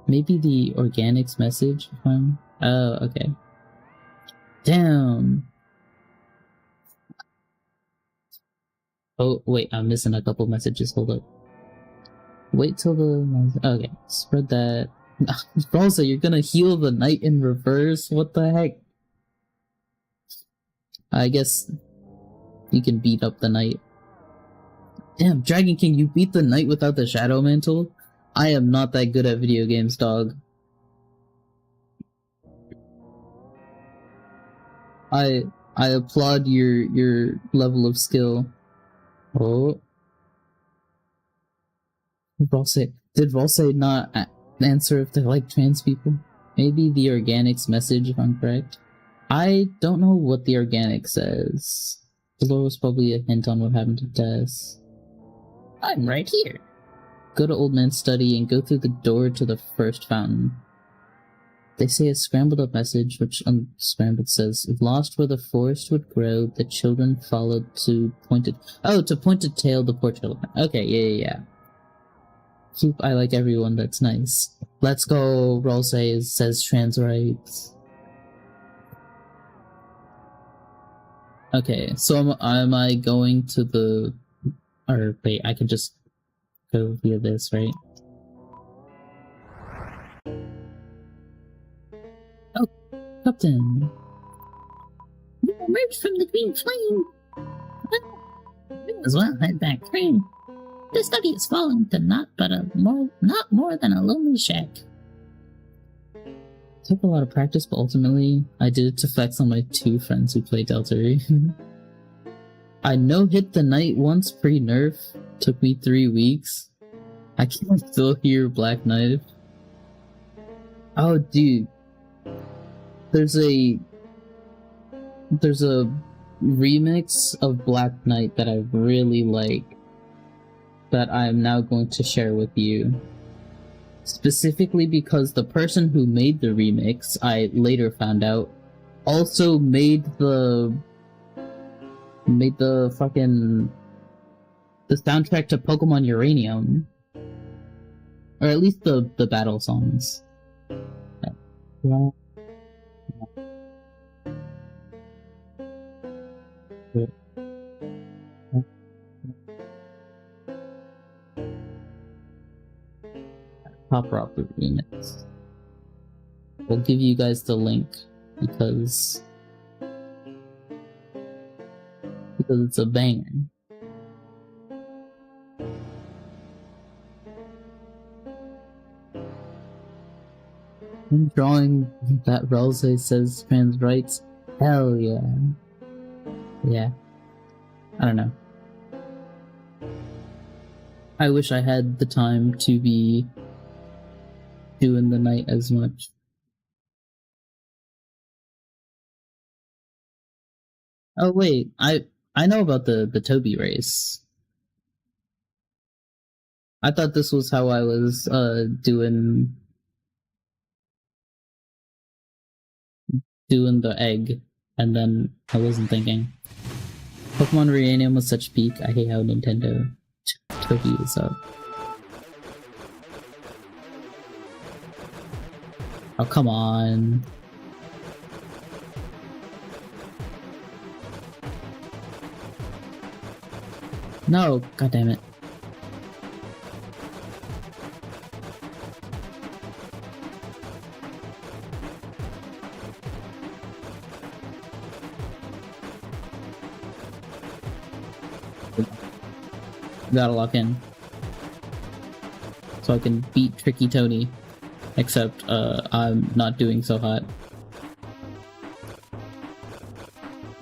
Maybe the organics message? Oh, okay. Damn. Oh, wait, I'm missing a couple messages. Hold up. Wait till the... Okay, spread that. Rosa, you're gonna heal the knight in reverse? What the heck? I guess you can beat up the knight. Damn, Dragon King, you beat the knight without the Shadow Mantle? I am not that good at video games, dog. I applaud your level of skill. Oh. Did Volse not answer if they like trans people? Maybe the organics message, if I'm correct. I don't know what the organic says. Below was probably a hint on what happened to Tess. I'm right here. Go to Old Man's study and go through the door to the first fountain. They say a scrambled up message, which unscrambled says, lost where the forest would grow, the children followed to pointed... Oh, to pointed tail the poor children. Okay, yeah. I like everyone that's nice. Let's go, Roll says trans rights. Okay, so am I going to the... Or wait, I can just go via this, right? Oh, Captain! You emerged from the green flame! You as well head back home. The study has fallen to not more than a lonely shack. It took a lot of practice, but ultimately, I did it to flex on my 2 friends who play Deltarune. I no-hit the knight once pre-nerf. Took me 3 weeks. I can still hear Black Knight. Oh, dude. There's a remix of Black Knight that I really like that I am now going to share with you. Specifically because the person who made the remix, I later found out, also made the soundtrack to Pokemon Uranium. Or at least the battle songs. Yeah. Pop Rocket remix. We'll give you guys the link because it's a banger. I'm drawing that Rose says trans rights. Hell yeah. Yeah. I don't know. I wish I had the time to be doing the night as much. Oh wait, I know about the Toby race. I thought this was how I was doing the egg, and then I wasn't thinking. Pokemon Reunion was such peak. I hate how Nintendo Toby is up. Oh, come on. No, god damn it. Gotta lock in. So I can beat Tricky Tony. Except, I'm not doing so hot.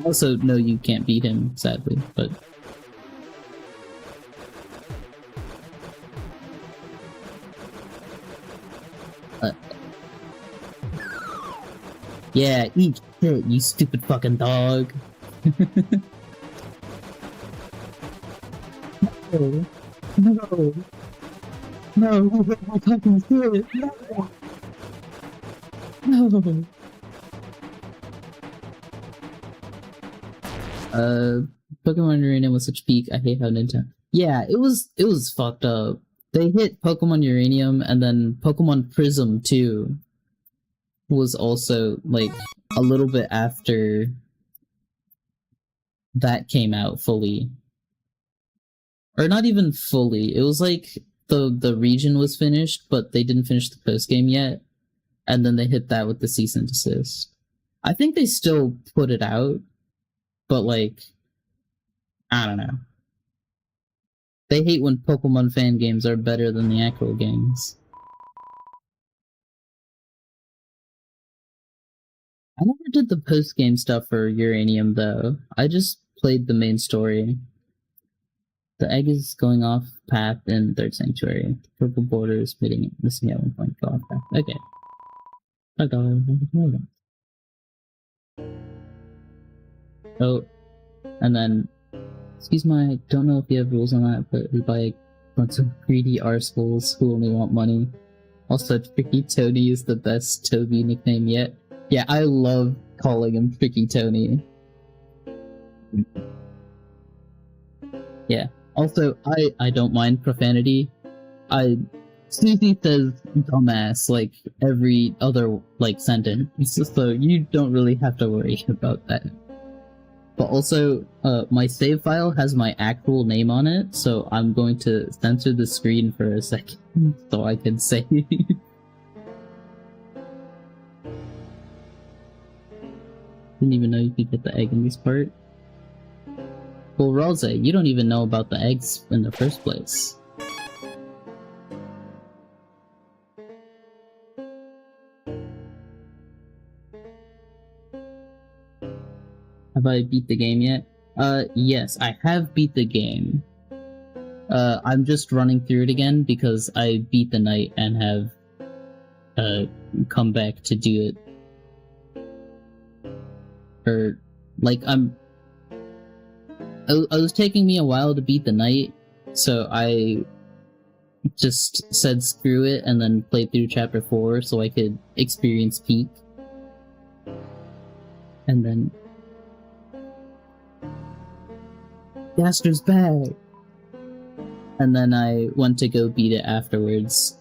Also, no, you can't beat him, sadly, but... yeah, eat shit, you stupid fucking dog. No. No. No, my fucking shit. No. No. Pokemon Uranium was such peak. I hate how Nintendo. Yeah, it was fucked up. They hit Pokemon Uranium and then Pokemon Prism 2 was also like a little bit after that came out fully. Or not even fully. It was like the region was finished, but they didn't finish the post game yet, and then they hit that with the cease and desist. I think they still put it out, but like, I don't know. They hate when Pokemon fan games are better than the actual games. I never did the post game stuff for Uranium though. I just played the main story. The egg is going off path in Third Sanctuary. Purple border is missing at one point. Go off path. Okay. Oh, and then, excuse my, don't know if you have rules on that, but we buy a bunch of greedy arseholes who only want money. Also, Tricky Tony is the best Toby nickname yet. Yeah, I love calling him Tricky Tony. Yeah. Also, I don't mind profanity. Susie says dumbass like every other like sentence, so you don't really have to worry about that. But also, my save file has my actual name on it, so I'm going to censor the screen for a second so I can say. Didn't even know you could get the egg in this part. Well, Rose, you don't even know about the eggs in the first place. Have I beat the game yet? Yes, I have beat the game. I'm just running through it again because I beat the night and have, come back to do it. Or, like, it was taking me a while to beat the night, so I just said screw it and then played through chapter 4 so I could experience Peak. And then Gaster's back! And then I went to go beat it afterwards.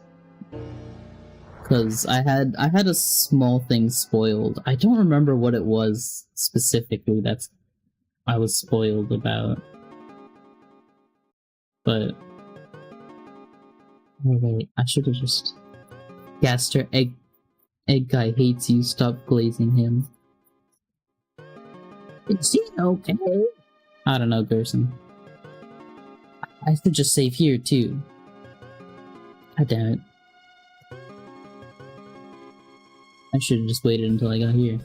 Cause I had a small thing spoiled. I don't remember what it was specifically that's I was spoiled about. But oh wait, I should have just Gaster egg guy hates you, stop glazing him. Is he okay? I don't know, Gerson. I should just save here too. God damn it. I should have just waited until I got here.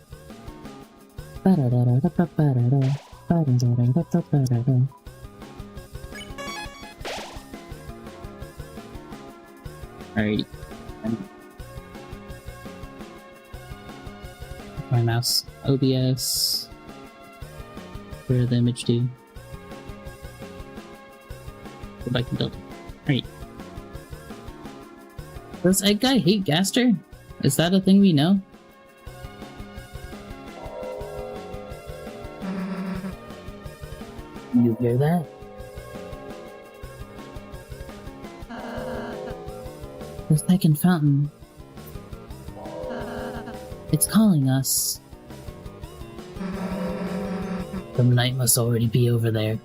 Alright. My mouse. OBS. Where did the image do? Go back to Delta. Alright. Does Egg Guy hate Gaster? Is that a thing we know? You hear that? The second fountain. It's calling us. The night must already be over there.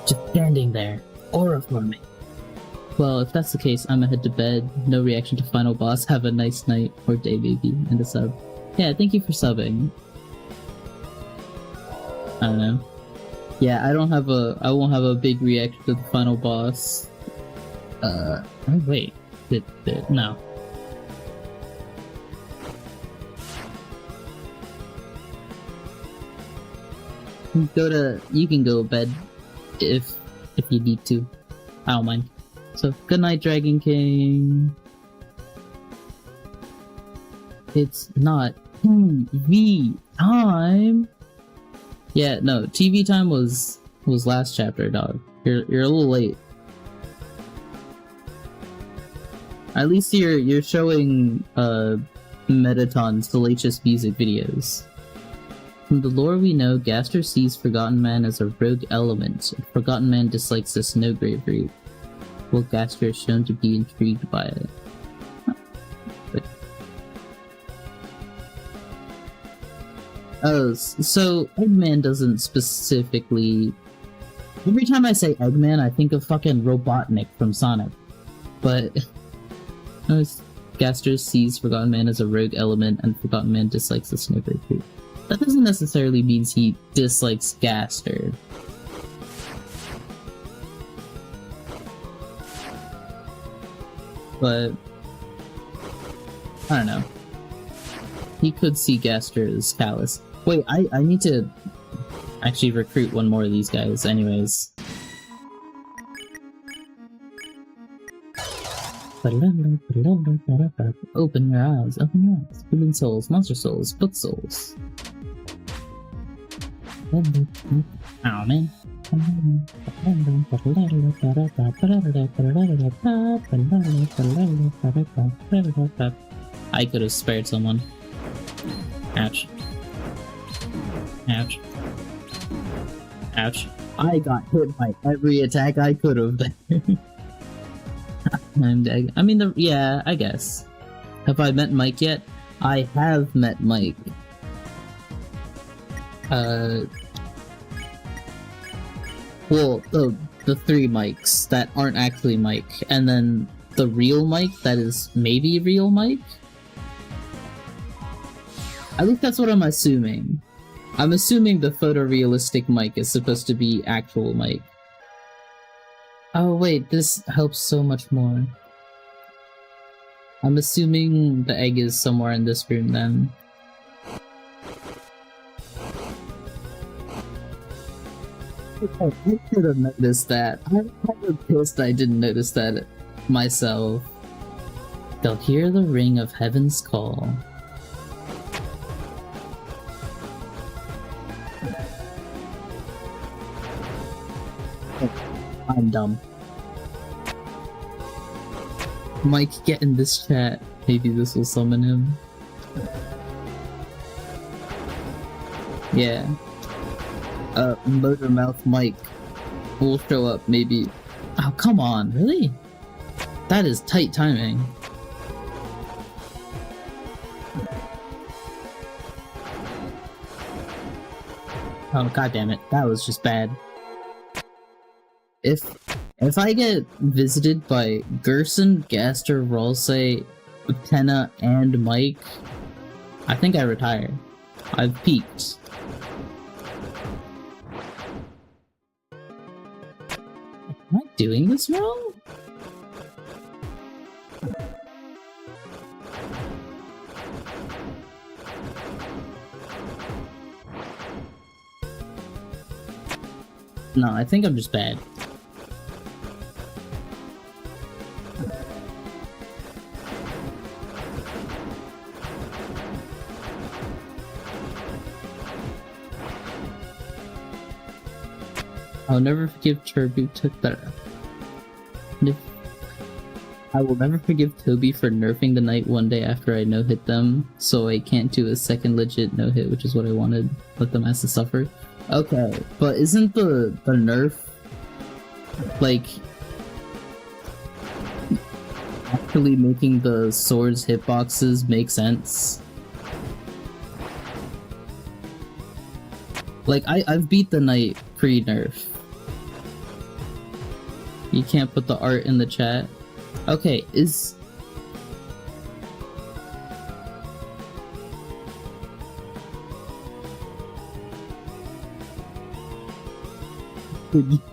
Just standing there, aura forming. Well, if that's the case, I'ma head to bed. No reaction to final boss. Have a nice night or day, baby, and a sub. Yeah, thank you for subbing. I don't know. Yeah, I won't have a big reaction to the final boss. Oh wait. No. You can go to bed if you need to. I don't mind. So, good night, Dragon King. It's not TV time. Yeah, no, TV time was last chapter, dog. You're a little late. At least you're showing Metaton salacious music videos. From the lore we know, Gaster sees Forgotten Man as a rogue element, and Forgotten Man dislikes the Snowgrave route. Well, Gaster is shown to be intrigued by it. But... oh, so Eggman doesn't specifically Every time I say Eggman, I think of fucking Robotnik from Sonic. But Gaster sees Forgotten Man as a rogue element, and Forgotten Man dislikes the Sniper too. That doesn't necessarily mean he dislikes Gaster. But I don't know. He could see Gaster as callous. Wait, I need to actually recruit one more of these guys anyways. Open your eyes, open your eyes. Human souls, monster souls, book souls. Oh man. I could have spared someone. Ouch. Ouch. Ouch. I got hit by every attack I could have. I mean, yeah, I guess. Have I met Mike yet? I have met Mike. Well, the three Mikes that aren't actually Mike, and then the real Mike that is maybe real Mike? At least that's what I'm assuming. I'm assuming the photorealistic Mike is supposed to be actual Mike. Oh wait, this helps so much more. I'm assuming the egg is somewhere in this room then. I should have noticed that. I'm kind of pissed I didn't notice that myself. They'll hear the ring of heaven's call. I'm dumb. Mike, get in this chat. Maybe this will summon him. Yeah. Motormouth Mike will show up, maybe. Oh, come on, really? That is tight timing. Oh, god damn it. That was just bad. If I get visited by Gerson, Gaster, Rolsei, Tenna, and Mike, I think I retire. I've peaked. Am I doing this wrong? No, I think I'm just bad. I'll never forgive Toby I will never forgive Toby for nerfing the Knight one day after I no-hit them, so I can't do a second legit no-hit, which is what I wanted. Let them have to suffer. Okay, but isn't the nerf, like, actually making the sword's hitboxes make sense? Like, I've beat the Knight pre-nerf. You can't put the art in the chat. Okay, is...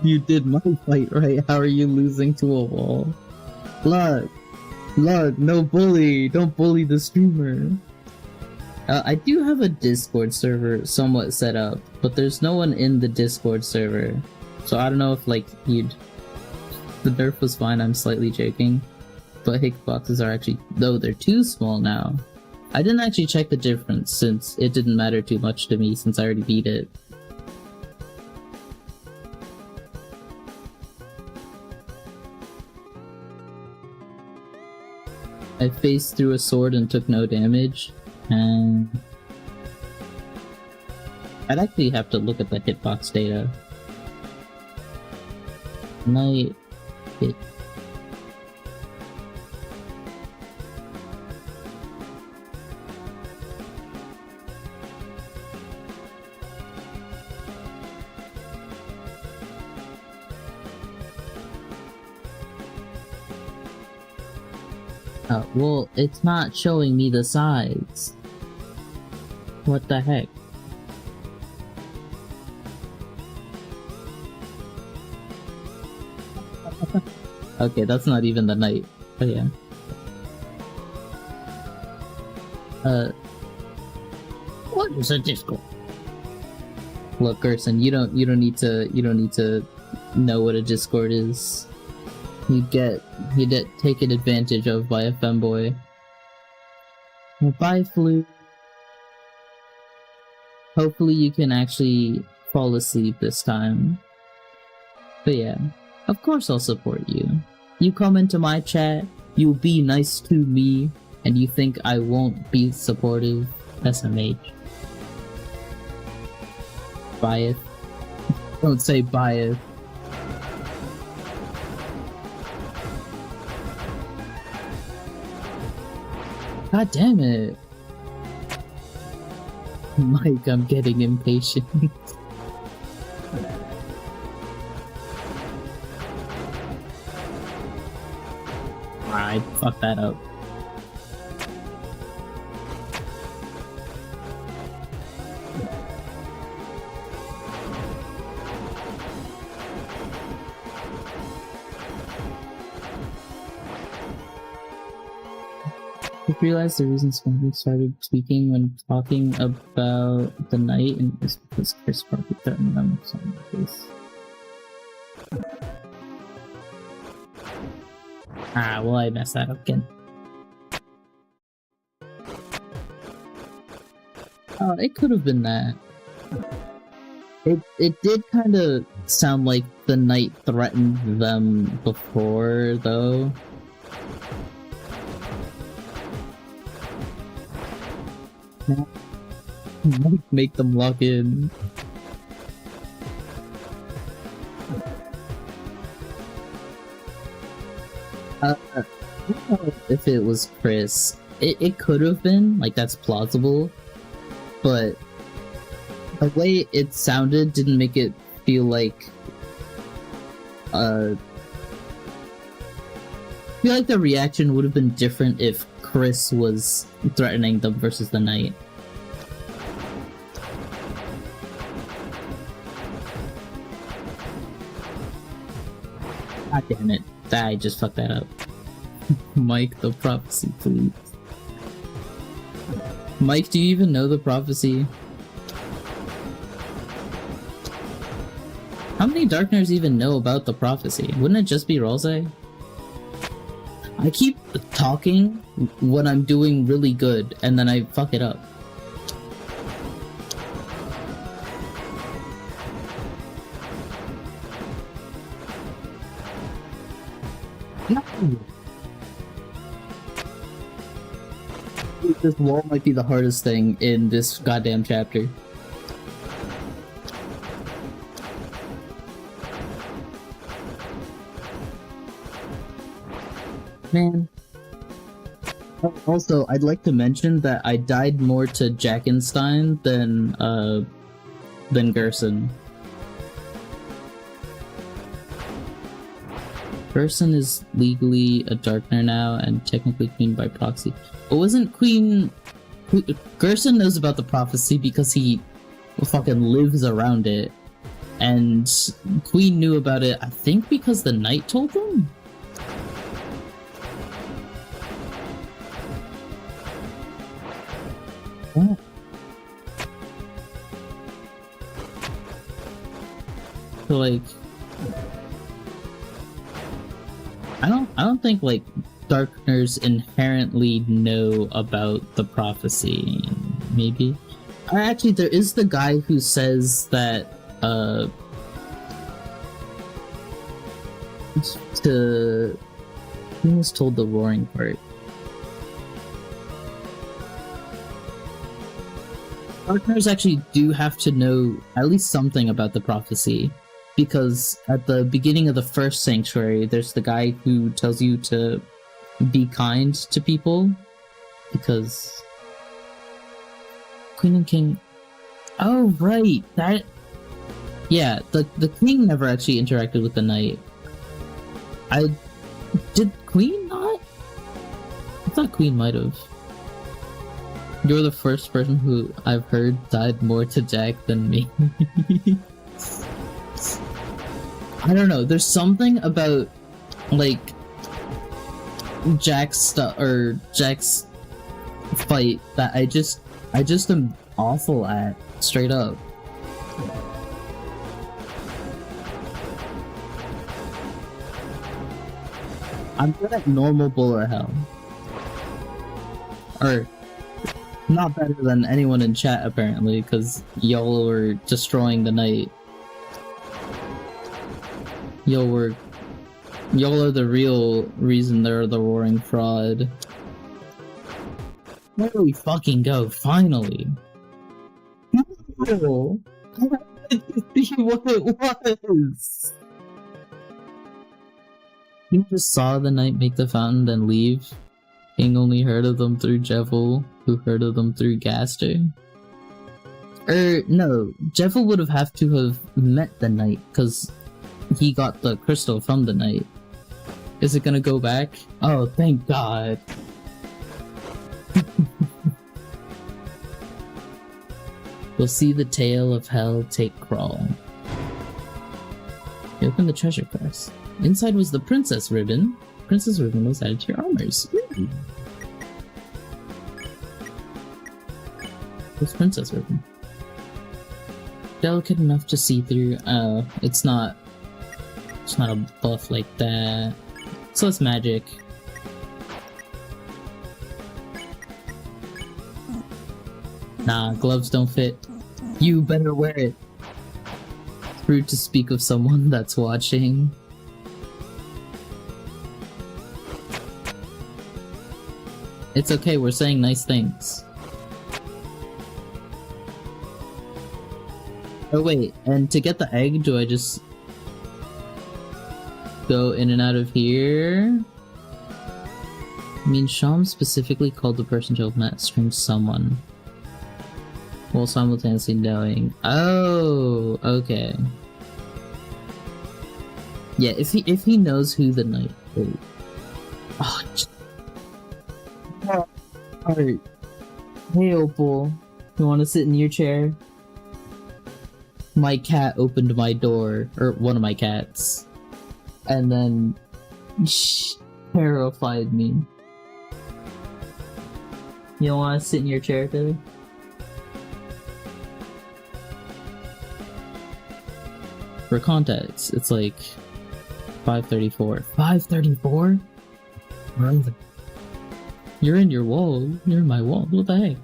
You did my fight right, how are you losing to a wall? Look, no bully, don't bully the streamer. I do have a Discord server somewhat set up, but there's no one in the Discord server. So I don't know if, like, you'd... The nerf was fine, I'm slightly joking. But hitboxes are actually... No, they're too small now. I didn't actually check the difference, since it didn't matter too much to me, since I already beat it. I faced through a sword and took no damage, and... I'd actually have to look at the hitbox data. Knight... hit... Well, it's not showing me the sides. What the heck? Okay, that's not even the night. Oh yeah. What is a Discord? Look, Gerson, you don't need to know what a Discord is. You get taken advantage of by a femboy. Well, bye, Flu. Hopefully you can actually fall asleep this time. But yeah, of course I'll support you. You come into my chat, you'll be nice to me, and you think I won't be supportive? SMH. Bias. Don't say bias. God damn it. Mike, I'm getting impatient. I fucked that up. I realized the reason Spencer started speaking when talking about the night and is because Chris Parker threatened them with something like this. Ah, well, I messed that up again. Oh, it could have been that. It did kind of sound like the knight threatened them before, though. Make them log in. I don't know if it was Chris. It could have been, like, that's plausible, but the way it sounded didn't make it feel like I feel like the reaction would have been different if Chris was threatening them versus the knight. God damn it. I just fucked that up. Mike, the prophecy, please. Mike, do you even know the prophecy? How many Darkners even know about the prophecy? Wouldn't it just be Rose? I keep talking when I'm doing really good, and then I fuck it up. No. This wall might be the hardest thing in this goddamn chapter. Man. Also, I'd like to mention that I died more to Jackenstein than Gerson. Gerson is legally a Darkner now and technically Queen by proxy. But wasn't Queen... Gerson knows about the prophecy because he fucking lives around it. And Queen knew about it, I think because the Knight told them? What? So, like... I don't think, like, Darkners inherently know about the prophecy. Maybe? Or actually, there is the guy who says that, who was told the roaring part? Darkners actually do have to know at least something about the prophecy. Because at the beginning of the first sanctuary, there's the guy who tells you to be kind to people. Because... Queen and King... Oh, right! That... Yeah, the King never actually interacted with the Knight. Did Queen not? thought Queen might have. You're the first person who I've heard died more to Jack than me. I don't know, there's something about, like, Jack's fight that I just am awful at, straight up. I'm good at normal bull or hell. Or, not better than anyone in chat apparently, because y'all were destroying the night. Y'all are the real reason they're the roaring fraud. Where do we fucking go, finally? No! I see what it was! You just saw the knight make the fountain, then leave. King only heard of them through Jevil, who heard of them through Gaster. No, Jevil would have to have met the knight, cause he got the crystal from the knight. Is it gonna go back? Oh, thank God. We'll see the tale of hell take crawl. You open the treasure chest. Inside was the princess ribbon. Princess ribbon was added to your armors. Really? What's princess ribbon? Delicate enough to see through. Oh, it's not a buff like that. So it's magic. Nah, gloves don't fit. You better wear it. Rude to speak of someone that's watching. It's okay, we're saying nice things. Oh wait, and to get the egg, do I just go in and out of here? I mean, Sham specifically called the person to have met strange someone, while simultaneously knowing. Oh, okay. Yeah, if he knows who the knight is. Oh, alright. Hey, Opal. You want to sit in your chair? My cat opened my door, or one of my cats, and then terrified me. You don't want to sit in your chair, Billy? For context, it's like 5:34. 5:34? You're in your wall. You're in my wall. What the heck?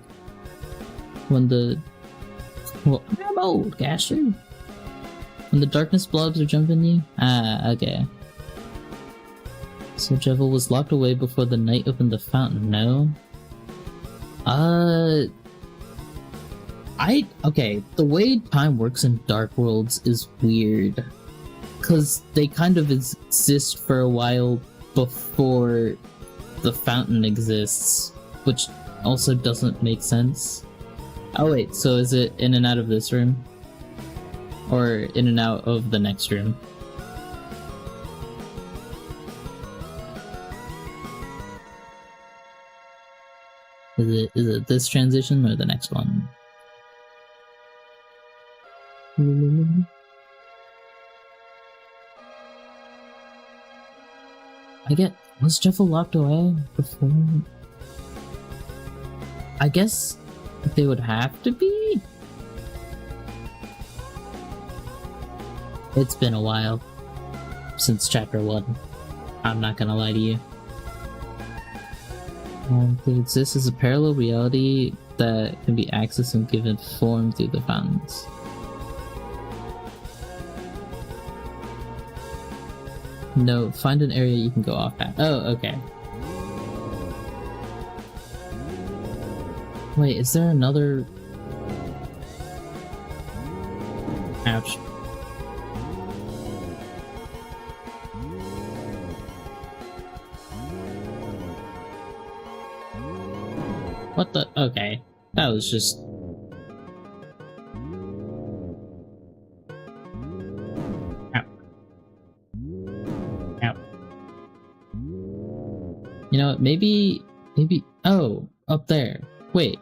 Well, I'm old, Gaster. When the darkness blobs are jumping you? Ah, okay. So Jevil was locked away before the knight opened the fountain, no? Okay, the way time works in Dark Worlds is weird. Cause they kind of exist for a while before the fountain exists, which also doesn't make sense. Oh wait, so is it in and out of this room? Or in and out of the next room? Is it this transition or the next one? Was Jeffel locked away before? I guess they would have to be? It's been a while since chapter 1. I'm not gonna lie to you. They exist as a parallel reality that can be accessed and given form through the fountains. No, find an area you can go off at. Oh, okay. Wait, is there another... Ouch. What the? Okay. That was just... Ow. Ow. You know what, maybe Maybe... Oh, up there. Wait.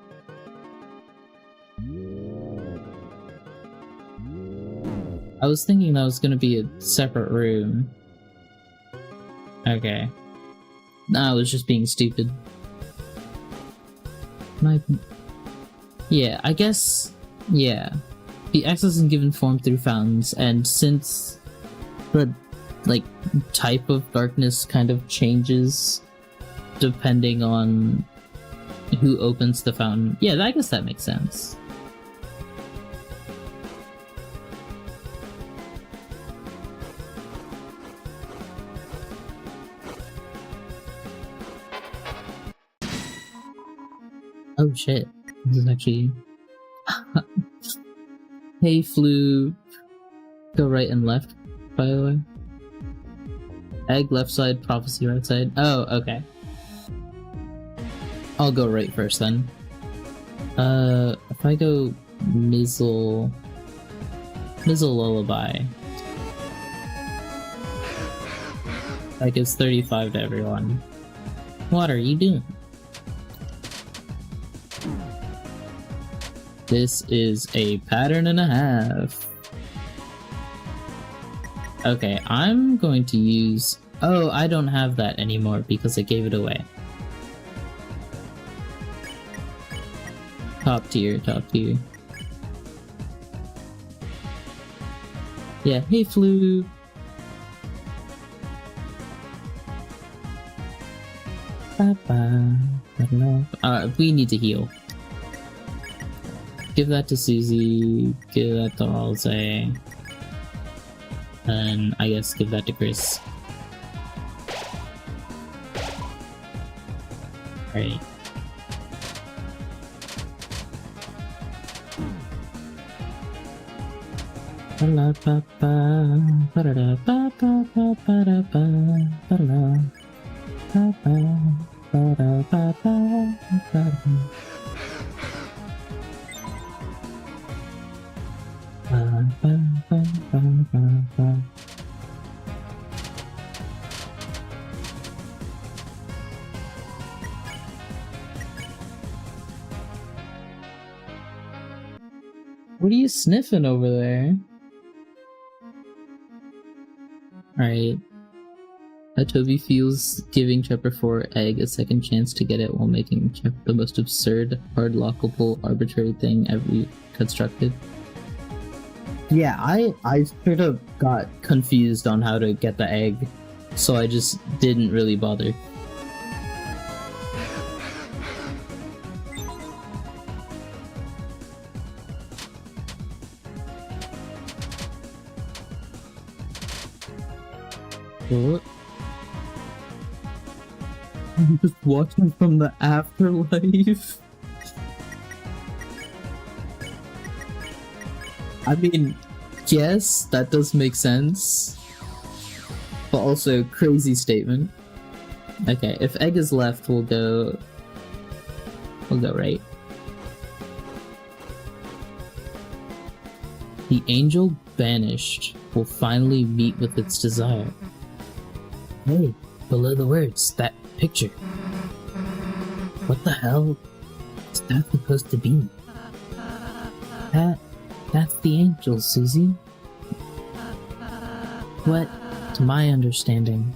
I was thinking that was gonna be a separate room. Okay. Nah, I was just being stupid. Yeah, I guess... Yeah. The access is given form through fountains, and since the, like, type of darkness kind of changes depending on who opens the fountain. Yeah, I guess that makes sense. Oh shit. This is actually... Hey, Flu. Go right and left, by the way. Egg left side, prophecy right side. Oh, okay. I'll go right first then. If I go Mizzle Lullaby. That gives 35 to everyone. What are you doing? This is a pattern and a half. Okay, I'm going to use... Oh, I don't have that anymore because I gave it away. Top tier, top tier. Yeah, hey Flu! We need to heal. Give that to Susie, give that to Alze, and I guess give that to Chris. Right. What are you sniffing over there? Alright. Toby feels giving Chapter 4 Egg a second chance to get it while making the most absurd, hard lockable, arbitrary thing ever constructed. Yeah, I sort of got confused on how to get the egg, so I just didn't really bother. What? I'm just watching from the afterlife. I mean, yes, that does make sense. But also, crazy statement. Okay, if egg is left, we'll go right. The angel banished will finally meet with its desire. Hey, below the words, that picture. What the hell is that supposed to be? That's the angel, Susie. What, to my understanding,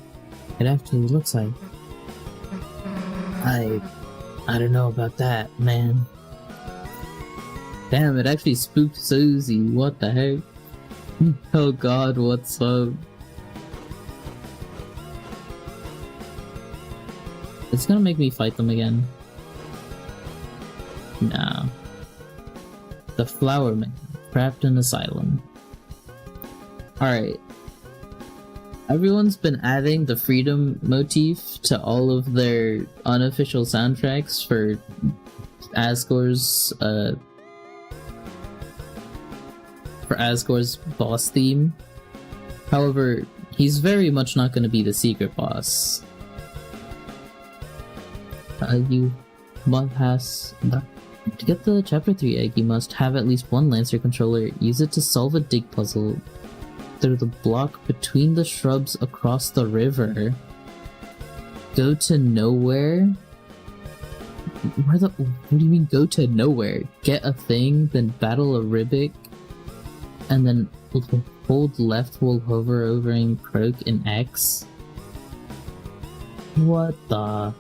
it actually looks like. I don't know about that, man. Damn, it actually spooked Susie. What the heck? Oh god, what's up? It's gonna make me fight them again. Nah. The Flower Man, trapped in asylum. Alright. Everyone's been adding the freedom motif to all of their unofficial soundtracks for Asgore's boss theme. However, he's very much not going to be the secret boss. You must to get the Chapter 3 egg, you must have at least one Lancer controller. Use it to solve a dig puzzle through the block between the shrubs across the river. Go to nowhere What do you mean go to nowhere? Get a thing, then battle a Ribic, and then hold left while hovering Croak in X? What the?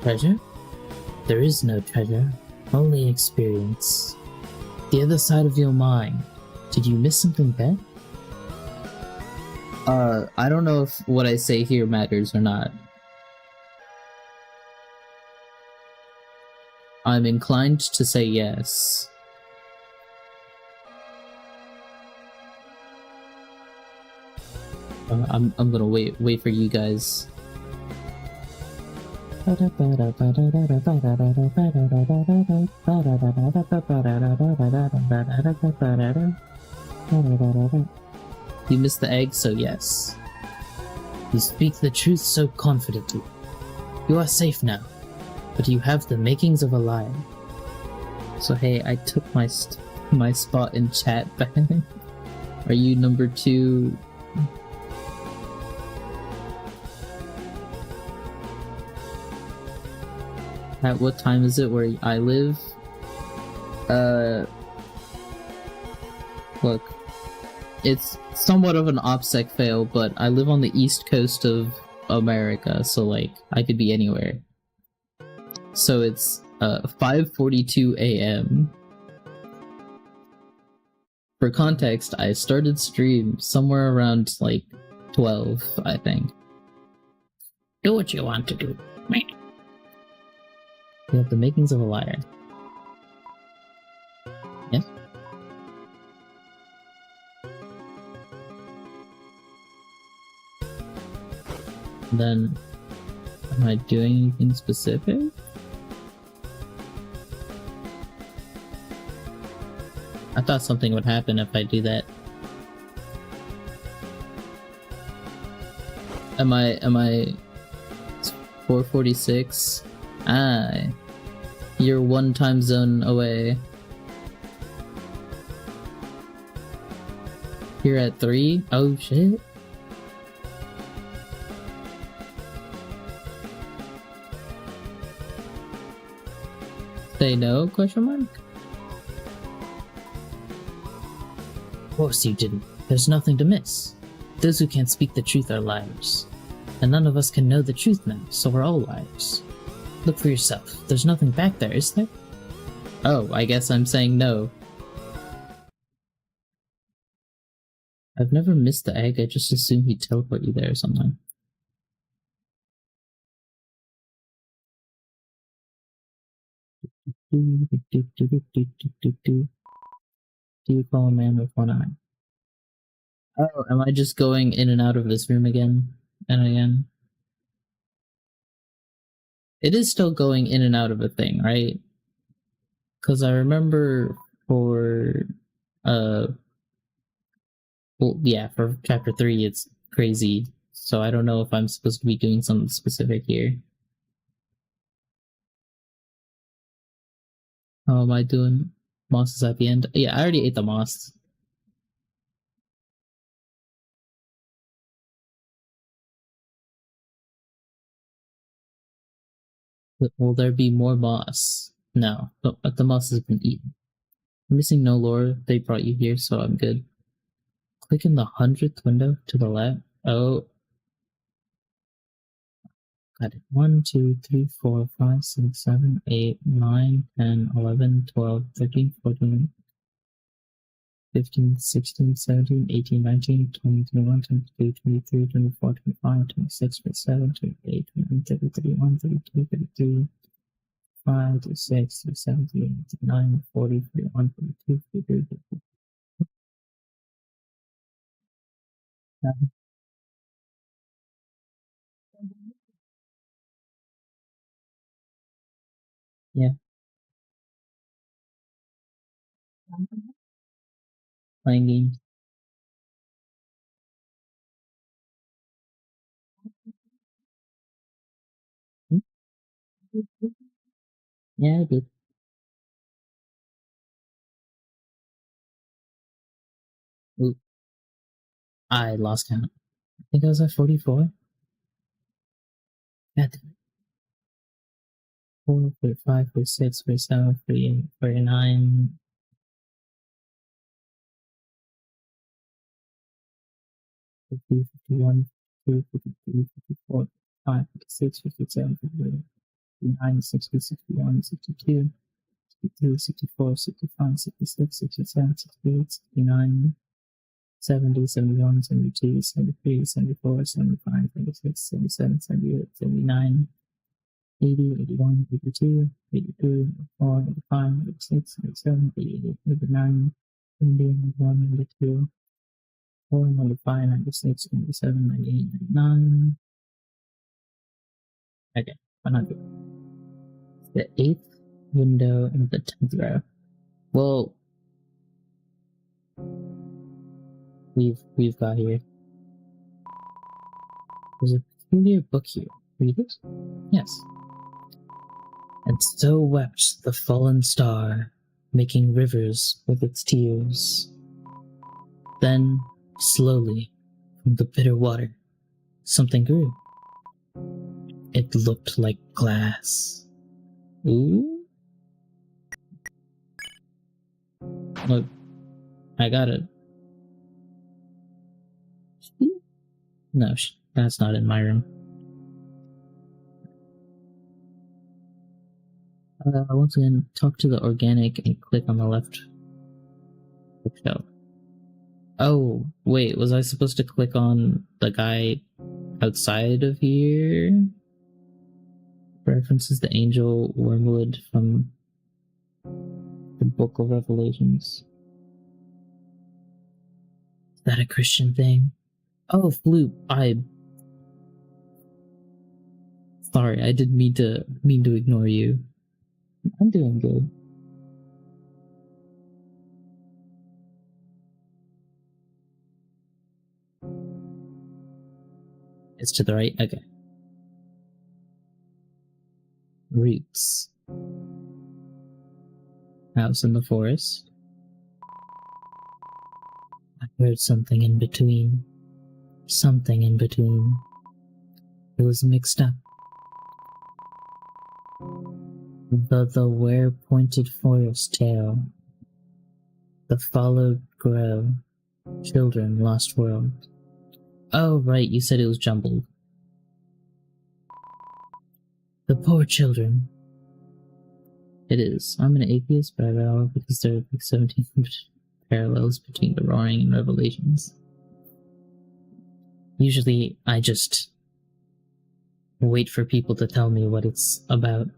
Treasure? There is no treasure, only experience. The other side of your mind. Did you miss something bad? I don't know if what I say here matters or not. I'm inclined to say yes. I'm gonna wait for you guys. You missed the egg, so yes. You speak the truth so confidently. You are safe now, but you have the makings of a liar. So hey, I took my spot in chat back. Are you number 2? At what time is it where I live? Look, it's somewhat of an OPSEC fail, but I live on the east coast of America, so like, I could be anywhere. So it's 5:42 a.m. For context, I started stream somewhere around like 12, I think. Do what you want to do, mate. You have the makings of a liar. Yes? Then, am I doing anything specific? I thought something would happen if I do that. Am I 4:46? Ah, you're 1 time zone away. You're at 3? Oh shit. Say no? Question mark? Of course you didn't. There's nothing to miss. Those who can't speak the truth are liars. And none of us can know the truth now, so we're all liars. Look for yourself. There's nothing back there, is there? Oh, I guess I'm saying no. I've never missed the egg, I just assume he'd teleport you there or something. Do you call a man with 1 eye? Oh, am I just going in and out of this room again and again? It is still going in and out of a thing, right? Because I remember for, well, yeah, for chapter 3, it's crazy. So I don't know if I'm supposed to be doing something specific here. How am I doing? Mosses at the end? Yeah, I already ate the moss. Will there be more moss? No, but the moss has been eaten. I'm missing no lore. They brought you here, so I'm good. Click in the 100th window to the left. Oh. Got it. 1, 2, 3, 4, 5, 6, 7, 8, 9, 10, 11, 12, 13, 14, 15, 16, 17, 18, 19, 20, 21, 22, 23, 24, 25, 26, 27, 28, 29, 30, 31, 32, 33, 5, 36, 37, 38, 39, 40, 41, 42, 43, 44. Yeah, playing games. Hmm? Yeah, I did. Ooh. I lost count. I think I was at 44. God damn it. 4, 45, 46, 47, 48, 49. 50, 51, 52, 53, 54, 55, 56, 57, 58, 59, 60, 61, 62, 63, 64, 65, 66, 67, 68, 69, 70, 71, 72, 73, 74, 75, 76, 77, 78, 79, 80, 81, 82, 83, 84, 85, 86, 87, 88, 89, 90, 91, 92, 4, 95, 96, 97, 98, 99. Okay, 100. The 8th window in the 10th row. Well, we've got here. There's a peculiar book here. Read it? Yes. And so wept the fallen star, making rivers with its tears. Then, slowly, from the bitter water, something grew. It looked like glass. Ooh? Look, I got it. No, that's not in my room. Once again, talk to the organic and click on the left bookshelf. Oh, wait, was I supposed to click on the guy outside of here? References the angel wormwood from the Book of Revelations. Is that a Christian thing? Oh, Floop, sorry, I didn't mean to ignore you. I'm doing good. It's to the right? Okay. Roots. House in the forest. I heard something in between. Something in between. It was mixed up. The where-pointed forest tale. The followed grow. Children, lost world. Oh, right, you said it was jumbled. The poor children. It is. I'm an atheist, but I read all because there are like 1700 parallels between the Roaring and Revelations. Usually, I just wait for people to tell me what it's about.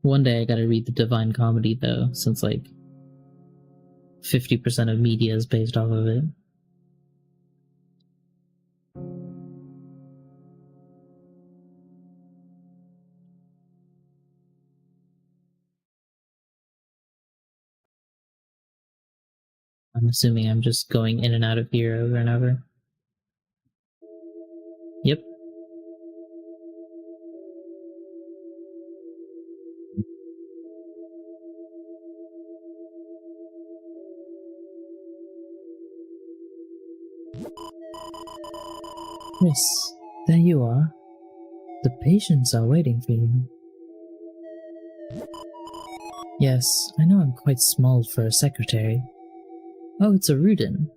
One day I gotta read the Divine Comedy, though, since like 50% of media is based off of it. I'm assuming I'm just going in and out of here over and over. Yep. Miss, there you are. The patients are waiting for you. Yes, I know I'm quite small for a secretary. Oh, it's a Rudin.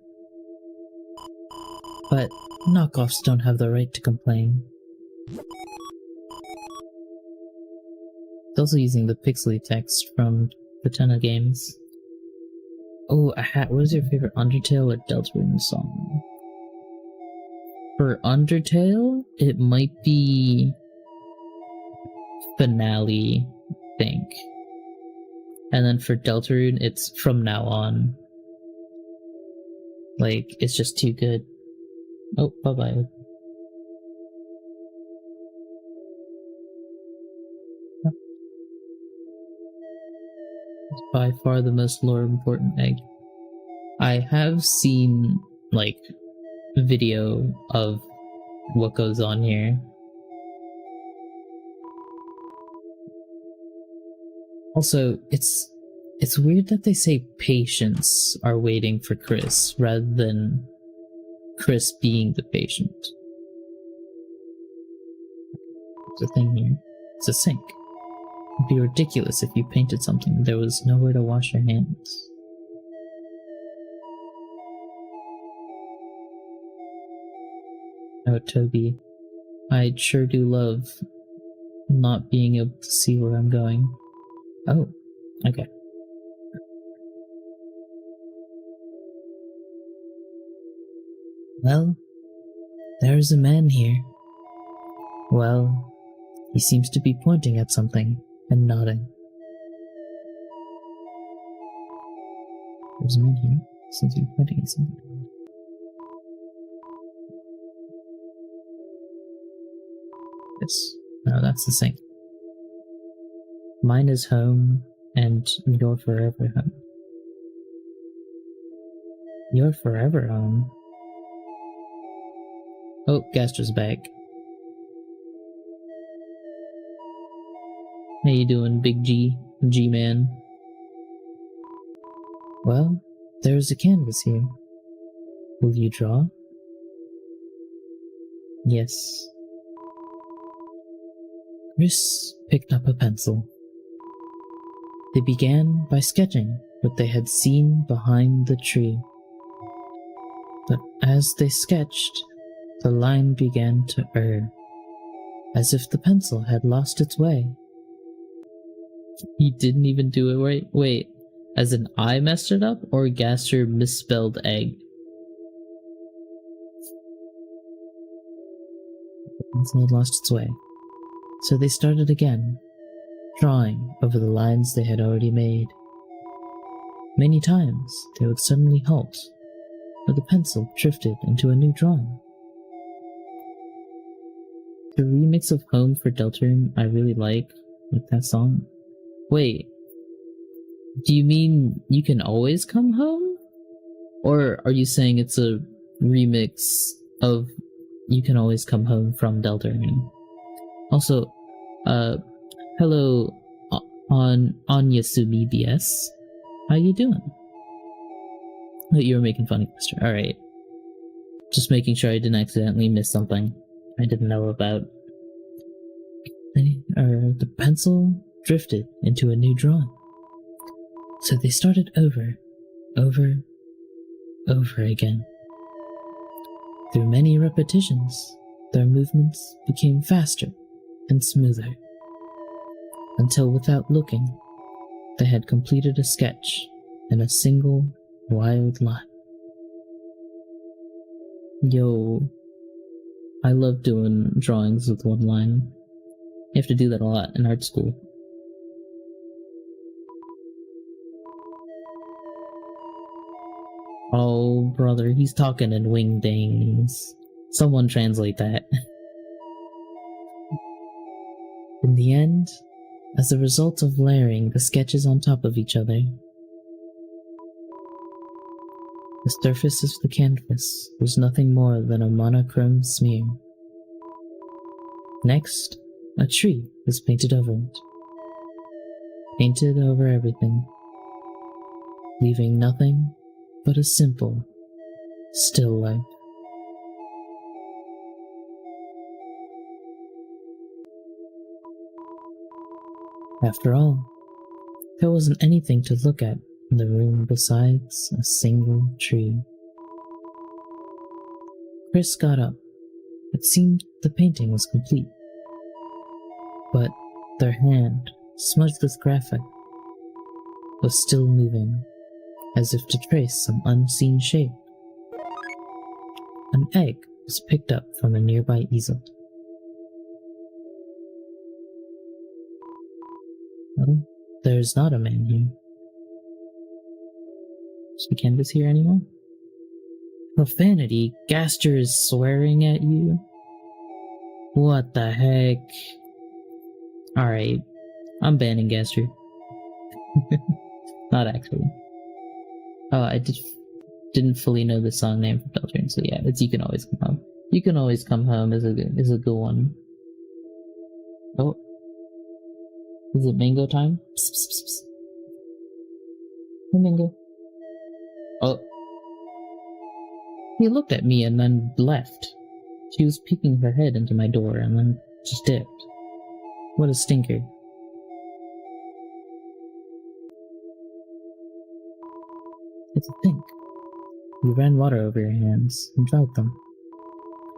But knockoffs don't have the right to complain. It's also using the pixely text from the Tenna games. Oh, a hat. What is your favorite Undertale or Deltarune song? For Undertale, it might be Finale, I think. And then for Deltarune, it's From Now On. Like, it's just too good. Oh, bye-bye. It's by far the most lore important egg. I have seen, like, video of what goes on here. Also, it's It's weird that they say patients are waiting for Chris rather than Chris being the patient. There's a thing here. It's a sink. It'd be ridiculous if you painted something and there was nowhere to wash your hands. Oh, Toby. I sure do love not being able to see where I'm going. Oh, okay. Well, there's a man here. Well, he seems to be pointing at something and nodding. There's a man here. Seems to be pointing at something. Yes. No, that's the same. Mine is home, and you're forever home. You're forever home. Oh, Gaster's back. How you doing, Big G-Man? Well, there's a canvas here. Will you draw? Yes. Chris picked up a pencil. They began by sketching what they had seen behind the tree. But as they sketched, the line began to err, as if the pencil had lost its way. He didn't even do it right? Wait, as in I messed it up, or Gaster misspelled egg? The pencil had lost its way. So they started again, drawing over the lines they had already made. Many times they would suddenly halt, or the pencil drifted into a new drawing. The remix of Home for Deltarune I really like that song. Wait, do you mean You Can Always Come Home? Or are you saying it's a remix of You Can Always Come Home from Deltarune? Also, hello, on Yasumi BS. How you doing? Oh, you were making fun of Mister. Alright. Just making sure I didn't accidentally miss something I didn't know about. The pencil drifted into a new drawing. So they started over again. Through many repetitions, their movements became faster and smoother, until without looking, they had completed a sketch in a single wild line. Yo, I love doing drawings with one line. You have to do that a lot in art school. Oh, brother, he's talking in wingdings. Someone translate that. In the end, as a result of layering the sketches on top of each other, the surface of the canvas was nothing more than a monochrome smear. Next, a tree was painted over it. Painted over everything, leaving nothing but a simple, still life. After all, there wasn't anything to look at in the room besides a single tree. Chris got up. It seemed the painting was complete. But their hand, smudged with graphite, was still moving, as if to trace some unseen shape. An egg was picked up from a nearby easel. Well, there's not a man here. Is the canvas here anymore? Profanity? Gaster is swearing at you? What the heck? Alright, I'm banning Gaster. Not actually. Oh, I didn't fully know the song name for Deltarune, so yeah, it's You Can Always Come Home. You Can Always Come Home is a good one. Oh. Is it mango time? Psst, psst, psst. Flamingo. Oh. He looked at me and then left. She was peeking her head into my door and then just dipped. What a stinker. It's a think. You ran water over your hands and dried them.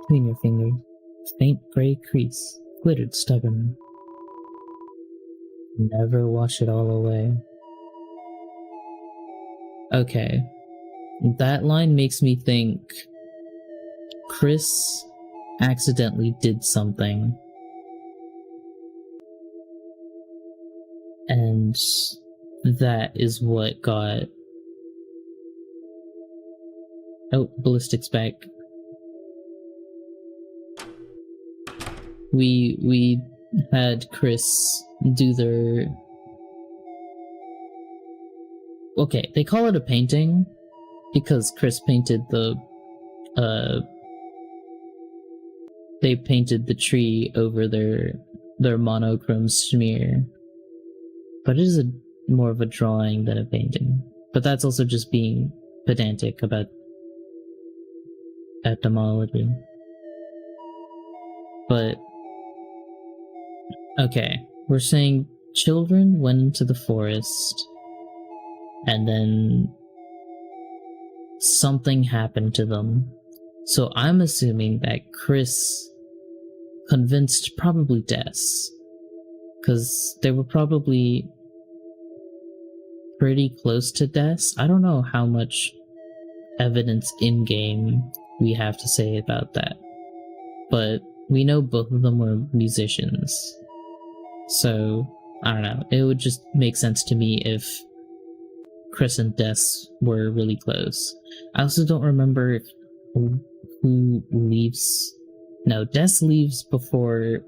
Between your fingers, a faint gray crease glittered stubbornly. Never wash it all away. Okay. That line makes me think Chris accidentally did something. And that is what got... Oh, ballistics back. We had Chris do their... Okay, they call it a painting because Chris painted the... They painted the tree over their monochrome smear. But it is more of a drawing than a painting. But that's also just being pedantic about etymology. But okay, we're saying children went into the forest and then something happened to them. So I'm assuming that Chris convinced probably Des, because they were probably pretty close to Des. I don't know how much evidence in-game we have to say about that, but we know both of them were musicians. So, I don't know, it would just make sense to me if Chris and Des were really close. I also don't remember who leaves. No, Des leaves before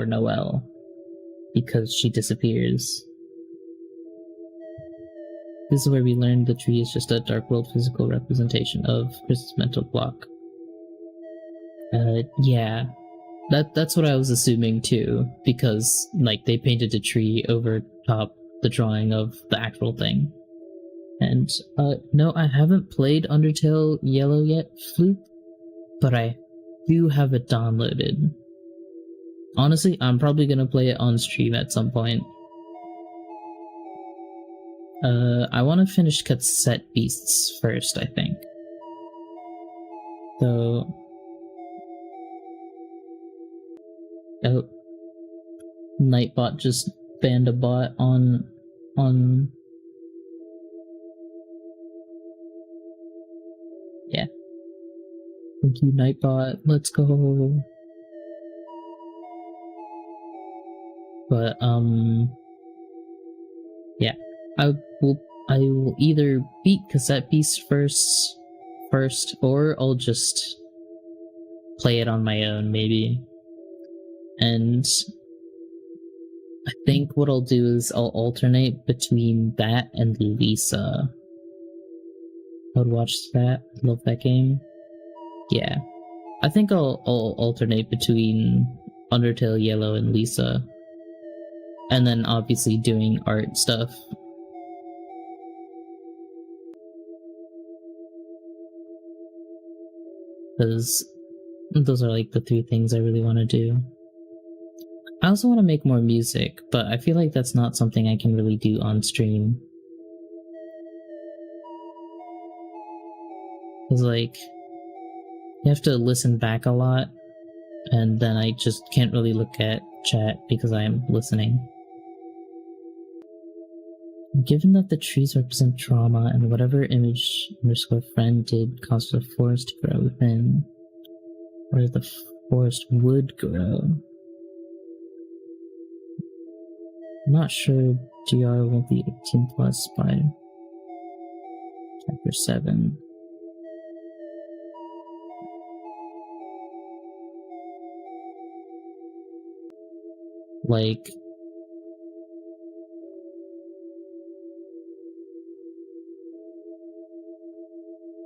Noelle, because she disappears. This is where we learned the tree is just a dark world physical representation of Chris's mental block. Yeah. That's what I was assuming too, because, like, they painted a tree over top the drawing of the actual thing. And, no, I haven't played Undertale Yellow yet, Floop, but I do have it downloaded. Honestly, I'm probably gonna play it on stream at some point. I want to finish Cassette Beasts first, I think. So... Oh. Nightbot just banned a bot on... Yeah. Thank you, Nightbot. Let's go. But, yeah. I will either beat Cassette Beast first, or I'll just play it on my own, maybe. And I think what I'll do is I'll alternate between that and Lisa. I would watch that. Love that game. Yeah. I think I'll alternate between Undertale Yellow and Lisa. And then obviously doing art stuff. Because those are like the three things I really want to do. I also want to make more music, but I feel like that's not something I can really do on stream. Because, like, you have to listen back a lot, and then I just can't really look at chat because I am listening. Given that the trees represent trauma and whatever image _friend did caused the forest to grow within, where the forest would grow. I'm not sure GR won't be 18 plus by chapter 7. Like,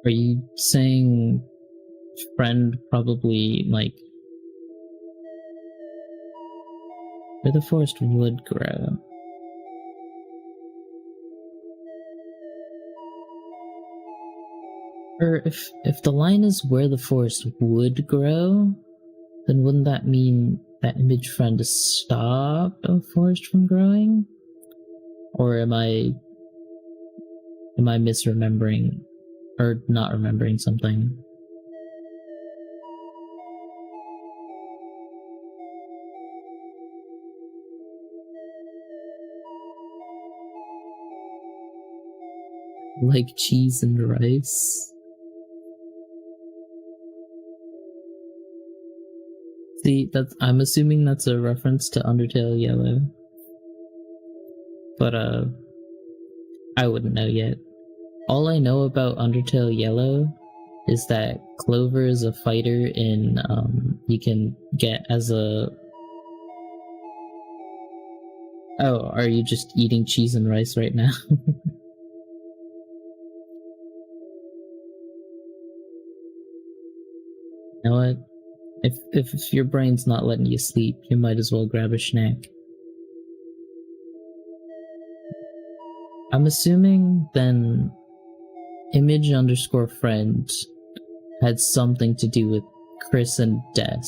are you saying friend probably, like, where the forest would grow? Or if the line is where the forest would grow, then wouldn't that mean that image friend has stopped a forest from growing? Or am I misremembering or not remembering something? Like cheese and rice? See, I'm assuming that's a reference to Undertale Yellow. But I wouldn't know yet. All I know about Undertale Yellow is that Clover is a fighter in you can get as a... Oh, are you just eating cheese and rice right now? You know what? If your brain's not letting you sleep, you might as well grab a snack. I'm assuming then image_friend had something to do with Chris and Des,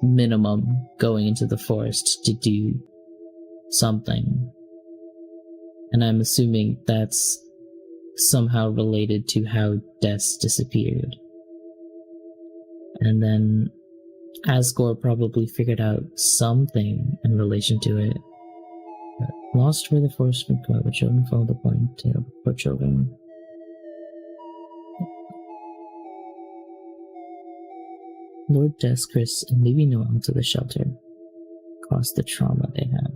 minimum, going into the forest to do something. And I'm assuming that's somehow related to how Des disappeared. And then Asgore probably figured out something in relation to it. Lost where the forest would go, children follow the point tail for children. Lord Des, Chris, and maybe Noel to the shelter. Across the trauma they have.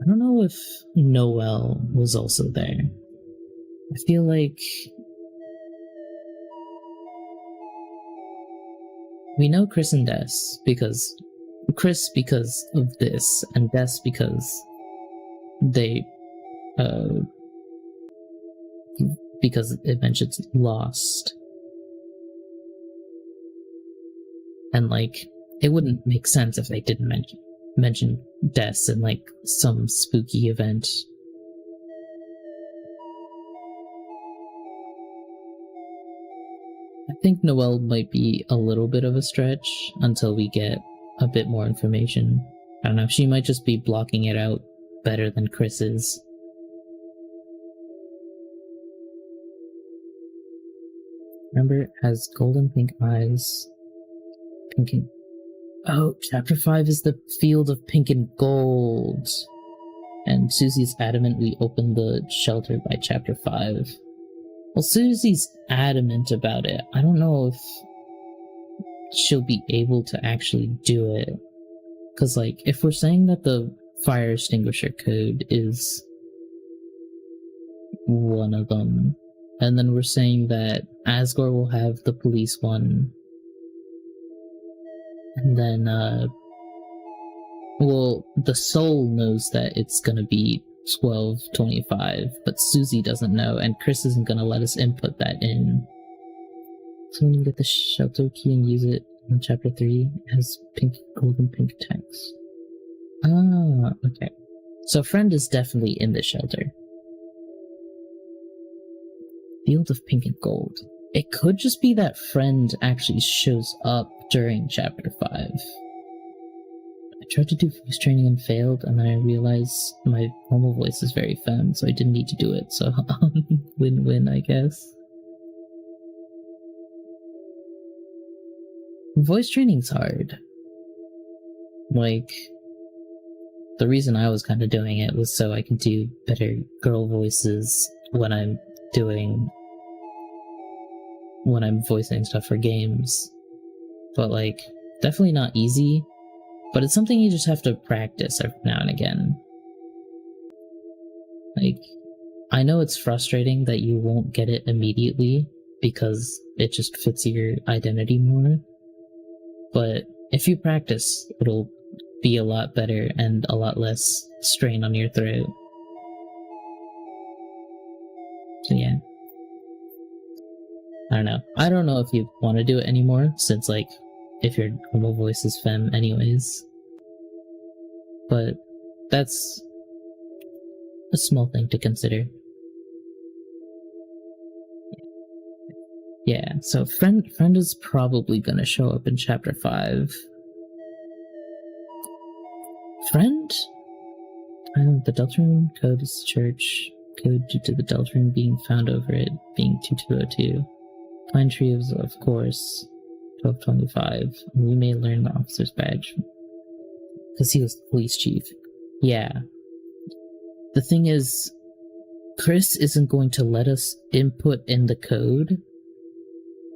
I don't know if Noel was also there. I feel like we know Chris and Des because of this, and Des because they because it mentions lost. And like it wouldn't make sense if they didn't mention Des in like some spooky event. I think Noelle might be a little bit of a stretch until we get a bit more information. I don't know, she might just be blocking it out better than Chris is. Remember, it has golden pink eyes. Pink and... Oh, chapter 5 is the field of pink and gold. And Susie's adamant we open the shelter by chapter 5. Well, Susie's adamant about it. I don't know if she'll be able to actually do it. Because, like, if we're saying that the fire extinguisher code is one of them, and then we're saying that Asgore will have the police one, and then, well, the soul knows that it's gonna be 1225, but Susie doesn't know, and Chris isn't gonna let us input that in. So when you get the shelter key and use it in chapter 3, it has golden pink text. Ah, okay. So friend is definitely in the shelter. Field of pink and gold. It could just be that friend actually shows up during chapter 5. I tried to do voice training and failed, and then I realized my normal voice is very femme, so I didn't need to do it, so win-win, I guess. Voice training's hard. Like, the reason I was kind of doing it was so I can do better girl voices when I'm voicing stuff for games. But, like, definitely not easy. But it's something you just have to practice every now and again. Like, I know it's frustrating that you won't get it immediately because it just fits your identity more. But if you practice, it'll be a lot better and a lot less strain on your throat. So yeah. I don't know. I don't know if you want to do it anymore, since, like, if your normal voice is femme anyways. But that's a small thing to consider. Yeah, so friend is probably gonna show up in chapter 5. Friend? The Deltarune code is church. Code due to the Deltarune being found over it being 2202. Pine tree is, of course, 1225. We may learn the officer's badge. Because he was the police chief. Yeah. The thing is, Chris isn't going to let us input in the code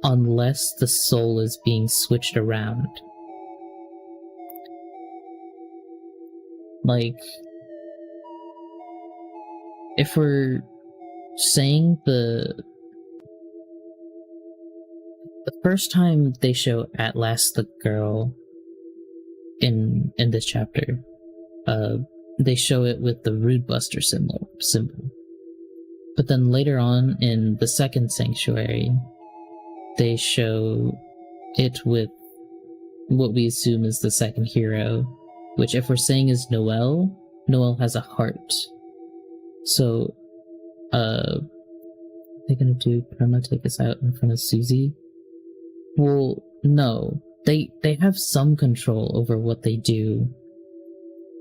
unless the soul is being switched around. Like, if we're saying the first time they show At Last the Girl in this chapter, they show it with the Rude Buster symbol. But then later on in the second sanctuary, they show it with what we assume is the second hero, which if we're saying is Noelle has a heart. So, they're gonna do Perma take us out in front of Susie? Well, no. They have some control over what they do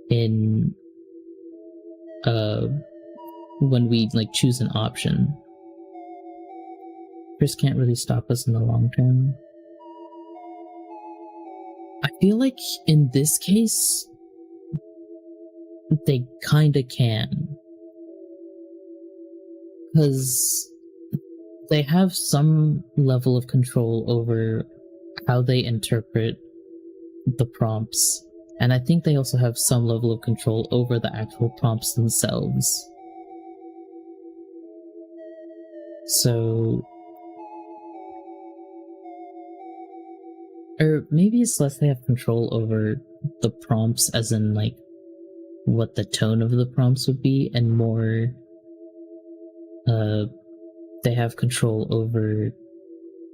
in, when we, like, choose an option. Chris can't really stop us in the long term. I feel like in this case, they kinda can. Because they have some level of control over how they interpret the prompts. And I think they also have some level of control over the actual prompts themselves. So... or maybe it's less they have control over the prompts as in, like, what the tone of the prompts would be, and more, they have control over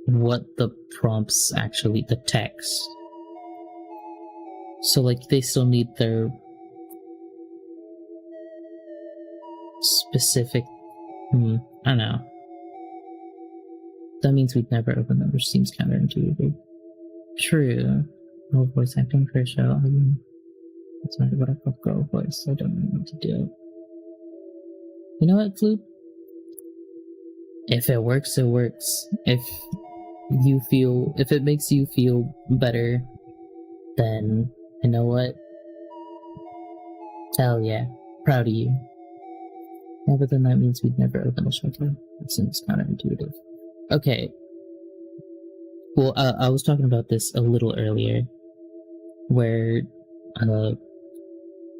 what the prompts actually, the text. So, like, they still need their specific, I don't know. That means we'd never open them, which seems counterintuitive. True. No voice acting for a show. That's not what I call girl voice, so I don't know what to do. You know what, Floop? If it works, it works. If it makes you feel better, then, you know what? Hell yeah. Proud of you. Yeah, but then that means we'd never open a shelter. That seems counterintuitive. Okay. Well, I was talking about this a little earlier, where,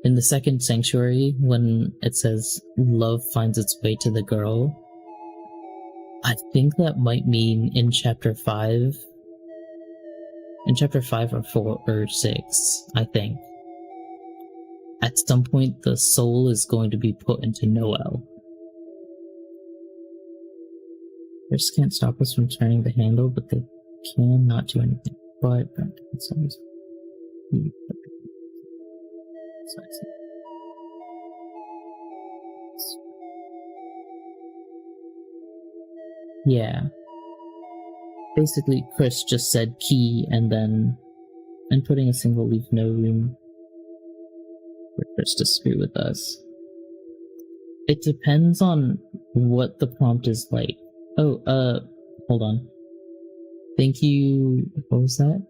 in the second sanctuary, when it says love finds its way to the girl, I think that might mean in chapter 5 or 4 or 6, I think. At some point, the soul is going to be put into Noelle. They just can't stop us from turning the handle, but they can not do anything. But it's always... Yeah. Basically, Chris just said key, and then inputting a symbol leaves no room for Chris to screw with us. It depends on what the prompt is like. Oh, hold on. Thank you, what was that?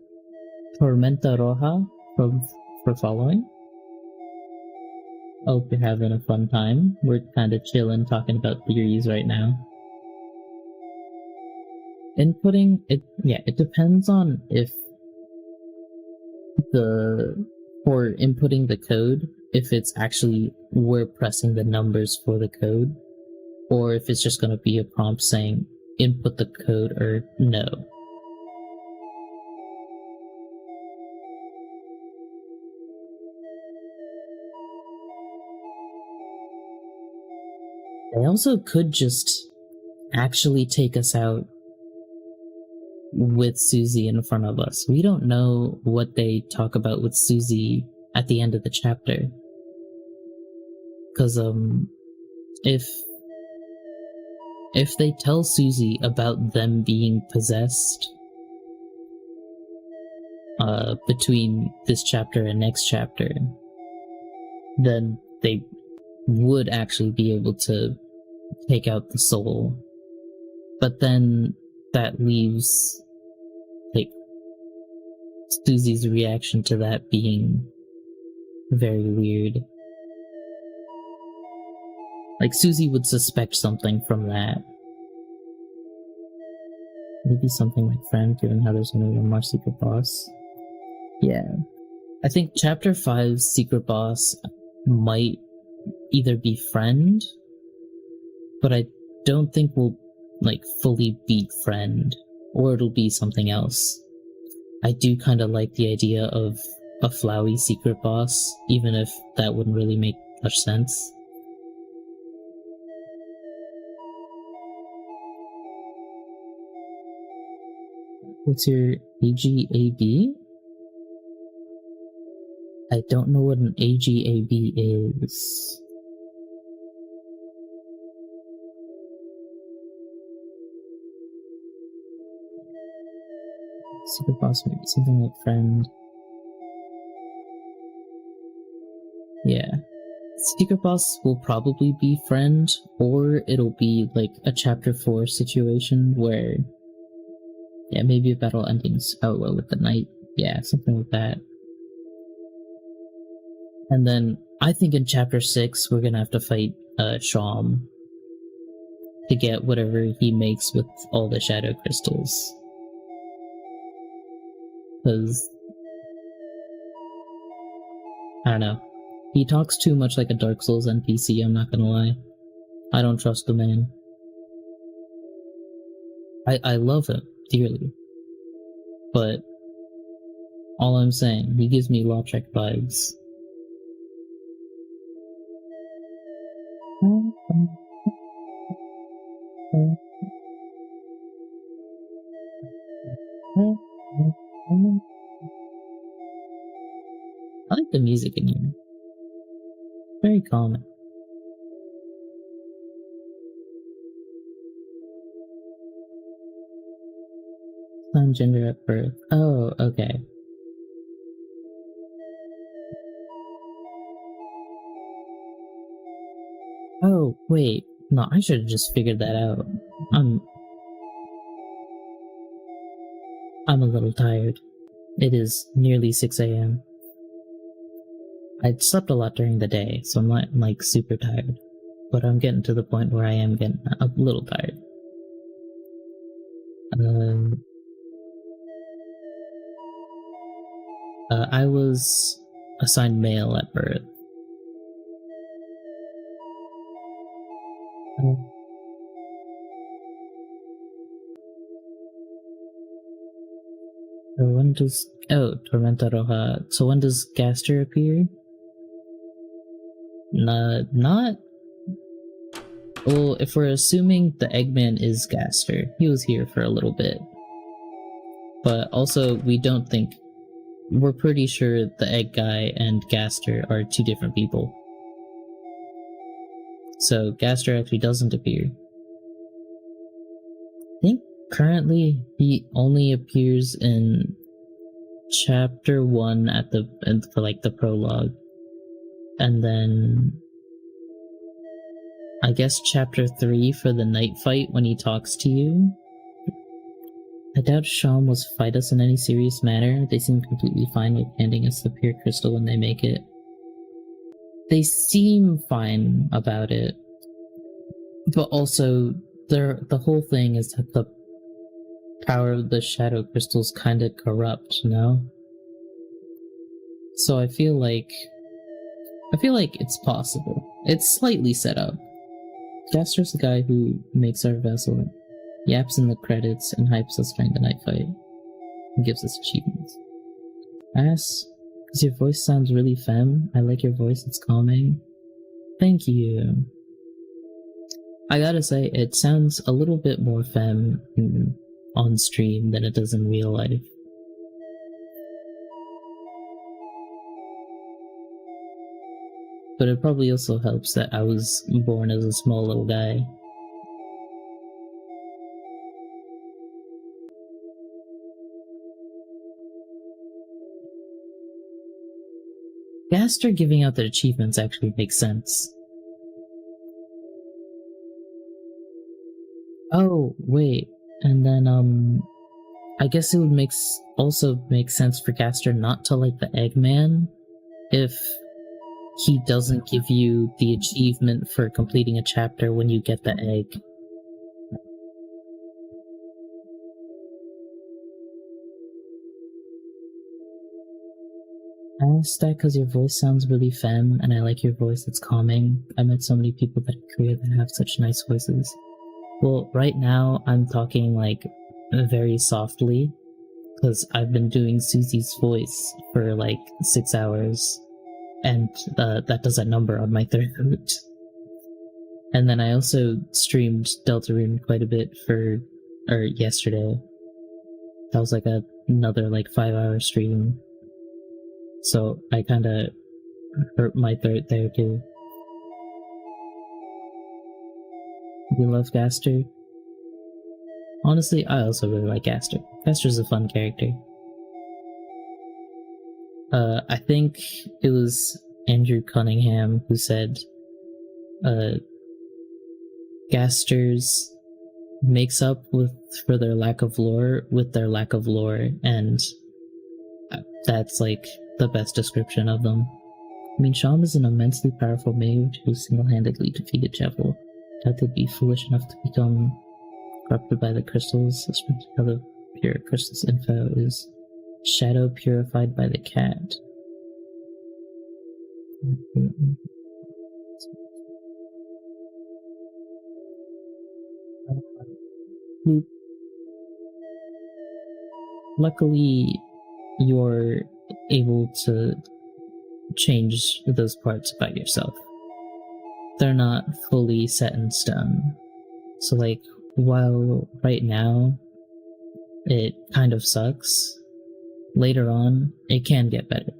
Tormenta Roja for following. Hope you're having a fun time. We're kind of chilling, talking about theories right now. Inputting, it depends on if for inputting the code, if it's actually we're pressing the numbers for the code, or if it's just going to be a prompt saying input the code or no. They also could just actually take us out with Susie in front of us. We don't know what they talk about with Susie at the end of the chapter. Because, if if they tell Susie about them being possessed between this chapter and next chapter, then they would actually be able to take out the soul. But then that leaves, like, Susie's reaction to that being very weird. Like, Susie would suspect something from that. Maybe something like friend, given how there's only one more secret boss. Yeah. I think Chapter 5's secret boss might either be friend, but I don't think we'll, like, fully beat friend, or it'll be something else. I do kind of like the idea of a Flowey secret boss, even if that wouldn't really make much sense. What's your AGAB? I don't know what an AGAB is. Secret boss maybe something like friend. Yeah. Secret boss will probably be friend, or it'll be like a chapter 4 situation where, yeah, maybe a battle endings out well with the knight. Yeah, something like that. And then I think in chapter 6 we're gonna have to fight Shawm to get whatever he makes with all the shadow crystals. Because I don't know. He talks too much like a Dark Souls NPC, I'm not gonna lie. I don't trust the man. I love him dearly. But all I'm saying, he gives me Lautrec vibes. I like the music in here. Very calming. Sun gender at birth. Oh, okay. Oh, wait. No, I should have just figured that out. I'm a little tired. It is nearly 6 a.m. I slept a lot during the day, so I'm not, like, super tired. But I'm getting to the point where I am getting a little tired. I was assigned male at birth. So when does... Oh, Tormenta Roja. So when does Gaster appear? Not... Well, if we're assuming the Eggman is Gaster, he was here for a little bit. But also, we don't think... We're pretty sure the Egg Guy and Gaster are two different people. So Gaster actually doesn't appear. I think currently he only appears in chapter 1 for like the prologue. And then I guess chapter 3 for the night fight when he talks to you. I doubt Shawm will fight us in any serious manner. They seem completely fine with handing us the pure crystal when they make it. They seem fine about it. But also, the whole thing is that the power of the shadow crystals kind of corrupt, you know? So I feel like it's possible. It's slightly set up. Gaster's the guy who makes our vessel, yaps in the credits, and hypes us during the night fight, and gives us achievements. Ass, because your voice sounds really femme. I like your voice, it's calming. Thank you. I gotta say, it sounds a little bit more femme on stream than it does in real life. But it probably also helps that I was born as a small little guy. Gaster giving out the achievements actually makes sense. Oh, wait. And then, I guess it would also make sense for Gaster not to like the Eggman if he doesn't give you the achievement for completing a chapter when you get the egg. I asked that because your voice sounds really femme, and I like your voice, it's calming. I met so many people in Korea that have such nice voices. Well, right now, I'm talking, like, very softly, because I've been doing Susie's voice for, like, 6 hours, and that does a number on my throat. And then I also streamed Deltarune quite a bit yesterday. That was, like, another, like, 5-hour stream. So I kinda hurt my throat there too. You love Gaster? Honestly, I also really like Gaster. Gaster's a fun character. I think it was Andrew Cunningham who said, Gasters makes up for their lack of lore with their lack of lore, and that's like the best description of them. I mean, Sham is an immensely powerful mage who single-handedly defeated Chevil. Doubt they'd be foolish enough to become corrupted by the crystals, especially how the pure crystals info is shadow purified by the cat. Luckily, you're able to change those parts about yourself. They're not fully set in stone. So, like, while right now it kind of sucks, later on it can get better.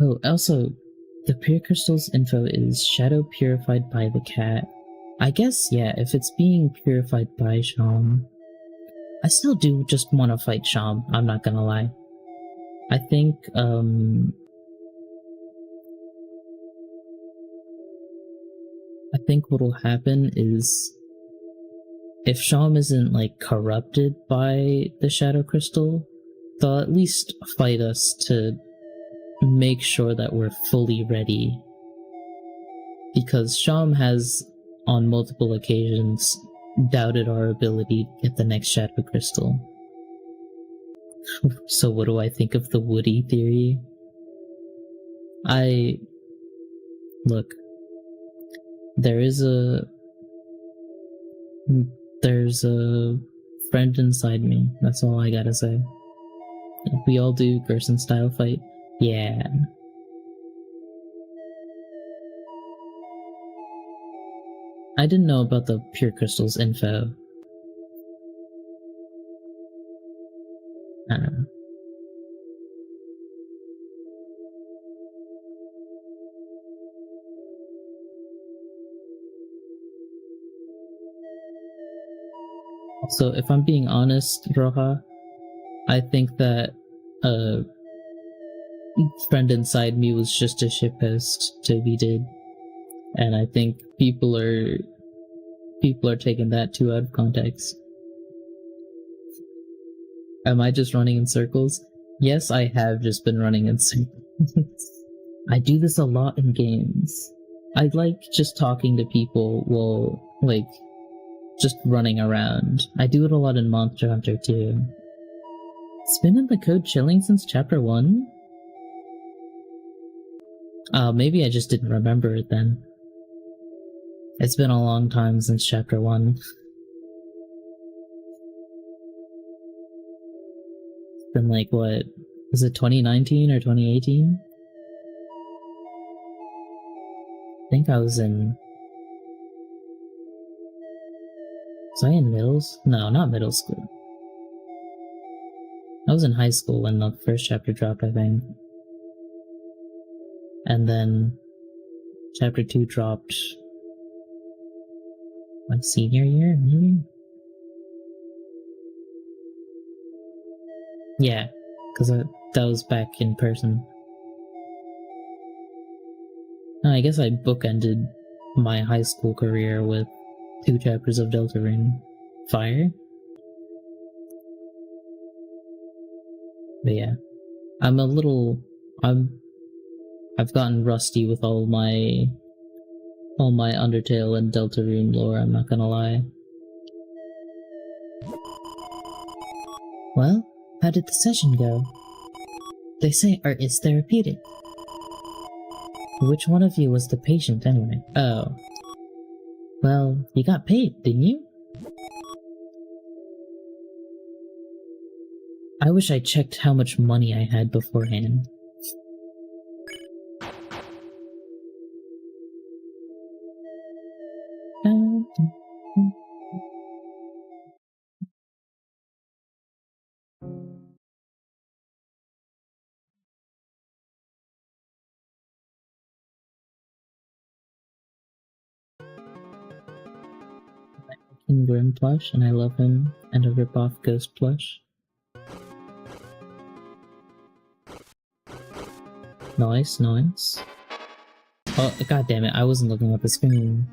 Oh, also, the pure crystals info is shadow purified by the cat. I guess, yeah, if it's being purified by Sham. I still do just want to fight Sham, I'm not gonna lie. I think what'll happen is if Sham isn't, like, corrupted by the Shadow Crystal, they'll at least fight us to make sure that we're fully ready. Because Sham has, on multiple occasions, doubted our ability to get the next Shadow Crystal. So what do I think of the Woody theory? Look, there's a friend inside me, that's all I gotta say. We all do Gerson style fight. Yeah. I didn't know about the pure crystals info. I don't know. So if I'm being honest, Roja, I think that friend inside me was just a shitpost Toby did. And I think people are taking that too out of context. Am I just running in circles? Yes, I have just been running in circles. I do this a lot in games. I like just talking to people while, like, just running around. I do it a lot in Monster Hunter too. It's been in the code chilling since chapter 1? Maybe I just didn't remember it then. It's been a long time since chapter 1. It's been like, what? Was it 2019 or 2018? I think I was in... Was I in No, not middle school. I was in high school when the first chapter dropped, I think. And then chapter 2 dropped my senior year, maybe? Yeah, because that was back in person. I guess I bookended my high school career with 2 chapters of Deltarune. Fire? But yeah. I've gotten rusty with all my Undertale and Deltarune lore, I'm not gonna lie. Well, how did the session go? They say art is therapeutic. Which one of you was the patient anyway? Oh. Well, you got paid, didn't you? I wish I checked how much money I had beforehand. King Grim plush, and I love him, and a rip-off Ghost plush. Nice, nice. Oh, god damn it, I wasn't looking at the screen.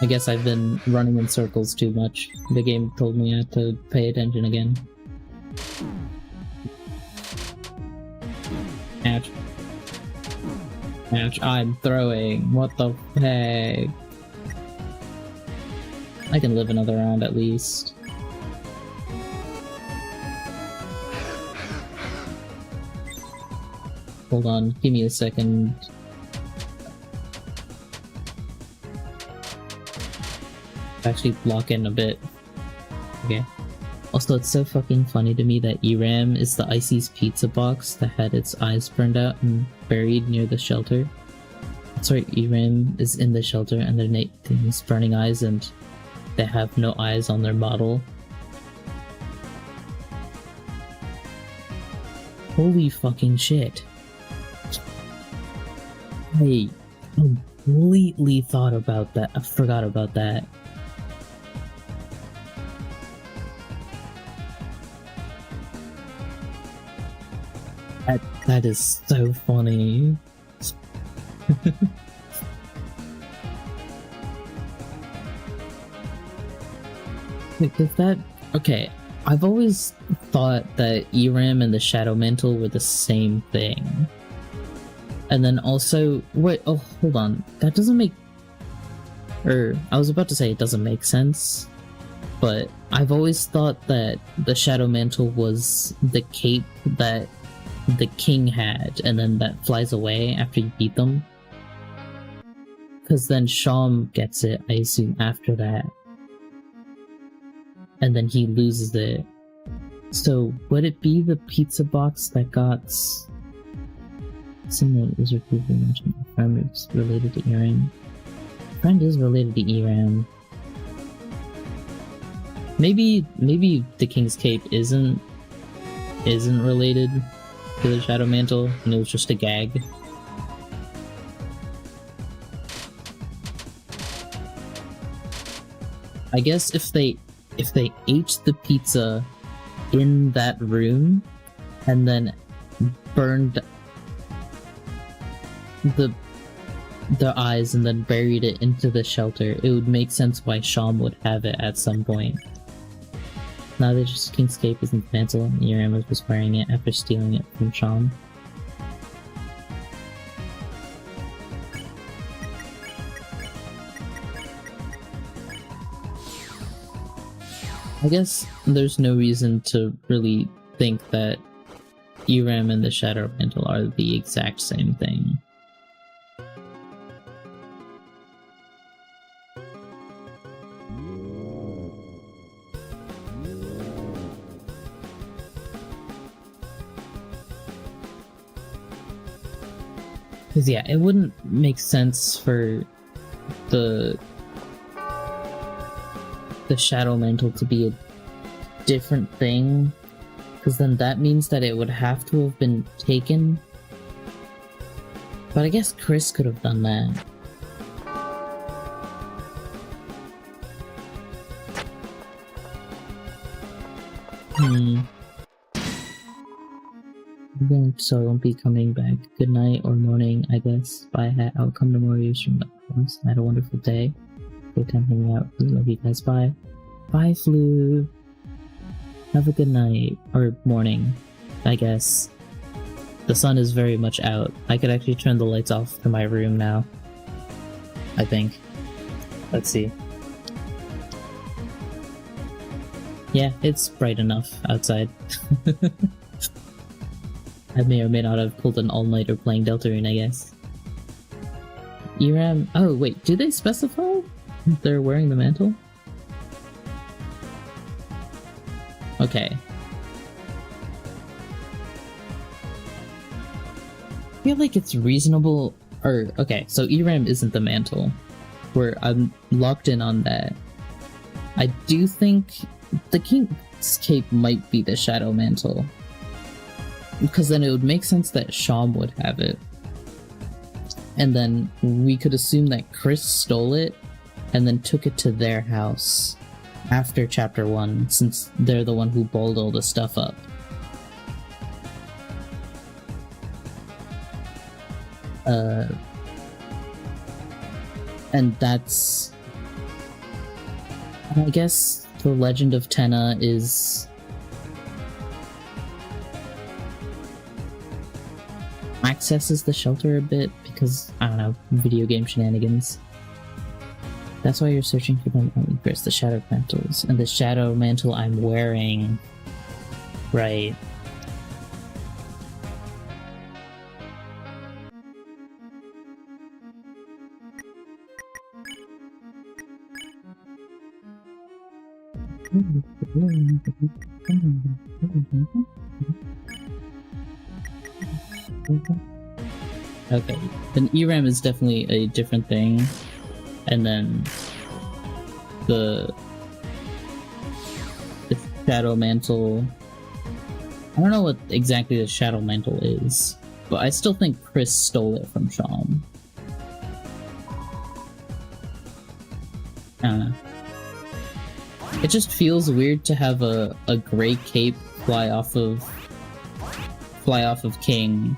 I guess I've been running in circles too much. The game told me I had to pay attention again. Ouch. Ouch, I'm throwing. What the heck? I can live another round at least. Hold on, give me a second. Actually block in a bit. Okay. Also, it's so fucking funny to me that ERAM is the Icy's pizza box that had its eyes burned out and buried near the shelter. That's right, ERAM is in the shelter and they're these burning eyes and they have no eyes on their model. Holy fucking shit. I completely forgot about that. That is so funny. Because that... Okay, I've always thought that ERAM and the Shadow Mantle were the same thing. And then also... Wait, oh, hold on. That doesn't make... I was about to say it doesn't make sense. But I've always thought that the Shadow Mantle was the cape that the king had, and then that flies away after you beat them. Because then Sham gets it, I assume, after that. And then he loses it. So, would it be the pizza box that got... Someone was repeatedly mentioned. Friend is related to ERAM. Friend is related to ERAM. Maybe the King's Cape isn't related to the Shadow Mantle, and it was just a gag. I guess if they ate the pizza in that room and then burned the eyes and then buried it into the shelter, it would make sense why Sham would have it at some point. Now that just King's Cape isn't the mantle, and ERAM was just wearing it after stealing it from Sham. I guess there's no reason to really think that ERAM and the Shadow Mantle are the exact same thing. Because yeah, it wouldn't make sense for the Shadow Mantle to be a different thing, because then that means that it would have to have been taken. But I guess Chris could have done that. So I won't be coming back. Good night or morning, I guess. Bye. I'll come tomorrow. You stream. I had a wonderful day. Good time hanging out. Love you guys. Bye. Bye, Flu. Have a good night or morning, I guess. The sun is very much out. I could actually turn the lights off to my room now. I think. Let's see. Yeah, it's bright enough outside. I may or may not have pulled an all-nighter playing Deltarune, I guess. ERAM... Oh, wait, do they specify they're wearing the mantle? Okay. I feel like it's reasonable... Or, okay, so ERAM isn't the mantle. I'm locked in on that. I do think the King's Cape might be the Shadow Mantle. Because then it would make sense that Sham would have it. And then we could assume that Chris stole it and then took it to their house after Chapter 1, since they're the one who balled all the stuff up. And that's... I guess the Legend of Tenna is... accesses the shelter a bit because, I don't know, video game shenanigans. That's why you're searching for them only first, the Shadow Mantles. And the Shadow Mantle I'm wearing... Right. Okay, then ERAM is definitely a different thing, and then the Shadow Mantle... I don't know what exactly the Shadow Mantle is, but I still think Chris stole it from Sham. I don't know. It just feels weird to have a gray cape fly off of King,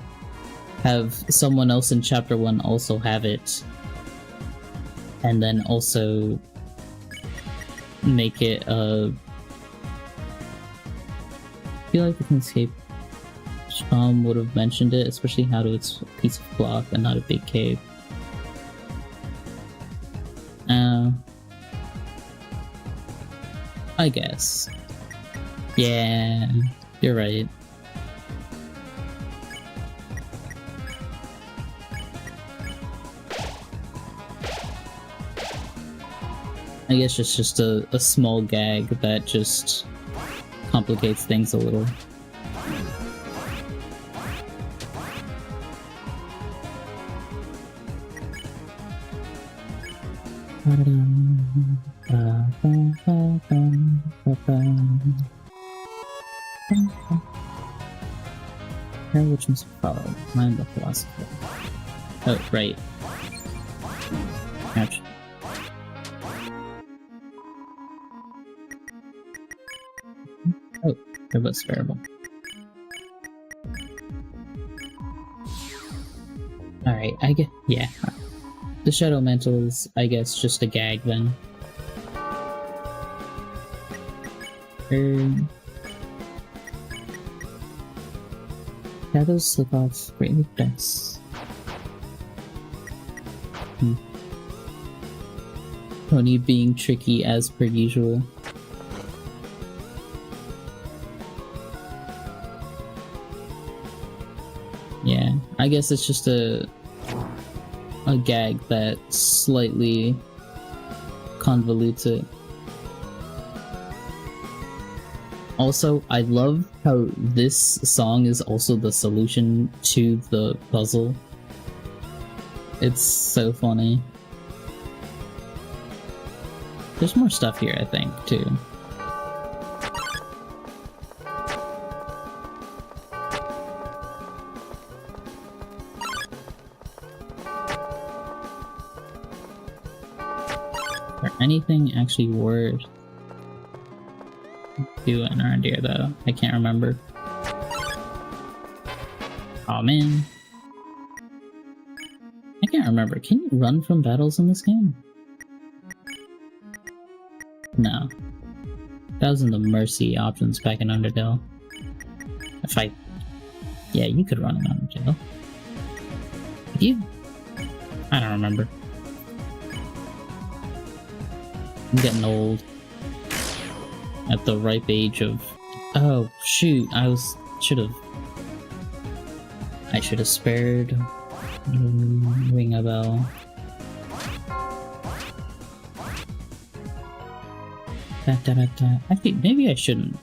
have someone else in Chapter 1 also have it, and then also make it I feel like the King's Cape, Sham would have mentioned it, especially how it's a piece of cloth and not a big cape. I guess. Yeah, you're right. I guess it's just a small gag that just complicates things a little. Which must follow? Mind the philosopher. Oh, right. Ouch. Oh, there was bearable. Alright, I get. Yeah. The Shadow Mantle is, I guess, just a gag then. Shadows slip off great defense. Tony being tricky as per usual. Yeah, I guess it's just a gag that slightly convolutes it. Also, I love how this song is also the solution to the puzzle. It's so funny. There's more stuff here, I think, too. Or anything actually worth... do it around here though. I can't remember. Oh man. I can't remember. Can you run from battles in this game? No. That was in the Mercy options back in Undertale. If I... Yeah, you could run in Undertale. Could you? I don't remember. I'm getting old. At the ripe age of... Oh, shoot. I should have spared... ring a bell. Actually, maybe I shouldn't.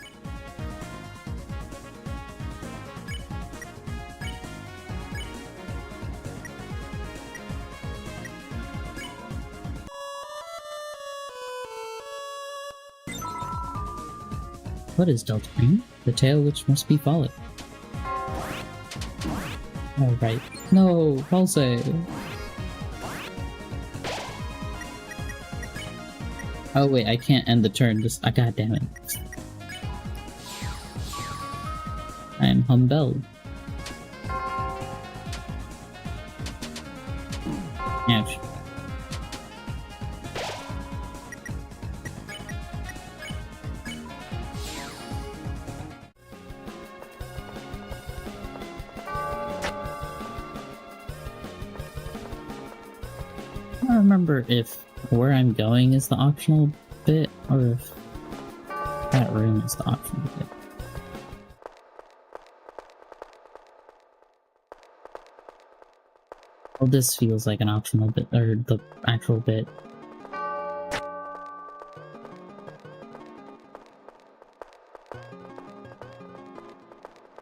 What is Deltarune? The tale which must be followed. Oh, right. No, Pulse! Oh wait, I can't end the turn, just- god damn it. I am humbled. Ouch. I don't remember if where I'm going is the optional bit, or if that room is the optional bit. Well, this feels like an optional bit, or the actual bit.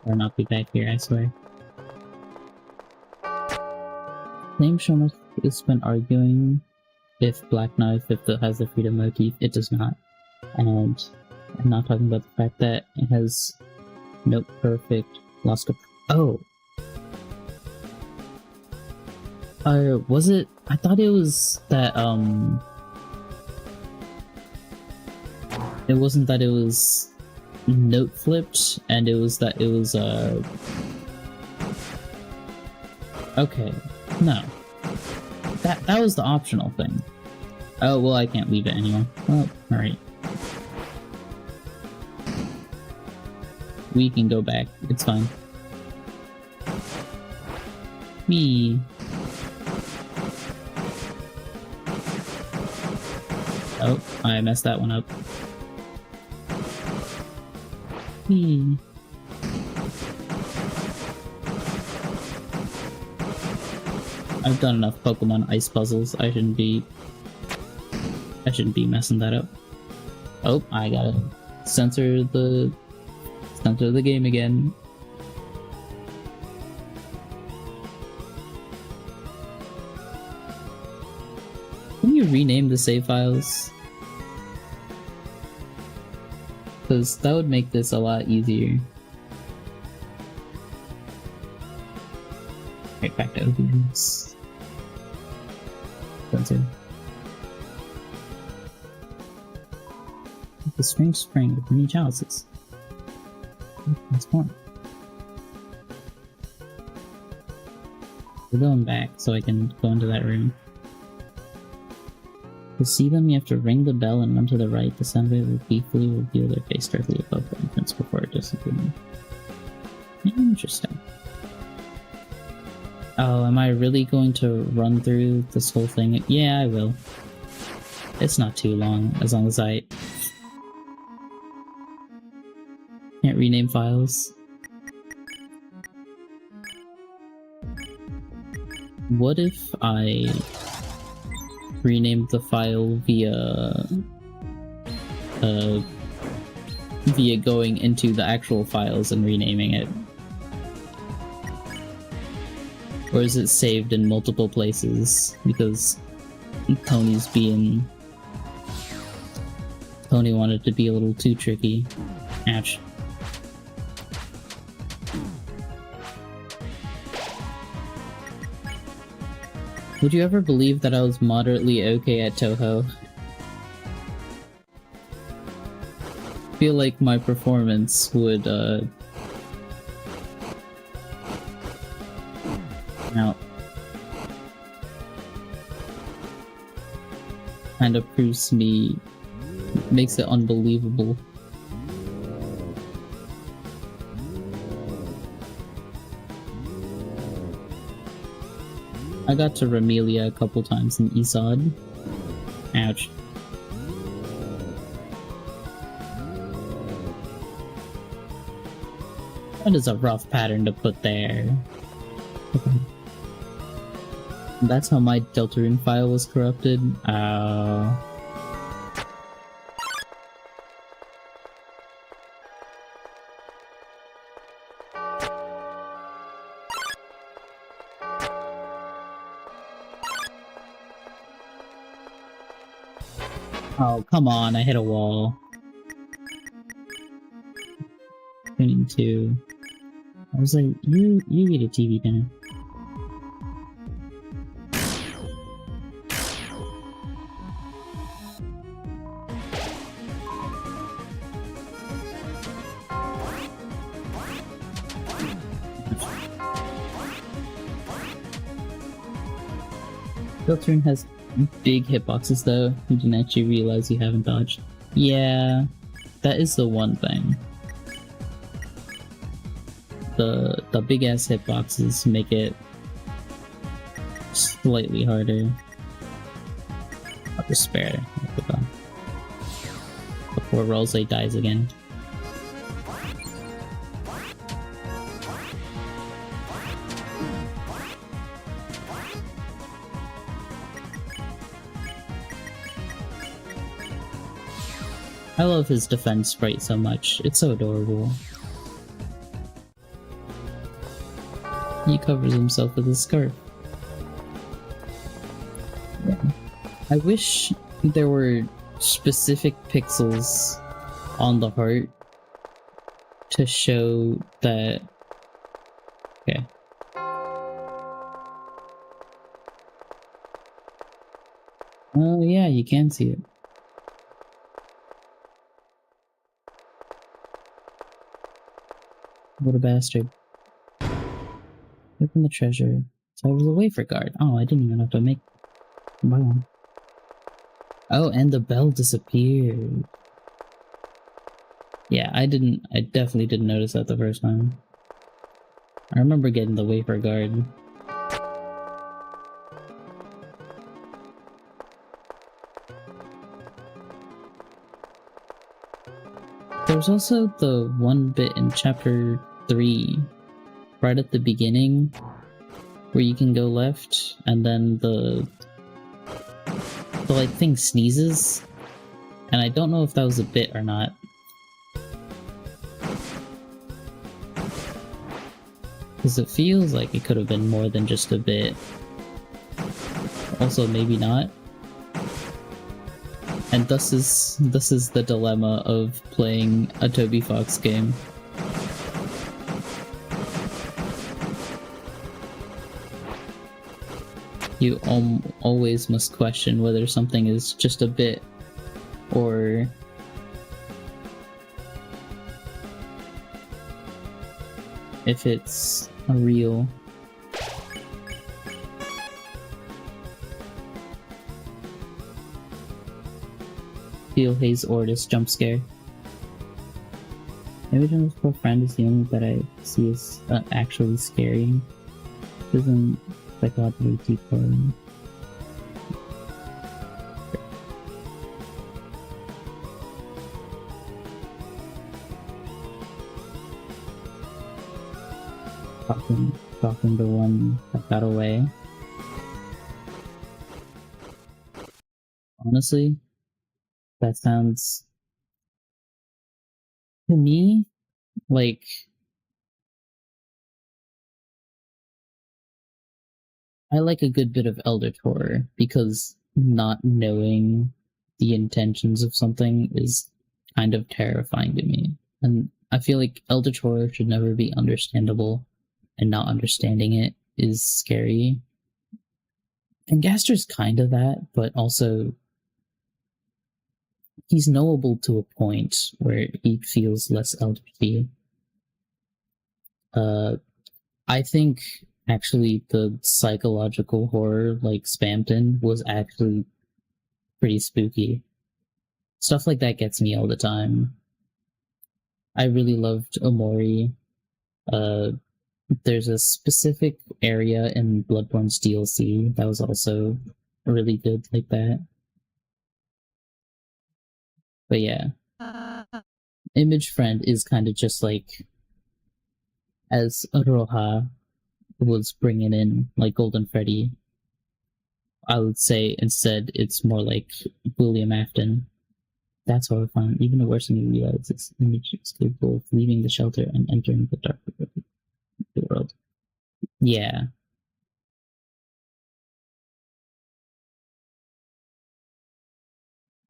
Or not be back here, I swear. Name shall not be spent arguing if Black Knife has the freedom motif. It does not. And I'm not talking about the fact that it has Note Perfect, Lost of... Oh! Was it... I thought it was that, it wasn't that it was note flipped, and it was that it was, okay. No. That was the optional thing. Oh, well, I can't leave it anymore. Well, alright. We can go back. It's fine. Me. Oh, I messed that one up. Me. I've done enough Pokemon Ice puzzles. I shouldn't be messing that up. Oh, I gotta censor the game again. Can you rename the save files? Because that would make this a lot easier. Right, back to OBS. Censor. The strange spring with many chalices. That's more. We're going back so I can go into that room. To see them, you have to ring the bell and run to the right. The sound wave will briefly reveal their face directly above the entrance before it disappears. Interesting. Oh, am I really going to run through this whole thing? Yeah, I will. It's not too long, as long as I can't rename files. What if I renamed the file via going into the actual files and renaming it? Or is it saved in multiple places? Because Tony wanted to be a little too tricky. Ouch. Would you ever believe that I was moderately okay at Toho? feel like my performance would out. Kind of proves me, makes it unbelievable. I got to Ramelia a couple times in Isod. Ouch. That is a rough pattern to put there. That's how my Deltarune file was corrupted. Oh, come on, I hit a wall. 22. I was like, you get a TV dinner. Deltarune has big hitboxes though. You didn't actually realize you haven't dodged. Yeah, that is the one thing. The big ass hitboxes make it slightly harder. I'll just spare it before Rose dies again. I love his defense sprite so much. It's so adorable. He covers himself with a scarf. Yeah. I wish there were specific pixels on the heart to show that... Okay. Oh yeah, you can see it. What a bastard. Open the treasure. So I was a wafer guard. Oh, I didn't even have to make... Wow. Oh, and the bell disappeared. Yeah, I definitely didn't notice that the first time. I remember getting the wafer guard. There's also the one bit in chapter 3, right at the beginning, where you can go left, and then the like thing sneezes, and I don't know if that was a bit or not. Because it feels like it could have been more than just a bit. Also, maybe not. And this is the dilemma of playing a Toby Fox game. You always must question whether something is just a bit or if it's a real. Feel Hayes Ortis jump scare. Maybe Jonas' poor friend is the only that I see as actually scary. Isn't psychologically too far. Talking the one that got away. Honestly, that sounds to me like I like a good bit of Elder Horror because not knowing the intentions of something is kind of terrifying to me. And I feel like Elder Horror should never be understandable, and not understanding it is scary. And Gaster's kind of that, but also he's knowable to a point where he feels less eldritchy. I think actually the psychological horror like Spamton was actually pretty spooky. Stuff like that gets me all the time. I really loved Omori. There's a specific area in Bloodborne's DLC that was also really good like that. But yeah, Image Friend is kind of just like, as Roha was bringing in like Golden Freddy, I would say instead it's more like William Afton. That's horrifying. Even the worse than you realize its image is capable of leaving the shelter and entering the dark world. Yeah.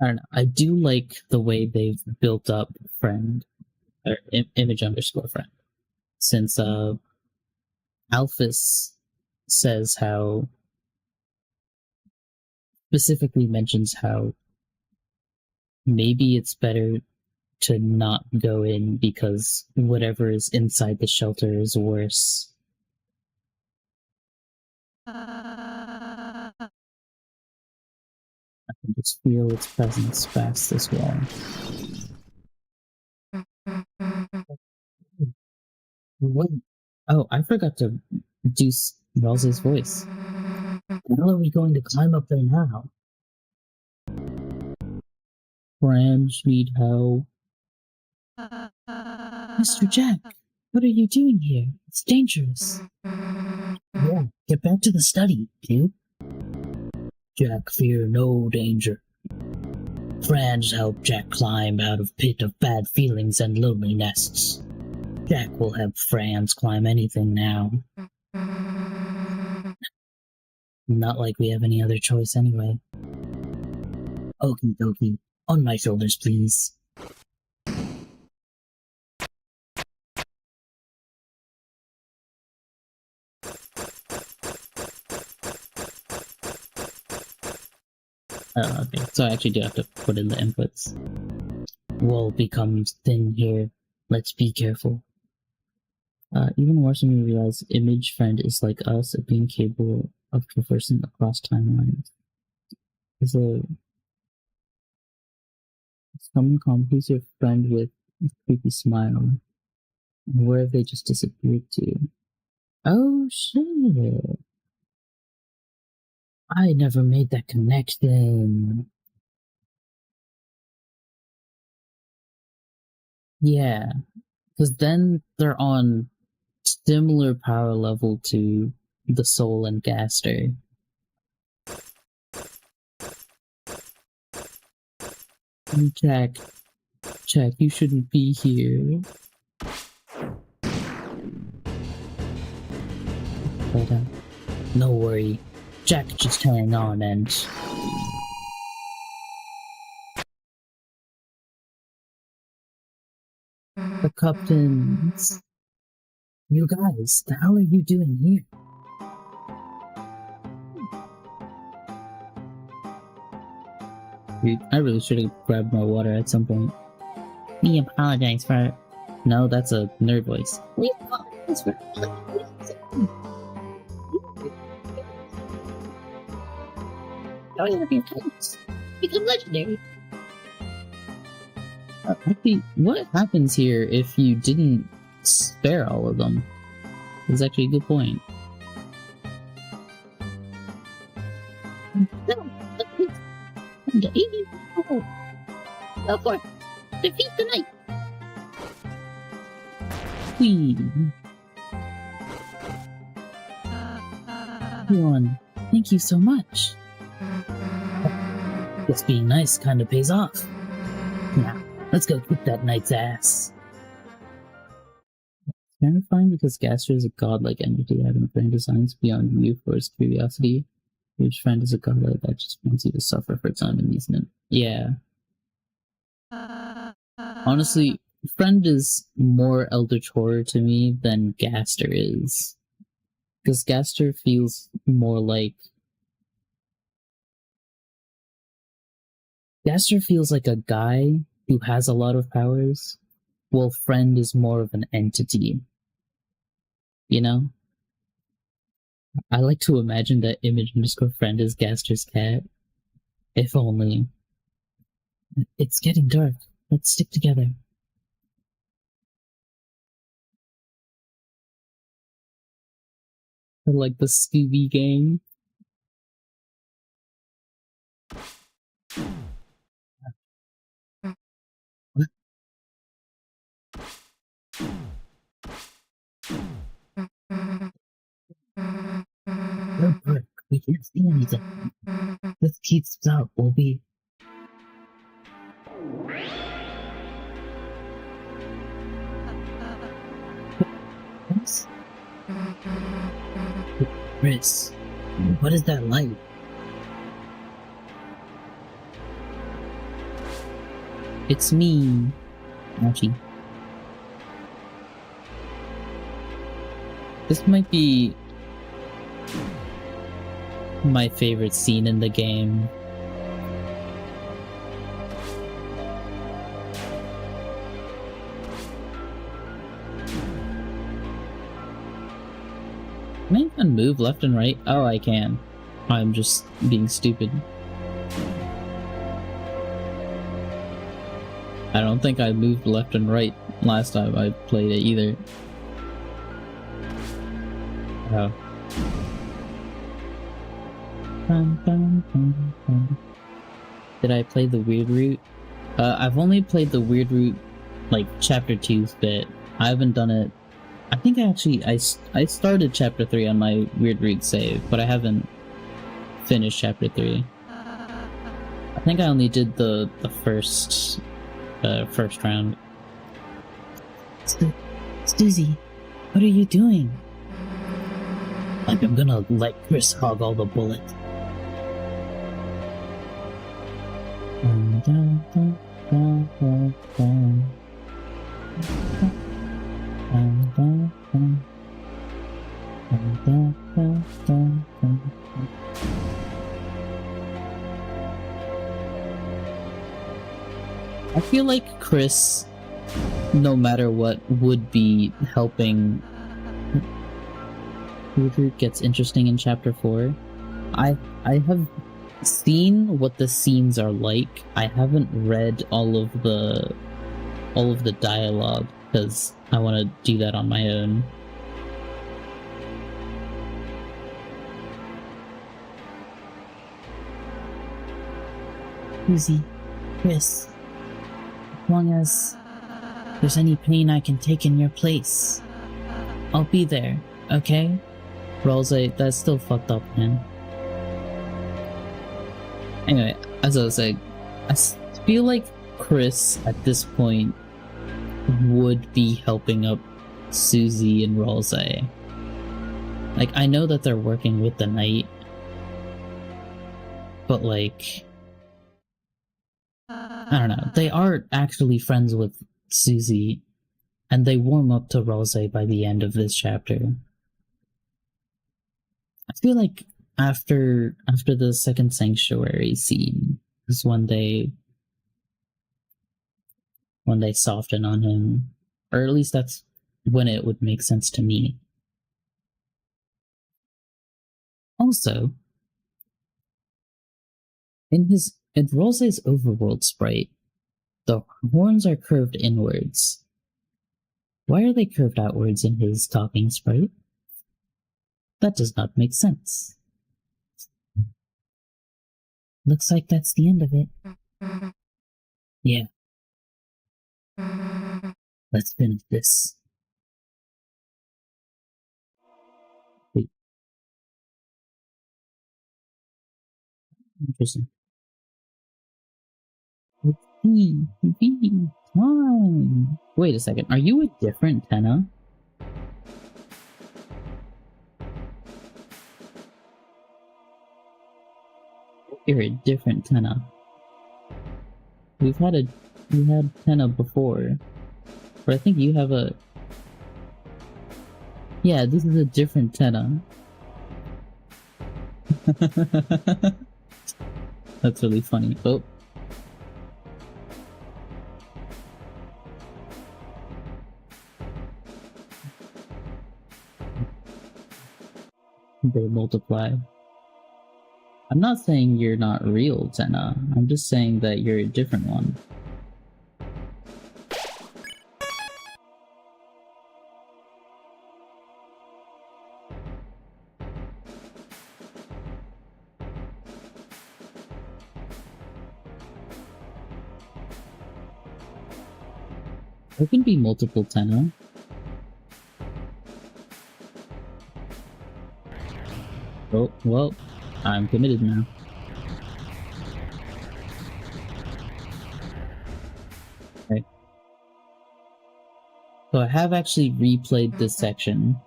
I don't know. I do like the way they've built up Friend, or Image underscore Friend, since Alphys says how, specifically mentions how maybe it's better to not go in because whatever is inside the shelter is worse. I can just feel its presence past this wall. What? Oh, I forgot to do Ralsei's voice. How are we going to climb up there now? Bram, sweet hoe. Mr. Jack, what are you doing here? It's dangerous. Yeah, get back to the study, Cube. Jack, fear no danger. Franz helped Jack climb out of pit of bad feelings and lonely nests. Jack will help Franz climb anything now. Not like we have any other choice anyway. Okie dokie. On my shoulders, please. Oh, okay. So I actually do have to put in the inputs. Wall becomes thin here. Let's be careful. Even worse when we realize Image Friend is like us at being capable of traversing across timelines. There's a someone completes your friend with a creepy smile. Where have they just disappeared to? Oh shit! I never made that connection. Yeah, because then they're on similar power level to the Soul and Gaster. Jack, you shouldn't be here. But no worry, Jack just hang on and... The captains... You guys, the hell are you doing here? Dude, I really should have grabbed my water at some point. We apologize for... No, that's a nerd voice. We apologize for... Don't have your types. Become legendary. Actually, what happens here if you didn't spare all of them? That's actually a good point. Go for it. Defeat the knight. Queen. Everyone, thank you so much. This being nice kind of pays off. Now, let's go kick that knight's ass. It's terrifying because Gaster is a godlike entity having grand designs beyond you for his curiosity. Each friend is a godlike that just wants you to suffer for time and reason. Yeah. Honestly, Friend is more Eldritch Horror to me than Gaster is. Because Gaster feels more like Gaster feels like a guy who has a lot of powers, while Friend is more of an entity. You know? I like to imagine that image underscore friend is Gaster's cat. If only. It's getting dark. Let's stick together. Or like the Scooby Gang. What? No, Brooke, we can't see anything. Let's keep up, we'll be. Chris? Chris, what is that light? It's me, Archie. This might be my favorite scene in the game. Can I even move left and right? Oh, I can. I'm just being stupid. I don't think I moved left and right last time I played it either. Oh. Did I play the weird route? I've only played the weird route, like, chapter 2's bit. I haven't done it. I think I started chapter 3 on my weird route save, but I haven't finished chapter 3. I think I only did the first round. Susie, what are you doing? Like I'm gonna let Chris hog all the bullets. I feel like Chris, no matter what, would be helping. Weird gets interesting in chapter 4. I have seen what the scenes are like. I haven't read all of the dialogue because I want to do that on my own. Susie, Chris, as long as there's any pain I can take in your place, I'll be there, okay? Rose, that's still fucked up, man. Anyway, as I was saying, I feel like Chris at this point would be helping up Susie and Rose. Like, I know that they're working with the Knight, but like, I don't know, they are actually friends with Susie, and they warm up to Rose by the end of this chapter. I feel like after the second sanctuary scene is when they soften on him, or at least that's when it would make sense to me. Also, in Rose's overworld sprite, the horns are curved inwards. Why are they curved outwards in his talking sprite? That does not make sense. Looks like that's the end of it. Yeah. Let's finish this. Wait. Interesting. Time. Wait a second. Are you a different Tenna? You're a different Tenna. We had Tenna before, but I think you have a. Yeah, this is a different Tenna. That's really funny. Oh, They multiply. I'm not saying you're not real, Tenna. I'm just saying that you're a different one. There can be multiple Tenna. Oh, well, I'm committed now. Okay. So I have actually replayed this section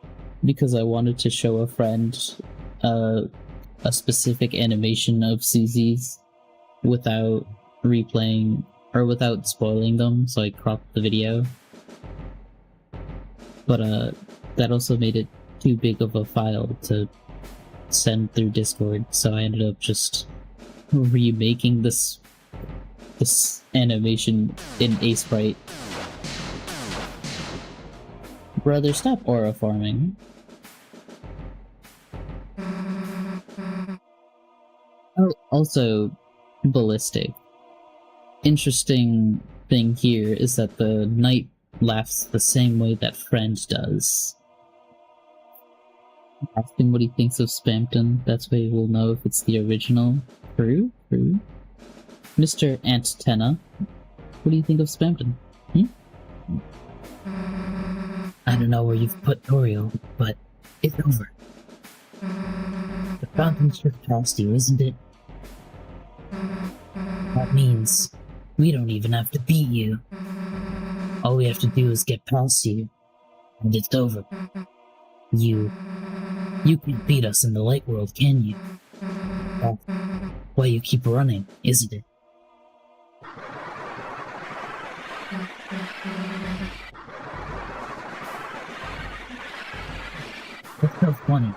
because I wanted to show a friend a specific animation of Susie's without replaying or without spoiling them, so I cropped the video. But that also made it too big of a file to send through Discord, so I ended up just remaking this animation in Sprite. Brother, stop aura farming. Oh, also, ballistic. Interesting thing here is that the knight laughs the same way that friend does. Ask him what he thinks of Spampton, that's way we'll know if it's the original. True? True. Mr. Antenna, what do you think of Spampton? I don't know where you've put Toriel, but it's over. The fountain's just past you, isn't it? That means we don't even have to beat you. All we have to do is get past you, and it's over. You can't beat us in the light world, can you? That's why you keep running, isn't it? That's so funny.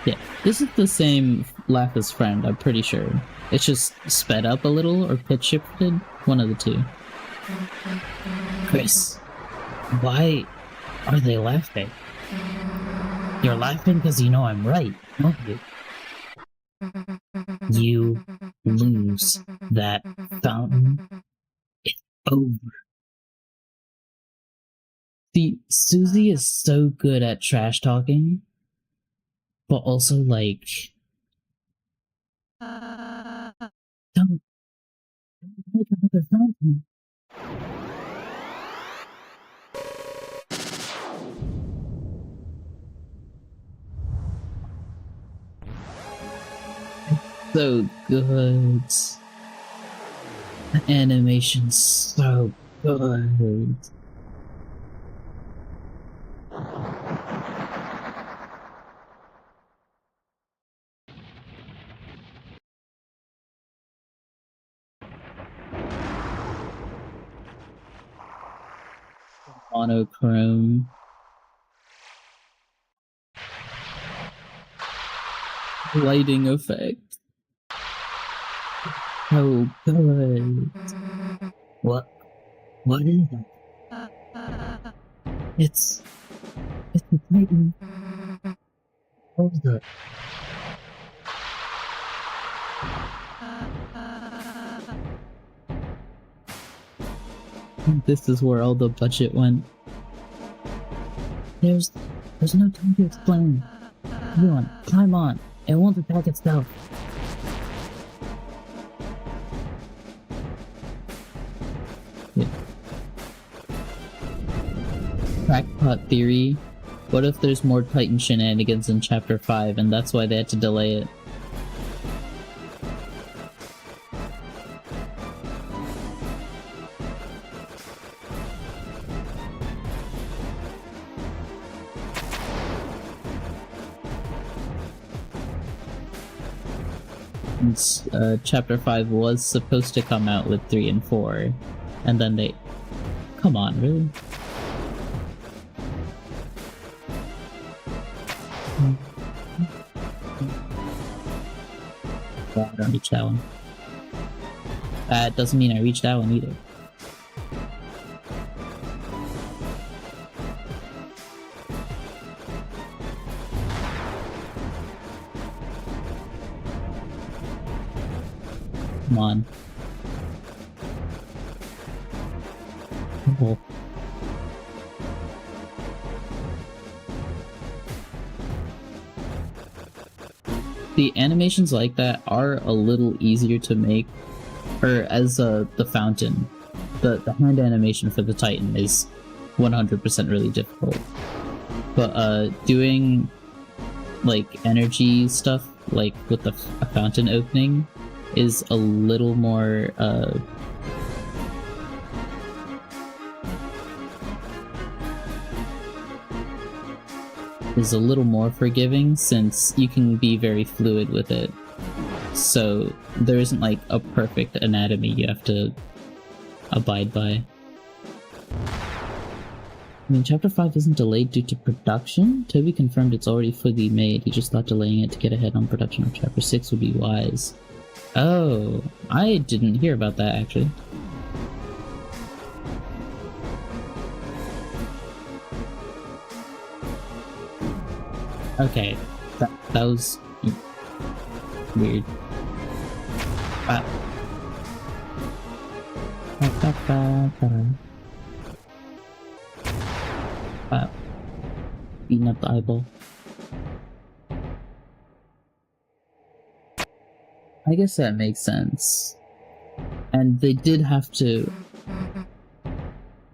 Yeah, this is the same laugh as friend, I'm pretty sure. It's just sped up a little or pitch shifted, one of the two. Chris, why are they laughing? You're laughing because you know I'm right, don't you? You lose that fountain. It's over. See, Susie is so good at trash talking, but also like, don't make another fountain. So good. The animation's so good. Monochrome. Lighting effect. So good. What is that? It's a Titan. Hold up. This is where all the budget went. There's no time to explain. Come on, climb on. It won't attack itself. Yeah. Crackpot theory. What if there's more Titan shenanigans in Chapter 5 and that's why they had to delay it? Chapter 5 was supposed to come out with 3 and 4, and then they... Come on, really? I don't reach that one. That doesn't mean I reached that one either. Come on. Oh. The animations like that are a little easier to make, or as the fountain. The hand animation for the Titan is 100% really difficult. But doing like energy stuff, like with a fountain opening, is a little more forgiving, since you can be very fluid with it. So there isn't like a perfect anatomy you have to abide by. I mean, Chapter 5 isn't delayed due to production. Toby confirmed it's already fully made. He just thought delaying it to get ahead on production of Chapter 6 would be wise. Oh, I didn't hear about that, actually. Okay, that was weird. Beating up the eyeball. I guess that makes sense. And they did have to...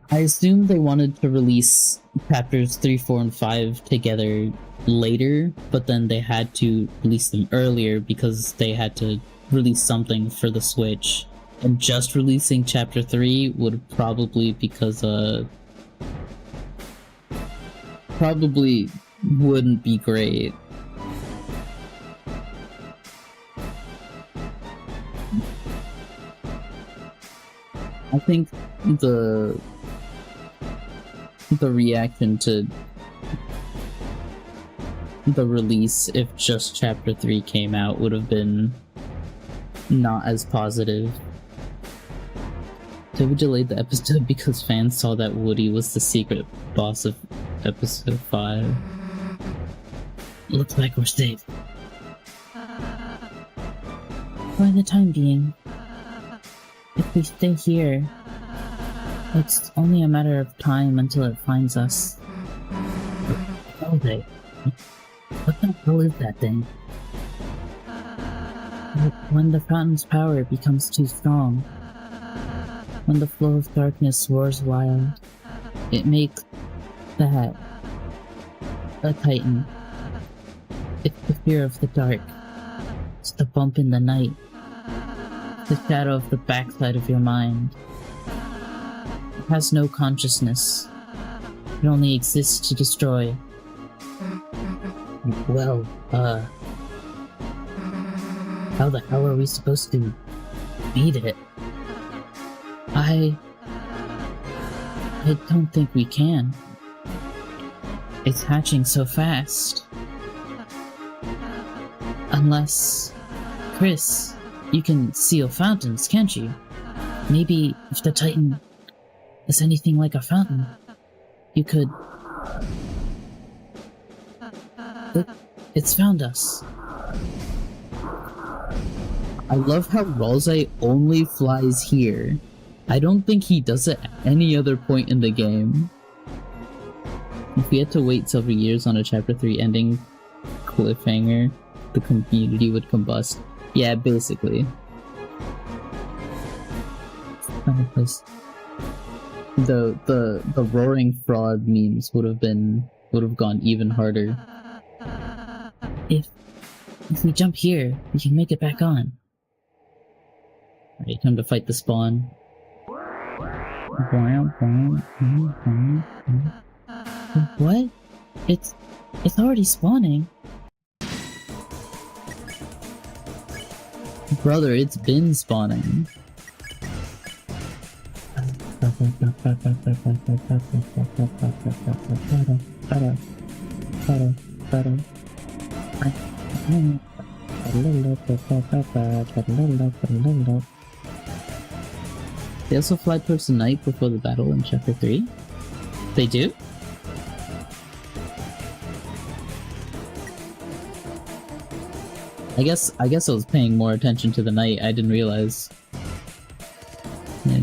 I assume they wanted to release chapters 3, 4, and 5 together later, but then they had to release them earlier because they had to release something for the Switch. And just releasing chapter 3 would probably, probably wouldn't be great. I think the reaction to the release, if just chapter 3 came out, would have been not as positive. Toby delayed the episode because fans saw that Woody was the secret boss of episode 5. Looks like we're safe. For the time being. If we stay here, it's only a matter of time until it finds us. Okay. What the hell is that thing? When the fountain's power becomes too strong, when the flow of darkness roars wild, it makes that a Titan. It's the fear of the dark. It's the bump in the night. The shadow of the backside of your mind. It has no consciousness. It only exists to destroy. Well, how the hell are we supposed to beat it? I don't think we can. It's hatching so fast. Unless... Chris, you can seal fountains, can't you? Maybe if the Titan is anything like a fountain, you could... It's found us. I love how Ralsei only flies here. I don't think he does it at any other point in the game. If we had to wait several years on a Chapter 3 ending cliffhanger, the community would combust. Yeah, basically. The roaring frog memes would have gone even harder. If we jump here, we can make it back on. Alright, time to fight the spawn. What? It's already spawning. Brother, it's been spawning. They also fly towards the night before the battle in Chapter 3? They do? I guess I was paying more attention to the night. I didn't realize. Yeah.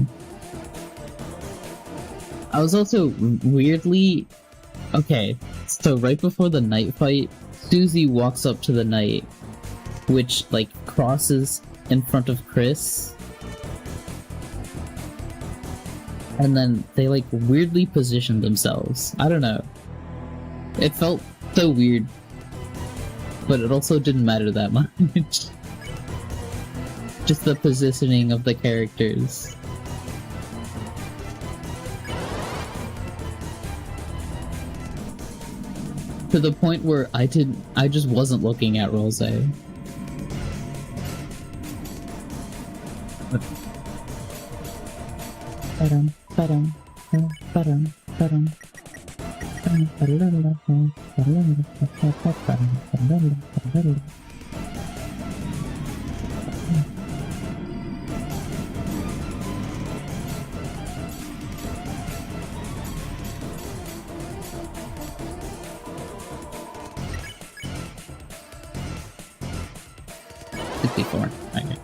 I was also weirdly... Okay, so right before the night fight, Susie walks up to the knight, which, like, crosses in front of Chris. And then they, like, weirdly position themselves. I don't know. It felt so weird. But it also didn't matter that much. Just the positioning of the characters. To the point where I just wasn't looking at Rose. Before. Okay.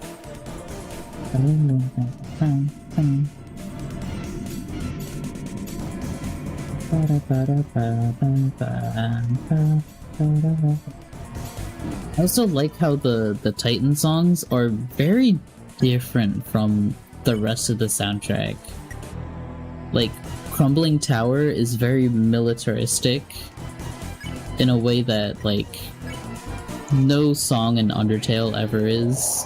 I also like how the Titan songs are very different from the rest of the soundtrack. Like, Crumbling Tower is very militaristic in a way that, like, no song in Undertale ever is.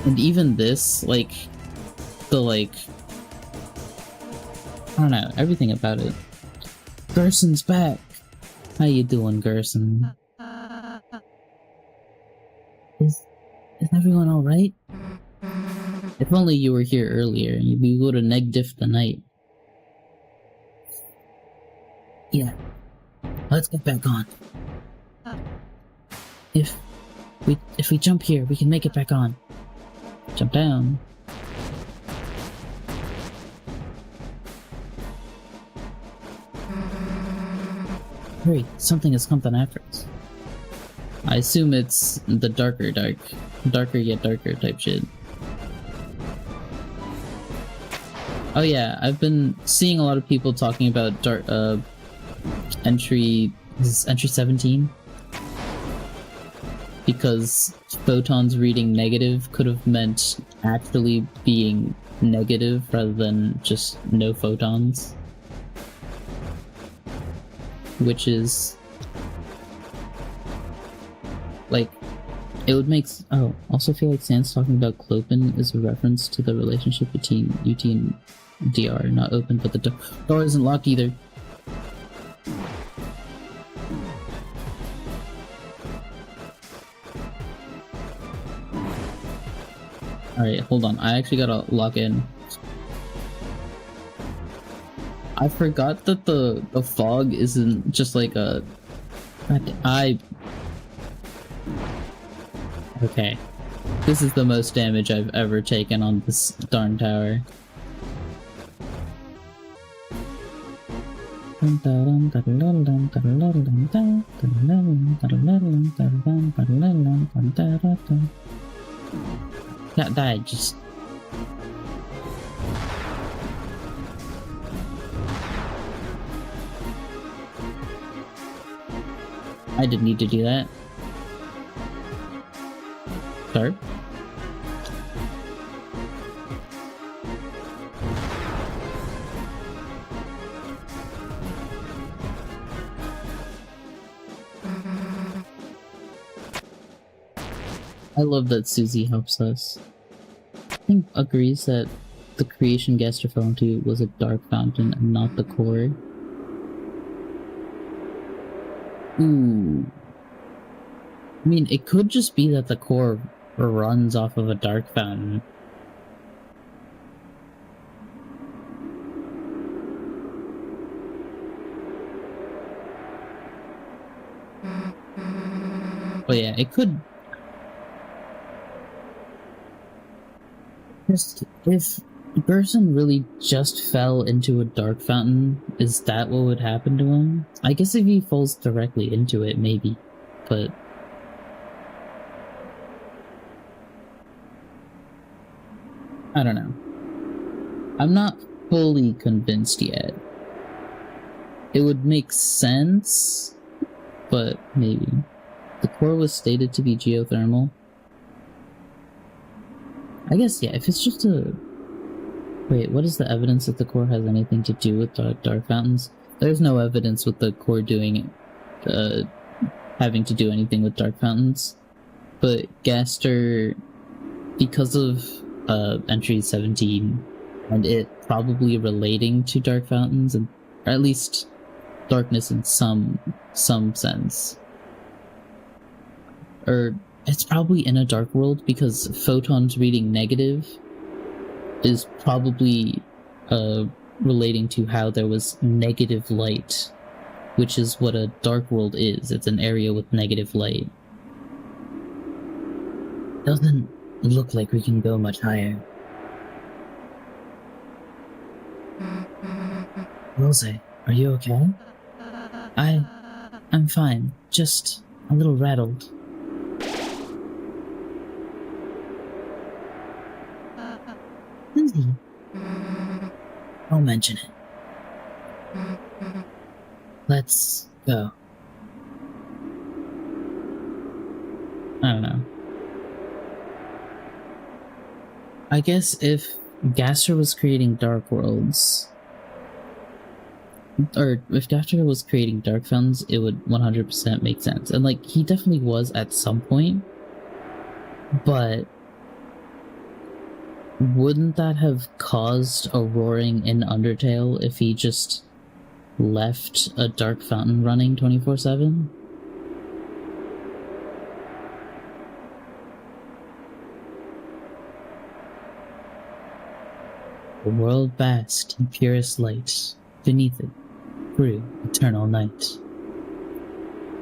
And even this, like, the, like... I don't know, everything about it. Gerson's back! How you doing, Gerson? Is everyone alright? If only you were here earlier, we would have neg-diffed the night. Yeah. Let's get back on. If we jump here, we can make it back on. Jump down. Hurry, something has come after us. I assume it's the darker yet darker type shit. Oh yeah, I've been seeing a lot of people talking about entry 17, because photons reading negative could have meant actually being negative rather than just no photons, which is like, it would make also feel like Sans talking about Clopen is a reference to the relationship between UT and DR. Not open, but the door isn't locked either. Alright, hold on. I actually gotta log in. I forgot that the fog isn't just like a... Okay. This is the most damage I've ever taken on this darn tower. That died, just... I didn't need to do that. Sorry? I love that Susie helps us. I think agrees that the creation guest referring to was a dark fountain and not the core. Ooh. I mean, it could just be that the core runs off of a dark fountain. But yeah, it could... If Gerson really just fell into a dark fountain, is that what would happen to him? I guess if he falls directly into it, maybe. but I don't know. I'm not fully convinced yet. It would make sense, but maybe. The core was stated to be geothermal. I guess, yeah, if it's just a... Wait, what is the evidence that the core has anything to do with dark fountains? There's no evidence with the core doing it, having to do anything with dark fountains. But Gaster, because of entry 17, and it probably relating to dark fountains, and or at least darkness in some sense. Or it's probably in a dark world because photons reading negative is probably relating to how there was negative light, which is what a dark world is. It's an area with negative light. Doesn't look like we can go much higher. Rose, are you okay? I'm fine. Just a little rattled. Lindsay. Don't mention it. Let's go. I don't know. I guess if Gaster was creating dark worlds, or if Gaster was creating dark fountains, it would 100% make sense. And like, he definitely was at some point, but wouldn't that have caused a roaring in Undertale if he just left a dark fountain running 24/7? The world basked in purest light. Beneath it grew eternal night.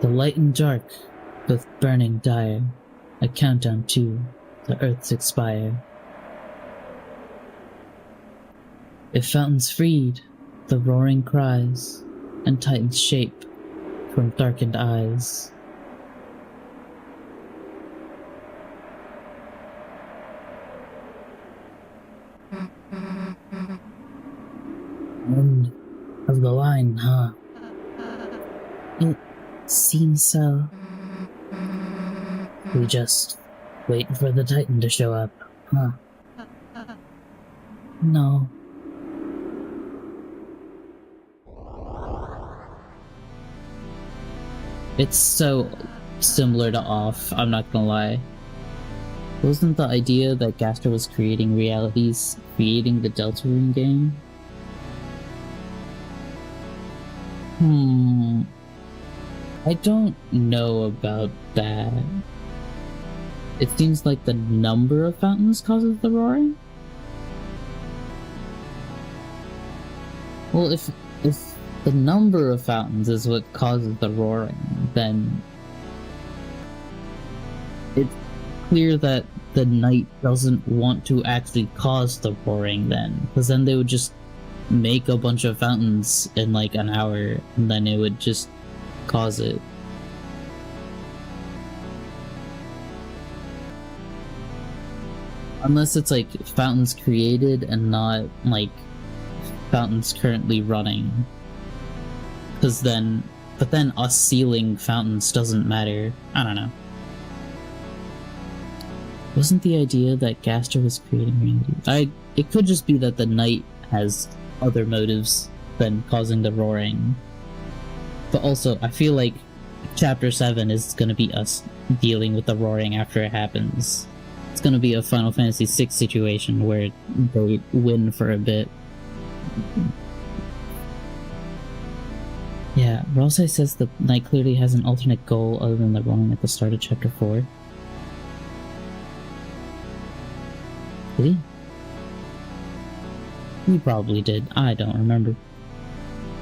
The light and dark, both burning dire, a countdown to the earth's expire. If fountains freed, the roaring cries, and titans shape from darkened eyes. End of the line, huh? It seems so. We just wait for the Titan to show up, huh? No. It's so similar to Off, I'm not gonna lie. Wasn't the idea that Gaster was creating realities, creating the Deltarune game? I don't know about that. It seems like the number of fountains causes the roaring? Well, if the number of fountains is what causes the roaring, then it's clear that the night doesn't want to actually cause the roaring then, because then they would just make a bunch of fountains in like an hour and then it would just cause it. Unless it's like fountains created and not like fountains currently running. Because then, but then us sealing fountains doesn't matter. I don't know. Wasn't the idea that Gaster was creating reality? It could just be that the night has other motives than causing the roaring. But also, I feel like Chapter 7 is gonna be us dealing with the roaring after it happens. It's gonna be a Final Fantasy VI situation where they win for a bit. Yeah, Rose says the knight clearly has an alternate goal other than the roaring at the start of Chapter 4. Did he? He probably did. I don't remember.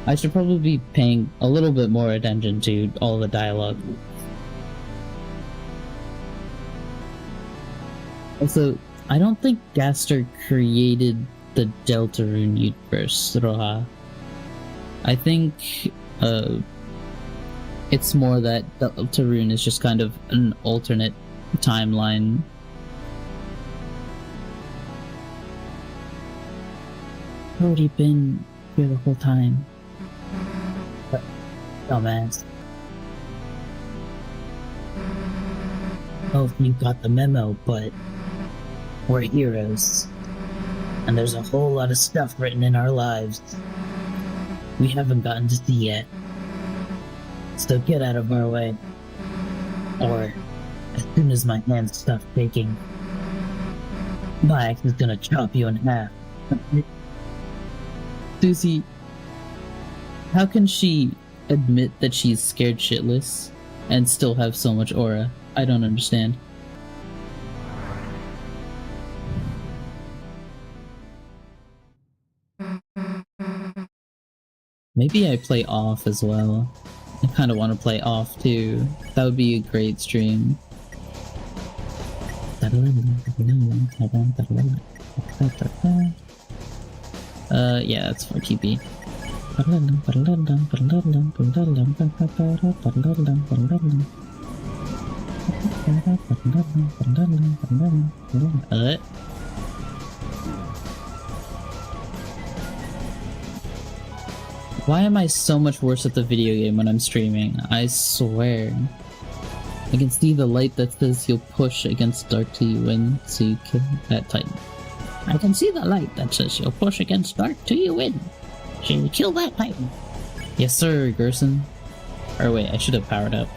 I should probably be paying a little bit more attention to all the dialogue. Also, I don't think Gaster created the Deltarune universe, Roha. I think It's more that Deltarune is just kind of an alternate timeline. I've already been here the whole time. But, dumbass. Oh, you got the memo, but we're heroes. And there's a whole lot of stuff written in our lives we haven't gotten to see yet. So get out of our way. Or, as soon as my hands stop shaking, my axe is gonna chop you in half. Susie, how can she admit that she's scared shitless and still have so much aura? I don't understand. Maybe I play off as well. I kind of want to play off too. That would be a great stream. Yeah, that's for TP. Why am I so much worse at the video game when I'm streaming? I swear. I can see the light that says you'll push against dark till you win, so you kill that Titan. I can see the light that says you'll push against dark till you win. So you kill that Titan. Yes sir, Gerson. Or wait, I should have powered up.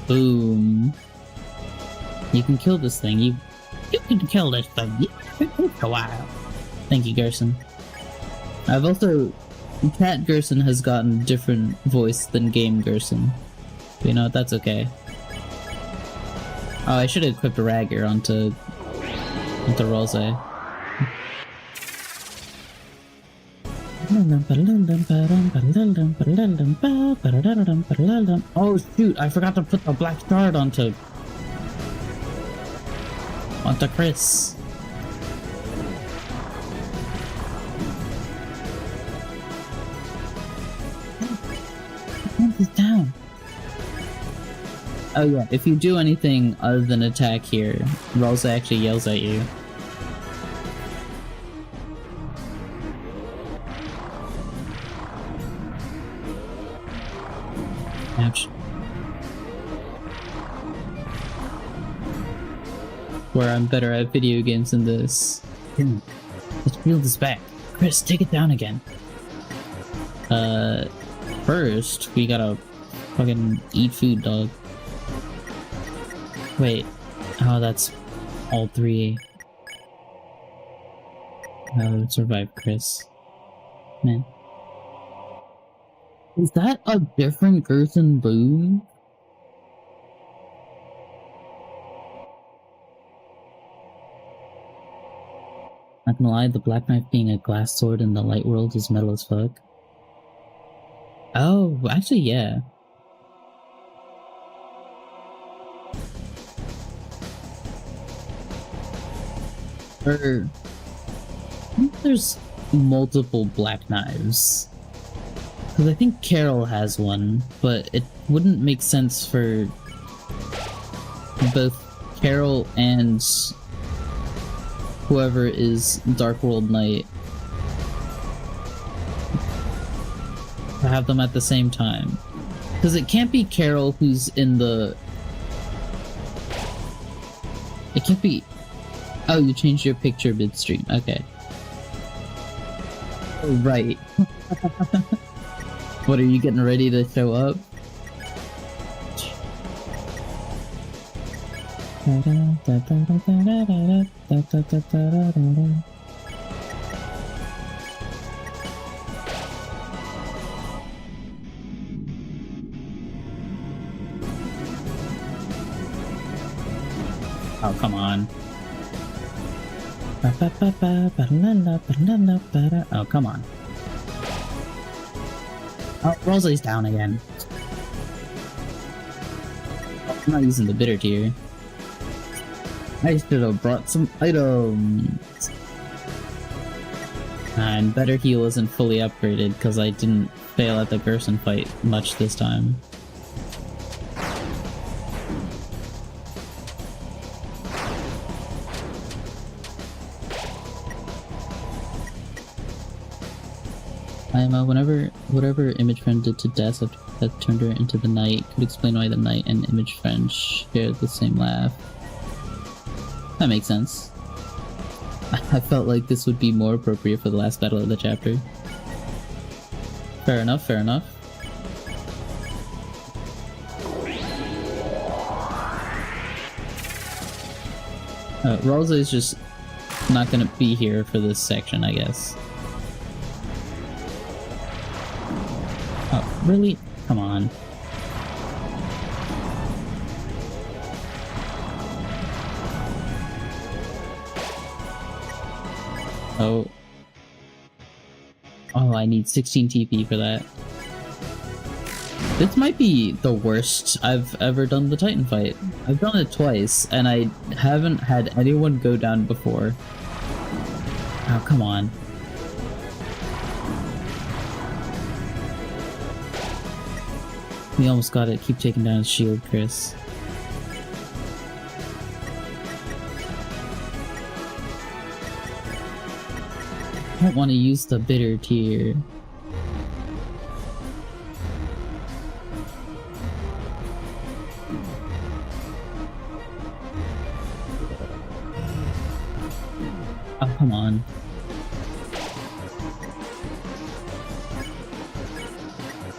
Boom. You can kill this thing. You can kill this thing. It takes a while. Thank you, Gerson. I've also... Cat Gerson has gotten a different voice than Game Gerson. But you know what, that's okay. Oh, I should have equipped Ragger onto Rose. Oh shoot, I forgot to put the black shard onto Chris. Down. Oh yeah, if you do anything other than attack here, Rosa actually yells at you. Ouch. Where I'm better at video games than this. Let's shield is back. Chris, take it down again. First, we gotta fucking eat food, dog. Wait. Oh, that's all three. How survive Chris. Man. Is that a different Gerson boom? Not gonna lie, the Black Knife being a glass sword in the light world is metal as fuck. Oh, actually, yeah. I think there's multiple black knives. Because I think Carol has one, but it wouldn't make sense for both Carol and whoever is Dark World Knight. To have them at the same time. Because it can't be Carol who's in the... It can't be... Oh, you changed your picture midstream. Okay. Oh, right. What, are you getting ready to show up? Oh, come on. Oh, come on. Oh, Rosalie's down again. Oh, I'm not using the bitter tier. I should have brought some items. And better heal isn't fully upgraded because I didn't fail at the Gerson fight much this time. Whatever Image Friend did to Death that turned her into the Knight could explain why the Knight and Image Friend shared the same laugh. That makes sense. I felt like this would be more appropriate for the last battle of the chapter. Fair enough, fair enough. Rosa is just not gonna be here for this section, I guess. Oh, really? Come on. Oh. Oh, I need 16 TP for that. This might be the worst I've ever done the Titan fight. I've done it twice, and I haven't had anyone go down before. Oh, come on. We almost got it. Keep taking down his shield, Chris. I don't want to use the bitter tier. Oh, come on.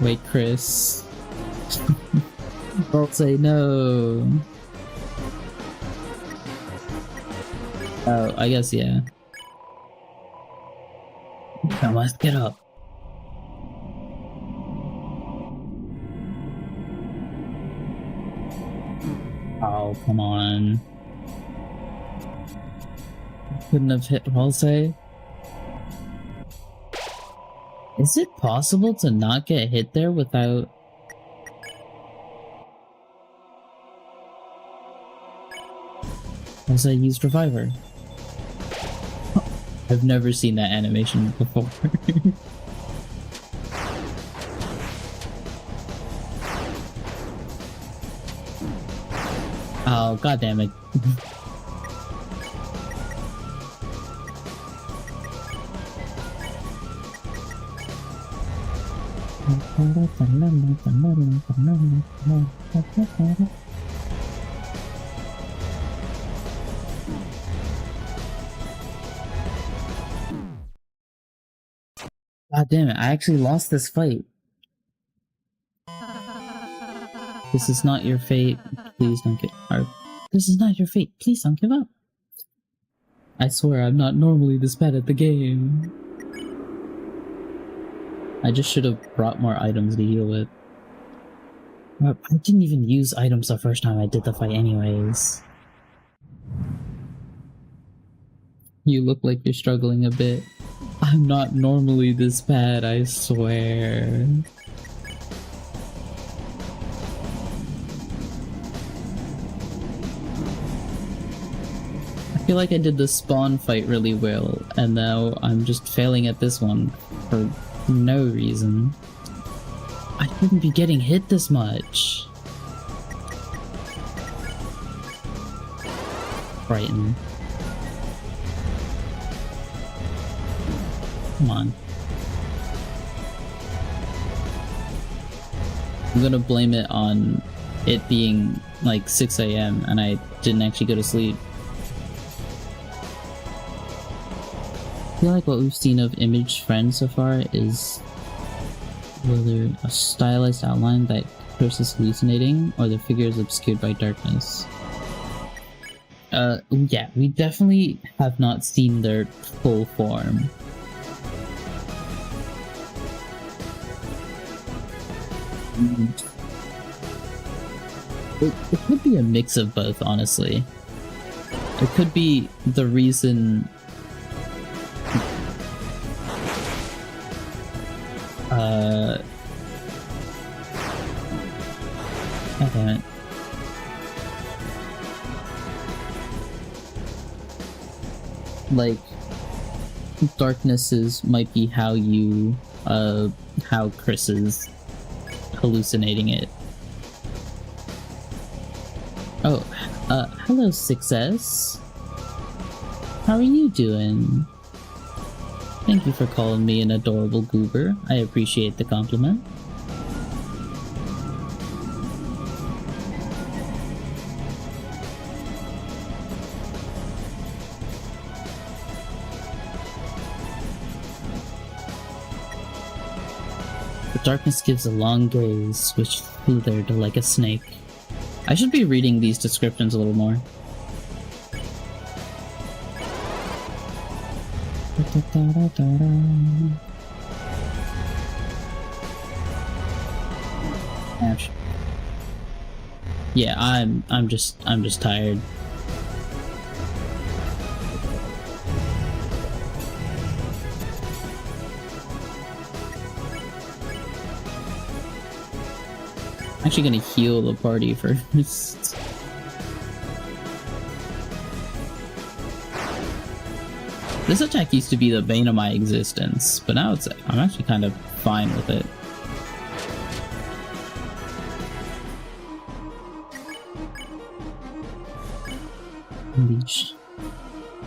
Wait, Chris. I'll say no. Oh, I guess, yeah. Come on, let's get up. Oh, come on. Couldn't have hit Halsey. Is it possible to not get hit there without... Halsey used Reviver. I've never seen that animation before. Oh, god damn it. God damn it, I actually lost this fight. This is not your fate. Please don't give up. This is not your fate. Please don't give up. I swear I'm not normally this bad at the game. I just should have brought more items to heal with. I didn't even use items the first time I did the fight anyways. You look like you're struggling a bit. I'm not normally this bad, I swear. I feel like I did the spawn fight really well, and now I'm just failing at this one for no reason. I shouldn't be getting hit this much. Brighton. Come on. I'm gonna blame it on it being like 6 a.m. and I didn't actually go to sleep. I feel like what we've seen of Image Friend so far is whether a stylized outline that Chris is hallucinating or the figure is obscured by darkness. Yeah, we definitely have not seen their full form. It could be a mix of both, honestly. It could be the reason God damn it. Like, darknesses might be how you, how Chris is hallucinating it. Oh, hello, Success. How are you doing? Thank you for calling me an adorable goober. I appreciate the compliment. The darkness gives a long gaze, which flew there to like a snake. I should be reading these descriptions a little more. Ouch. Yeah, I'm just tired. I'm actually gonna heal the party first. This attack used to be the bane of my existence, but now I'm actually kind of fine with it. Unleashed.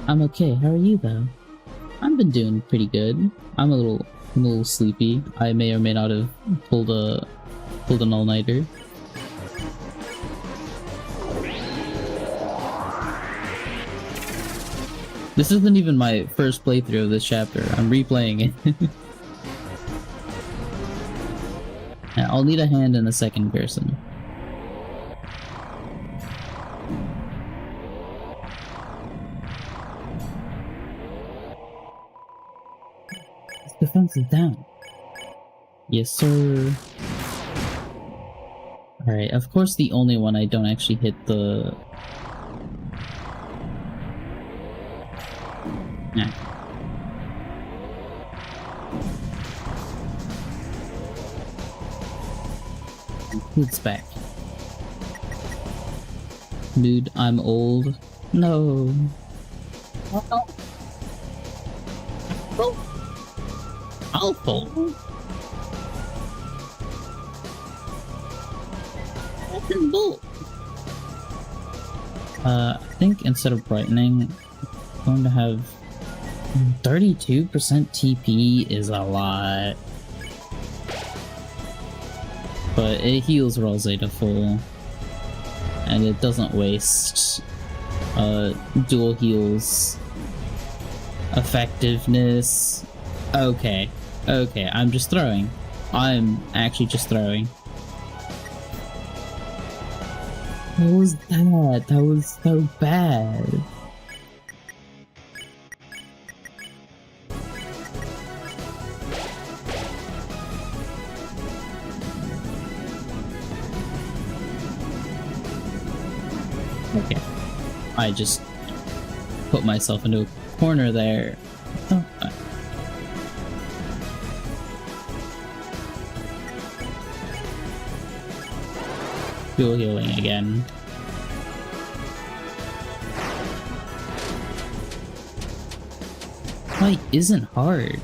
I'm okay, how are you though? I've been doing pretty good. I'm a little sleepy. I may or may not have pulled an all-nighter. This isn't even my first playthrough of this chapter. I'm replaying it. Yeah, I'll need a hand in a second, Gerson. This defense is down. Yes, sir. Alright, of course the only one I don't actually hit the... Nah. It's back. Dude, I'm old. No. Oh. I'll fall. I think instead of brightening, I'm going to have 32% TP is a lot. But it heals Rosetta full. And it doesn't waste dual heals effectiveness. Okay. Okay, I'm just throwing. I'm actually just throwing. What was that? That was so bad. Okay. I just put myself into a corner there. Oh. Dual healing again. Fight isn't hard.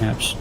Ouch.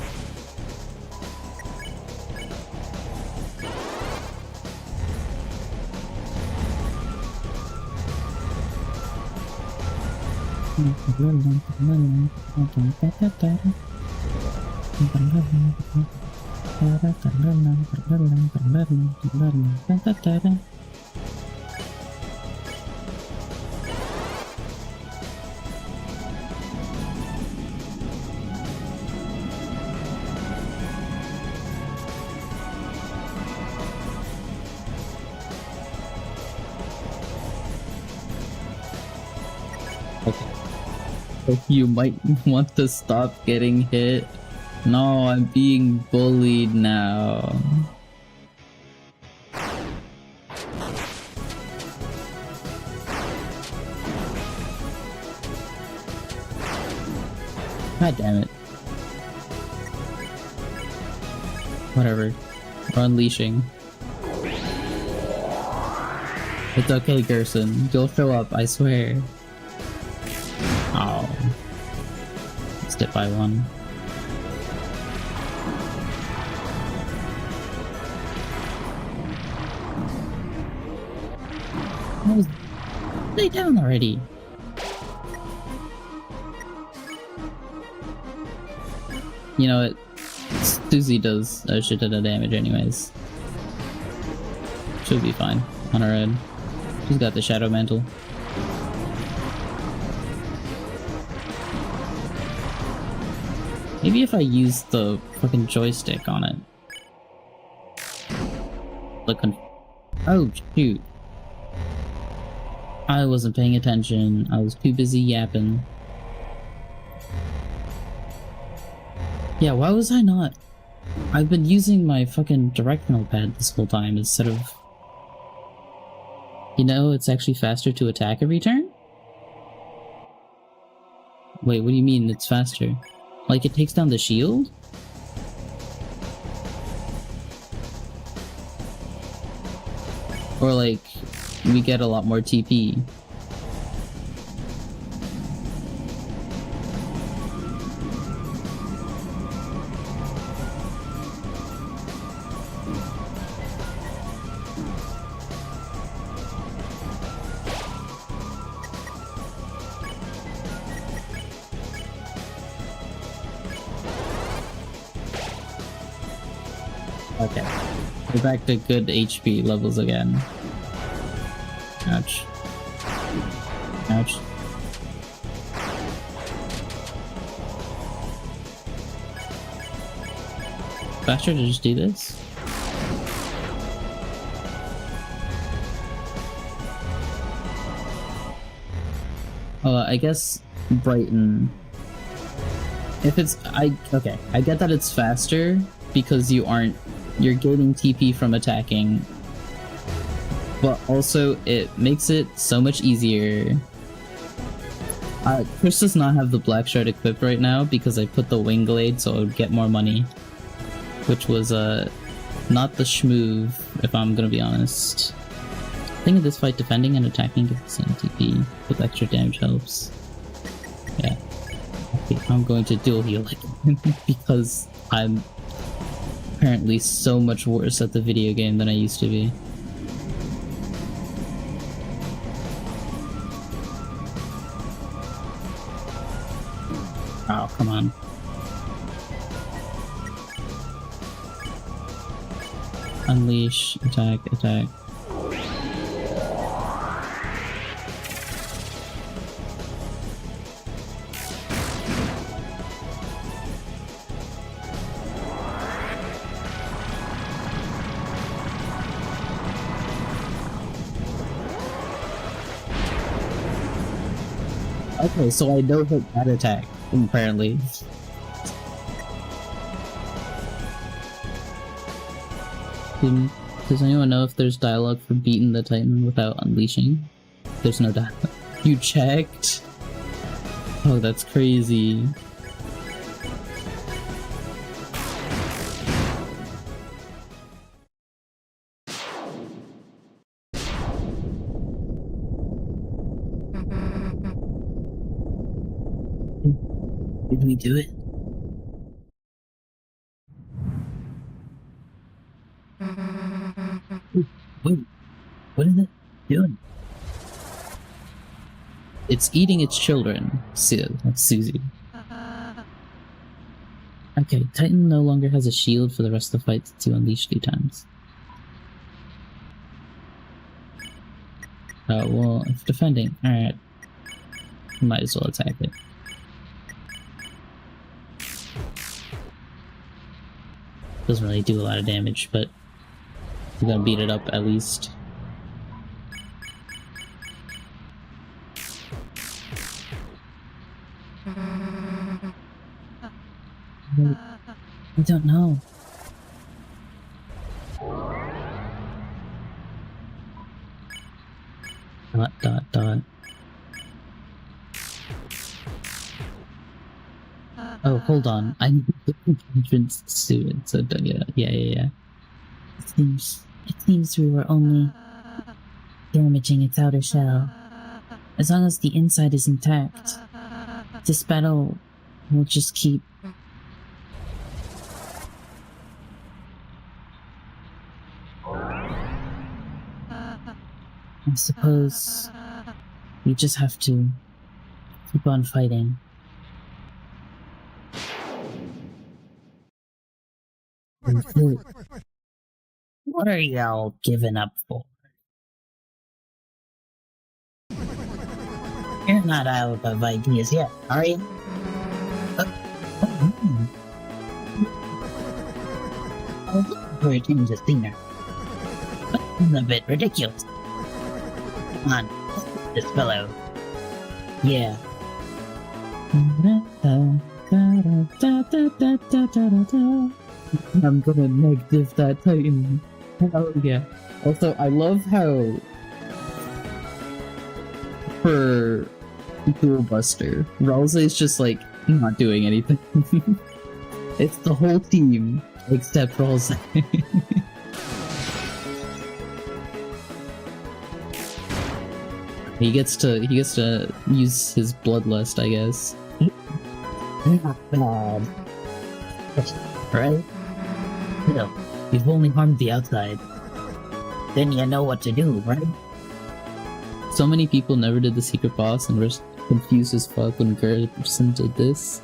You might want to stop getting hit. No, I'm being bullied now. God damn it. Whatever. We're unleashing. It's okay, Gerson. You'll show up, I swear. Oh. Missed it by one. Oh, lay down already. You know what? Susie does a shit ton of damage anyways. She'll be fine on her own. She's got the Shadow Mantle. Maybe if I use the fucking joystick on it. Oh, shoot. I wasn't paying attention. I was too busy yapping. Yeah, why was I not? I've been using my fucking directional pad this whole time instead of... You know, it's actually faster to attack every turn? Wait, what do you mean it's faster? Like it takes down the shield? Or like, we get a lot more TP? Okay. We're back to good HP levels again. Ouch. Ouch. Faster to just do this? I guess Brighton. If it's okay, I get that it's faster because you're gaining TP from attacking. But also, it makes it so much easier. Chris does not have the Black Shard equipped right now because I put the Wing Glade so I would get more money. Which was, not the schmoove, if I'm gonna be honest. I think in this fight, defending and attacking give the same TP, with extra damage helps. Yeah. Okay, I'm going to dual heal again, because I'm apparently so much worse at the video game than I used to be. Oh, come on. Unleash, attack, attack. Okay, so I don't hit that attack, apparently. Does anyone know if there's dialogue for beating the Titan without unleashing? There's no dialogue. You checked? Oh, that's crazy. Did we do it? Wait, what is it doing? It's eating its children. That's Susie. Okay, Titan no longer has a shield for the rest of the fight to unleash 2 times. Well, if defending, alright. Might as well attack it. Doesn't really do a lot of damage, but we're gonna beat it up at least. I don't know. Dot. Oh, hold on. I need the entrance to it. So yeah. It seems we were only damaging its outer shell. As long as the inside is intact, this battle will just keep. I suppose we just have to keep on fighting. What are y'all giving up for? You're not out of ideas yet, are you? I was looking for a change of scenery. But it's a bit ridiculous. Come on, this fellow. Yeah. I'm gonna negative that Titan. Hell yeah. Also, I love how for Dual Buster, Ralze is just like not doing anything. It's the whole team except Ralze. He gets to use his bloodlust, I guess. Not bad. Right? No, you've only harmed the outside. Then you know what to do, right? So many people never did the secret boss and were confused as fuck when Gerson did this.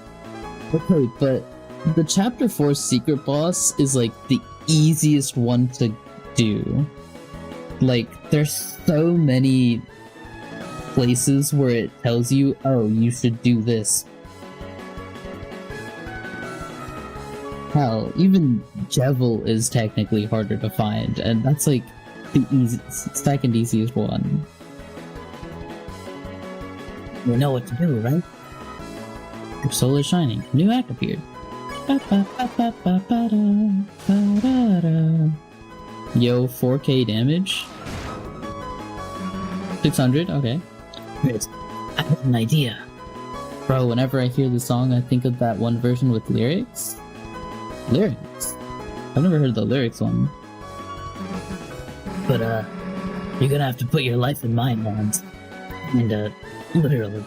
Okay, but the chapter 4 secret boss is like the easiest one to do. Like, there's so many places where it tells you, oh, you should do this. Hell, even Jevil is technically harder to find, and that's like the second easiest one. You know what to do, right? Your soul is shining. New act appeared. Yo, 4k damage? 600, okay. Chris, I have an idea. Bro, whenever I hear the song, I think of that one version with lyrics. Lyrics? I've never heard the lyrics one. But, you're gonna have to put your life in my hands. And, literally.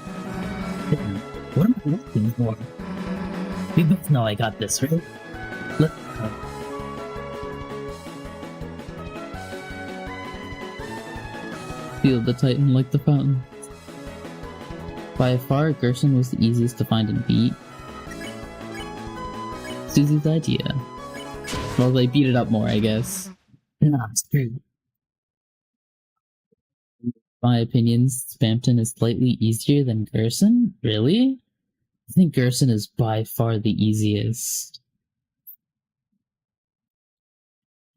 What am I looking for? We both know I got this, right? Let's go. Feel the Titan like the fountain. By far, Gerson was the easiest to find and beat. Susie's idea. Well, they beat it up more, I guess. Nah, it's true. My opinion, Spamton is slightly easier than Gerson? Really? I think Gerson is by far the easiest.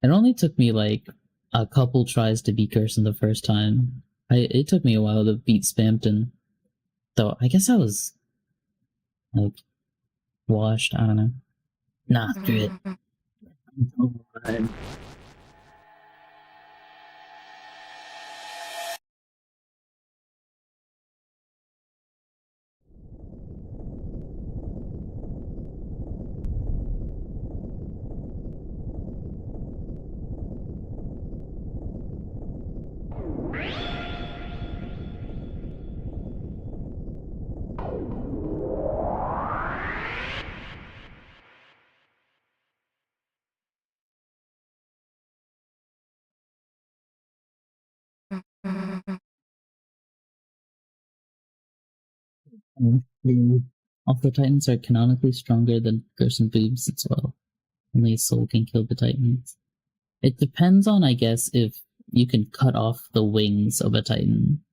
It only took me like a couple tries to beat Gerson the first time. It took me a while to beat Spamton. Though, I guess I was like washed, I don't know. Nah, screw it. Also, Titans are canonically stronger than Gerson boobs as well. Only a soul can kill the Titans. It depends on, I guess, if you can cut off the wings of a Titan.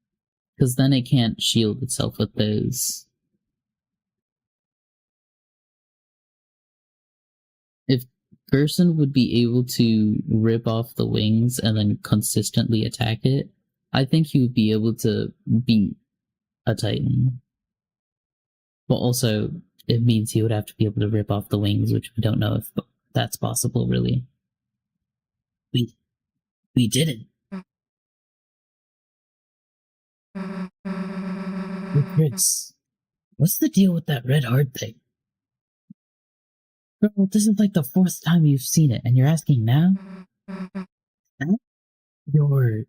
Because then it can't shield itself with those. If Gerson would be able to rip off the wings and then consistently attack it, I think he would be able to beat a Titan. But also, it means he would have to be able to rip off the wings, which we don't know if that's possible, really. We did it. Hey, Chris, what's the deal with that red heart thing? Girl, this is like the fourth time you've seen it, and you're asking now? Huh? You're...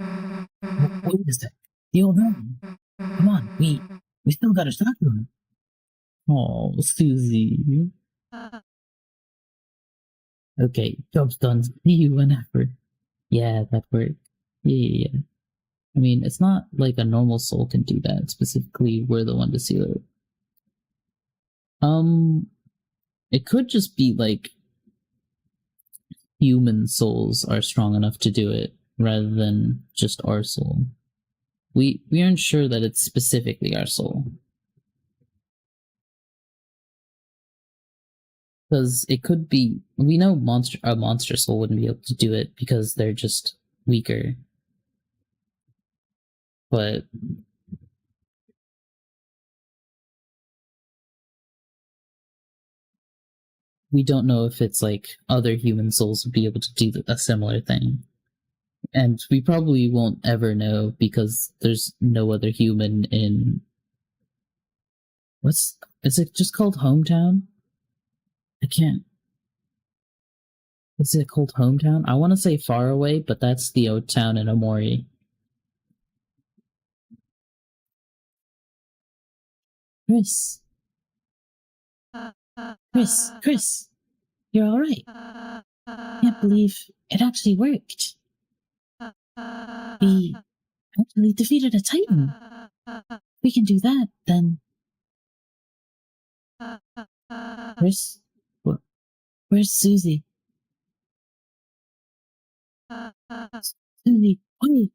Wait a sec. The old man. Come on, we still gotta talk to him. Oh, Susie. Okay, job's done. See you whenever. Yeah, that worked. Yeah. I mean, it's not like a normal soul can do that. Specifically, we're the one to seal it. It could just be like human souls are strong enough to do it rather than just our soul. We aren't sure that it's specifically our soul. Because it could be, we know a monster soul wouldn't be able to do it because they're just weaker. But we don't know if it's like other human souls would be able to do a similar thing. And we probably won't ever know because there's no other human in... Is it just called Hometown? I can't... Is it called Hometown? I want to say Far Away, but that's the old town in Omori. Chris, you're alright. Can't believe it actually worked. We actually defeated a Titan. We can do that, then. Chris, where's Susie? Susie, wait.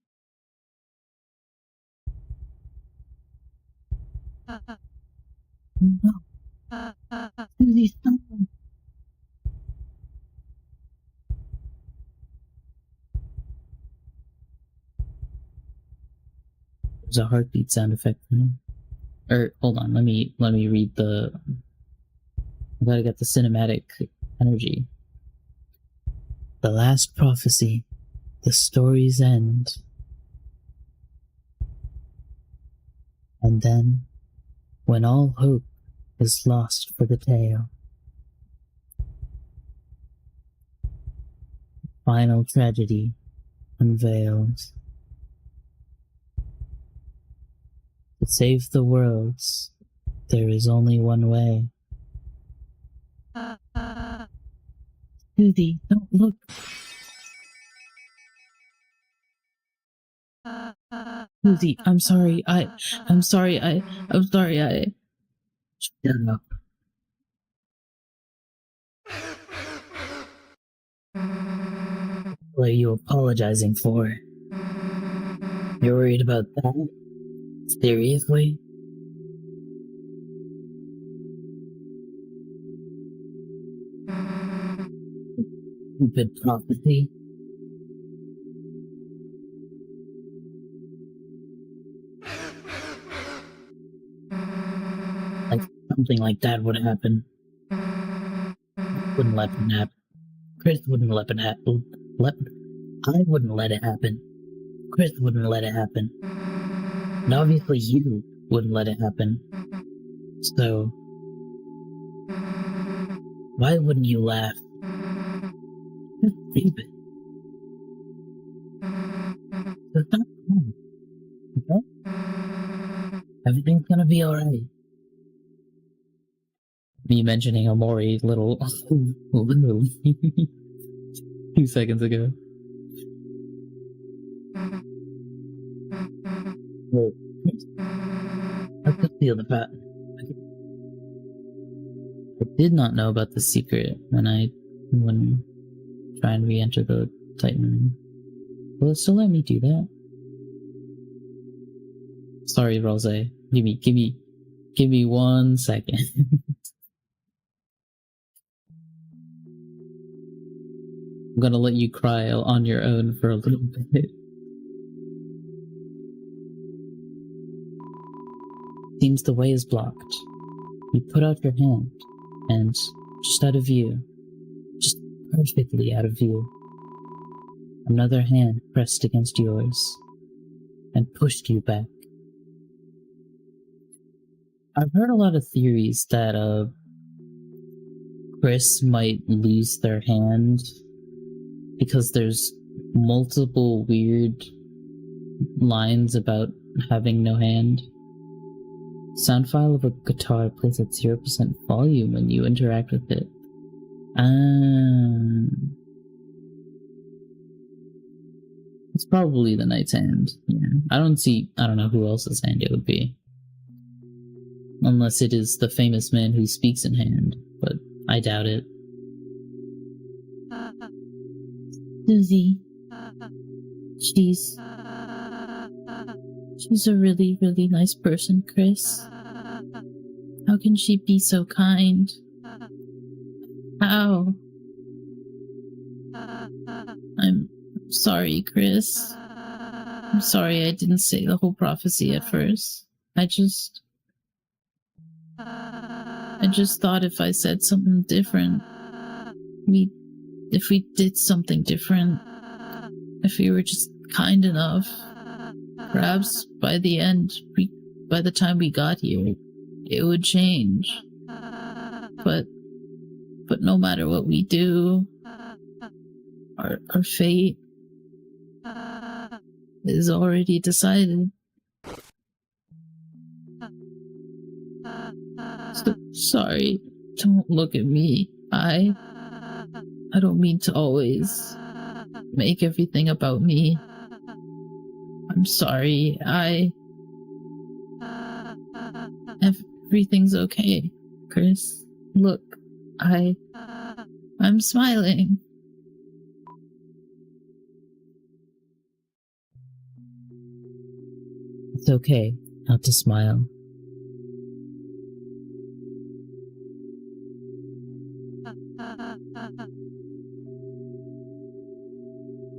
No. Susie's gone. There's a heartbeat sound effect. Hold on, let me read the... I gotta get the cinematic energy. The last prophecy. The story's end. And then, when all hope is lost for the tale, final tragedy unveiled. To save the worlds, there is only one way. Susie, don't look. Susie, I'm sorry. I'm sorry. Shut up. What are you apologizing for? You're worried about that? Seriously? Stupid prophecy? Like something like that would happen. Wouldn't let it happen. Chris wouldn't let it happen. I wouldn't let it happen. Chris wouldn't let it happen. And obviously you wouldn't let it happen. So, why wouldn't you laugh? Just stupid. So stop crying, okay? Everything's gonna be alright. Me mentioning Omori literally 2 seconds ago. Well, I could feel the pat. I did not know about the secret when trying to re-enter the Titan room. Will it still let me do that? Sorry, Rose. Give me 1 second. I'm gonna let you cry on your own for a little bit. Seems the way is blocked. You put out your hand, and just out of view, just perfectly out of view, another hand pressed against yours and pushed you back. I've heard a lot of theories that Chris might lose their hand because there's multiple weird lines about having no hand. Sound file of a guitar plays at 0% volume when you interact with it. It's probably the knight's hand. Yeah. I don't know who else's hand it would be. Unless it is the famous man who speaks in hand, but I doubt it. Susie. She's a really, really nice person, Chris. How can she be so kind? How? I'm sorry, Chris. I'm sorry I didn't say the whole prophecy at first. I just thought if I said something different, if we did something different, if we were just kind enough, perhaps by the time we got here, it would change. But no matter what we do, our fate is already decided. So, sorry, don't look at me. I don't mean to always make everything about me. I'm sorry. Everything's okay, Chris. Look, I'm smiling. It's okay not to smile.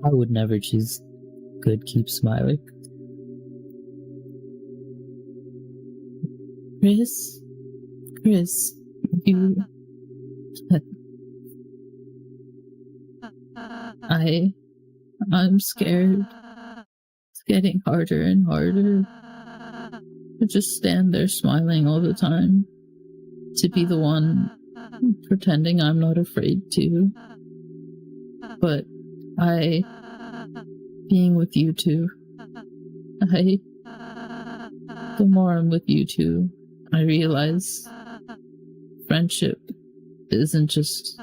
I would never choose good keep smiling. Chris, you... I'm scared. It's getting harder and harder to just stand there smiling all the time. To be the one pretending I'm not afraid to. But being with you two, the more I'm with you two, I realize friendship isn't just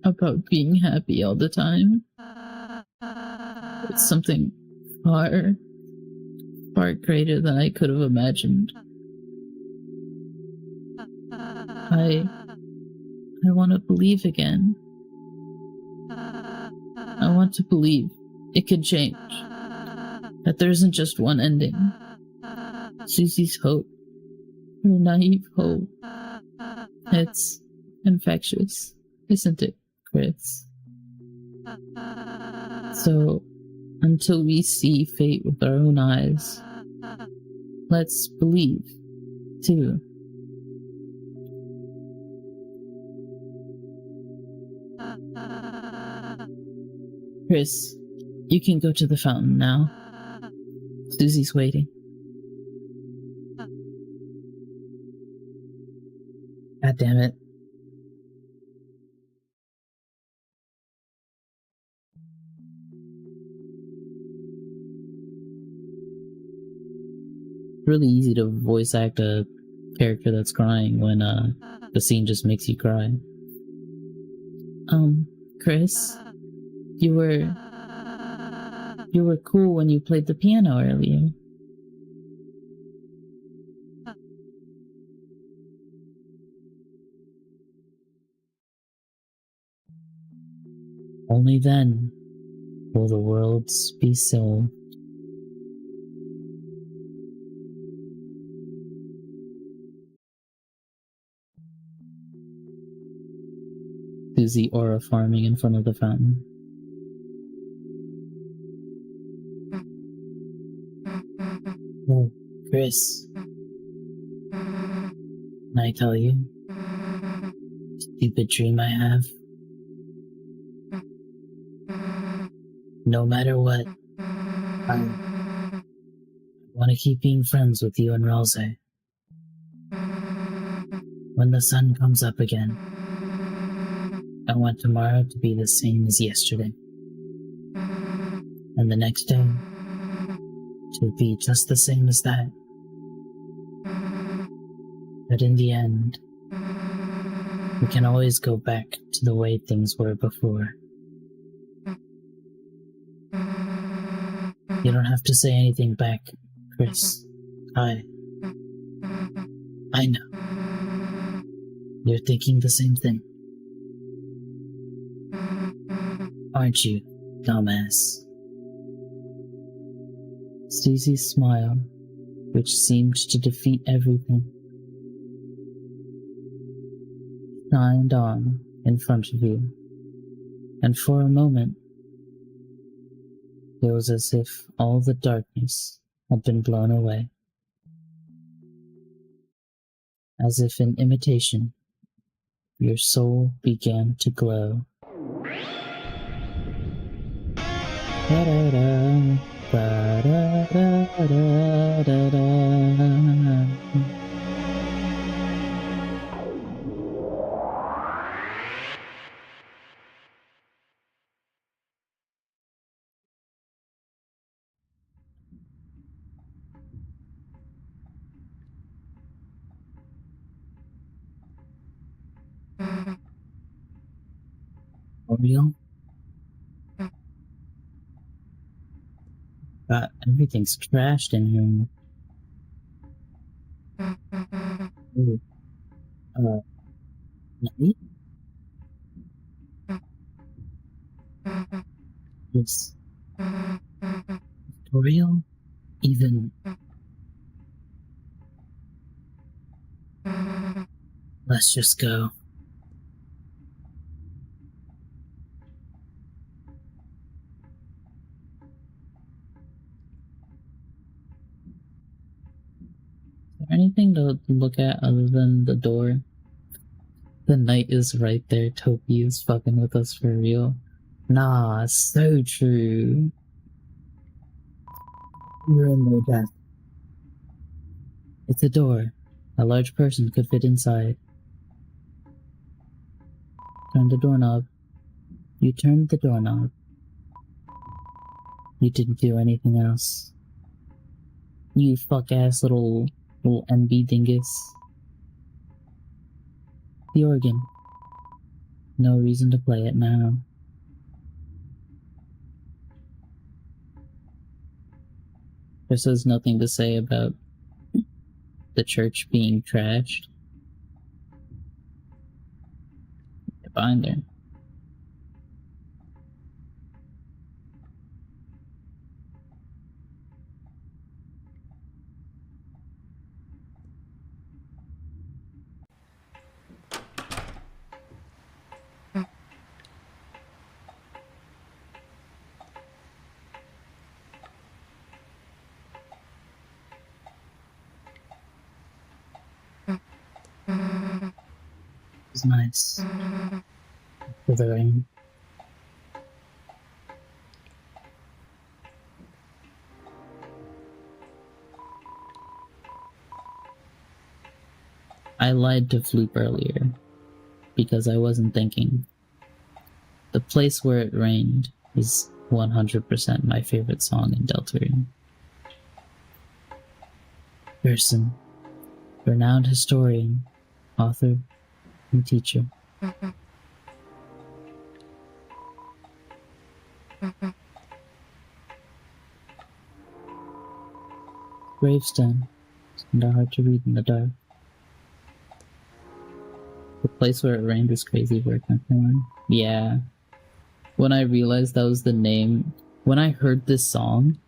about being happy all the time. It's something far, far greater than I could have imagined. I want to believe again. I want to believe it could change. That there isn't just one ending. Susie's hope. Her naive hope. It's infectious, isn't it, Chris? So, until we see fate with our own eyes, let's believe, too. Chris, you can go to the fountain now. Susie's waiting. God damn it. Really easy to voice act a character that's crying when the scene just makes you cry. Chris, you were cool when you played the piano earlier. Only then will the worlds be solved. Susie aura farming in front of the fountain. Oh, Chris. Can I tell you? Stupid dream I have. No matter what, I want to keep being friends with you and Ralse. When the sun comes up again, I want tomorrow to be the same as yesterday. And the next day to be just the same as that. But in the end, we can always go back to the way things were before. You don't have to say anything back, Chris. I know. You're thinking the same thing. Aren't you, dumbass? Susie's smile, which seemed to defeat everything, shined on in front of you, and for a moment, it was as if all the darkness had been blown away. As if in imitation, your soul began to glow. Da-da-da, da-da-da-da-da-da. For real? Everything's trashed in here. Ooh. Nani? Yes. For real? Even... Let's just go. Is there anything to look at other than the door? The knight is right there. Topi is fucking with us for real. Nah, so true. You're in their death. It's a door. A large person could fit inside. Turn the doorknob. You turned the doorknob. You didn't do anything else. You fuck-ass little MB dingus. The organ. No reason to play it now. Chris has nothing to say about the church being trashed. Get behind there. It's nice. For the rain. I lied to Floop earlier because I wasn't thinking. The Place Where It Rained is 100% my favorite song in Deltarune. Gerson, renowned historian, author, and teacher. Gravestone. It's kinda hard to read in the dark. The Place Where It Rained is crazy work, everyone. Yeah. when I realized that was the name, when I heard this song,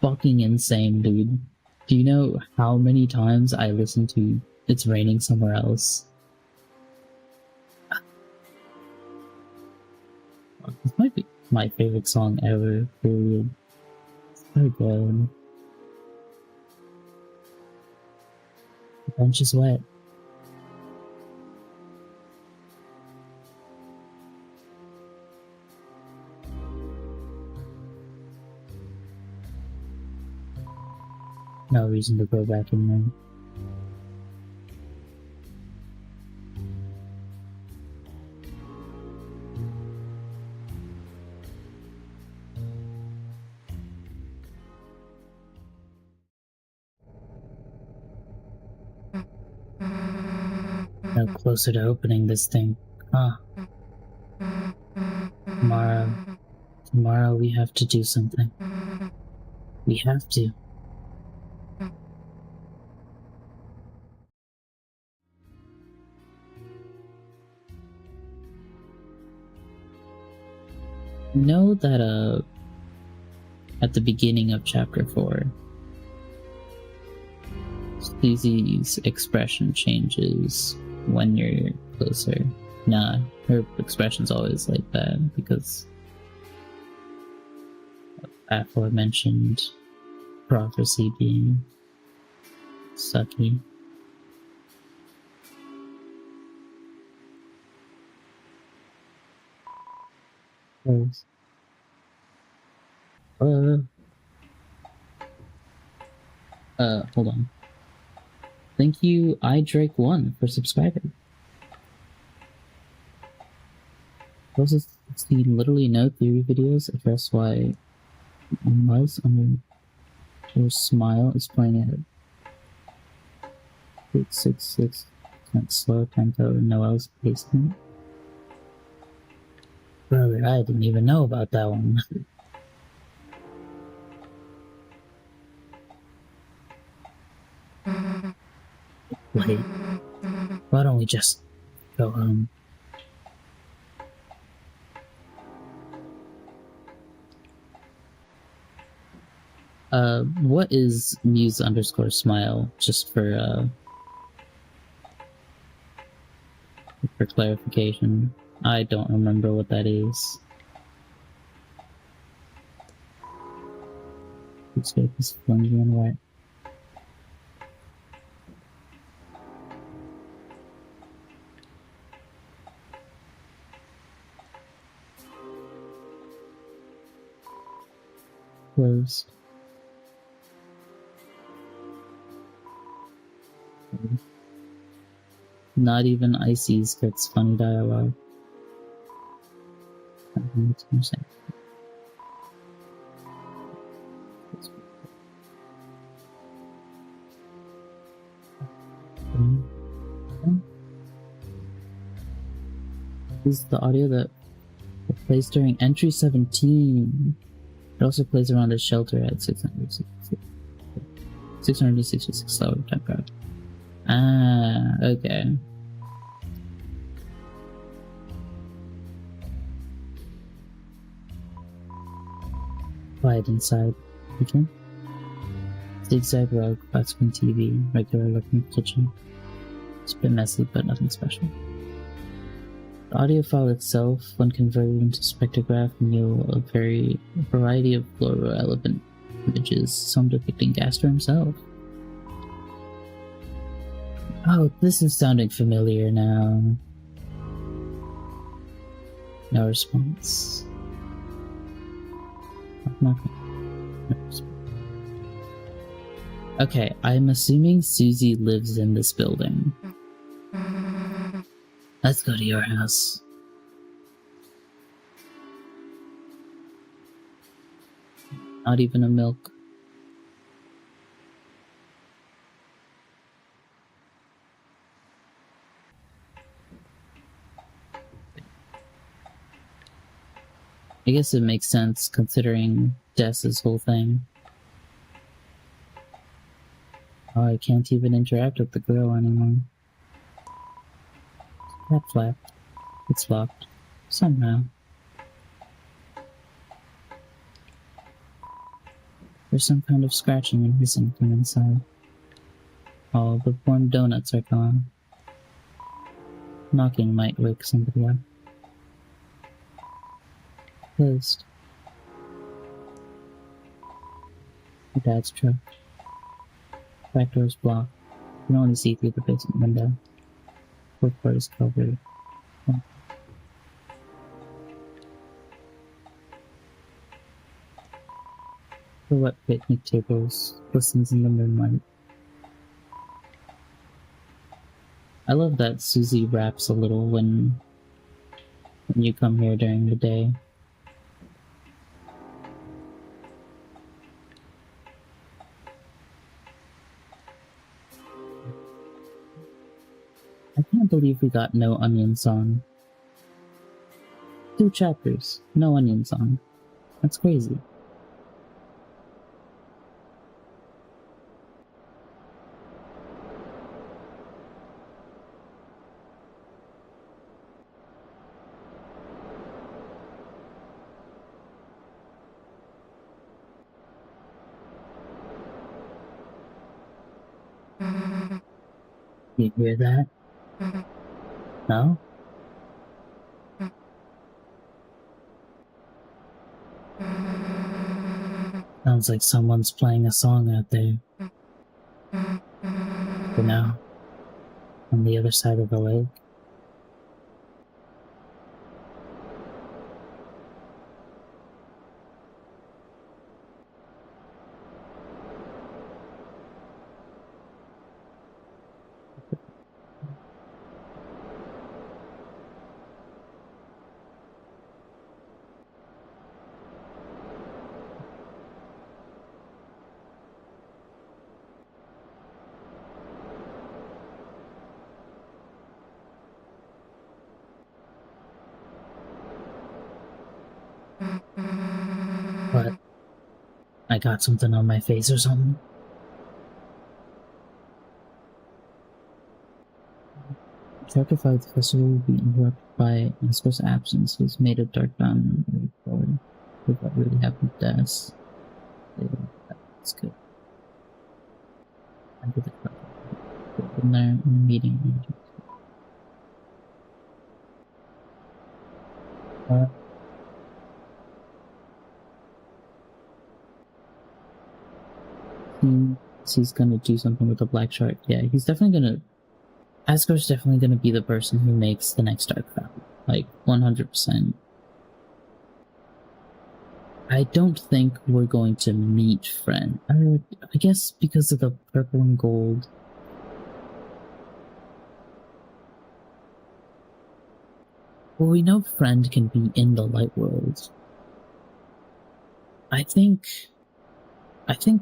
fucking insane, dude. Do you know how many times I listened to It's Raining Somewhere Else? This might be my favorite song ever, period. It's so good. The bench is wet. No reason to go back in there. No closer to opening this thing. Huh. Tomorrow we have to do something. We have to. Know that at the beginning of chapter 4, Susie's expression changes when you're closer. Nah, her expression's always like that because of aforementioned prophecy being sucky. Close. Hold on. Thank you, iDrake1, for subscribing. Also, see literally no theory videos address why Muzz under your smile is playing at 866% slow tempo and Noel's pacing. Brother, I didn't even know about that one. Wait, why don't we just go home? What is Muse_smile, just for clarification? I don't remember what that is. Escape is flimsy and white. Closed. Not even Ices gets funny dialogue. I don't know what I'm saying. This is the audio that plays during entry 17. It also plays around the shelter at 666 slower tempo. Ah, okay. Quiet inside. Okay. Zigzag rug, flat screen TV, regular looking kitchen. It's a bit messy, but nothing special. The audio file itself, when converted into spectrograph, can yield a variety of fluoro-relevant images, some depicting Gaster himself. Oh, this is sounding familiar now. No response. No response. Okay, I'm assuming Susie lives in this building. Let's go to your house. Not even a milk. I guess it makes sense considering Des's whole thing. Oh, I can't even interact with the girl anymore. That flap. It's locked. Somehow. There's some kind of scratching and hissing from inside. All the warm donuts are gone. Knocking might wake somebody up. Closed. Your dad's truck. Back door's blocked. You can only see through the basement window. Fourth part is covered. The wet picnic tables glistens in the moonlight. I love that Susie raps a little when you come here during the day. I can't believe we got no Onion song. 2 chapters, no Onion song. That's crazy. You hear that? No? Sounds like someone's playing a song out there. You know, on the other side of the lake. But I got something on my face or something. Chapter 5, the festival will be interrupted by Nesco's absence. He's made a dark bound forward. What really happened to us? That's good. Under the cloud. In there in the meeting. He's gonna do something with the black shark. Yeah, he's definitely gonna. Asgard's definitely gonna be the person who makes the next Dark Cloud. Like, 100%. I don't think we're going to meet Friend. I guess because of the purple and gold. Well, we know Friend can be in the light world. I think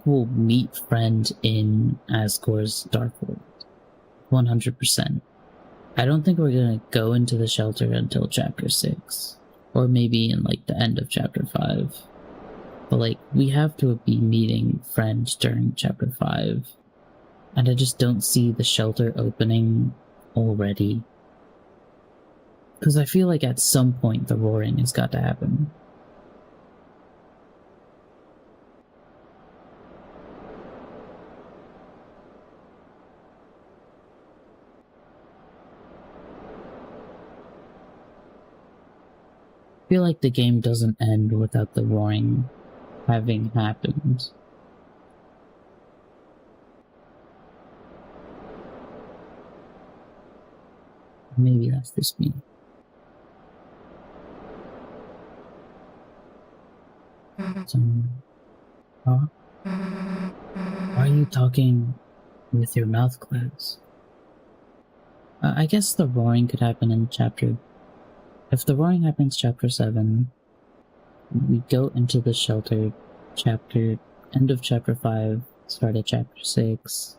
we'll meet Friend in Asgore's Dark World. 100%. I don't think we're gonna go into the shelter until chapter 6. Or maybe in like the end of chapter 5. But like, we have to be meeting Friend during chapter 5. And I just don't see the shelter opening already. Because I feel like at some point the roaring has got to happen. I feel like the game doesn't end without the roaring having happened. Maybe that's just me. Huh? Why are you talking with your mouth closed? I guess the roaring could happen in chapter... If the roaring happens chapter 7, we go into the shelter end of chapter 5, start at chapter 6.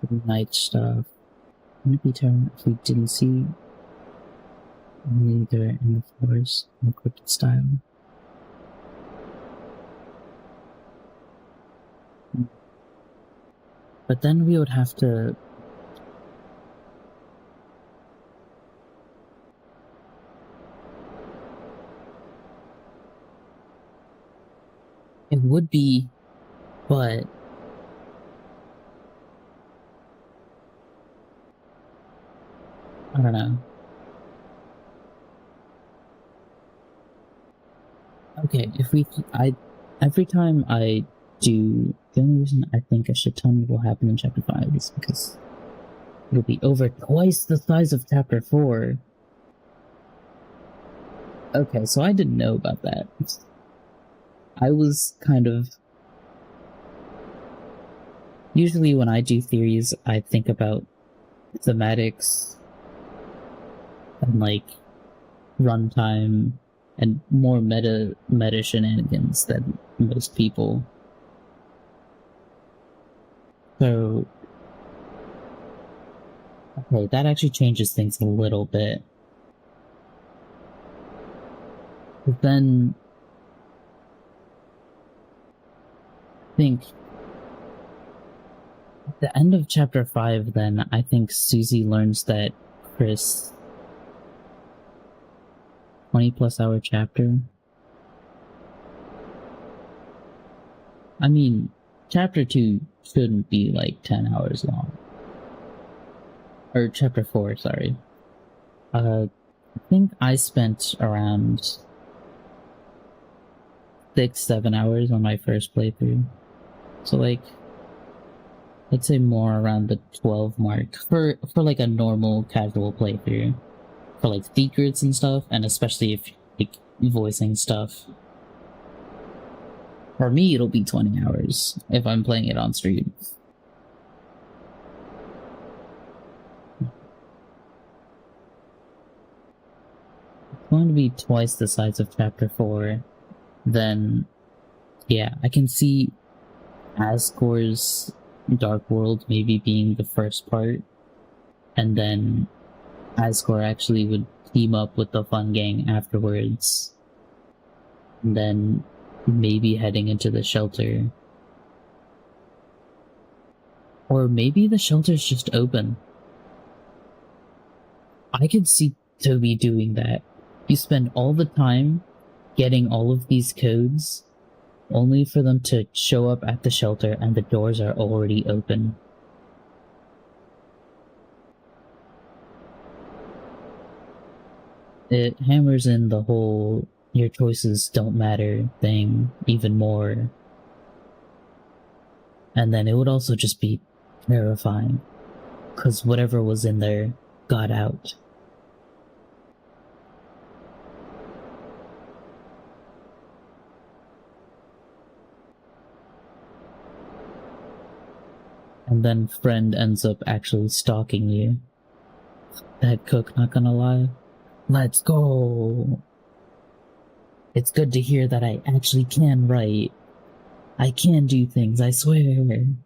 The night stuff. Wouldn't it be terrible if we didn't see neither in the forest in the cryptid style? But then we would have to... would be, but I don't know. Okay, every time I do, the only reason I think a shit ton will happen in chapter 5 is because it'll be over twice the size of chapter 4. Okay, so I didn't know about that. I was kind of... Usually when I do theories, I think about thematics and, like, runtime and more meta shenanigans than most people. So... Okay, that actually changes things a little bit. But then... I think... At the end of chapter 5, then, I think Susie learns that Chris... 20+ hour chapter? I mean, chapter 2 shouldn't be like 10 hours long. Or chapter 4, sorry. I think I spent around 6-7 hours on my first playthrough. So like, I'd say more around the 12 mark for like a normal casual playthrough. For like secrets and stuff, and especially if like voicing stuff. For me, it'll be 20 hours if I'm playing it on stream. It's going to be twice the size of chapter 4. Then, yeah, I can see Asgore's Dark World maybe being the first part, and then Asgore actually would team up with the Fun Gang afterwards, and then maybe heading into the shelter. Or maybe the shelter's just open. I could see Toby doing that. You spend all the time getting all of these codes, only for them to show up at the shelter and the doors are already open. It hammers in the whole your choices don't matter thing even more. And then it would also just be terrifying, because whatever was in there got out. And then friend ends up actually stalking you. That cook, not gonna lie. Let's go! It's good to hear that I actually can write. I can do things, I swear. And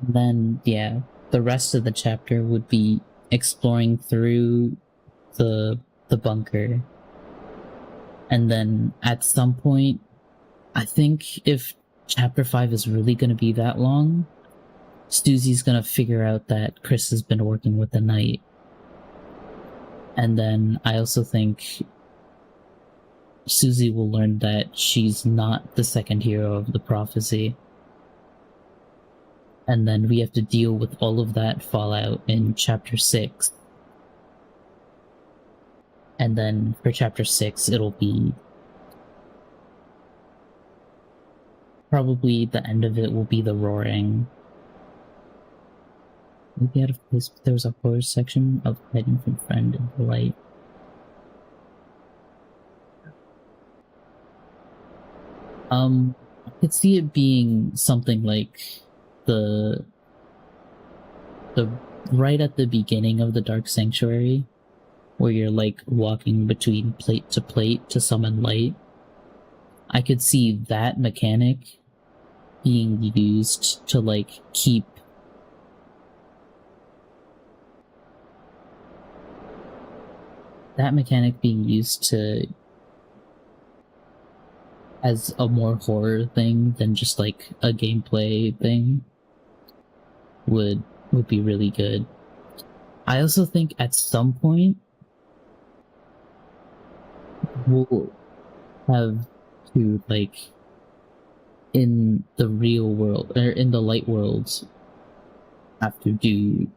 then, yeah, the rest of the chapter would be exploring through the bunker. And then at some point, I think if chapter 5 is really going to be that long, Susie's going to figure out that Chris has been working with the Knight. And then I also think Susie will learn that she's not the second hero of the prophecy. And then we have to deal with all of that fallout in chapter 6. And then for chapter 6, it'll be... probably the end of it will be the roaring. Maybe out of place, there was a horror section of hiding from friend in the light. I could see it being something like the right at the beginning of the Dark Sanctuary, where you're like walking between plate to summon light. I could see that mechanic being used to like keep as a more horror thing than just like a gameplay thing. would be really good. I also think at some point we'll have to, like, in the real world or in the light worlds, have to do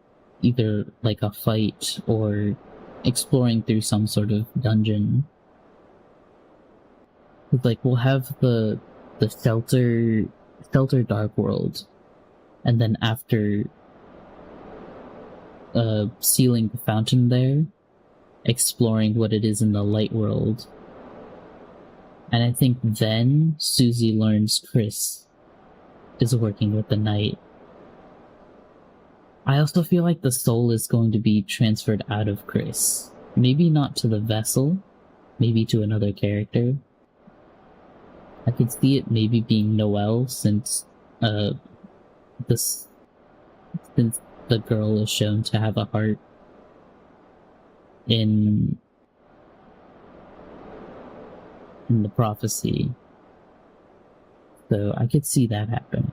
either like a fight or exploring through some sort of dungeon. Like, we'll have the shelter dark world, and then after sealing the fountain there, exploring what it is in the light world. And I think then Susie learns Chris is working with the knight. I also feel like the soul is going to be transferred out of Chris. Maybe not to the vessel, maybe to another character. I could see it maybe being Noelle, since since the girl is shown to have a heart in the prophecy. So I could see that happening.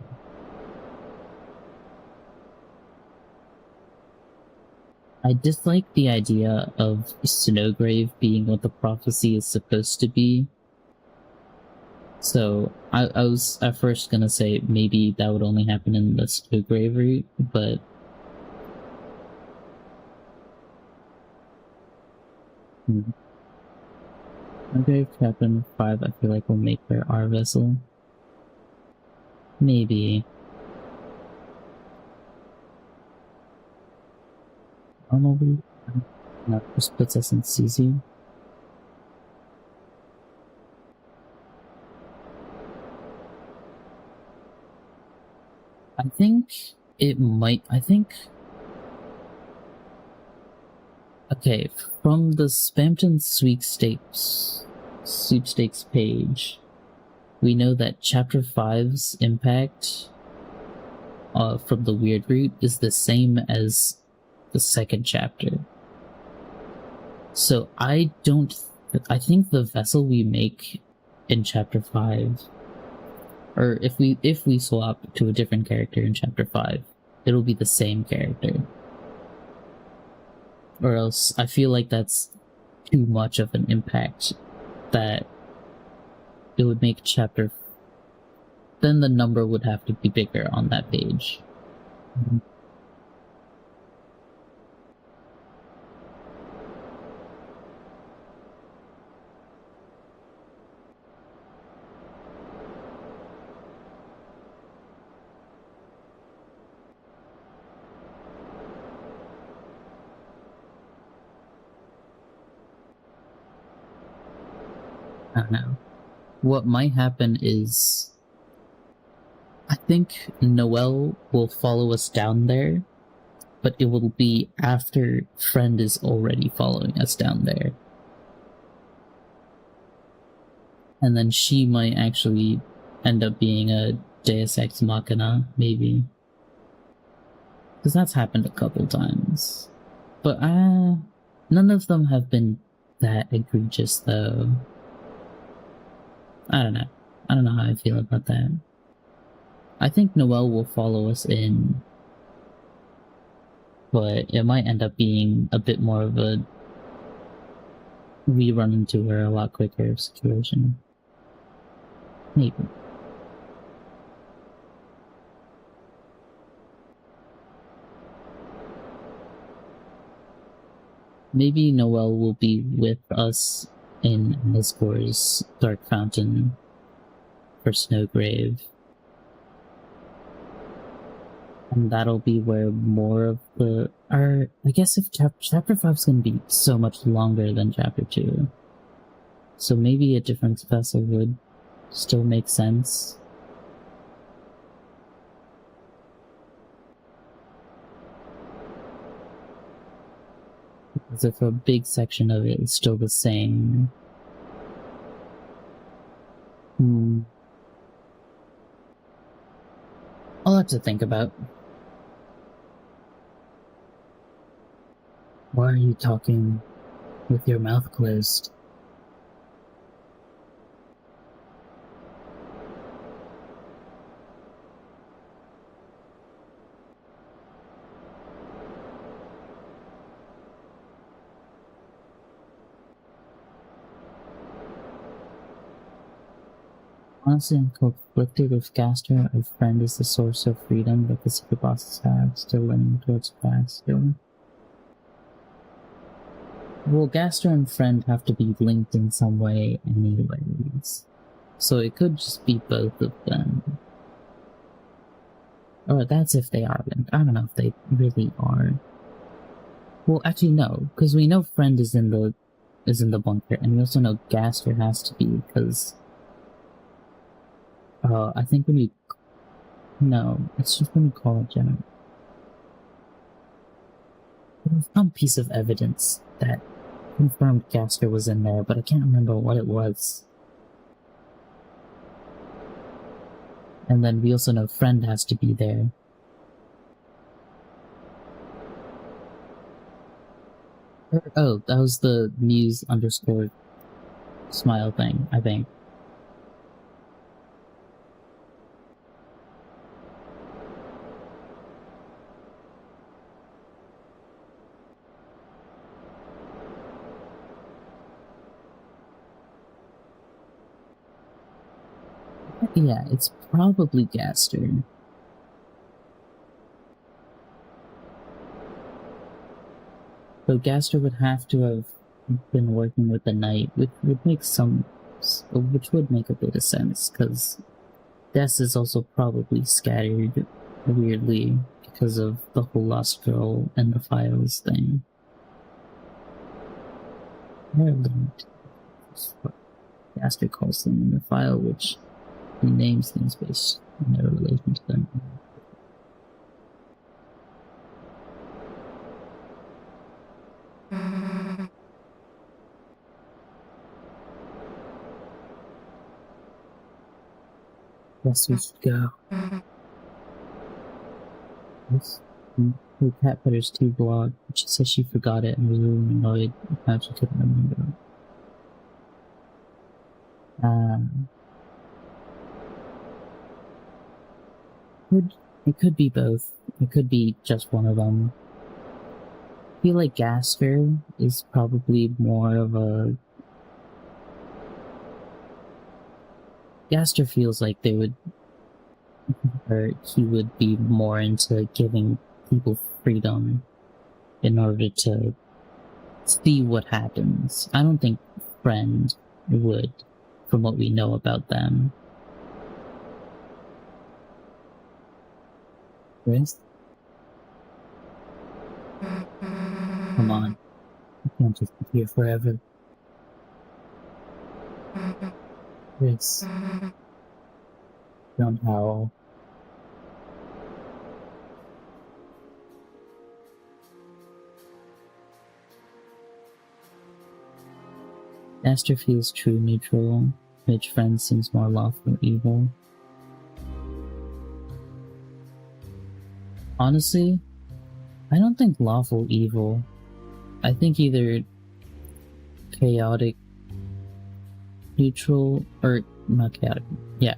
I dislike the idea of Snowgrave being what the prophecy is supposed to be. So I was at first gonna say maybe that would only happen in the Snowgrave route, but Snowgrave Captain 5 I feel like will make her our vessel. Maybe. Normally, no, this puts us in CZ. I think it might. Okay, from the Spampton sweepstakes page, we know that Chapter 5's impact from the Weird Route is the same as the second chapter. So I think the vessel we make in Chapter 5, or if we swap to a different character in Chapter 5, it'll be the same character. Or else I feel like that's too much of an impact, that it would make chapter... Then the number would have to be bigger on that page. I don't know. What might happen is, I think Noelle will follow us down there, but it will be after Friend is already following us down there. And then she might actually end up being a Deus Ex Machina, maybe. Because that's happened a couple times. But none of them have been that egregious, though. I don't know. I don't know how I feel about that. I think Noelle will follow us in, but it might end up being a bit more of a we run into her a lot quicker situation. Maybe. Maybe Noelle will be with us in Nisgor's Dark Fountain for Snowgrave. And that'll be where more of the... I guess if Chapter 5's gonna be so much longer than Chapter 2. So maybe a different vessel would still make sense. Because if a big section of it is still the same... I'll have to think about. Why are you talking with your mouth closed? Honestly, I'm conflicted with Gaster. A friend is the source of freedom, but the secret bosses have still leaning towards Gaster. Well, Gaster and friend have to be linked in some way anyways. So it could just be both of them. Or that's if they are linked. I don't know if they really are. Well, actually no, because we know friend is in the bunker, and we also know Gaster has to be, because I think when we... No, it's just when we call it General. There's some piece of evidence that confirmed Gaster was in there, but I can't remember what it was. And then we also know friend has to be there. Oh, that was the muse underscore smile thing, I think. Yeah, it's probably Gaster. So Gaster would have to have been working with the Knight, which would make a bit of sense, because Des is also probably scattered weirdly because of the whole Lost Girl and the files thing. Gaster calls them in the file, which he names things based on their relation to them. Guess we should go. Yes. Her cat putter's too blog, but she says she forgot it and was really annoyed how she couldn't remember. It could be both. It could be just one of them. I feel like Gaster is probably more of a... Gaster feels like they would... or he would be more into giving people freedom in order to see what happens. I don't think Friend would, from what we know about them. Chris? Come on. You can't just be here forever. Chris. Don't howl. Gaster feels true neutral, which Friend seems more lawful evil. Honestly, I don't think lawful evil. I think either chaotic neutral, or not chaotic, yeah.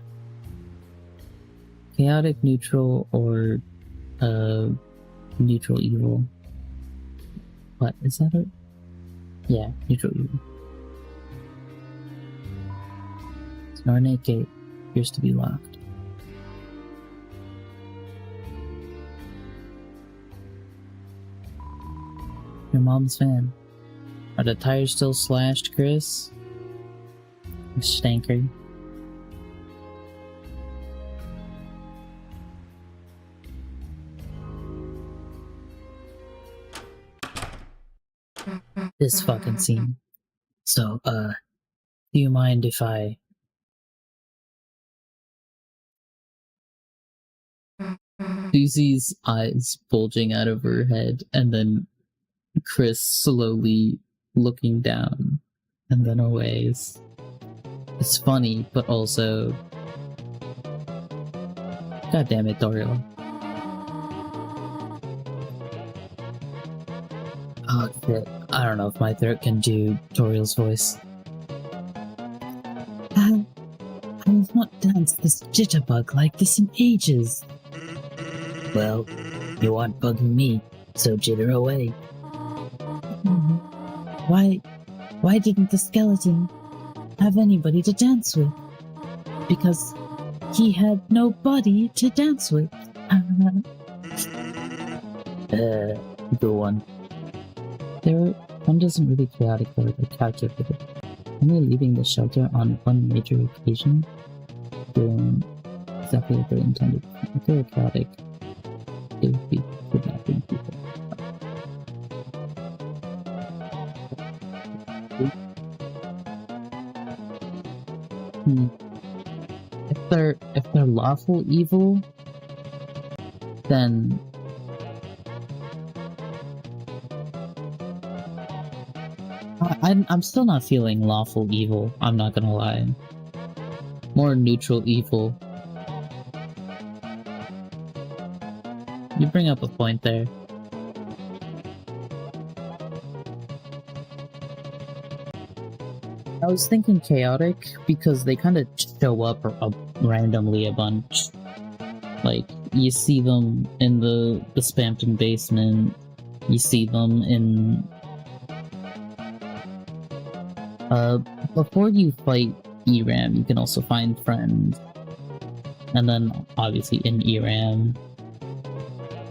Chaotic neutral or neutral evil. What, is that it? Yeah, neutral evil. Snornate Gate appears to be locked. Your mom's fan. Are the tires still slashed, Chris? Stanker. This fucking scene. So, do you mind if I... Susie's eyes bulging out of her head, and then Chris slowly looking down, and then away. It's funny, but also... God damn it, Doriel. Oh shit, I don't know if my throat can do Doriel's voice. I have not danced this jitterbug like this in ages. Well, you aren't bugging me, so jitter away. Why didn't the skeleton have anybody to dance with? because he had nobody to dance with. Go on. One doesn't really chaotic or calculated. Only leaving the shelter on one major occasion, doing exactly what they intended. If they were chaotic, they would be kidnapping people. If they're lawful evil, then I'm still not feeling lawful evil, I'm not gonna lie. More neutral evil. You bring up a point there. I was thinking chaotic because they kind of show up randomly a bunch. Like, you see them in the Spampton basement, you see them in... before you fight ERAM, you can also find friends. And then, obviously, in ERAM,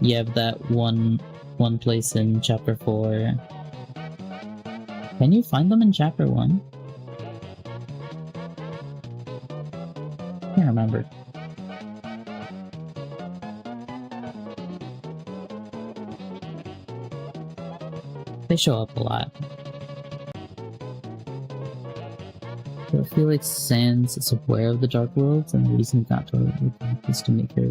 you have that one place in Chapter 4. Can you find them in Chapter 1? I can't remember. They show up a lot. So I feel like Sans is aware of the Dark Worlds, and the reason he got to her is to make her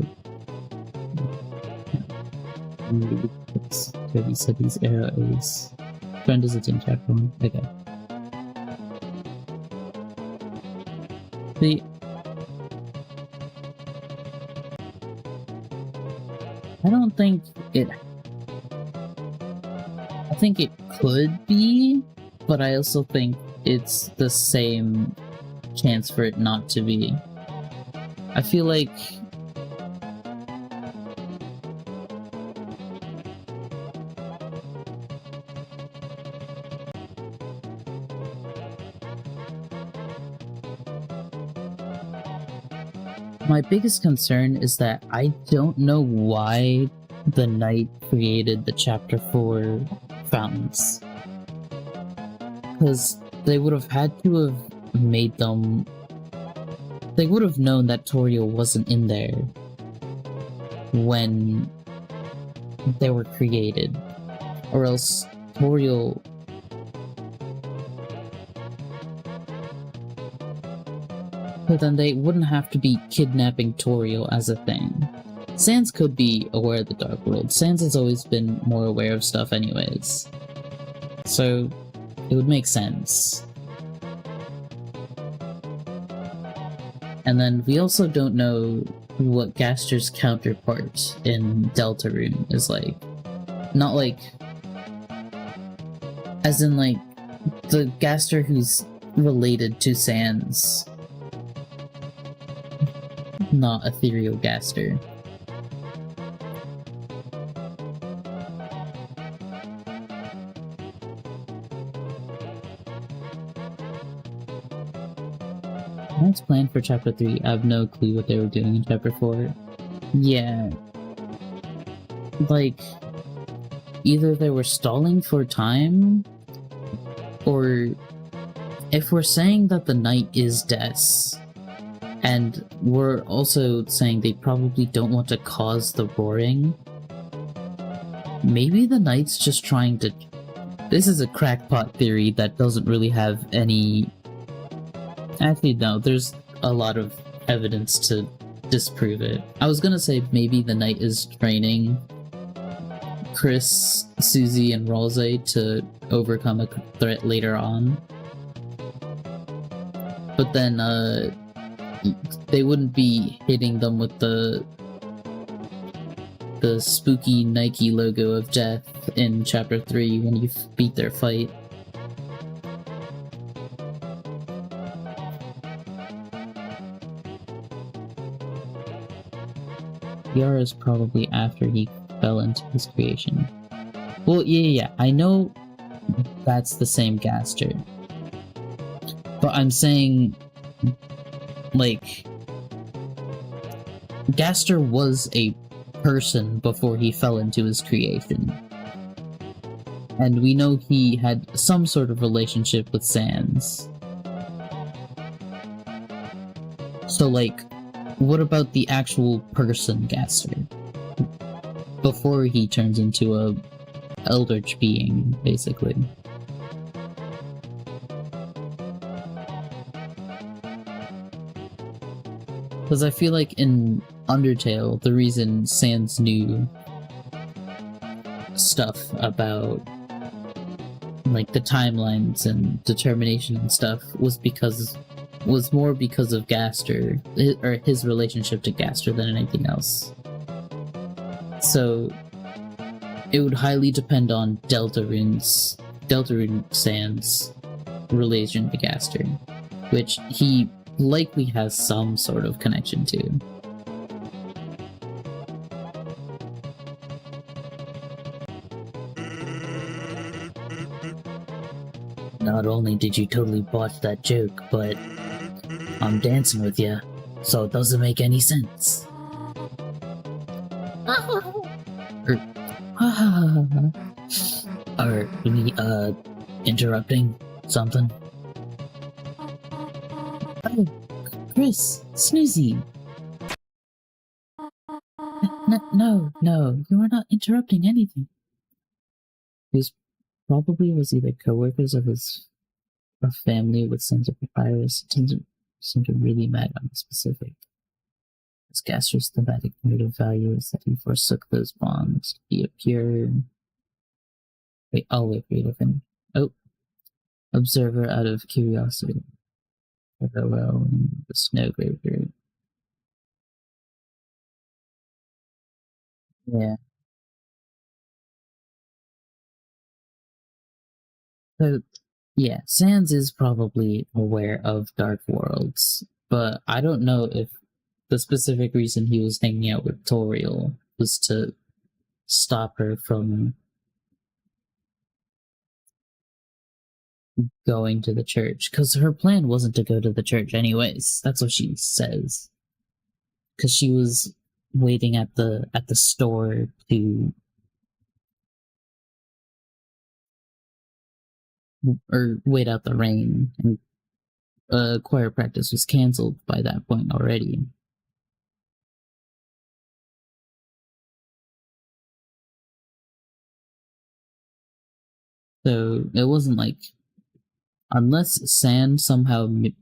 to said these arrows. Friend is in Chapter 1. Okay. I don't think it... I think it could be, but I also think it's the same chance for it not to be. I feel like... My biggest concern is that I don't know why the Knight created the Chapter 4 fountains. Because they would have had to have made them... They would have known that Toriel wasn't in there when they were created. Or else Toriel... But then they wouldn't have to be kidnapping Toriel as a thing. Sans could be aware of the Dark World. Sans has always been more aware of stuff anyways. So, it would make sense. And then we also don't know what Gaster's counterpart in Deltarune is like. Not like... As in like, the Gaster who's related to Sans. Not Ethereal Gaster. What's planned for Chapter 3? I have no clue what they were doing in Chapter 4. Yeah. Like, either they were stalling for time, or if we're saying that the Knight is Des, and we're also saying they probably don't want to cause the roaring, maybe the Knight's just trying to... This is a crackpot theory that doesn't really have any... Actually, no, there's a lot of evidence to disprove it. I was gonna say maybe the Knight is training Chris, Susie, and Ralsei to overcome a threat later on. But then, they wouldn't be hitting them with the spooky Nike logo of death in Chapter 3 when you beat their fight. Yara is probably after he fell into his creation. Well, yeah, I know that's the same Gaster. But I'm saying, like, Gaster was a person before he fell into his creation. And we know he had some sort of relationship with Sans. So, like, what about the actual person Gaster? Before he turns into a eldritch being, basically. Because I feel like in Undertale, the reason Sans knew stuff about like the timelines and determination and stuff was more because of Gaster, or his relationship to Gaster, than anything else. So it would highly depend on Deltarune Sans' relation to Gaster, which he likely has some sort of connection to. Not only did you totally botch that joke, but I'm dancing with you, so it doesn't make any sense. Are we, interrupting something? Oh, Chris, Snoozy! No, you are not interrupting anything. These probably was either co-workers of his family with sons of papyrus. It seemed really mad on the specific. His Gaster's thematic narrative value is that he forsook those bonds to be a pure... Wait, I'll wait for you to finish. Oh. Observer out of curiosity. Farewell in the snow graveyard. Yeah. So, yeah, Sans is probably aware of Dark Worlds, but I don't know if the specific reason he was hanging out with Toriel was to stop her from going to the church, because her plan wasn't to go to the church anyways. That's what she says. Because she was waiting at the store to wait out the rain, and choir practice was cancelled by that point already. So it wasn't like, unless Sans somehow made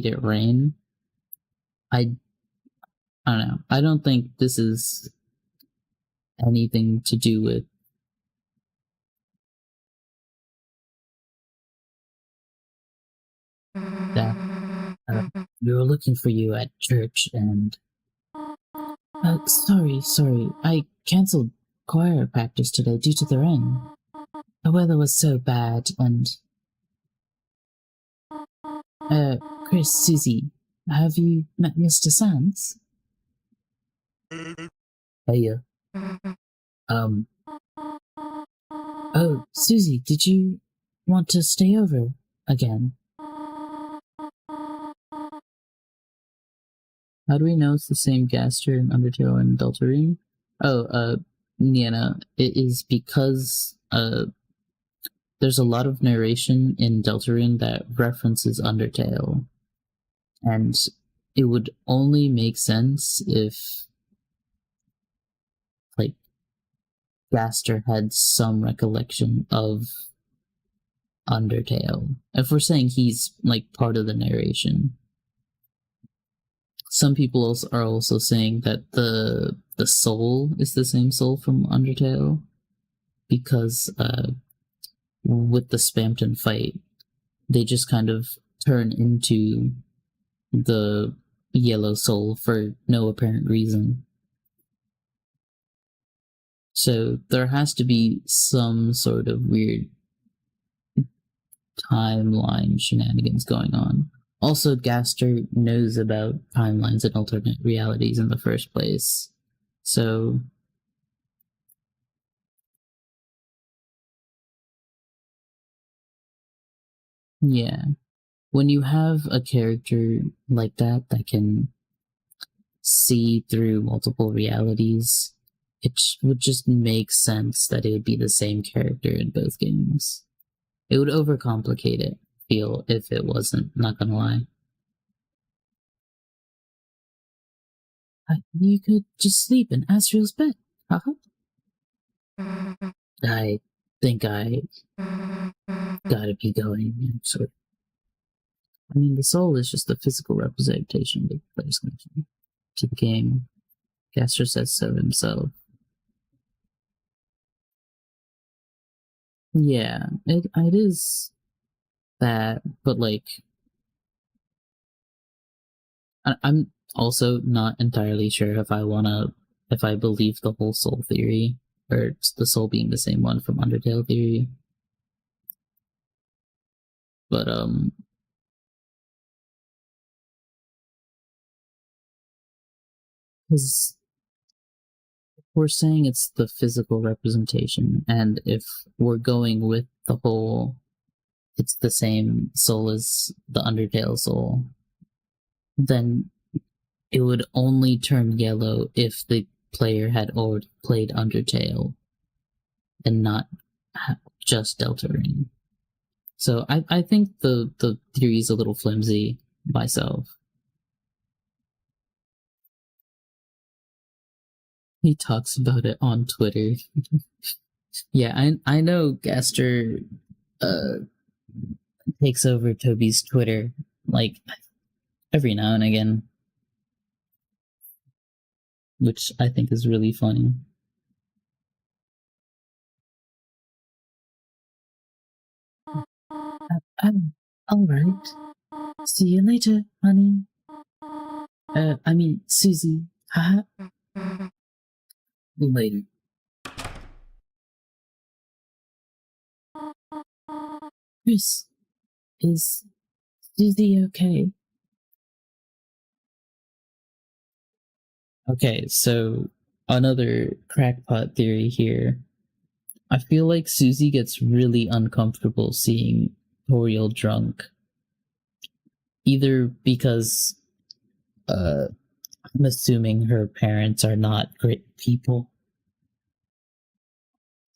it rain, I don't know. I don't think this is anything to do with that. We were looking for you at church, and sorry, I cancelled choir practice today due to the rain. The weather was so bad, and Chris, Susie, have you met Mr. Sans? Hey, oh, Susie, did you want to stay over again? How do we know it's the same Gaster in Undertale and Deltarune? Oh, Niana, it is because, there's a lot of narration in Deltarune that references Undertale. And it would only make sense if, like, Gaster had some recollection of Undertale. If we're saying he's, like, part of the narration. Some people are also saying that the soul is the same soul from Undertale, because with the Spamton fight, they just kind of turn into the yellow soul for no apparent reason. So there has to be some sort of weird timeline shenanigans going on. Also, Gaster knows about timelines and alternate realities in the first place. So yeah. When you have a character like that can see through multiple realities, would just make sense that it would be the same character in both games. It would overcomplicate it, feel, if it wasn't, not gonna lie. You could just sleep in Astriel's bed. Haha. I think I gotta be going, actually. I mean, the soul is just a physical representation of the player's connection to the game. Gaster says so himself. Yeah, it is that, but like, I'm also not entirely sure if I believe the whole soul theory, or the soul being the same one from Undertale theory. But because we're saying it's the physical representation, and if we're going with the whole, it's the same soul as the Undertale soul, then it would only turn yellow if the player had already played Undertale and not just Deltarune. So I think the theory is a little flimsy myself. He talks about it on Twitter. Yeah, I know Gaster takes over Toby's Twitter like every now and again, which I think is really funny. All right. See you later, honey. I mean, Susie. Haha. Later. Chris, is Susie okay? Okay, so another crackpot theory here. I feel like Susie gets really uncomfortable seeing Toriel drunk. Either because I'm assuming her parents are not great people.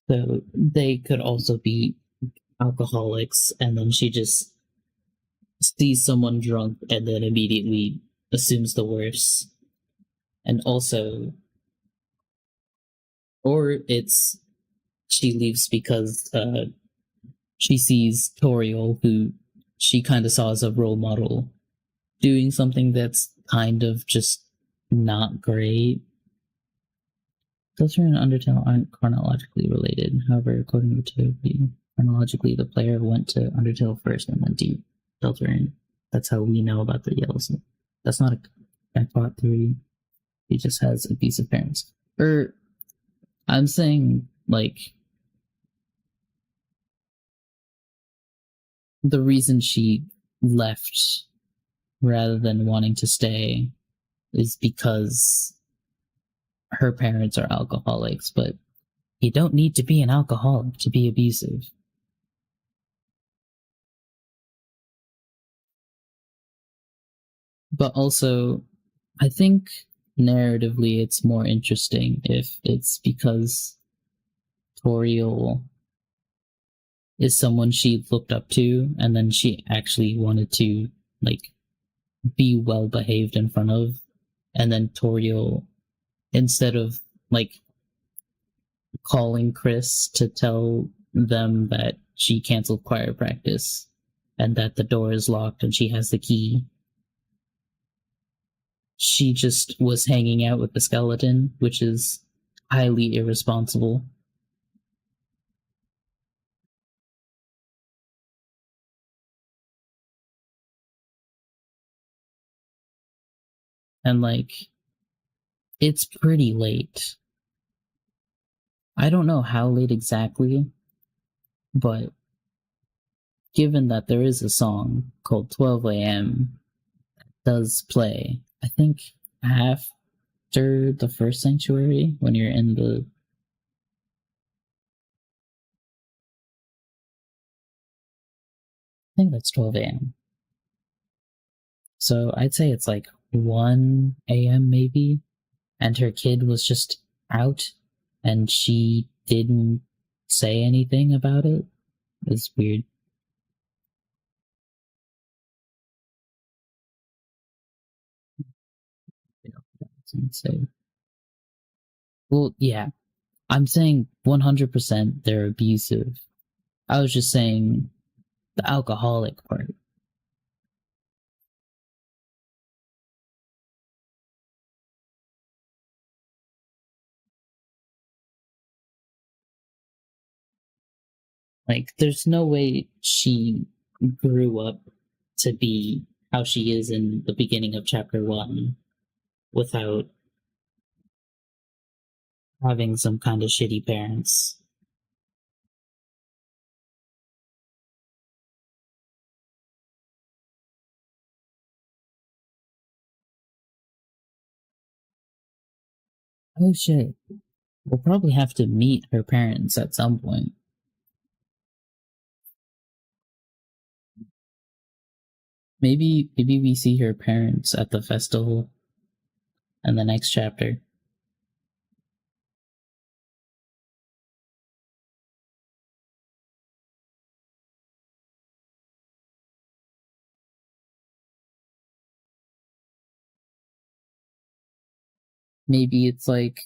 So they could also be alcoholics, and then she just sees someone drunk and then immediately assumes the worst. And also, or it's she leaves because she sees Toriel, who she kind of saw as a role model, doing something that's kind of just not great. Deltarune and Undertale aren't chronologically related. However, according to Toby, chronologically, the player went to Undertale first and then to Deltarune. That's how we know about the yellow soul. That's not a crackpot theory. He just has abusive parents. I'm saying, like, the reason she left rather than wanting to stay is because her parents are alcoholics, but you don't need to be an alcoholic to be abusive. But also, I think narratively it's more interesting if it's because Toriel is someone she looked up to and then she actually wanted to, like, be well behaved in front of, and then Toriel, instead of like calling Chris to tell them that she canceled choir practice and that the door is locked and she has the key, she just was hanging out with the skeleton, which is highly irresponsible. And like, it's pretty late. I don't know how late exactly, but given that there is a song called 12 a.m. does play, I think after the first sanctuary, when you're in the, I think that's 12 a.m. So I'd say it's like 1 a.m. maybe, and her kid was just out, and she didn't say anything about it. It's weird. That's insane. Well, yeah, I'm saying 100% they're abusive. I was just saying the alcoholic part. Like, there's no way she grew up to be how she is in the beginning of chapter 1 without having some kind of shitty parents. Oh shit. We'll probably have to meet her parents at some point. Maybe we see her parents at the festival in the next chapter. Maybe it's like,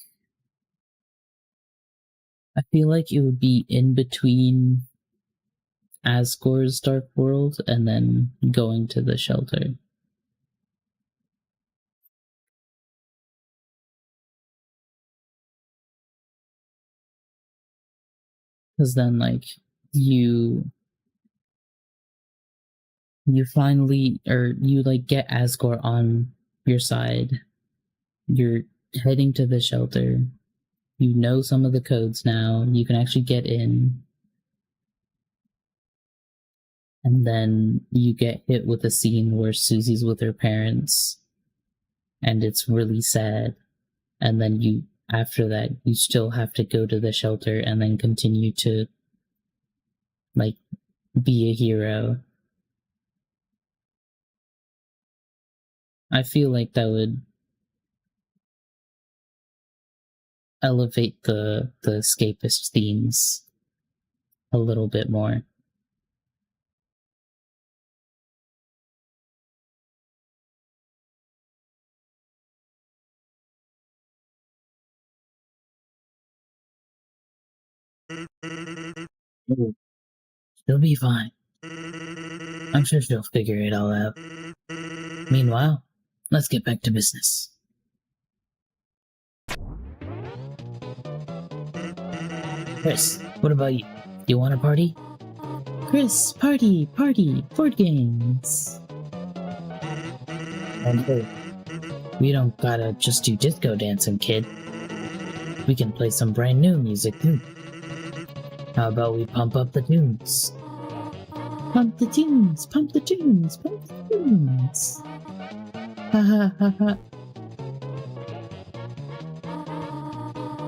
I feel like it would be in between Asgore's Dark World and then going to the shelter. Because then, like, you finally, or you, like, get Asgore on your side. You're heading to the shelter. You know some of the codes now. You can actually get in. And then you get hit with a scene where Susie's with her parents. And it's really sad. And then you, after that, you still have to go to the shelter and then continue to, like, be a hero. I feel like that would elevate the escapist themes a little bit more. She'll be fine. I'm sure she'll figure it all out. Meanwhile, let's get back to business. Chris, what about you? You want a party? Chris, party, board games. And hey, we don't gotta just do disco dancing, kid. We can play some brand new music too. How about we pump up the tunes? Pump the tunes, pump the tunes, pump the tunes. Ha ha ha ha.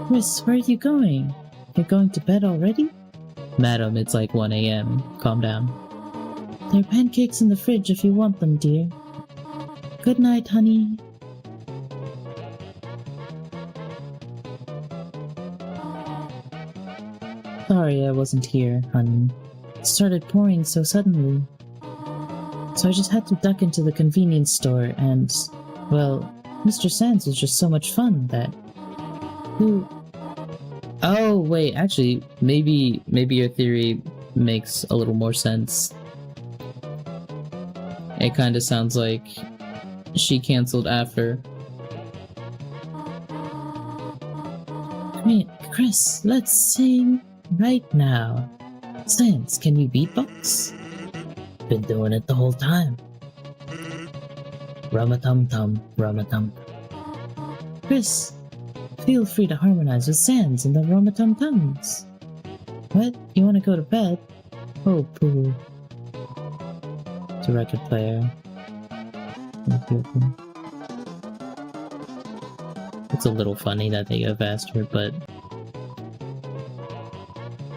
Chris, where are you going? You're going to bed already? Madam, it's like 1 a.m. Calm down. There are pancakes in the fridge if you want them, dear. Good night, honey. Sorry I wasn't here, honey. It started pouring so suddenly. So I just had to duck into the convenience store and, well, Mr. Sands was just so much fun that... Who... Oh, wait, actually, maybe your theory makes a little more sense. It kind of sounds like she canceled after. Come here, Chris, let's sing right now. Sans, can you beatbox? Been doing it the whole time. Rum-a-tum-tum, rum-a-tum. Chris, feel free to harmonize with Sans and the rum-a-tum-tums. What? You want to go to bed? Oh, poo. It's a record player. It's a little funny that they have asked her, but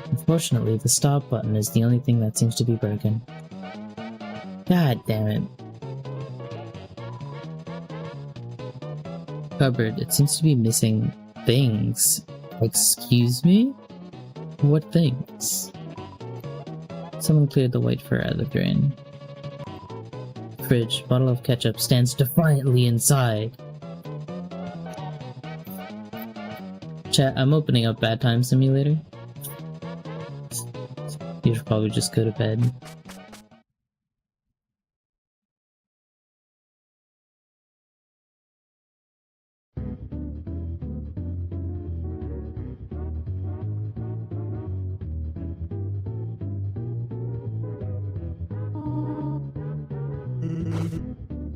unfortunately the stop button is the only thing that seems to be broken. God damn it. cupboard. It seems to be missing things. Excuse me? What things? Someone cleared the white fur out of the drain. Fridge. Bottle of ketchup stands defiantly inside. Chat, I'm opening up Bad Time Simulator. You should probably just go to bed.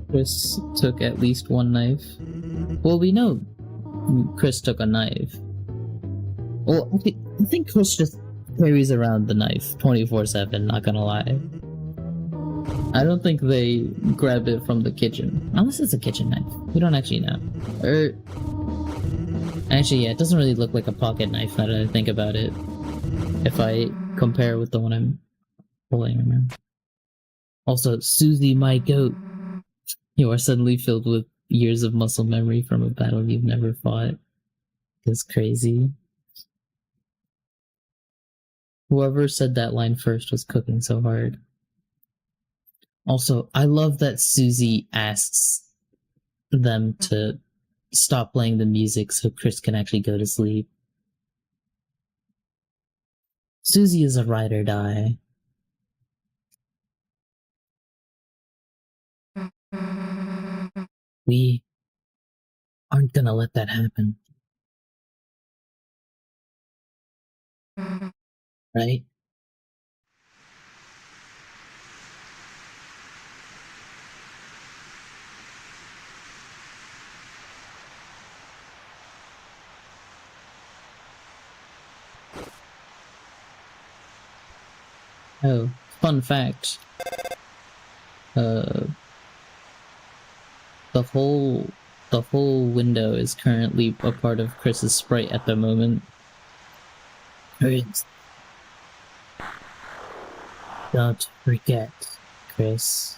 Chris took at least one knife. Well, we know Chris took a knife. Well, I think Chris just carries around the knife 24/7, not gonna lie. I don't think they grab it from the kitchen. Unless it's a kitchen knife. We don't actually know. Actually, yeah, it doesn't really look like a pocket knife now that I think about it. If I compare with the one I'm pulling right now. Also, Susie, my goat. You are suddenly filled with years of muscle memory from a battle you've never fought. It's crazy. Whoever said that line first was cooking so hard. Also, I love that Susie asks them to stop playing the music so Chris can actually go to sleep. Susie is a ride or die. We aren't gonna let that happen. Right? Oh, fun fact. The whole window is currently a part of Chris's sprite at the moment. Chris. Don't forget, Chris.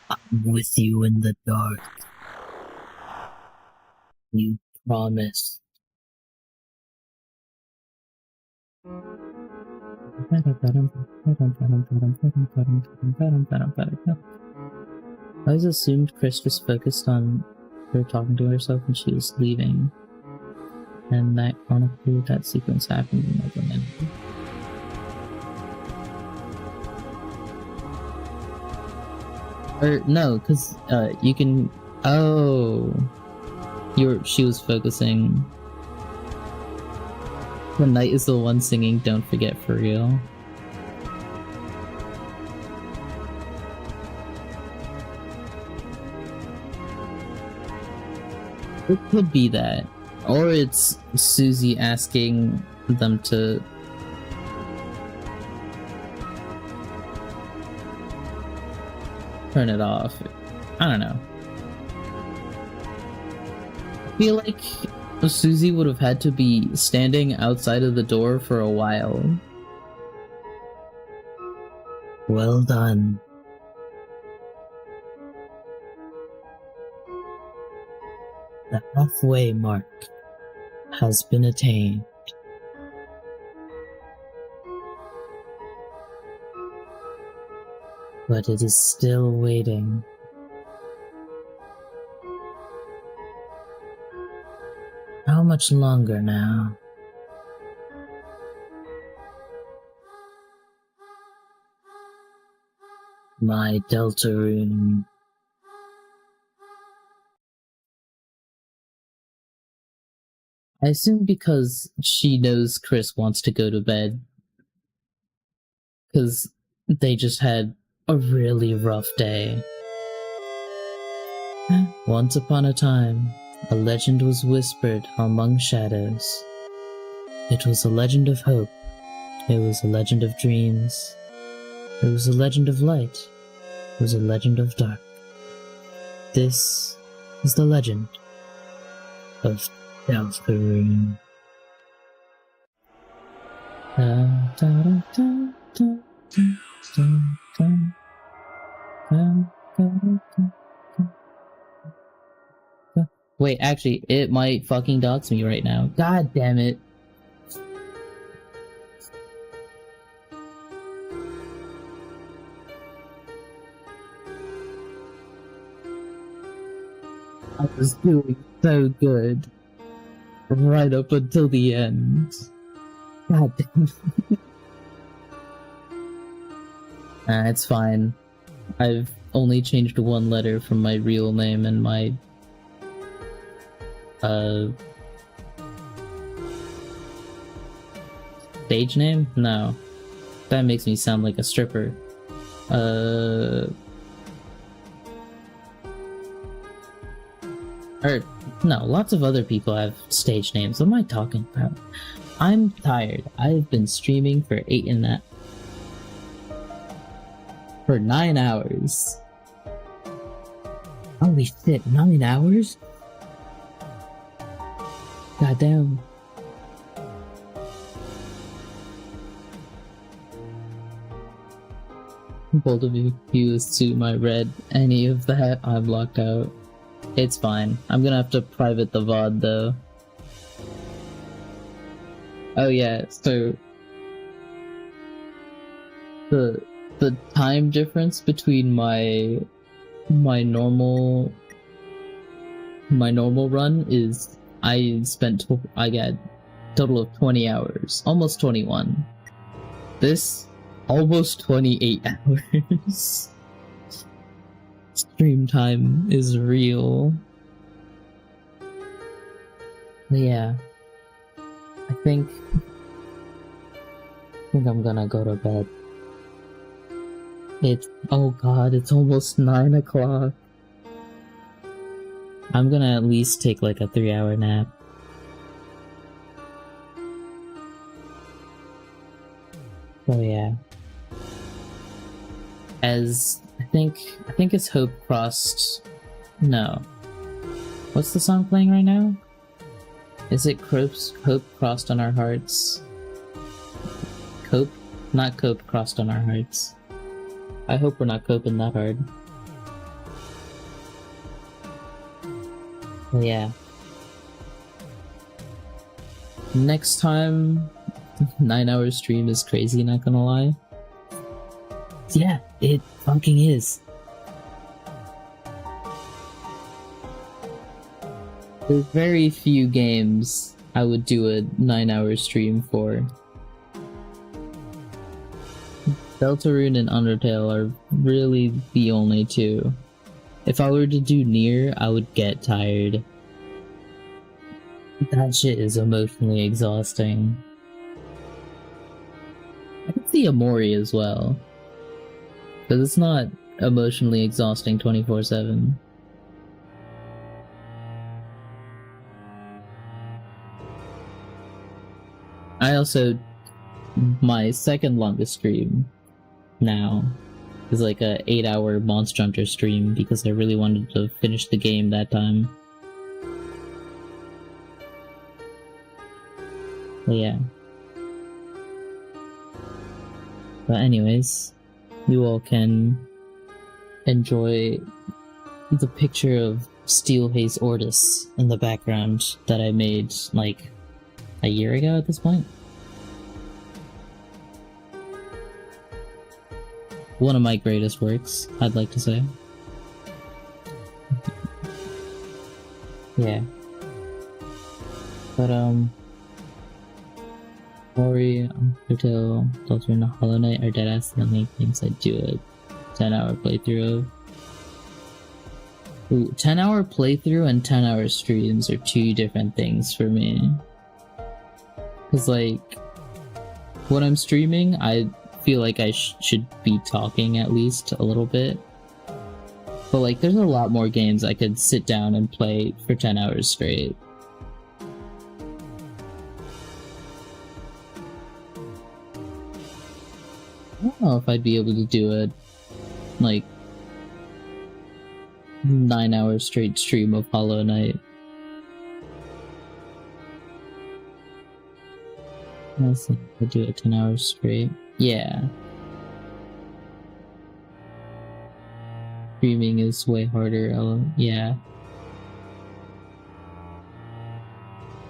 I'm with you in the dark. You promise. I always assumed Chris was focused on her talking to herself when she was leaving. And that chronically that sequence happened in like a minute. Or no, because you can. Oh, she was focusing. The knight is the one singing "Don't Forget" for real. It could be that, or it's Susie asking them to. Turn it off. I don't know. I feel like Susie would have had to be standing outside of the door for a while. Well done. The halfway mark has been attained. But it is still waiting. How much longer now? My Deltarune. I assume because she knows Chris wants to go to bed. Because they just had a really rough day. Once upon a time, a legend was whispered among shadows. It was a legend of hope. It was a legend of dreams. It was a legend of light. It was a legend of dark. This is the legend of Deltarune. Wait, actually, it might fucking dox me right now. God damn it. I was doing so good. Right up until the end. God damn it. It's fine. I've only changed one letter from my real name and my stage name? No. That makes me sound like a stripper. Or, no, lots of other people have stage names. What am I talking about? I'm tired. I've been streaming for 9 hours. Holy shit, 9 hours? Goddamn. Both of you assume I read any of that. I'm locked out. It's fine. I'm gonna have to private the VOD though. Oh yeah, so the time difference between my normal run is I got total of 20 hours, almost 21. This almost 28 hours. Stream time is real. But yeah, I think I'm gonna go to bed. Oh god, it's almost 9 o'clock. I'm gonna at least take like a 3-hour nap. So yeah. As I think it's Hope Crossed. No. What's the song playing right now? Is it Hope Crossed on Our Hearts? Cope? Not Cope Crossed on Our Hearts. I hope we're not coping that hard. But yeah. Next time, 9-hour stream is crazy, not gonna lie. Yeah, it fucking is. There's very few games I would do a 9-hour stream for. Deltarune and Undertale are really the only two. If I were to do Nier, I would get tired. That shit is emotionally exhausting. I could see Amori as well. Because it's not emotionally exhausting 24/7. I also... my second longest stream now is like a 8-hour Monster Hunter stream because I really wanted to finish the game that time. But yeah. But anyways, you all can enjoy the picture of Steel Haze Ortis in the background that I made like a year ago at this point. One of my greatest works, I'd like to say. Yeah. But, Ori, Undertale, Deltarune, Hollow Knight are deadass the only games I do a 10-hour playthrough of. Ooh, 10-hour playthrough and 10-hour streams are two different things for me. Cause like, when I'm streaming, I feel like I should be talking at least a little bit. But like, there's a lot more games I could sit down and play for 10 hours straight. I don't know if I'd be able to do a, like, 9-hour straight stream of Hollow Knight. I think I'd do it 10 hours straight. Yeah. Streaming is way harder. Yeah.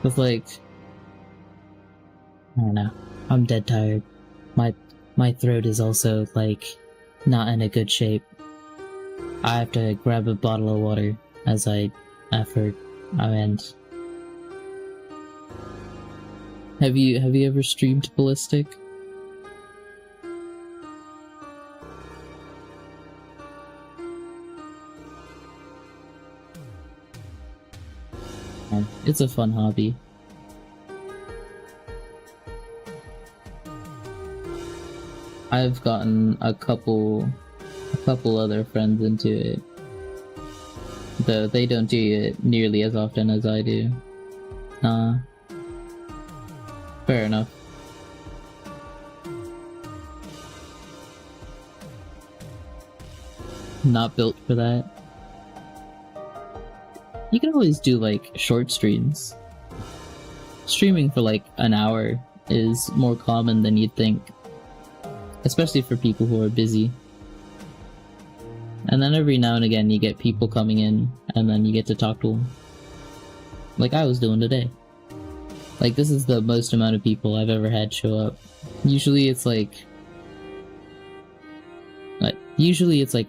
Cause like, I don't know. I'm dead tired. My throat is also like not in a good shape. I have to grab a bottle of water after I end. Have you ever streamed Ballistic? It's a fun hobby. I've gotten a couple other friends into it, though they don't do it nearly as often as I do. Fair enough. Not built for that. You can always do like short streams. Streaming for like an hour is more common than you'd think. Especially for people who are busy. And then every now and again you get people coming in, and then you get to talk to them. Like I was doing today. Like this is the most amount of people I've ever had show up. Usually it's like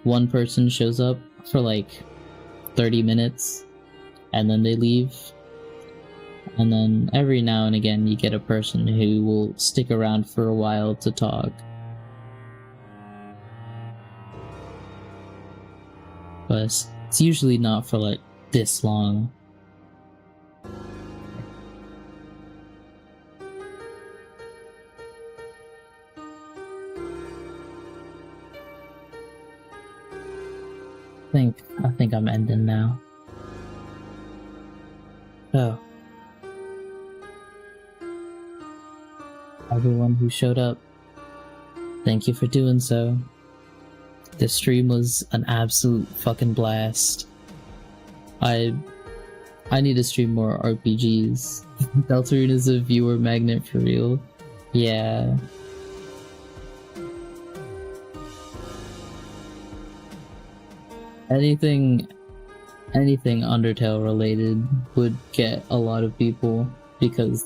one person shows up for like 30 minutes, and then they leave. And then every now and again you get a person who will stick around for a while to talk. But it's usually not for like this long. I think I'm ending now. So, everyone who showed up, thank you for doing so. This stream was an absolute fucking blast. I need to stream more RPGs. Deltarune is a viewer magnet for real. Yeah. Anything Undertale related would get a lot of people, because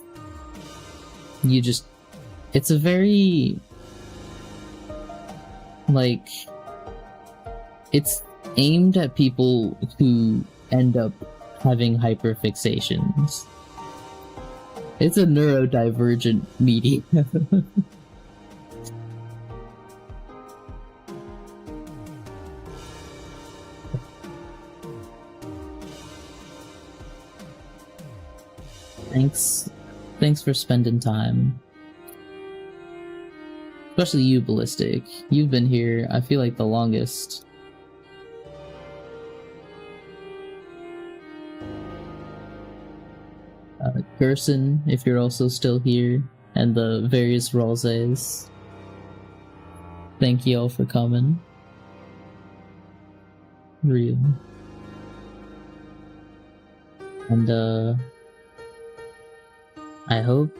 it's a very, like, it's aimed at people who end up having hyperfixations. It's a neurodivergent medium. Thanks for spending time. Especially you, Ballistic. You've been here, I feel like, the longest. Gerson, if you're also still here, and the various Ralzes. Thank you all for coming. Real. And, I hope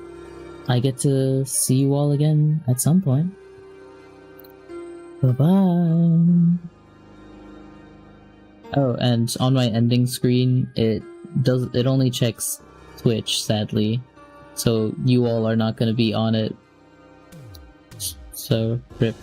I get to see you all again at some point. Bye-bye! Oh, and on my ending screen, it only checks Twitch, sadly. So you all are not gonna be on it. So, rip.